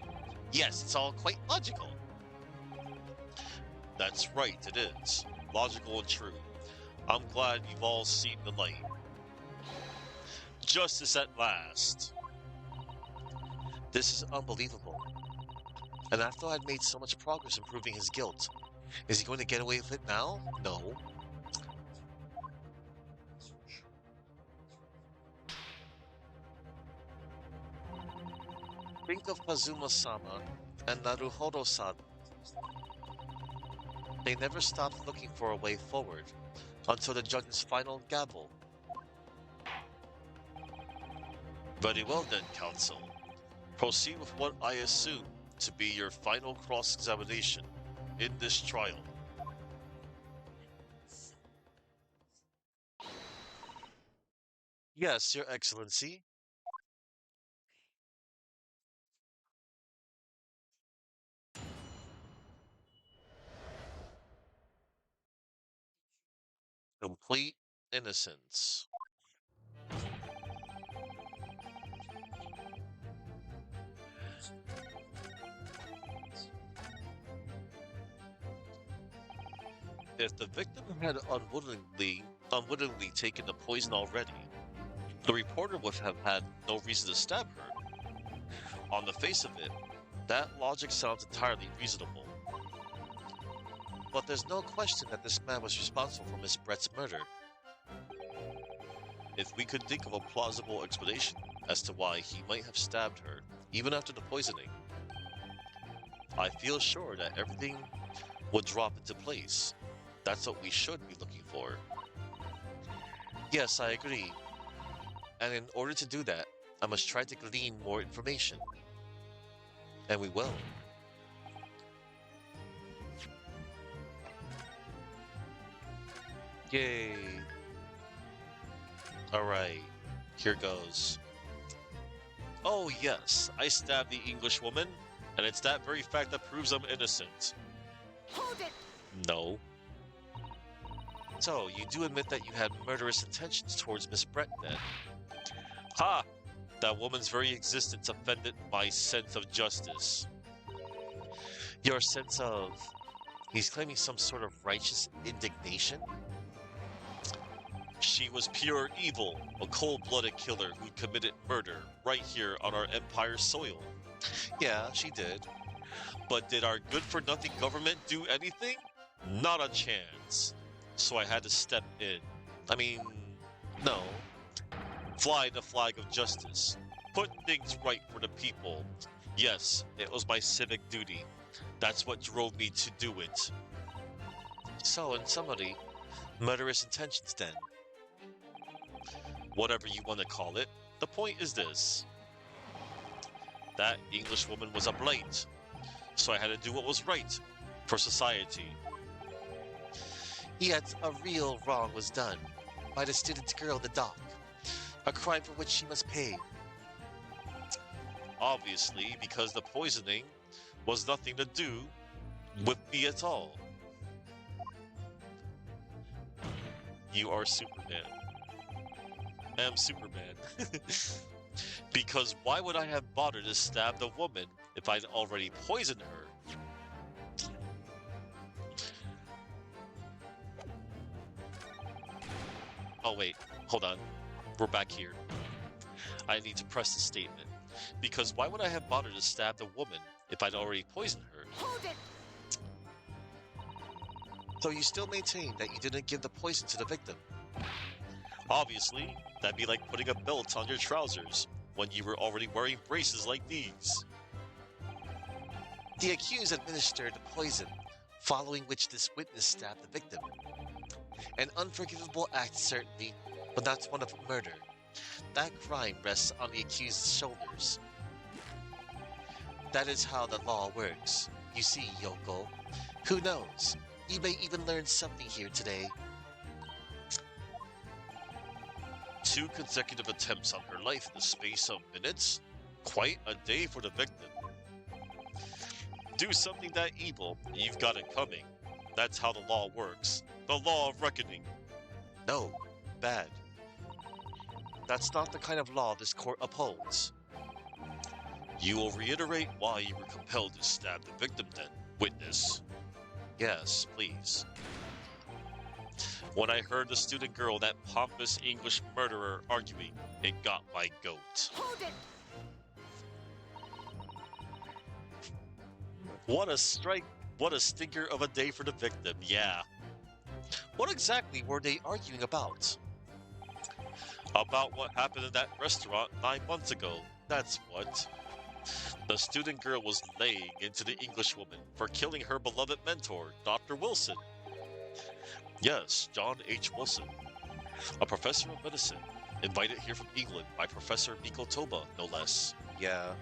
Yes, it's all quite logical. That's right, it is. Logical and true. I'm glad you've all seen the light. Justice at last. This is unbelievable. And after I'd made so much progress in proving his guilt, is he going to get away with it now? No. Think of Kazuma-sama and Naruhodo-san. They never stopped looking for a way forward until the judge's final gavel. Very well then, counsel. Proceed with what I assume to be your final cross-examination in this trial. Yes, Your Excellency. Complete innocence. If the victim had unwittingly taken the poison already, the reporter would have had no reason to stab her. On the face of it, that logic sounds entirely reasonable. But there's no question that this man was responsible for Miss Brett's murder. If we could think of a plausible explanation as to why he might have stabbed her, even after the poisoning, I feel sure that everything would drop into place. That's what we should be looking for. Yes, I agree. And in order to do that, I must try to glean more information. And we will. Yay. Alright, here goes. Oh yes, I stabbed the Englishwoman, and it's that very fact that proves I'm innocent. Hold it! No. So, you do admit that you had murderous intentions towards Miss Brett then? Ha! That woman's very existence offended my sense of justice. Your sense of... He's claiming some sort of righteous indignation? She was pure evil, a cold-blooded killer who committed murder right here on our empire's soil. Yeah, she did. But did our good-for-nothing government do anything? Not a chance. So I had to step in. I mean, no. Fly the flag of justice. Put things right for the people. Yes, it was my civic duty. That's what drove me to do it. So, in summary, murderous intentions then. Whatever you want to call it, the point is this. That English woman was a blight, so I had to do what was right for society. Yet a real wrong was done by the student girl in the dock, a crime for which she must pay. Obviously, because the poisoning was nothing to do with me at all. You are Superman. I am Superman. Because why would I have bothered to stab the woman if I'd already poisoned her? Oh wait, hold on. We're back here. I need to press the statement. Because why would I have bothered to stab the woman if I'd already poisoned her? Hold it! So you still maintain that you didn't give the poison to the victim? Obviously, that'd be like putting a belt on your trousers when you were already wearing braces like these. The accused administered the poison, following which this witness stabbed the victim. An unforgivable act, certainly, but not one of murder. That crime rests on the accused's shoulders. That is how the law works. You see, Yoko. Who knows? You may even learn something here today. 2 consecutive attempts on her life in the space of minutes? Quite a day for the victim. Do something that evil, you've got it coming. That's how the law works. The law of reckoning. No, bad. That's not the kind of law this court upholds. You will reiterate why you were compelled to stab the victim then, witness. Yes, please. When I heard the student girl, that pompous English murderer, arguing, it got my goat. Hold it! What a strike, what a stinker of a day for the victim, yeah. What exactly were they arguing about? About what happened in that restaurant 9 months ago, that's what. The student girl was laying into the English woman for killing her beloved mentor, Dr. Wilson. Yes, John H. Wilson, a professor of medicine, invited here from England by Professor Miko Toba, no less. Yeah.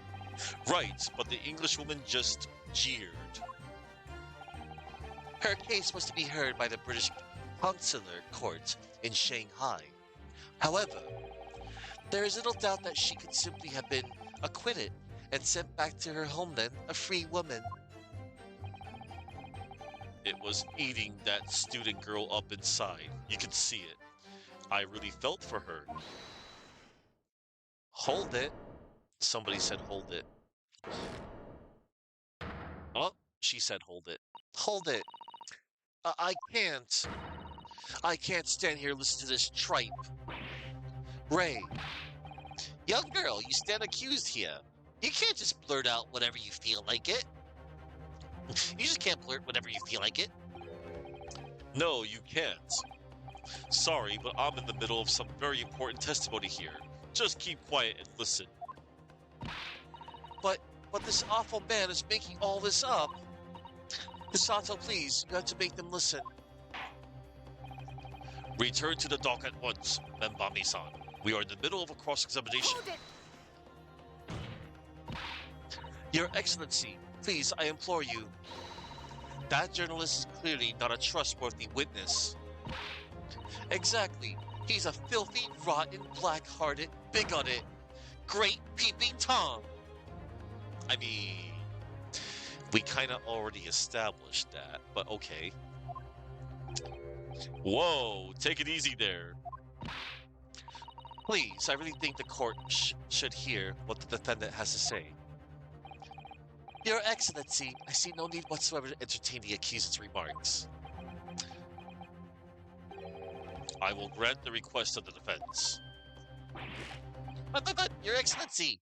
Right, but the Englishwoman just jeered. Her case was to be heard by the British Consular Court in Shanghai. However, there is little doubt that she could simply have been acquitted and sent back to her homeland a free woman. It was eating that student girl up inside. You could see it. I really felt for her. Hold it. Somebody said hold it. Oh, she said hold it. Hold it. I can't. I can't stand here and listen to this tripe. Ray. Young girl, you stand accused here. You can't just blurt out whatever you feel like it. You just can't blurt whatever you feel like it. No, you can't. Sorry, but I'm in the middle of some very important testimony here. Just keep quiet and listen. But this awful man is making all this up. Misato, please, you have to make them listen. Return to the dock at once, Membami-san. We are in the middle of a cross-examination. Hold it! Your Excellency, please, I implore you. That journalist is clearly not a trustworthy witness. Exactly. He's a filthy, rotten, black-hearted, bigoted, great peeping Tom. I mean, we kinda already established that, but okay. Whoa, take it easy there. Please, I really think the court should hear what the defendant has to say. Your Excellency, I see no need whatsoever to entertain the accused's remarks. I will grant the request of the defense. But, Your Excellency!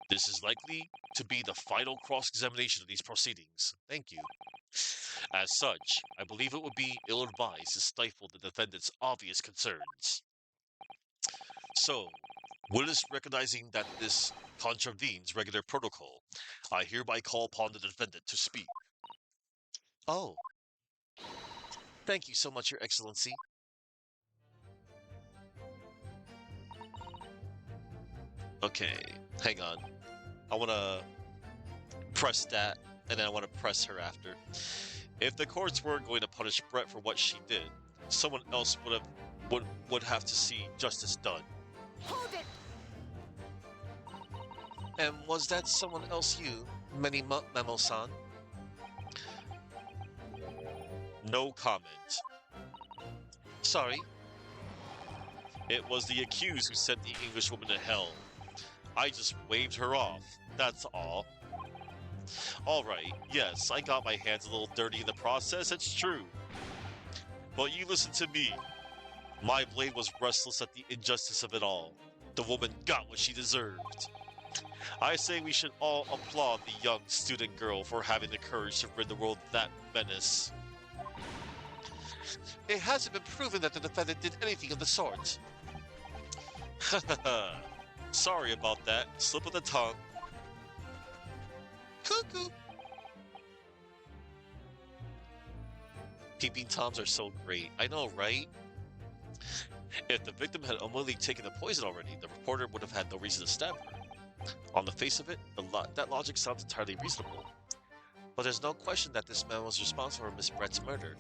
This is likely to be the final cross-examination of these proceedings. Thank you. As such, I believe it would be ill-advised to stifle the defendant's obvious concerns. So, witness recognizing that this contravenes regular protocol, I hereby call upon the defendant to speak. Oh. Thank you so much, Your Excellency. Okay, hang on. I want to press that, and then I want to press her after. If the courts weren't going to punish Brett for what she did, someone else would have to see justice done. Hold it! And was that someone else you, Memo-san? No comment. Sorry. It was the accused who sent the Englishwoman to hell. I just waved her off, that's all. Alright, yes, I got my hands a little dirty in the process, it's true. But you listen to me. My blade was restless at the injustice of it all. The woman got what she deserved. I say we should all applaud the young student girl for having the courage to rid the world of that menace. It hasn't been proven that the defendant did anything of the sort. Sorry about that. Slip of the tongue. Cuckoo! Peeping Toms are so great. I know, right? If the victim had unwillingly taken the poison already, the reporter would have had no reason to stab her. On the face of it, that logic sounds entirely reasonable. But there's no question that this man was responsible for Miss Brett's murder.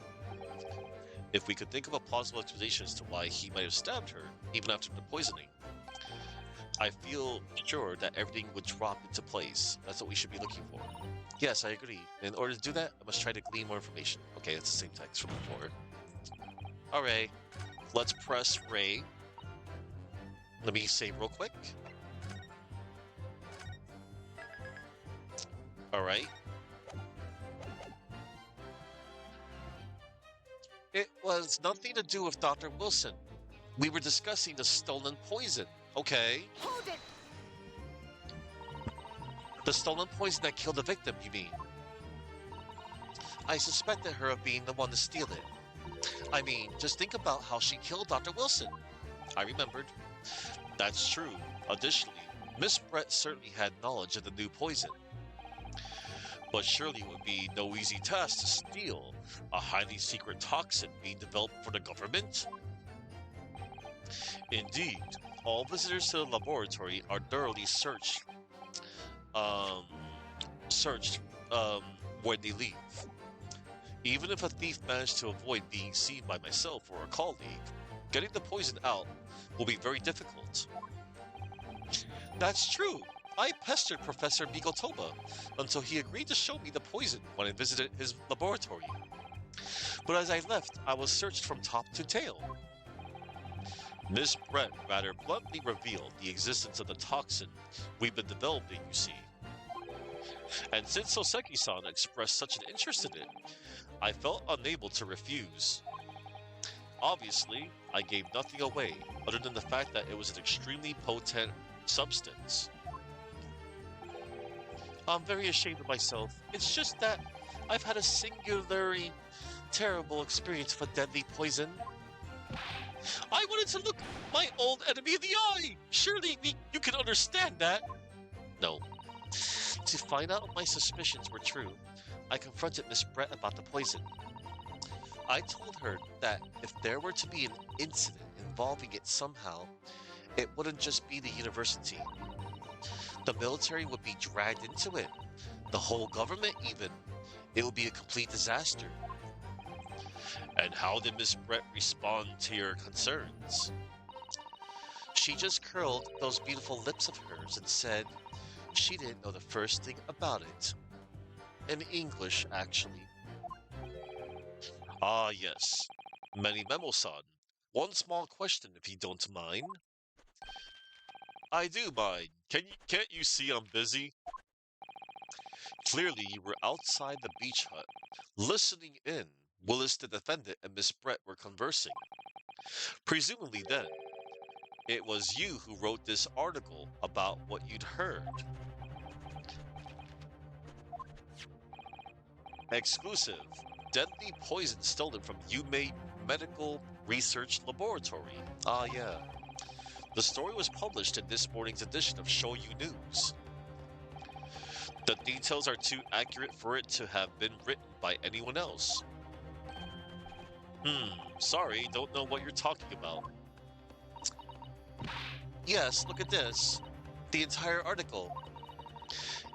If we could think of a plausible explanation as to why he might have stabbed her, even after the poisoning, I feel sure that everything would drop into place. That's what we should be looking for. Yes, I agree. In order to do that, I must try to glean more information. Okay, that's the same text from before. Alright, let's press Ray. Let me save real quick. Alright. It was nothing to do with Dr. Wilson. We were discussing the stolen poison. Okay. Hold it! The stolen poison that killed the victim, you mean? I suspected her of being the one to steal it. I mean, just think about how she killed Dr. Wilson. I remembered. That's true. Additionally, Miss Brett certainly had knowledge of the new poison. but surely it would be no easy task to steal a highly secret toxin being developed for the government. Indeed, all visitors to the laboratory are thoroughly searched when they leave. Even if a thief managed to avoid being seen by myself or a colleague, getting the poison out will be very difficult. That's true. I pestered Professor Bigotoba until he agreed to show me the poison when I visited his laboratory. But as I left, I was searched from top to tail. Miss Brett rather bluntly revealed the existence of the toxin we've been developing, you see. And since Soseki-san expressed such an interest in it, I felt unable to refuse. Obviously, I gave nothing away other than the fact that it was an extremely potent substance. I'm very ashamed of myself. It's just that I've had a singularly terrible experience with a deadly poison. I wanted to look my old enemy in the eye! Surely you can understand that! No. To find out if my suspicions were true, I confronted Miss Brett about the poison. I told her that if there were to be an incident involving it somehow, it wouldn't just be the university. The military would be dragged into it. The whole government even. It would be a complete disaster. And how did Miss Brett respond to your concerns? She just curled those beautiful lips of hers and said she didn't know the first thing about it. In English, actually. Ah, yes. Many Memo-san. One small question, if you don't mind. I do mind. Can't you see I'm busy? Clearly, you were outside the beach hut, listening in. Willis the defendant and Miss Brett were conversing. Presumably then, it was you who wrote this article about what you'd heard. Exclusive. Deadly poison stolen from Yume Medical Research Laboratory. Ah, yeah. The story was published in this morning's edition of Shoyu News. The details are too accurate for it to have been written by anyone else. Sorry, don't know what you're talking about. Yes, look at this. The entire article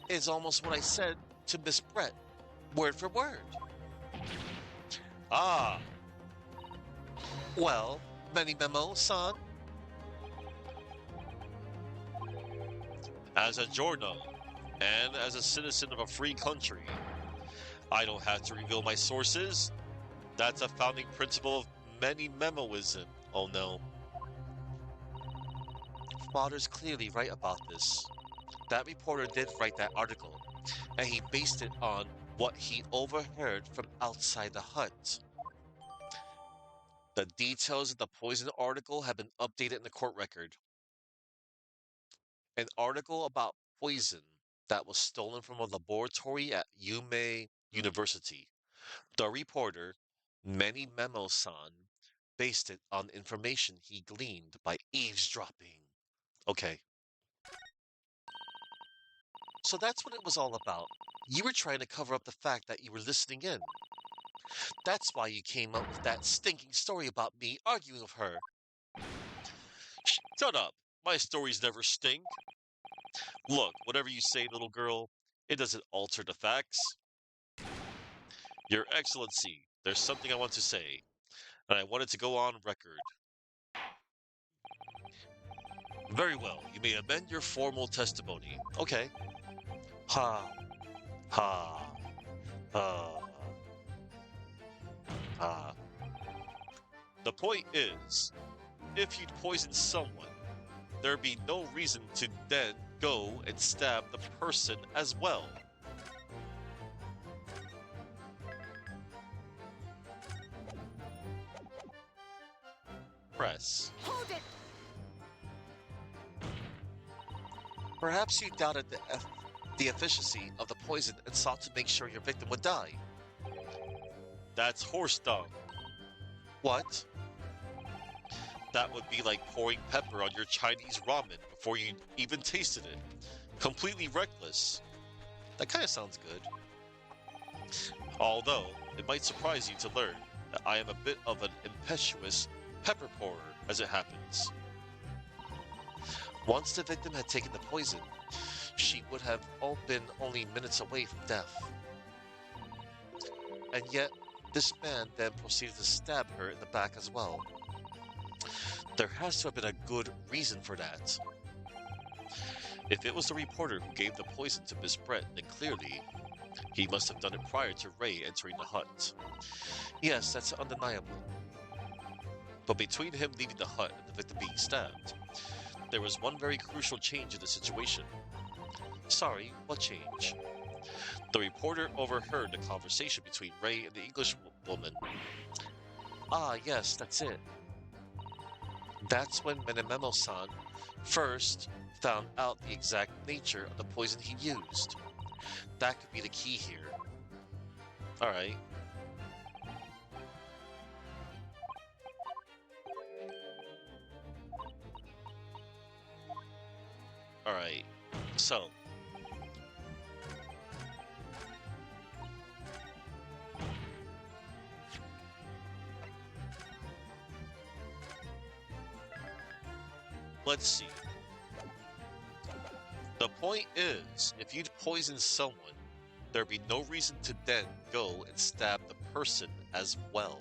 is almost what I said to Miss Brett, word for word. Ah. Well, Many Memo-san? As a journal, and as a citizen of a free country, I don't have to reveal my sources. That's a founding principle of many Memoism. Oh no. Father's clearly right about this. That reporter did write that article, and he based it on what he overheard from outside the hut. The details of the poison article have been updated in the court record. An article about poison that was stolen from a laboratory at Yume University. The reporter, Many Memo-san, based it on information he gleaned by eavesdropping. Okay. So that's what it was all about. You were trying to cover up the fact that you were listening in. That's why you came up with that stinking story about me arguing with her. Shut up. My stories never stink. Look, whatever you say, little girl, it doesn't alter the facts. Your Excellency, there's something I want to say, and I want it to go on record. Very well, you may amend your formal testimony. Okay. Ha. Ha. Ha. Ha. The point is, if you'd poisoned someone, there'd be no reason to then go and stab the person as well. Press. Hold it! Perhaps you doubted the efficacy of the poison and sought to make sure your victim would die. That's horse dung. What? That would be like pouring pepper on your Chinese ramen before you even tasted it. Completely reckless. That kind of sounds good. Although, it might surprise you to learn that I am a bit of an impetuous pepper pourer, as it happens. Once the victim had taken the poison, she would have been only minutes away from death. And yet, this man then proceeded to stab her in the back as well. There has to have been a good reason for that. If it was the reporter who gave the poison to Miss Brett, then clearly he must have done it prior to Ray entering the hut. Yes, that's undeniable. But between him leaving the hut and the victim being stabbed, there was one very crucial change in the situation. Sorry, what change? The reporter overheard the conversation between Ray and the English woman. Ah, yes, that's it. That's when Menememo-san first found out the exact nature of the poison he used. That could be the key here. Alright. Alright, so. Let's see. The point is, if you'd poisoned someone, there'd be no reason to then go and stab the person as well.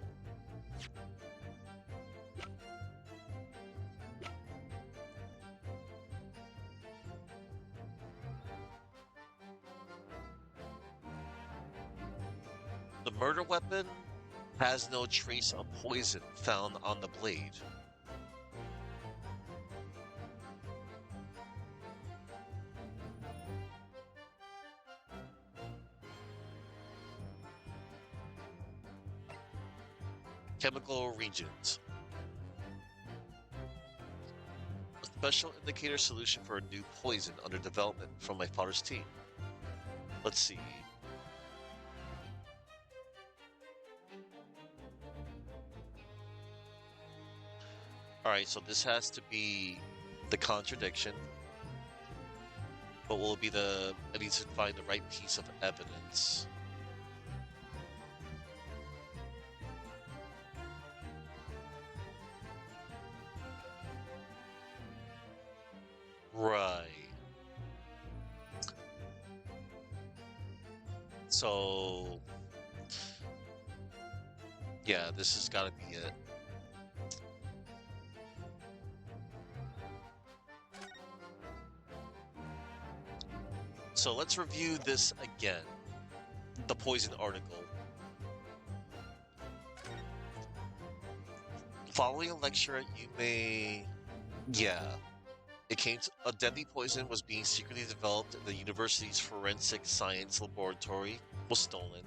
The murder weapon? Has no trace of poison found on the blade. Chemical reagent. A special indicator solution for a new poison under development from my father's team. Let's see. Alright, so this has to be the contradiction. But will it be the... I need to find the right piece of evidence. Right. So... Yeah, this has got to be it. So let's review this again. The poison article. Following a lecture, you may... Yeah. It came to... A deadly poison was being secretly developed in the university's forensic science laboratory. Was stolen.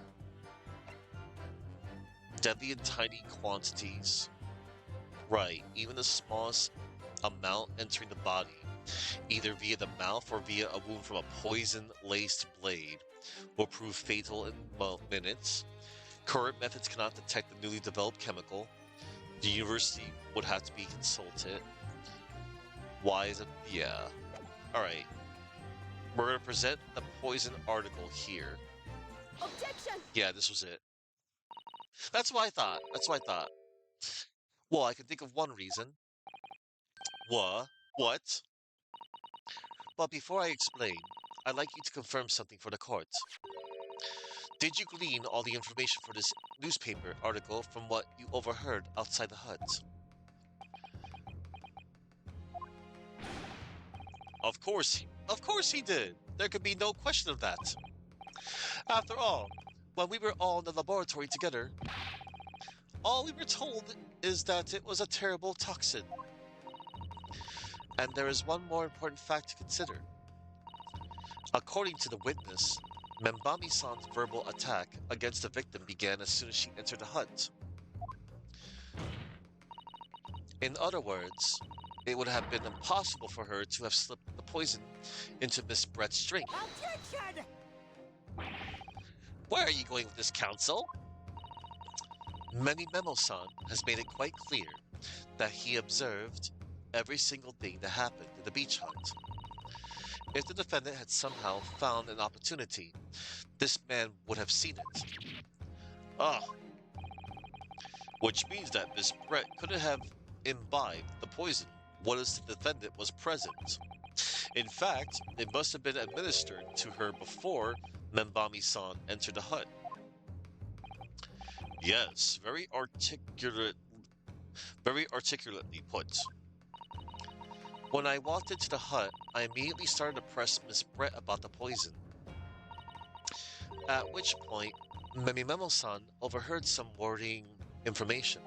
Deadly in tiny quantities. Right. Even the smallest amount entering the body, either via the mouth or via a wound from a poison-laced blade, will prove fatal in minutes. Current methods cannot detect the newly developed chemical. The university would have to be consulted. Why is it? Yeah. Alright. We're going to present the poison article here. Objection! Yeah, this was it. That's what I thought. That's what I thought. Well, I can think of one reason. What? But before I explain, I'd like you to confirm something for the court. Did you glean all the information for this newspaper article from what you overheard outside the hut? Of course he did. There could be no question of that. After all, when we were all in the laboratory together, all we were told is that it was a terrible toxin. And there is one more important fact to consider. According to the witness, Membami-san's verbal attack against the victim began as soon as she entered the hut. In other words, it would have been impossible for her to have slipped the poison into Miss Brett's drink. Objection! Where are you going with this, counsel? Memo-san has made it quite clear that he observed every single thing that happened in the beach hut. If the defendant had somehow found an opportunity, this man would have seen it. Ah. Which means that Miss Brett couldn't have imbibed the poison once the defendant was present. In fact, it must have been administered to her before Membami-san entered the hut. Yes, very articulately put. When I walked into the hut, I immediately started to press Miss Brett about the poison. At which point, Memo-san overheard some worrying information.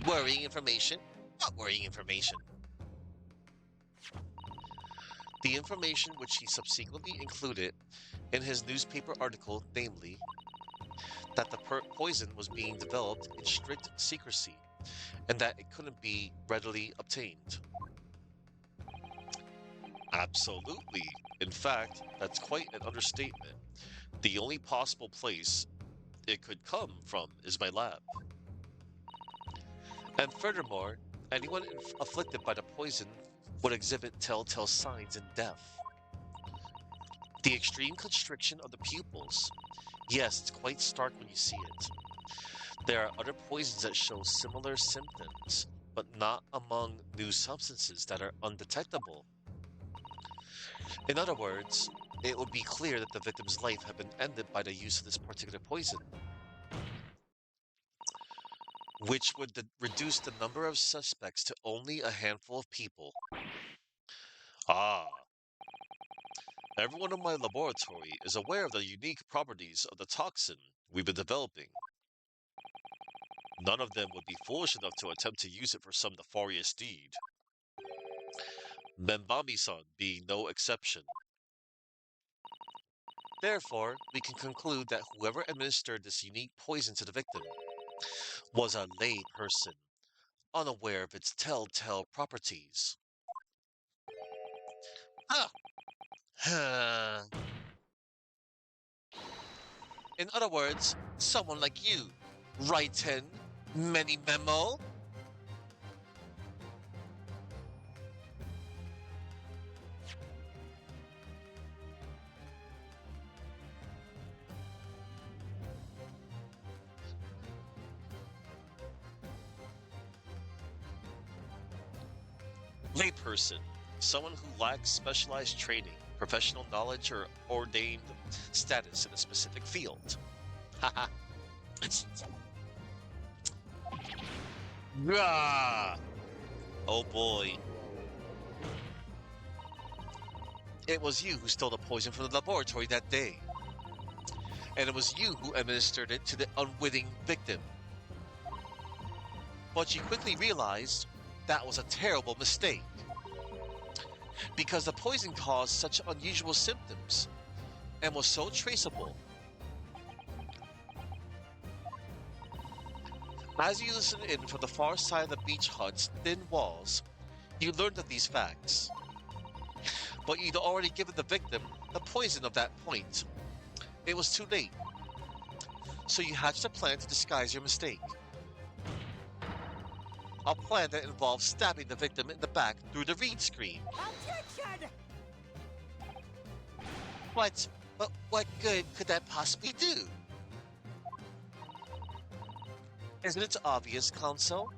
Worrying information? What worrying information? The information which he subsequently included in his newspaper article, namely, that the poison was being developed in strict secrecy, and that it couldn't be readily obtained. Absolutely. In fact, that's quite an understatement. The only possible place it could come from is my lab. And furthermore, anyone afflicted by the poison would exhibit telltale signs in death. The extreme constriction of the pupils. Yes, it's quite stark when you see it. There are other poisons that show similar symptoms, but not among new substances that are undetectable. In other words, it would be clear that the victim's life had been ended by the use of this particular poison, which would reduce the number of suspects to only a handful of people. Ah. Everyone in my laboratory is aware of the unique properties of the toxin we've been developing. None of them would be foolish enough to attempt to use it for some nefarious deed. Membami-san being no exception. Therefore, we can conclude that whoever administered this unique poison to the victim was a lay person, unaware of its telltale properties. Huh. In other words, someone like you, Raiten Many Memo? Layperson, someone who lacks specialized training, professional knowledge, or ordained status in a specific field. Haha. Rah! Oh boy. It was you who stole the poison from the laboratory that day. And it was you who administered it to the unwitting victim. But you quickly realized that was a terrible mistake. Because the poison caused such unusual symptoms and was so traceable. As you listened in from the far side of the beach hut's thin walls, you learned of these facts. But you'd already given the victim the poison of that point. It was too late. So you hatched a plan to disguise your mistake. A plan that involved stabbing the victim in the back through the reed screen. Objection! What good could that possibly do? Isn't it obvious, Counsel?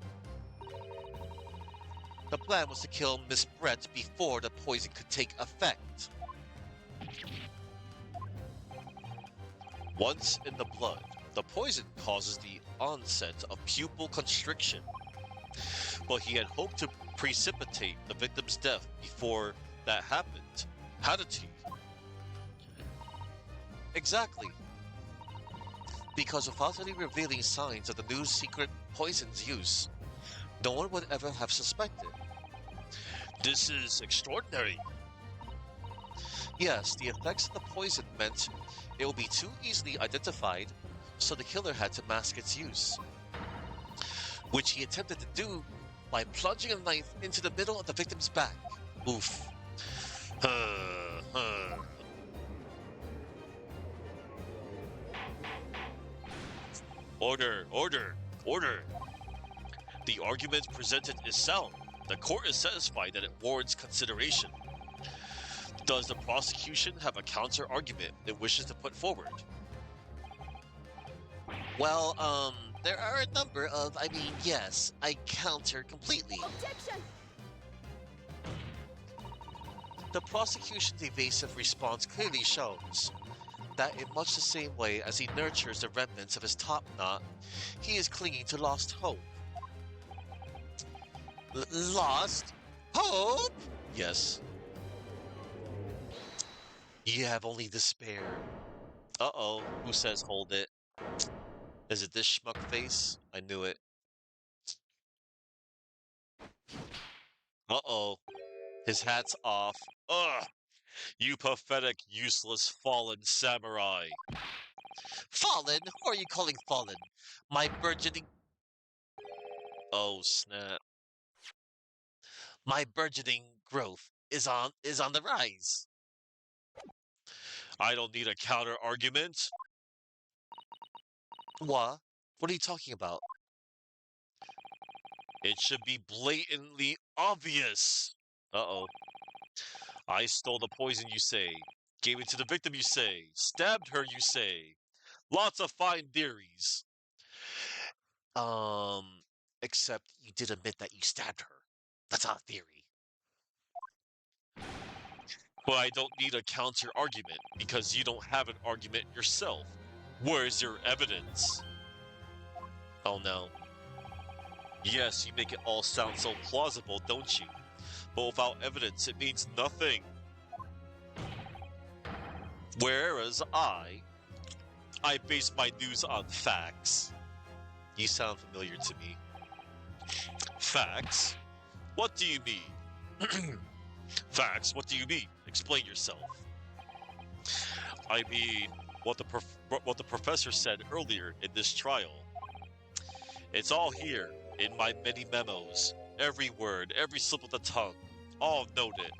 The plan was to kill Miss Brett before the poison could take effect. Once in the blood, the poison causes the onset of pupil constriction. But he had hoped to precipitate the victim's death before that happened, hadn't he? Exactly. Because without any revealing signs of the new secret poison's use, no one would ever have suspected. This is extraordinary. Yes, the effects of the poison meant it would be too easily identified, so the killer had to mask its use. Which he attempted to do by plunging a knife into the middle of the victim's back. Oof. Order, order, order. The argument presented is sound. The court is satisfied that it warrants consideration. Does the prosecution have a counter-argument it wishes to put forward? Well, there are a number of, yes, I counter completely. Objection! The prosecution's evasive response clearly shows that in much the same way as he nurtures the remnants of his top knot, he is clinging to lost hope. Lost hope? Yes. You have only despair. Uh-oh, who says hold it? Is it this schmuck face? I knew it. Uh-oh. His hat's off. Ugh! You pathetic, useless, fallen samurai. Fallen? Who are you calling fallen? My burgeoning... Oh, snap. My burgeoning growth is on the rise. I don't need a counter-argument. What? What are you talking about? It should be blatantly obvious. Uh-oh. I stole the poison, you say. Gave it to the victim, you say. Stabbed her, you say. Lots of fine theories. Except you did admit that you stabbed her. That's not a theory. But I don't need a counter-argument, because you don't have an argument yourself. Where's your evidence? Oh no. Yes, you make it all sound so plausible, don't you? But without evidence, it means nothing. Whereas I base my news on facts. You sound familiar to me. Facts? What do you mean? Facts? What do you mean? Explain yourself. I mean, what the professor said earlier in this trial. It's all here in my many memos. Every word, every slip of the tongue, all noted.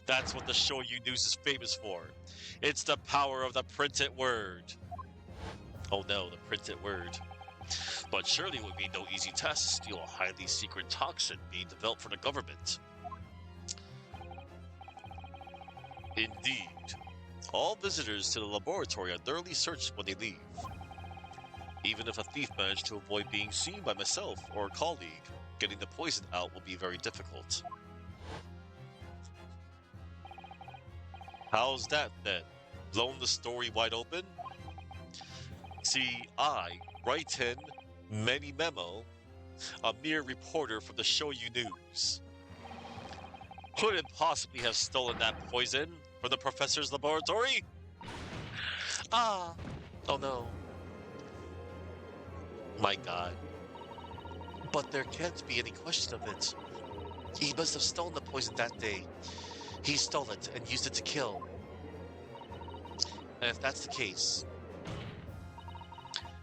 That's what the Shoyu News is famous for. It's the power of the printed word. Oh no, the printed word. But surely it would be no easy task to steal a highly secret toxin being developed for the government. Indeed. All visitors to the laboratory are thoroughly searched when they leave. Even if a thief managed to avoid being seen by myself or a colleague, getting the poison out will be very difficult. How's that then? Blown the story wide open? See, I, Write-in, Many Memo, a mere reporter from the Shoyu News, couldn't possibly have stolen that poison from the professor's laboratory? Ah, oh no. My god. But there can't be any question of it. He must have stolen the poison that day. He stole it and used it to kill. And if that's the case,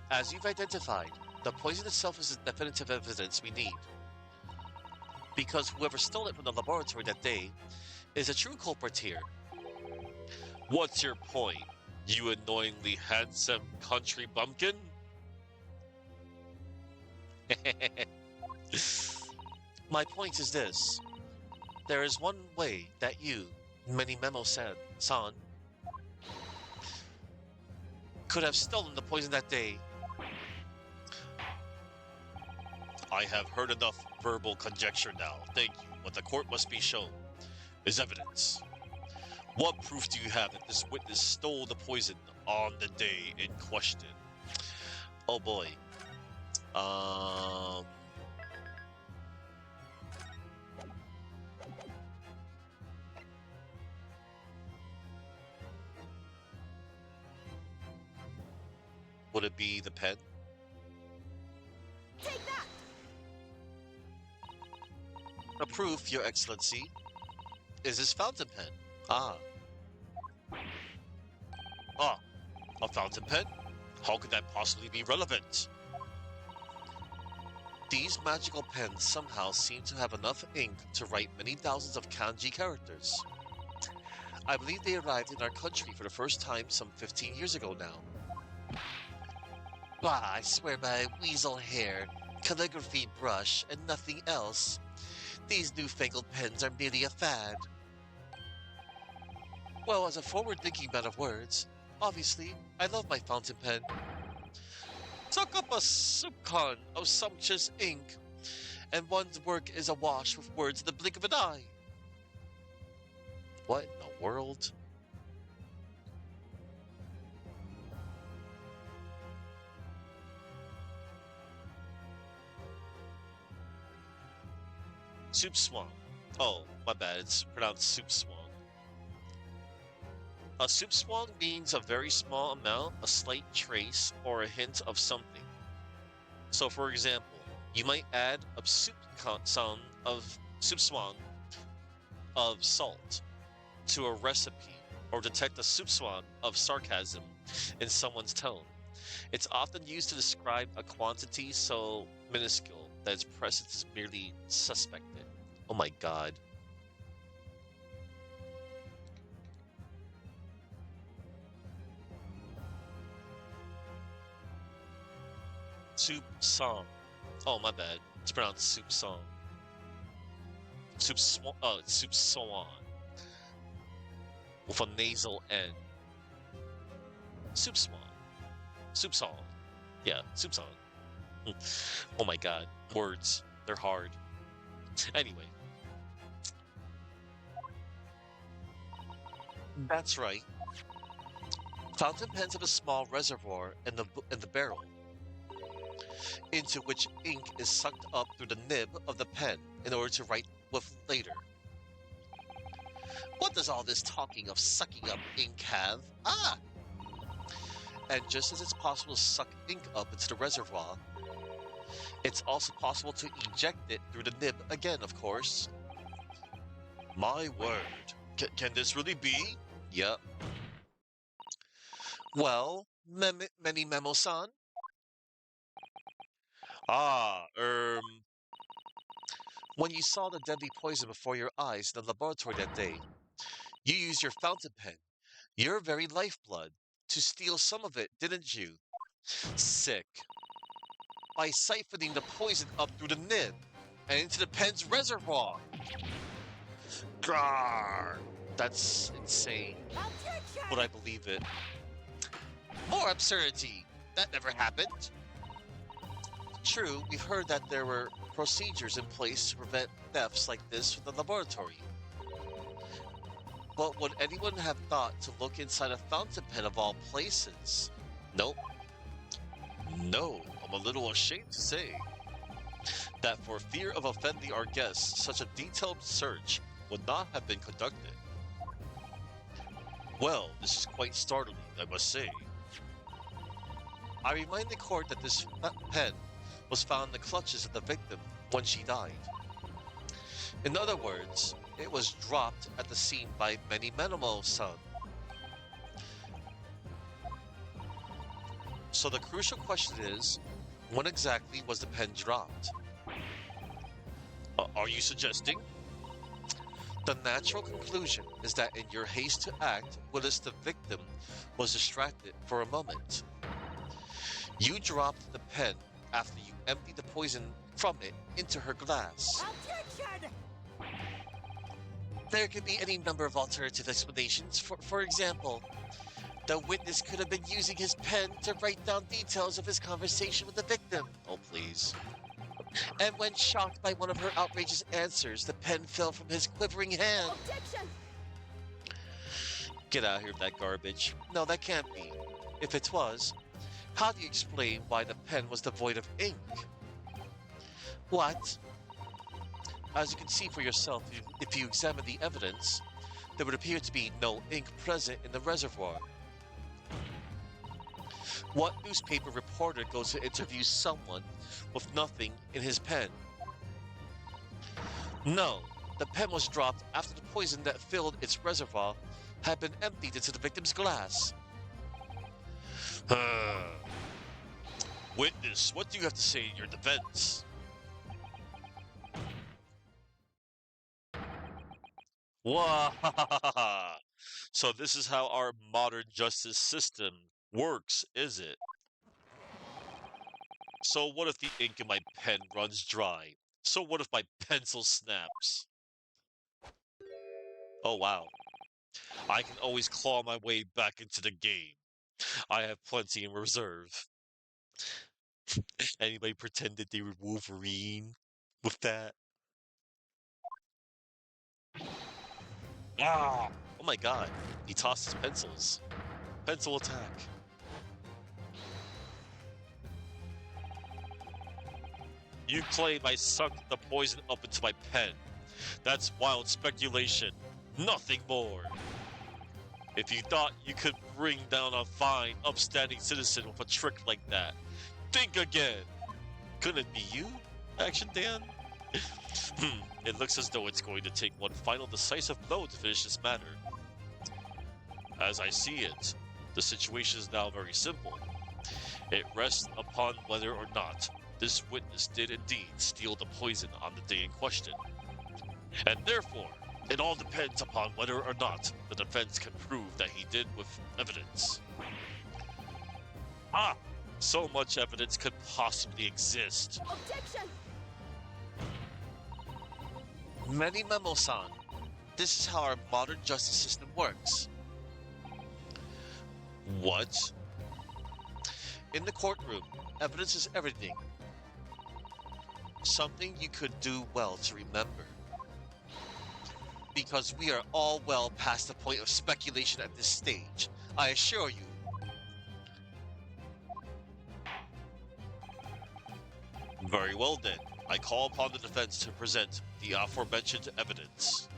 as you've identified, the poison itself is the definitive evidence we need. Because whoever stole it from the laboratory that day is a true culprit here. What's your point, you annoyingly handsome country bumpkin? My point is this. There is one way that you, Many Memo-san, could have stolen the poison that day. I have heard enough verbal conjecture now. Thank you. What the court must be shown is evidence. What proof do you have that this witness stole the poison on the day in question? Oh boy. Would it be the pen? Take that! A proof, Your Excellency, is this fountain pen. Ah, a fountain pen? How could that possibly be relevant? These magical pens somehow seem to have enough ink to write many thousands of kanji characters. I believe they arrived in our country for the first time some 15 years ago now. Bah, I swear by weasel hair, calligraphy brush, and nothing else. These newfangled pens are merely a fad. Well, as a forward-thinking man of words, obviously, I love my fountain pen. Suck up a soupcon of sumptuous ink, and one's work is awash with words in the blink of an eye. What in the world? Soup swang. Oh, my bad, it's pronounced soup swang. A soup swang means a very small amount, a slight trace, or a hint of something. So, for example, you might add a soup swang of salt to a recipe, or detect a soup swang of sarcasm in someone's tone. It's often used to describe a quantity so minuscule that its presence is merely suspected. Oh my god. Soup song. Oh, my bad. It's pronounced soup song. Soup swan. Oh, it's soup swan. With a nasal N. Soup swan. Soup song. Yeah, soup song. Oh my god. Words. They're hard. Anyway. That's right. Fountain pens have a small reservoir in the barrel, into which ink is sucked up through the nib of the pen in order to write with later. What does all this talking of sucking up ink have? Ah! And just as it's possible to suck ink up into the reservoir, It's also possible to eject it through the nib again, of course. My word. Can this really be? Yep. Well, many Memo-san? Ah, when you saw the deadly poison before your eyes in the laboratory that day, you used your fountain pen, your very lifeblood, to steal some of it, didn't you? Sick. By siphoning the poison up through the nib and into the pen's reservoir. Grrr. That's insane. Would I believe it? More absurdity. That never happened. True, we've heard that there were procedures in place to prevent thefts like this from the laboratory. But would anyone have thought to look inside a fountain pen of all places? Nope. No, I'm a little ashamed to say that for fear of offending our guests, such a detailed search would not have been conducted. Well, this is quite startling, I must say. I remind the court that this pen was found in the clutches of the victim when she died. In other words, it was dropped at the scene by Many Menemo-san. So the crucial question is, when exactly was the pen dropped? Are you suggesting? The natural conclusion is that in your haste to act, Willis the victim was distracted for a moment. You dropped the pen after you emptied the poison from it into her glass. Objection! There could be any number of alternative explanations. For example, the witness could have been using his pen to write down details of his conversation with the victim. Oh, please. And when shocked by one of her outrageous answers, the pen fell from his quivering hand. Objection! Get out of here with that garbage. No, that can't be. If it was, how do you explain why the pen was devoid of ink? What? As you can see for yourself, if you examine the evidence, there would appear to be no ink present in the reservoir. What newspaper reporter goes to interview someone with nothing in his pen? No, the pen was dropped after the poison that filled its reservoir had been emptied into the victim's glass. Witness, what do you have to say in your defense? Wow! So this is how our modern justice system works, is it? So what if the ink in my pen runs dry? So what if my pencil snaps? Oh wow. I can always claw my way back into the game. I have plenty in reserve. Anybody pretended they were Wolverine with that? Ah! Oh my god. He tossed his pencils. Pencil attack. You claim I sucked the poison up into my pen. That's wild speculation. Nothing more. If you thought you could bring down a fine, upstanding citizen with a trick like that, think again. Couldn't it be you, Action Dan? It looks as though it's going to take one final decisive blow to finish this matter. As I see it, the situation is now very simple. It rests upon whether or not this witness did indeed steal the poison on the day in question. And therefore, it all depends upon whether or not the defense can prove that he did with evidence. Ah! So much evidence could possibly exist. Objection! Many Memo-san, this is how our modern justice system works. What? In the courtroom, evidence is everything. Something you could do well to remember. Because we are all well past the point of speculation at this stage, I assure you. Very well then, I call upon the defense to present the aforementioned evidence.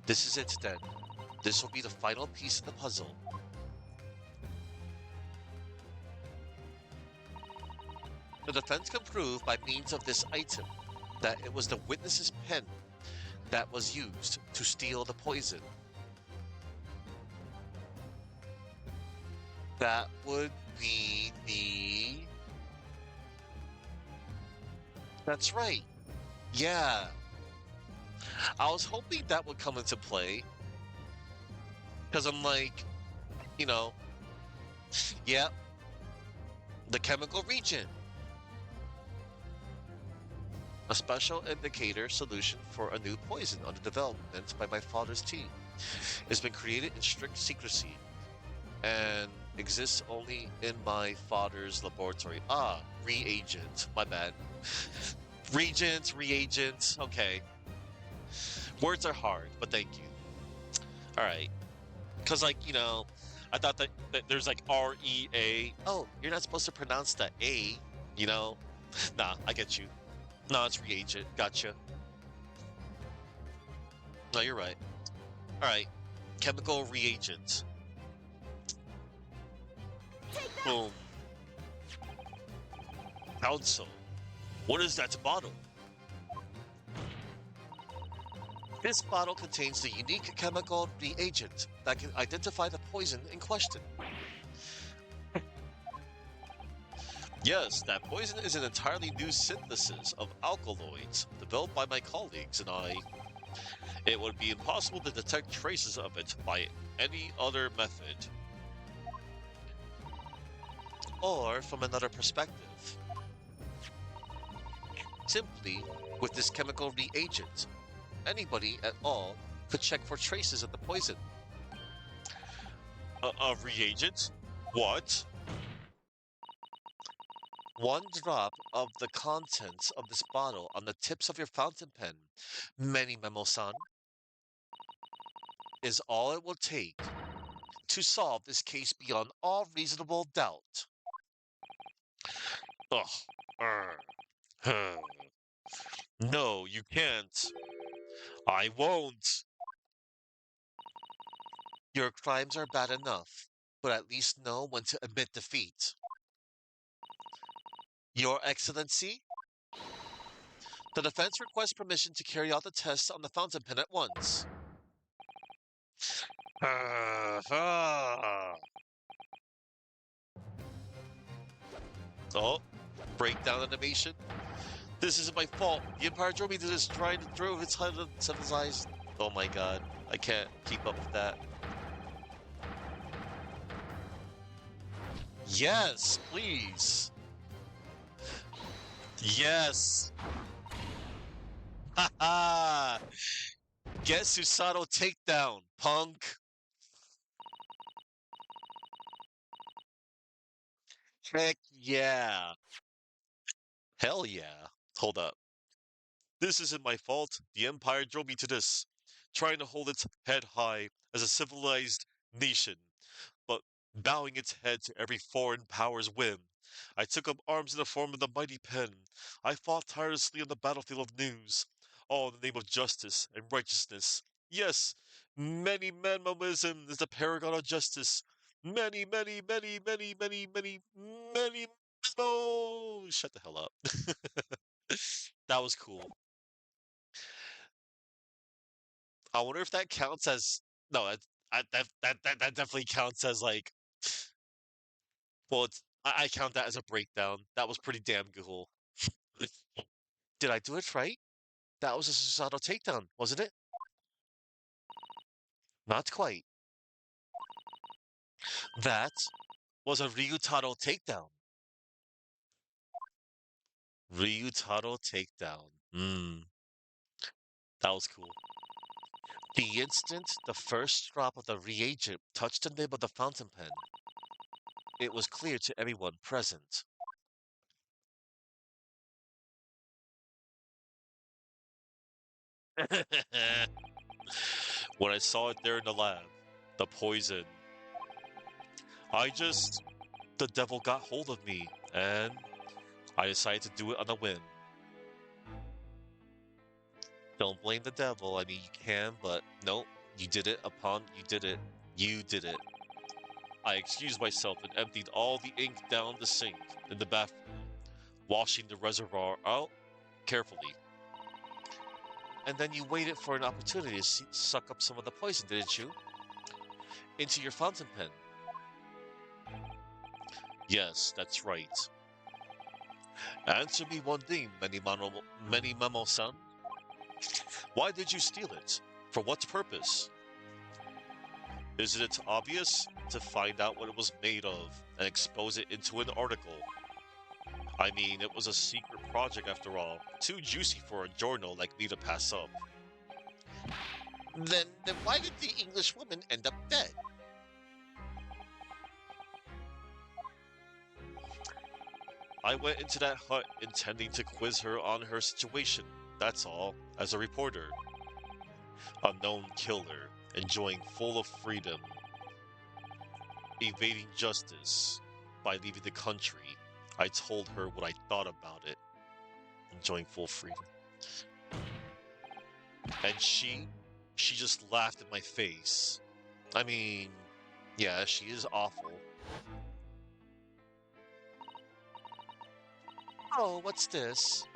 This is it then. This will be the final piece of the puzzle. The defense can prove by means of this item that it was the witness's pen that was used to steal the poison. That would be the... That's right. Yeah. I was hoping that would come into play. Because I'm like, you know, yeah, the chemical region. A special indicator solution for a new poison under development by my father's team. It's been created in strict secrecy and exists only in my father's laboratory. Ah, reagent. My bad. Reagents. Okay. Words are hard, but thank you. All right. Because, like, you know, I thought that there's like R-E-A. Oh, you're not supposed to pronounce the A, you know? Nah, I get you. No, it's reagent. Gotcha. No, you're right. All right. Chemical reagent. Boom. Council. What is that bottle? This bottle contains the unique chemical reagent that can identify the poison in question. Yes, that poison is an entirely new synthesis of alkaloids developed by my colleagues and I. It would be impossible to detect traces of it by any other method. Or from another perspective. Simply, with this chemical reagent, anybody at all could check for traces of the poison. A reagent? What? One drop of the contents of this bottle on the tips of your fountain pen, Many Memo-san, is all it will take to solve this case beyond all reasonable doubt. Ugh. No, you can't. I won't. Your crimes are bad enough, but at least know when to admit defeat. Your Excellency, the defense requests permission to carry out the tests on the fountain pen at once. Oh, breakdown animation. This isn't my fault. The Empire drove me to this trying to drove its civilized. Oh my god, I can't keep up with that. Yes, please. Yes. Haha. Get Susato takedown, punk. Heck yeah. Hell yeah. Hold up. This isn't my fault. The Empire drove me to this, trying to hold its head high as a civilized nation, but bowing its head to every foreign power's whim. I took up arms in the form of the mighty pen. I fought tirelessly on the battlefield of news, all in the name of justice and righteousness. Yes, many Manmoism is the paragon of justice. Many, many, many, many, many, many, many. Oh, shut the hell up. That was cool. I wonder if that counts as no. That definitely counts as like. Well, I count that as a breakdown. That was pretty damn cool. Did I do it right? That was a Susato takedown, wasn't it? Not quite. That was a Ryutaro takedown. Ryutaro takedown. That was cool. The instant the first drop of the reagent touched the nib of the fountain pen, it was clear to everyone present. When I saw it there in the lab, the poison, the devil got hold of me, and I decided to do it on a whim. Don't blame the devil. I mean, you can, but nope. You did it. You did it. I excused myself and emptied all the ink down the sink in the bathroom. washing the reservoir out carefully. And then you waited for an opportunity to suck up some of the poison, didn't you? Into your fountain pen. Yes, that's right. Answer me one thing, many Memo-san. Why did you steal it? For what purpose? Isn't it obvious? To find out what it was made of and expose it into an article. I mean, it was a secret project after all. Too juicy for a journal like me to pass up. Then why did the English woman end up dead? I went into that hut intending to quiz her on her situation, that's all, as a reporter. A known killer, enjoying full of freedom, evading justice by leaving the country. I told her what I thought about it, enjoying full freedom. And she just laughed in my face. I mean, yeah, she is awful. Oh, what's this?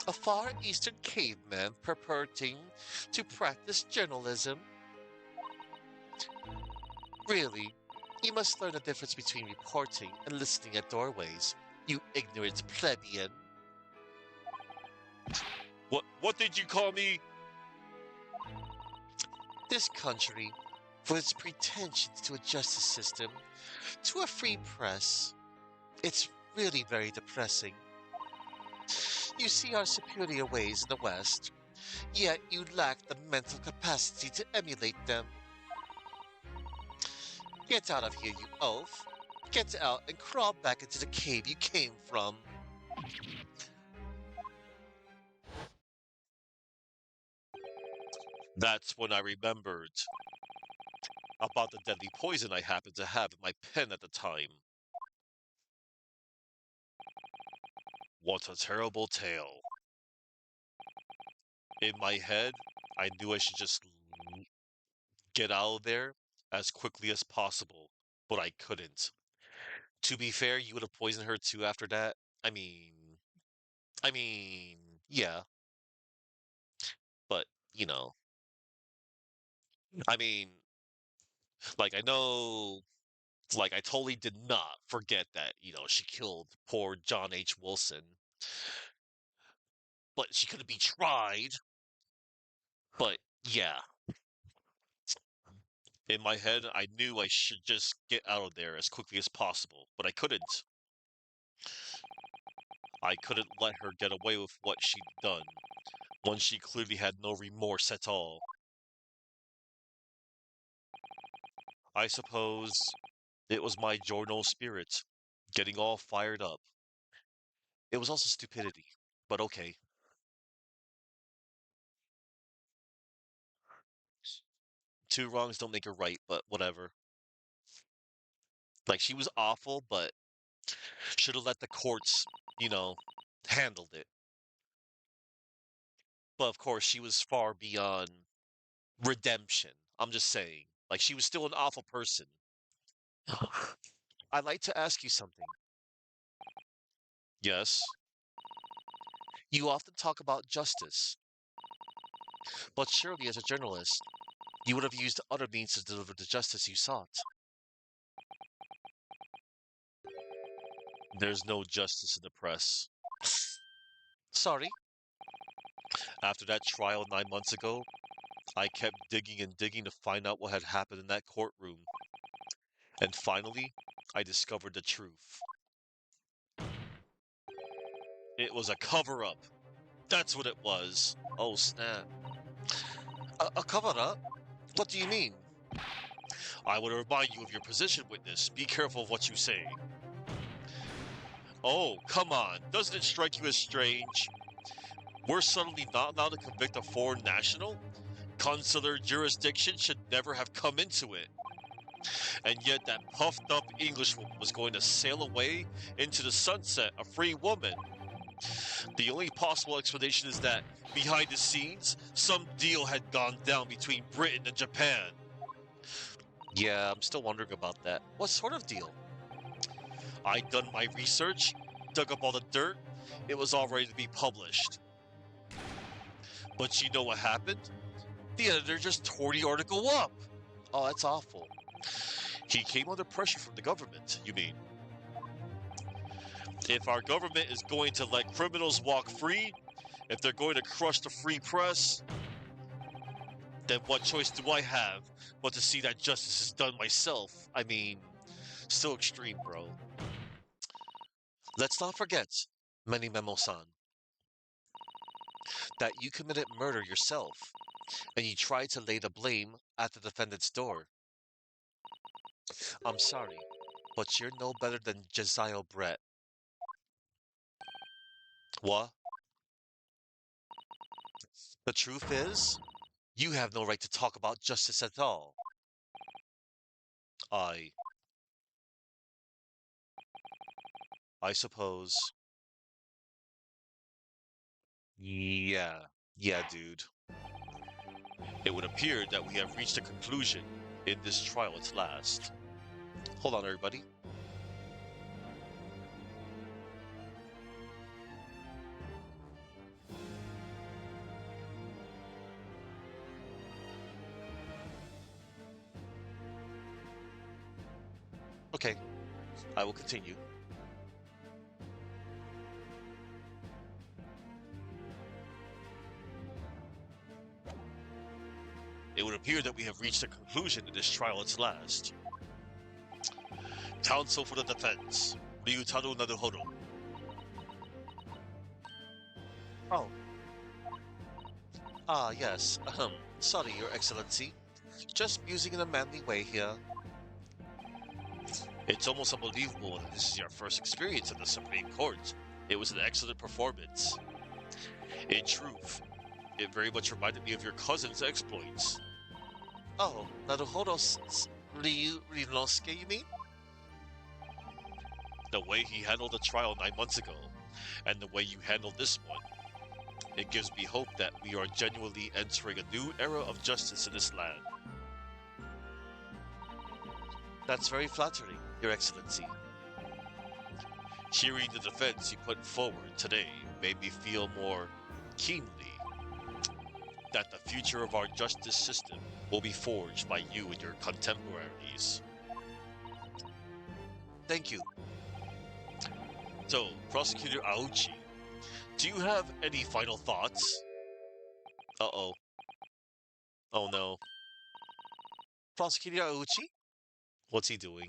A Far Eastern caveman purporting to practice journalism? Really? You must learn the difference between reporting and listening at doorways, you ignorant plebeian. What did you call me? This country, with its pretensions to a justice system, to a free press, it's really very depressing. You see our superior ways in the West, yet you lack the mental capacity to emulate them. Get out of here, you oaf. Get out and crawl back into the cave you came from. That's when I remembered about the deadly poison I happened to have in my pen at the time. What a terrible tale. In my head, I knew I should just get out of there as quickly as possible, but I couldn't. To be fair, you would have poisoned her too after that. I mean, yeah, but you know, I mean, like I know, like I totally did not forget that, she killed poor John H. Wilson, but she could have been tried. But yeah, in my head, I knew I should just get out of there as quickly as possible, but I couldn't. I couldn't let her get away with what she'd done, when she clearly had no remorse at all. I suppose it was my journal spirit, getting all fired up. It was also stupidity, but okay. Two wrongs don't make a right, but whatever. Like, she was awful, but should have let the courts, you know, handled it. But of course, she was far beyond redemption. I'm just saying. Like, she was still an awful person. I'd like to ask you something. Yes, you often talk about justice, but surely as a journalist, you would have used other means to deliver the justice you sought. There's no justice in the press. Sorry? After that trial 9 months ago, I kept digging and digging to find out what had happened in that courtroom. And finally, I discovered the truth. It was a cover up. That's what it was. Oh, snap. A cover-up? What do you mean? I would remind you of your position, witness. Be careful of what you say. Oh, come on. Doesn't it strike you as strange? We're suddenly not allowed to convict a foreign national? Consular jurisdiction should never have come into it. And yet that puffed up Englishwoman was going to sail away into the sunset, a free woman. The only possible explanation is that, behind the scenes, some deal had gone down between Britain and Japan. Yeah, I'm still wondering about that. What sort of deal? I'd done my research, dug up all the dirt, it was all ready to be published. But you know what happened? The editor just tore the article up. Oh, that's awful. He came under pressure from the government, you mean? If our government is going to let criminals walk free, if they're going to crush the free press, then what choice do I have but to see that justice is done myself? I mean, still extreme, bro. Let's not forget, Many Memo-san, that you committed murder yourself, and you tried to lay the blame at the defendant's door. I'm sorry, but you're no better than Josiah Brett. What? The truth is, you have no right to talk about justice at all. I suppose. Yeah. Yeah, dude. It would appear that we have reached a conclusion in this trial at last. Hold on, everybody. Okay, I will continue. It would appear that we have reached a conclusion in this trial at last. Counsel for the defense, Ryutaro Naruhodo. Oh. Ah, yes. Sorry, Your Excellency. Just musing in a manly way here. It's almost unbelievable that this is your first experience in the Supreme Court. It was an excellent performance. In truth, it very much reminded me of your cousin's exploits. Oh, Naruhodo Ryunosuke, you mean? The way he handled the trial 9 months ago, and the way you handled this one, it gives me hope that we are genuinely entering a new era of justice in this land. That's very flattering, Your Excellency. Hearing the defense you put forward today made me feel more keenly that the future of our justice system will be forged by you and your contemporaries. Thank you. So, Prosecutor Aochi, do you have any final thoughts? Uh-oh. Oh no. Prosecutor Aochi? What's he doing?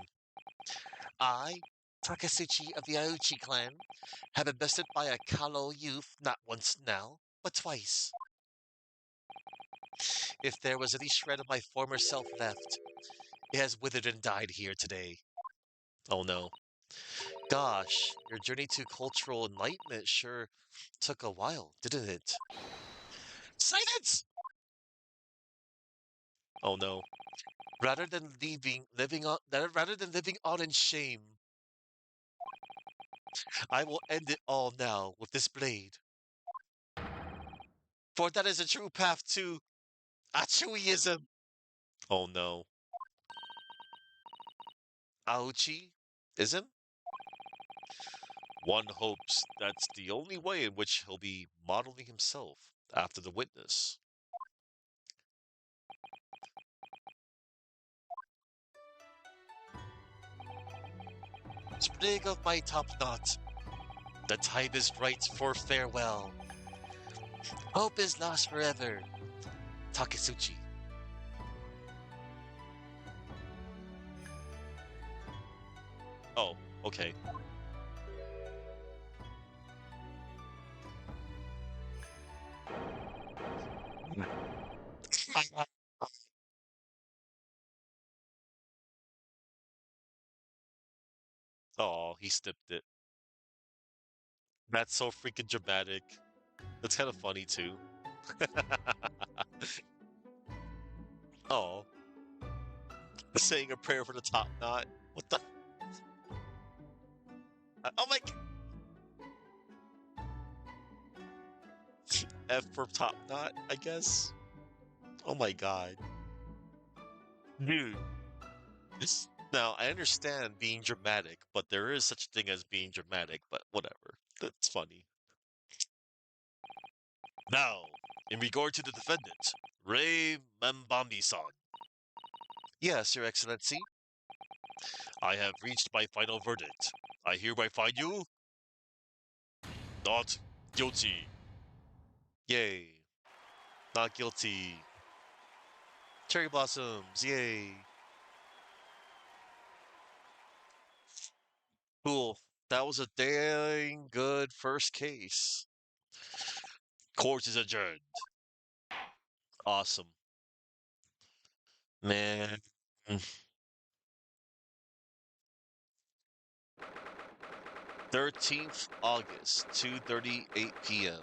I, Takasuchi of the Aochi clan, have been bested by a callow youth not once now, but twice. If there was any shred of my former self left, it has withered and died here today. Oh no. Gosh, your journey to cultural enlightenment sure took a while, didn't it? Silence! Oh no. Rather than living on in shame, I will end it all now with this blade. For that is a true path to Achuism. Oh no. Aochi-ism? One hopes that's the only way in which he'll be modeling himself after the witness. Sprig of my top knot, the time is right for farewell. Hope is lost forever. Takasuchi. Oh, okay. Oh, he snipped it. That's so freaking dramatic. That's kind of funny too. Oh, saying a prayer for the top knot. What the? Oh my! F for top knot, I guess. Oh my god, dude. Now I understand being dramatic, but there is such a thing as being dramatic. But whatever. That's funny. Now, in regard to the defendant, Rei Mambambi-san. Yes, Your Excellency. I have reached my final verdict. I hereby find you not guilty. Yay. Not guilty. Cherry blossoms, yay. Cool. That was a dang good first case. Court is adjourned. Awesome. Man. 13th August, 2:38 p.m.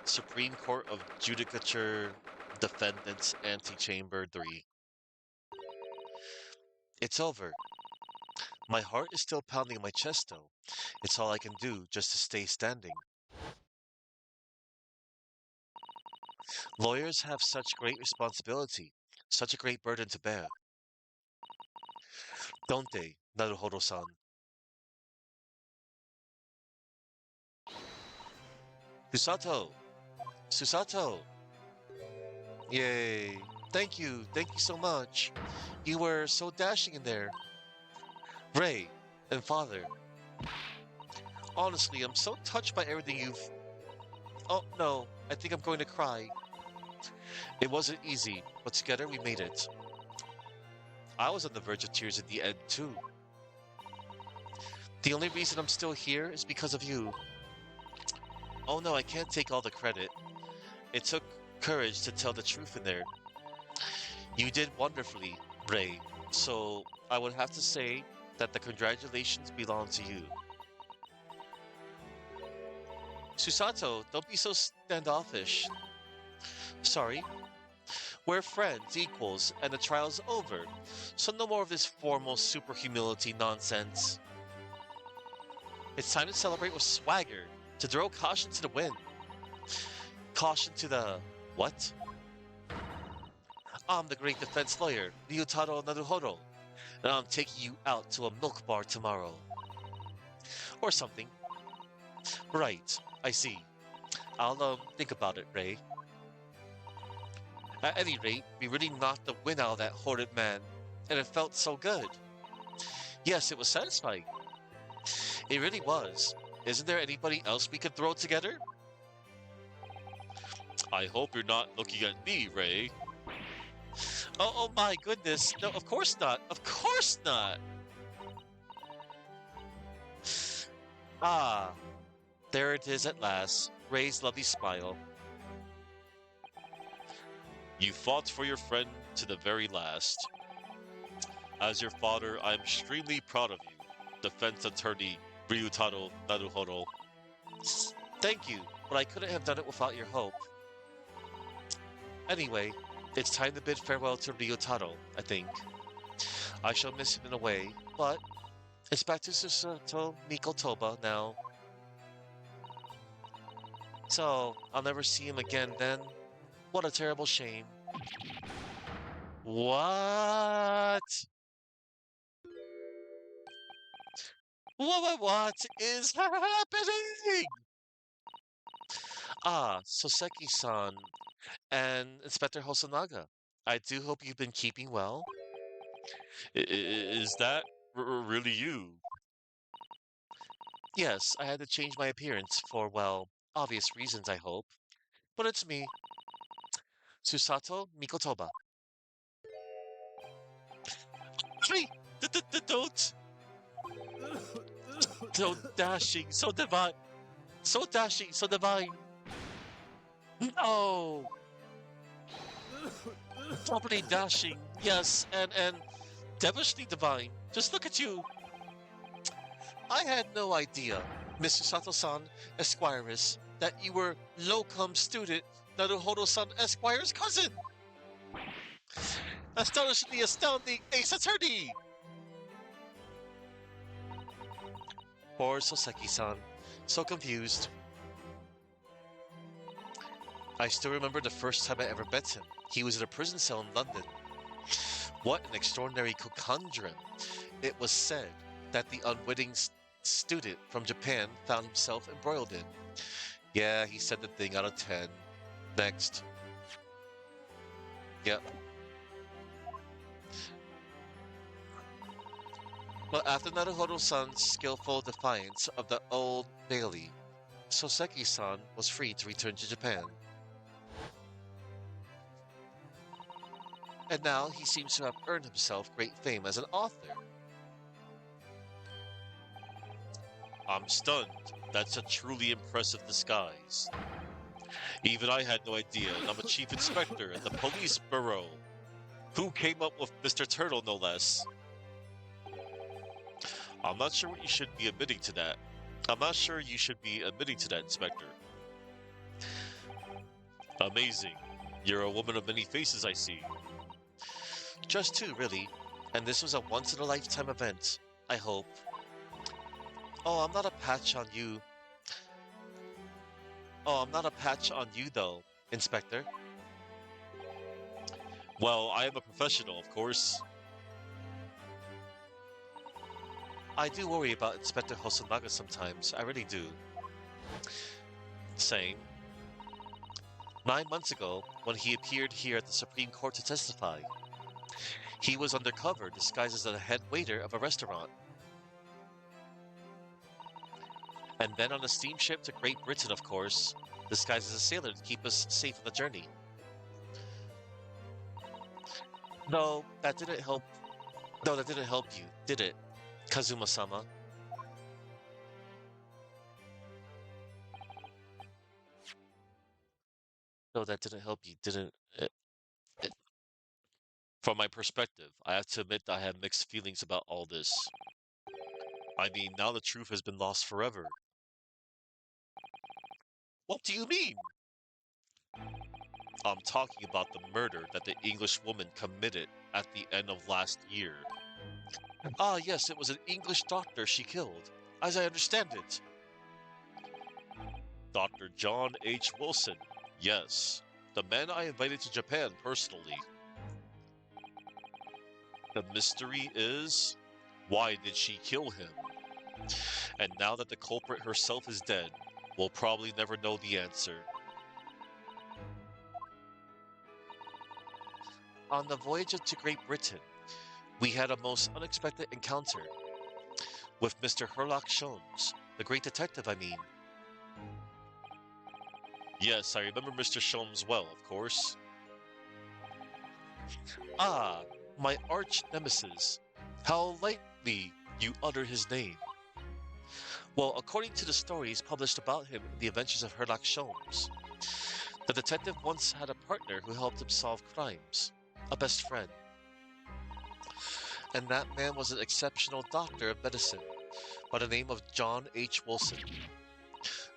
Supreme Court of Judicature, Defendants, Antechamber 3. It's over. My heart is still pounding in my chest, though. It's all I can do just to stay standing. Lawyers have such great responsibility, such a great burden to bear. Don't they, Naruhodo-san? Susato! Susato! Yay! Thank you so much. You were so dashing in there. Rei and Father. Honestly, I'm so touched by everything you've... Oh, no, I think I'm going to cry. It wasn't easy, but together we made it. I was on the verge of tears at the end, too. The only reason I'm still here is because of you. Oh no, I can't take all the credit. It took courage to tell the truth in there. You did wonderfully, Rei, so I would have to say that the congratulations belong to you. Susato, don't be so standoffish. Sorry. We're friends, equals, and the trial's over, so no more of this formal super humility nonsense. It's time to celebrate with swagger, to throw caution to the wind. Caution to the... what? I'm the great defense lawyer, Ryutaro Naruhodo, and I'm taking you out to a milk bar tomorrow. Or something. Right, I see. I'll, think about it, Rei. At any rate, we really knocked the wind out of that horrid man, and it felt so good. Yes, it was satisfying. It really was. Isn't there anybody else we could throw together? I hope you're not looking at me, Rei. Oh my goodness. No, of course not. Of course not. Ah, there it is at last. Rei's lovely smile. You fought for your friend to the very last. As your father, I'm extremely proud of you, defense attorney Ryutaro Naruhodo. Thank you, but I couldn't have done it without your help. Anyway, it's time to bid farewell to Ryutaro, I think. I shall miss him in a way, but it's back to Susato Mikotoba now. So, I'll never see him again then? What a terrible shame. What? What is happening? Ah, Soseki-san and Inspector Hosonaga. I do hope you've been keeping well. Is that really you? Yes, I had to change my appearance for, well, obvious reasons, I hope. But it's me, Susato Mikotoba. Hey! Don't! So dashing, so divine. So dashing, so divine. No! Properly dashing, yes, and devilishly divine. Just look at you. I had no idea, Mr. Sato-san, Esquires, that you were locum student Naruhodo-san Esquire's cousin. Astonishingly astounding ace attorney! Poor Soseki-san, so confused. I still remember the first time I ever met him. He was in a prison cell in London. What an extraordinary conundrum. It was said that the unwitting student from Japan found himself embroiled in. Yeah, he said the thing out of 10. Next. Yep. But after Naruhodo-san's skillful defiance of the Old Bailey, Soseki-san was free to return to Japan. And now he seems to have earned himself great fame as an author. I'm stunned. That's a truly impressive disguise. Even I had no idea, and I'm a chief inspector at the police bureau. Who came up with Mr. Turtle, no less? I'm not sure what you should be admitting to that. I'm not sure you should be admitting to that, Inspector. Amazing. You're a woman of many faces, I see. Just two, really. And this was a once-in-a-lifetime event, I hope. Oh, I'm not a patch on you. Oh, I'm not a patch on you, though, Inspector. Well, I am a professional, of course. I do worry about Inspector Hosonaga sometimes, I really do. Same. 9 months ago, when he appeared here at the Supreme Court to testify, he was undercover, disguised as a head waiter of a restaurant. And then on a steamship to Great Britain, of course, disguised as a sailor to keep us safe on the journey. No, that didn't help. No, that didn't help you, did it, Kazuma-sama? No, that didn't help you, didn't it? it- From my perspective, I have to admit that I have mixed feelings about all this. I mean, now the truth has been lost forever. What do you mean? I'm talking about the murder that the English woman committed at the end of last year. Ah, yes, it was an English doctor she killed, as I understand it. Dr. John H. Wilson, yes. The man I invited to Japan personally. The mystery is, why did she kill him? And now that the culprit herself is dead, we'll probably never know the answer. On the voyage to Great Britain, we had a most unexpected encounter with Mr. Herlock Sholmes, the great detective, I mean. Yes, I remember Mr. Sholmes well, of course. Ah, my arch nemesis. How lightly you utter his name. Well, according to the stories published about him in the Adventures of Herlock Sholmes, the detective once had a partner who helped him solve crimes, a best friend. And that man was an exceptional doctor of medicine by the name of John H. Wilson.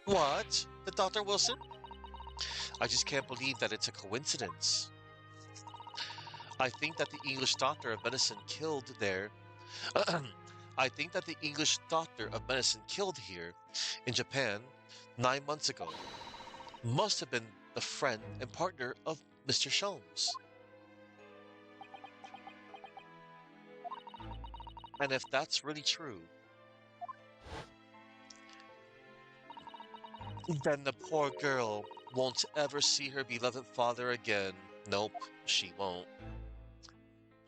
What? The Dr. Wilson? I just can't believe that it's a coincidence. I think that the English doctor of medicine killed there. I think that the English doctor of medicine killed here in Japan 9 months ago must have been the friend and partner of Mr. Sholmes. And if that's really true, then the poor girl won't ever see her beloved father again. Nope, she won't.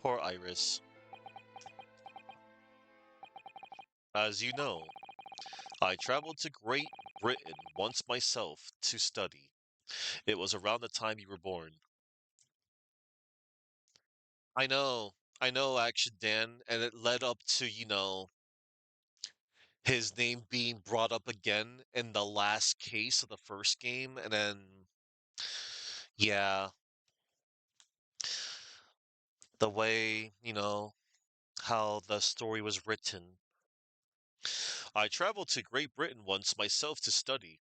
Poor Iris. As you know, I traveled to Great Britain once myself to study. It was around the time you were born. I know, Action Dan, and it led up to, his name being brought up again in the last case of the first game, and then, yeah, the way, how the story was written. I traveled to Great Britain once myself to study.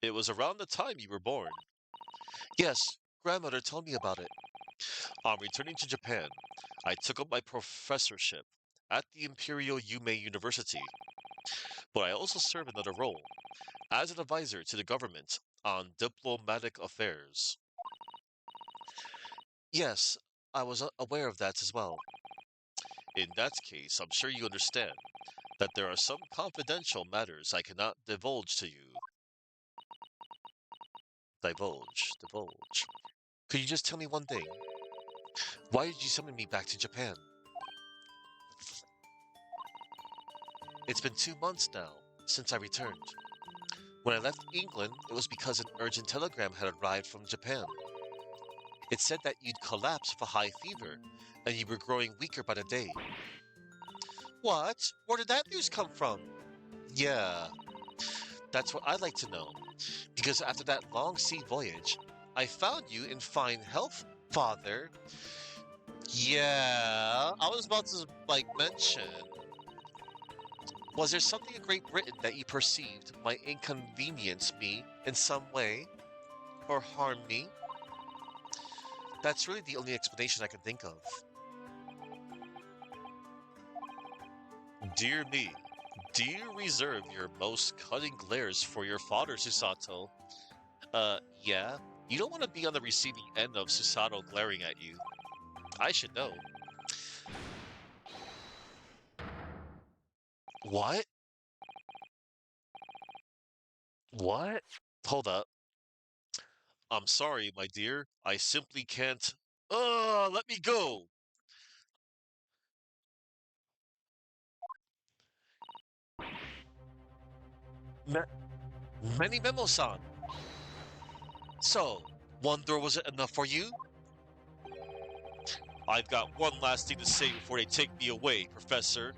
It was around the time you were born. Yes, grandmother told me about it. On returning to Japan, I took up my professorship at the Imperial Yume University, but I also serve another role as an advisor to the government on diplomatic affairs. Yes, I was aware of that as well. In that case, I'm sure you understand that there are some confidential matters I cannot divulge to you. Divulge. Could you just tell me one thing? Why did you summon me back to Japan? It's been 2 months now since I returned. When I left England, it was because an urgent telegram had arrived from Japan. It said that you'd collapsed with a high fever, and you were growing weaker by the day. What? Where did that news come from? Yeah, that's what I'd like to know. Because after that long sea voyage, I found you in fine health, father. Yeah, I was about to, mention. Was there something in Great Britain that you perceived might inconvenience me in some way? Or harm me? That's really the only explanation I can think of. Dear me, do you reserve your most cutting glares for your father, Susato? Yeah. You don't want to be on the receiving end of Susato glaring at you. I should know. What? What? Hold up. I'm sorry, my dear. I simply can't. Let me go! Me Many Memo-san. So, one door wasn't enough for you? I've got one last thing to say before they take me away, Professor.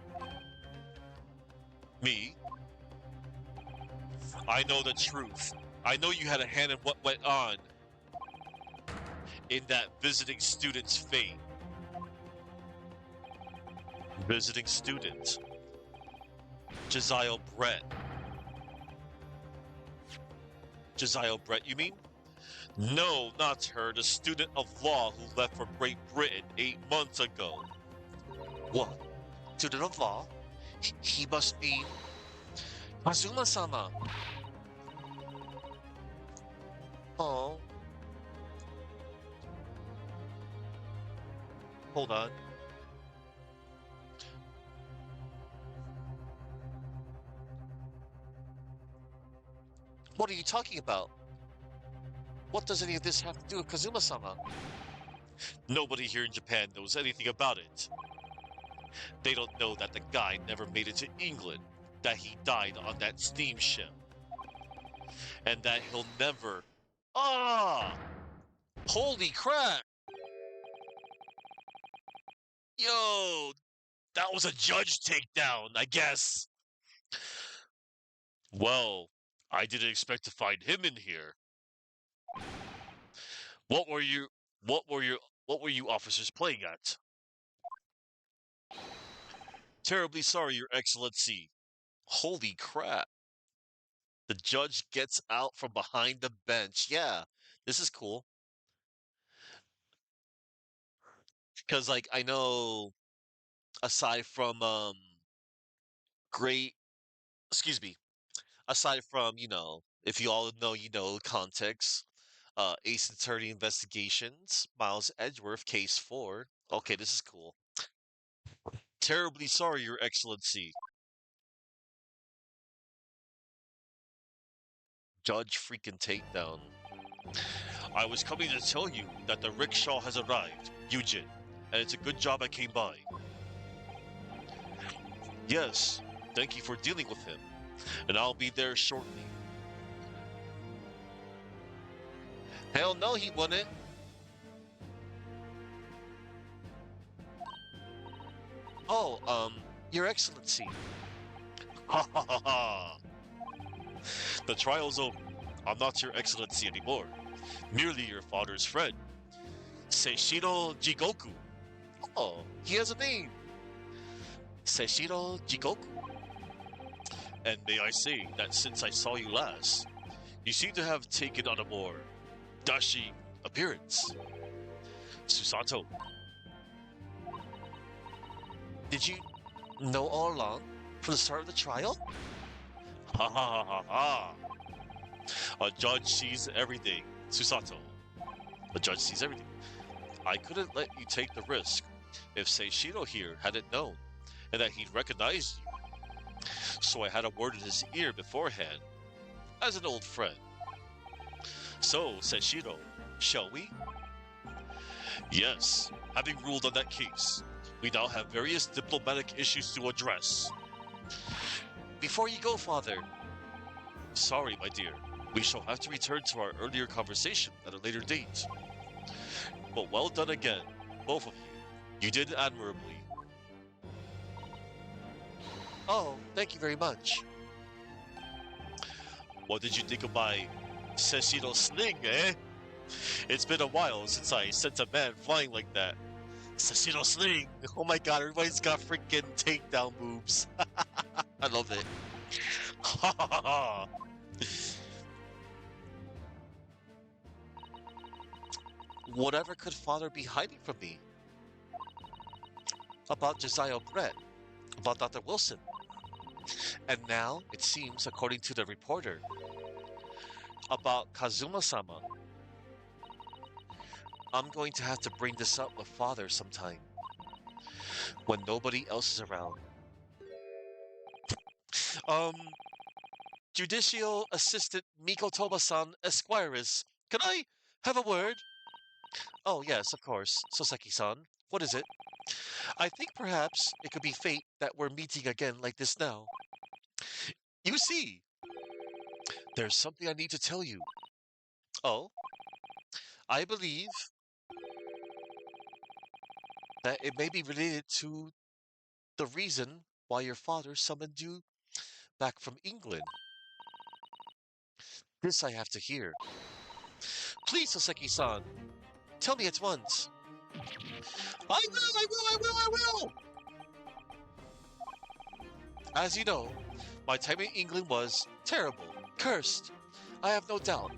Me? I know the truth. I know you had a hand in what went on in that visiting student's fate. Visiting student. Josiah Brett. Josiah Brett, you mean? No, not her, the student of law who left for Great Britain 8 months ago. What? Student of law? He must be... Kazuma-sama. Oh. Hold on. What are you talking about? What does any of this have to do with Kazuma-sama? Nobody here in Japan knows anything about it. They don't know that the guy never made it to England, that he died on that steamship, and that he'll never... Ah! Holy crap! Yo! That was a judge takedown, I guess. Well, I didn't expect to find him in here. What were you officers playing at? Terribly sorry, Your Excellency. Holy crap. The judge gets out from behind the bench. Yeah, this is cool. Because, I know, aside from, great, excuse me, aside from, if you all know, context, Ace Attorney Investigations, Miles Edgeworth, Case 4. Okay, this is cool. Terribly sorry, Your Excellency. Judge freaking takedown. I was coming to tell you that the rickshaw has arrived, Yujin, and it's a good job I came by. Yes, thank you for dealing with him, and I'll be there shortly. Hell no, he wouldn't. Oh, Your Excellency. Ha ha ha ha. The trial's over. I'm not Your Excellency anymore. Merely your father's friend. Seishiro Jigoku. Oh, he has a name. Seishiro Jigoku. And may I say that since I saw you last, you seem to have taken on a more dashing appearance. Susato. Did you know all along from the start of the trial? Ha ha ha ha ha. A judge sees everything, Susato. A judge sees everything. I couldn't let you take the risk if Seishiro here hadn't known, and that he'd recognized you. so I had a word in his ear beforehand, as an old friend. So, said Shiro, shall we? Yes, having ruled on that case, we now have various diplomatic issues to address. Before you go, father. Sorry, my dear. We shall have to return to our earlier conversation at a later date. But well done again, both of you. You did admirably. Oh, thank you very much. What did you think of my Seshiro sling, eh? It's been a while since I sent a man flying like that. Seshiro sling! Oh my god, everybody's got freaking takedown moves. I love it. Ha ha ha ha! Whatever could father be hiding from me? About Josiah Brett, about Dr. Wilson. And now, it seems, according to the reporter, about Kazuma-sama. I'm going to have to bring this up with father sometime, when nobody else is around. Judicial Assistant Miko Toba-san Esquires, can I have a word? Oh, yes, of course, Soseki-san. What is it? I think perhaps it could be fate that we're meeting again like this now. You see, there's something I need to tell you. Oh, I believe that it may be related to the reason why your father summoned you back from England. This I have to hear. Please, Soseki-san, tell me at once. I will! As you know, my time in England was terrible, cursed. I have no doubt.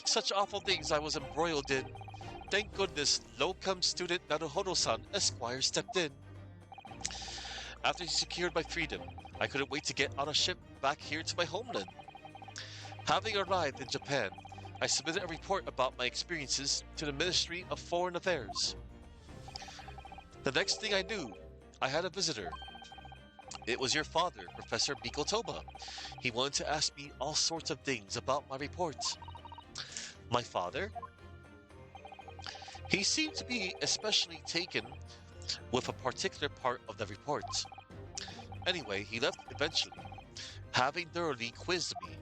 Such awful things I was embroiled in. Thank goodness locum student Naruhodo-san Esquire stepped in. After he secured my freedom, I couldn't wait to get on a ship back here to my homeland. Having arrived in Japan, I submitted a report about my experiences to the Ministry of Foreign Affairs. The next thing I knew, I had a visitor. It was your father, Professor Miko Toba. He wanted to ask me all sorts of things about my reports. My father? He seemed to be especially taken with a particular part of the report. Anyway, he left eventually, having thoroughly quizzed me.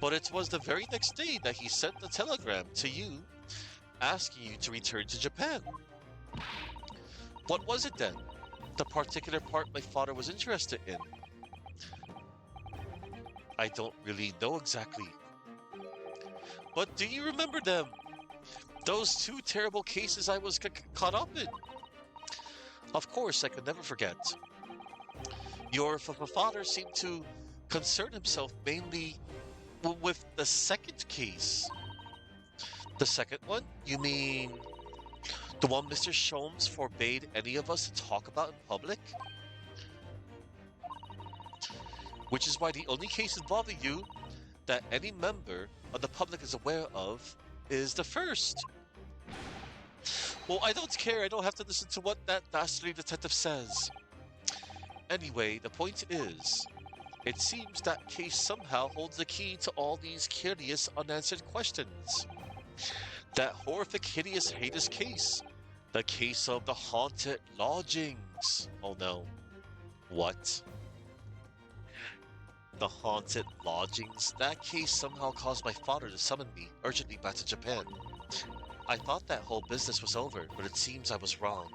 But it was the very next day that he sent the telegram to you, asking you to return to Japan. What was it then? The particular part my father was interested in? I don't really know exactly. But do you remember them? Those two terrible cases I was caught up in? Of course, I could never forget. Your father seemed to concern himself mainly with the second case. The second one? You mean the one Mr. Sholmes forbade any of us to talk about in public? Which is why the only case involving you that any member of the public is aware of is the first. Well, I don't care. I don't have to listen to what that dastardly detective says. Anyway, the point is, it seems that case somehow holds the key to all these curious unanswered questions. That horrific, hideous, heinous case. The case of the haunted lodgings. Oh no. What? The haunted lodgings? That case somehow caused my father to summon me urgently back to Japan. I thought that whole business was over, but it seems I was wrong.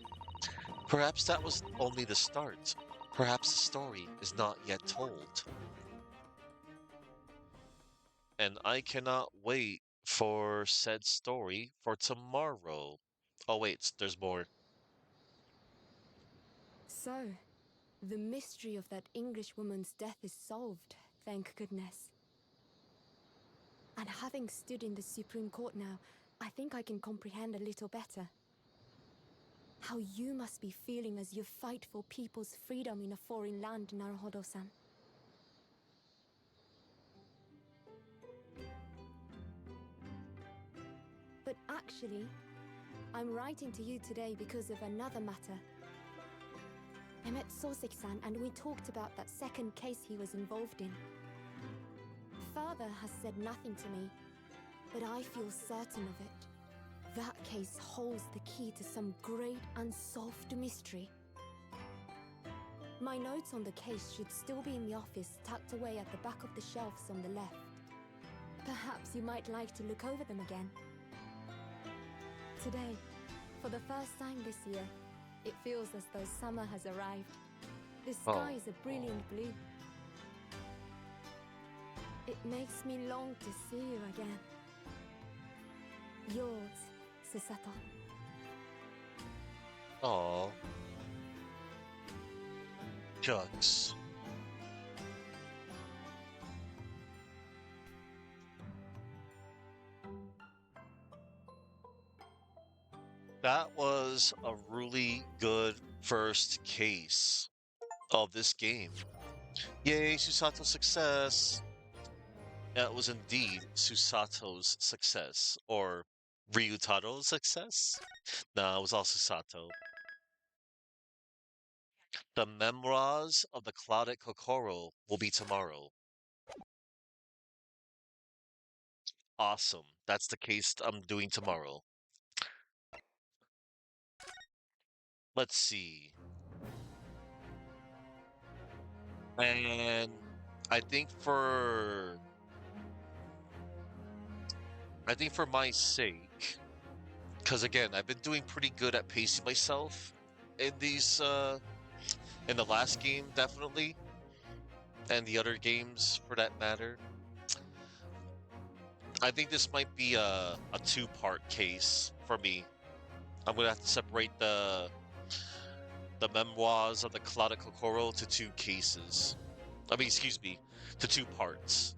Perhaps that was only the start. Perhaps the story is not yet told. And I cannot wait for said story for tomorrow. Oh wait, there's more. So, the mystery of that English woman's death is solved, thank goodness. And having stood in the Supreme Court now, I think I can comprehend a little better. How you must be feeling as you fight for people's freedom in a foreign land, Naruhodo-san. But actually, I'm writing to you today because of another matter. I met Sosek-san and we talked about that second case he was involved in. Father has said nothing to me, but I feel certain of it. That case holds the key to some great unsolved mystery. My notes on the case should still be in the office, tucked away at the back of the shelves on the left. Perhaps you might like to look over them again. Today, for the first time this year, it feels as though summer has arrived. The sky is a brilliant blue. It makes me long to see you again. Yours, Susato. Oh, Jugs. That was a really good first case of this game. Yay, Susato's success! That was indeed Susato's success. Or Ryutaro's success? No, it was all Susato. The Memoirs of the Clouded Kokoro will be tomorrow. Awesome. That's the case I'm doing tomorrow. Let's see. And I think for I think for my sake, because again, I've been doing pretty good at pacing myself in these in the last game definitely, and the other games for that matter. I think this might be a two-part case for me. I'm gonna have to separate the memoirs of the Clouded Kokoro to two cases. I mean, excuse me, to two parts.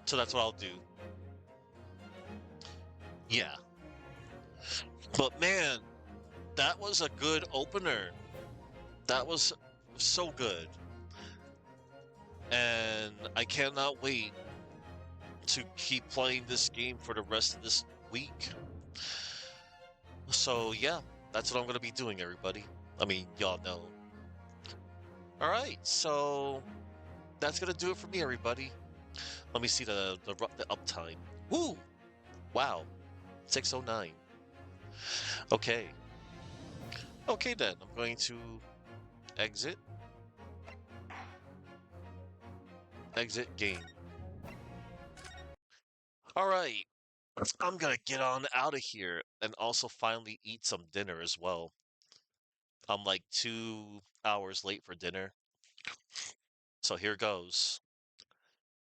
So that's what I'll do. Yeah. But man, that was a good opener. That was so good. And I cannot wait to keep playing this game for the rest of this week. So yeah, that's what I'm gonna be doing, everybody. I mean, y'all know. All right, so that's gonna do it for me, everybody. Let me see the uptime. Woo! Wow, 6:09. Okay. Okay then, I'm going to exit. Exit game. All right, I'm gonna get on out of here and also finally eat some dinner as well. I'm like 2 hours late for dinner. So here goes.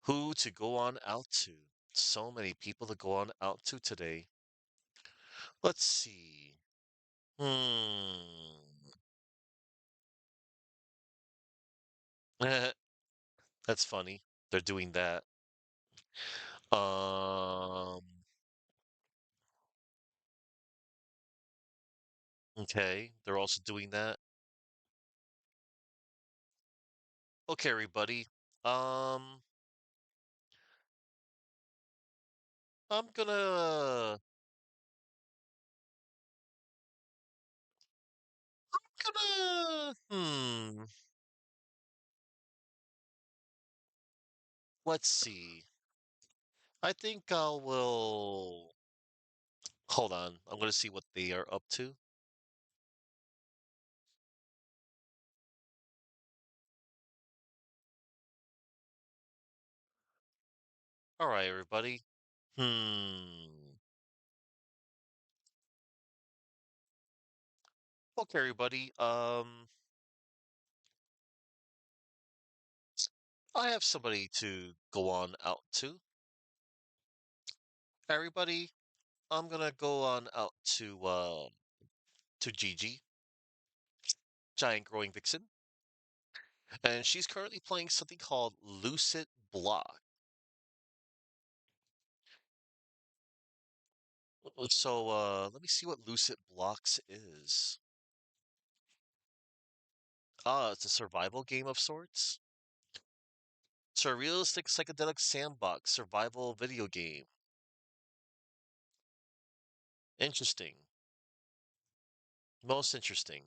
Who to go on out to? So many people to go on out to today. Let's see. Hmm. That's funny. They're doing that. Um, okay. They're also doing that. Okay, everybody. Um, I'm gonna, let's see. I think I will, hold on. I'm gonna see what they are up to. All right, everybody. Hmm. Okay, everybody. I have somebody to go on out to. Everybody, I'm gonna go on out to Gigi, Giant Growing Vixen, and she's currently playing something called Lucid Block. So let me see what Lucid Blocks is. Ah, it's a survival game of sorts. It's a realistic psychedelic sandbox survival video game. Interesting. Most interesting.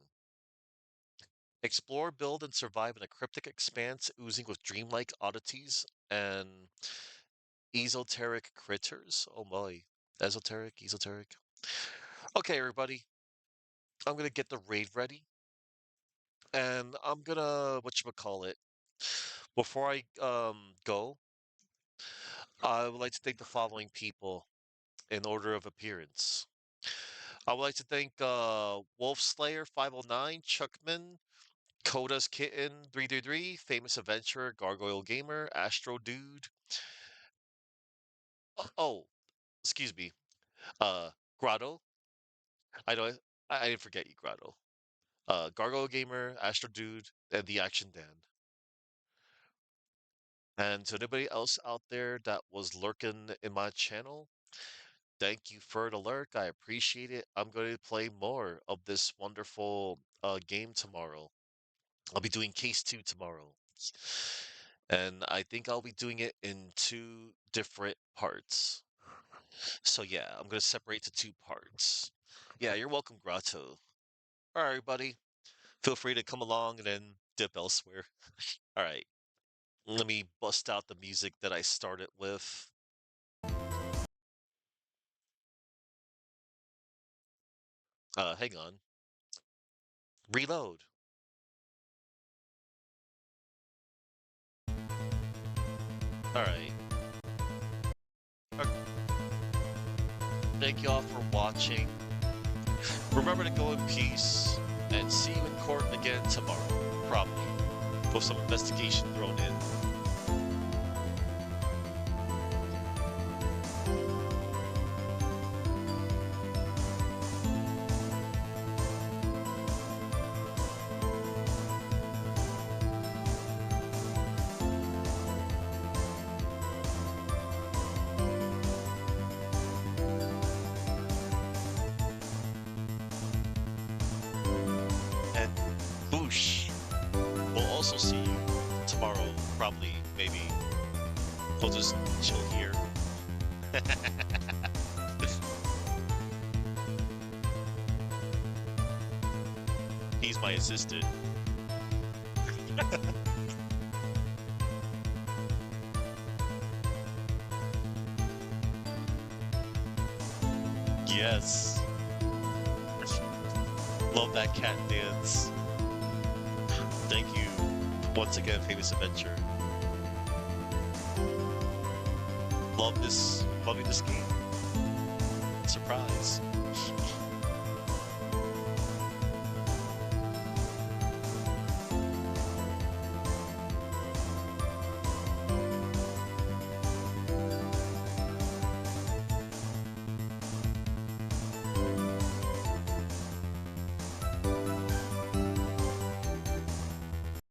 Explore, build, and survive in a cryptic expanse oozing with dreamlike oddities and esoteric critters. Oh boy. Esoteric, esoteric. Okay, everybody. I'm gonna get the raid ready. And I'm gonna whatchamacallit. Before I go, I would like to thank the following people in order of appearance. I would like to thank Wolf Slayer 509, Chuckman, Koda's Kitten 333, Famous Adventurer, Gargoyle Gamer, Astro Dude. Oh, excuse me. Uh Grotto. I know I didn't forget you, Grotto. Gargoyle Gamer, Astro Dude, and the Action Dan. And to anybody else out there that was lurking in my channel, thank you for the lurk. I appreciate it. I'm going to play more of this wonderful game tomorrow. I'll be doing case 2 tomorrow. And I think I'll be doing it in 2 different parts. So yeah, I'm going to separate to 2 parts. Yeah, you're welcome, Grotto. All right, buddy. Feel free to come along and then dip elsewhere. All right. Let me bust out the music that I started with. Hang on. Reload. All right. Thank y'all for watching. Remember to go in peace, and see you in court again tomorrow, probably, with some investigation thrown in. And boosh. We'll also see you tomorrow, probably, maybe. We'll just chill here. He's my assistant. Yes. Love that cat dance. Thank you once again, Famous Adventure. Loving this game. Surprise.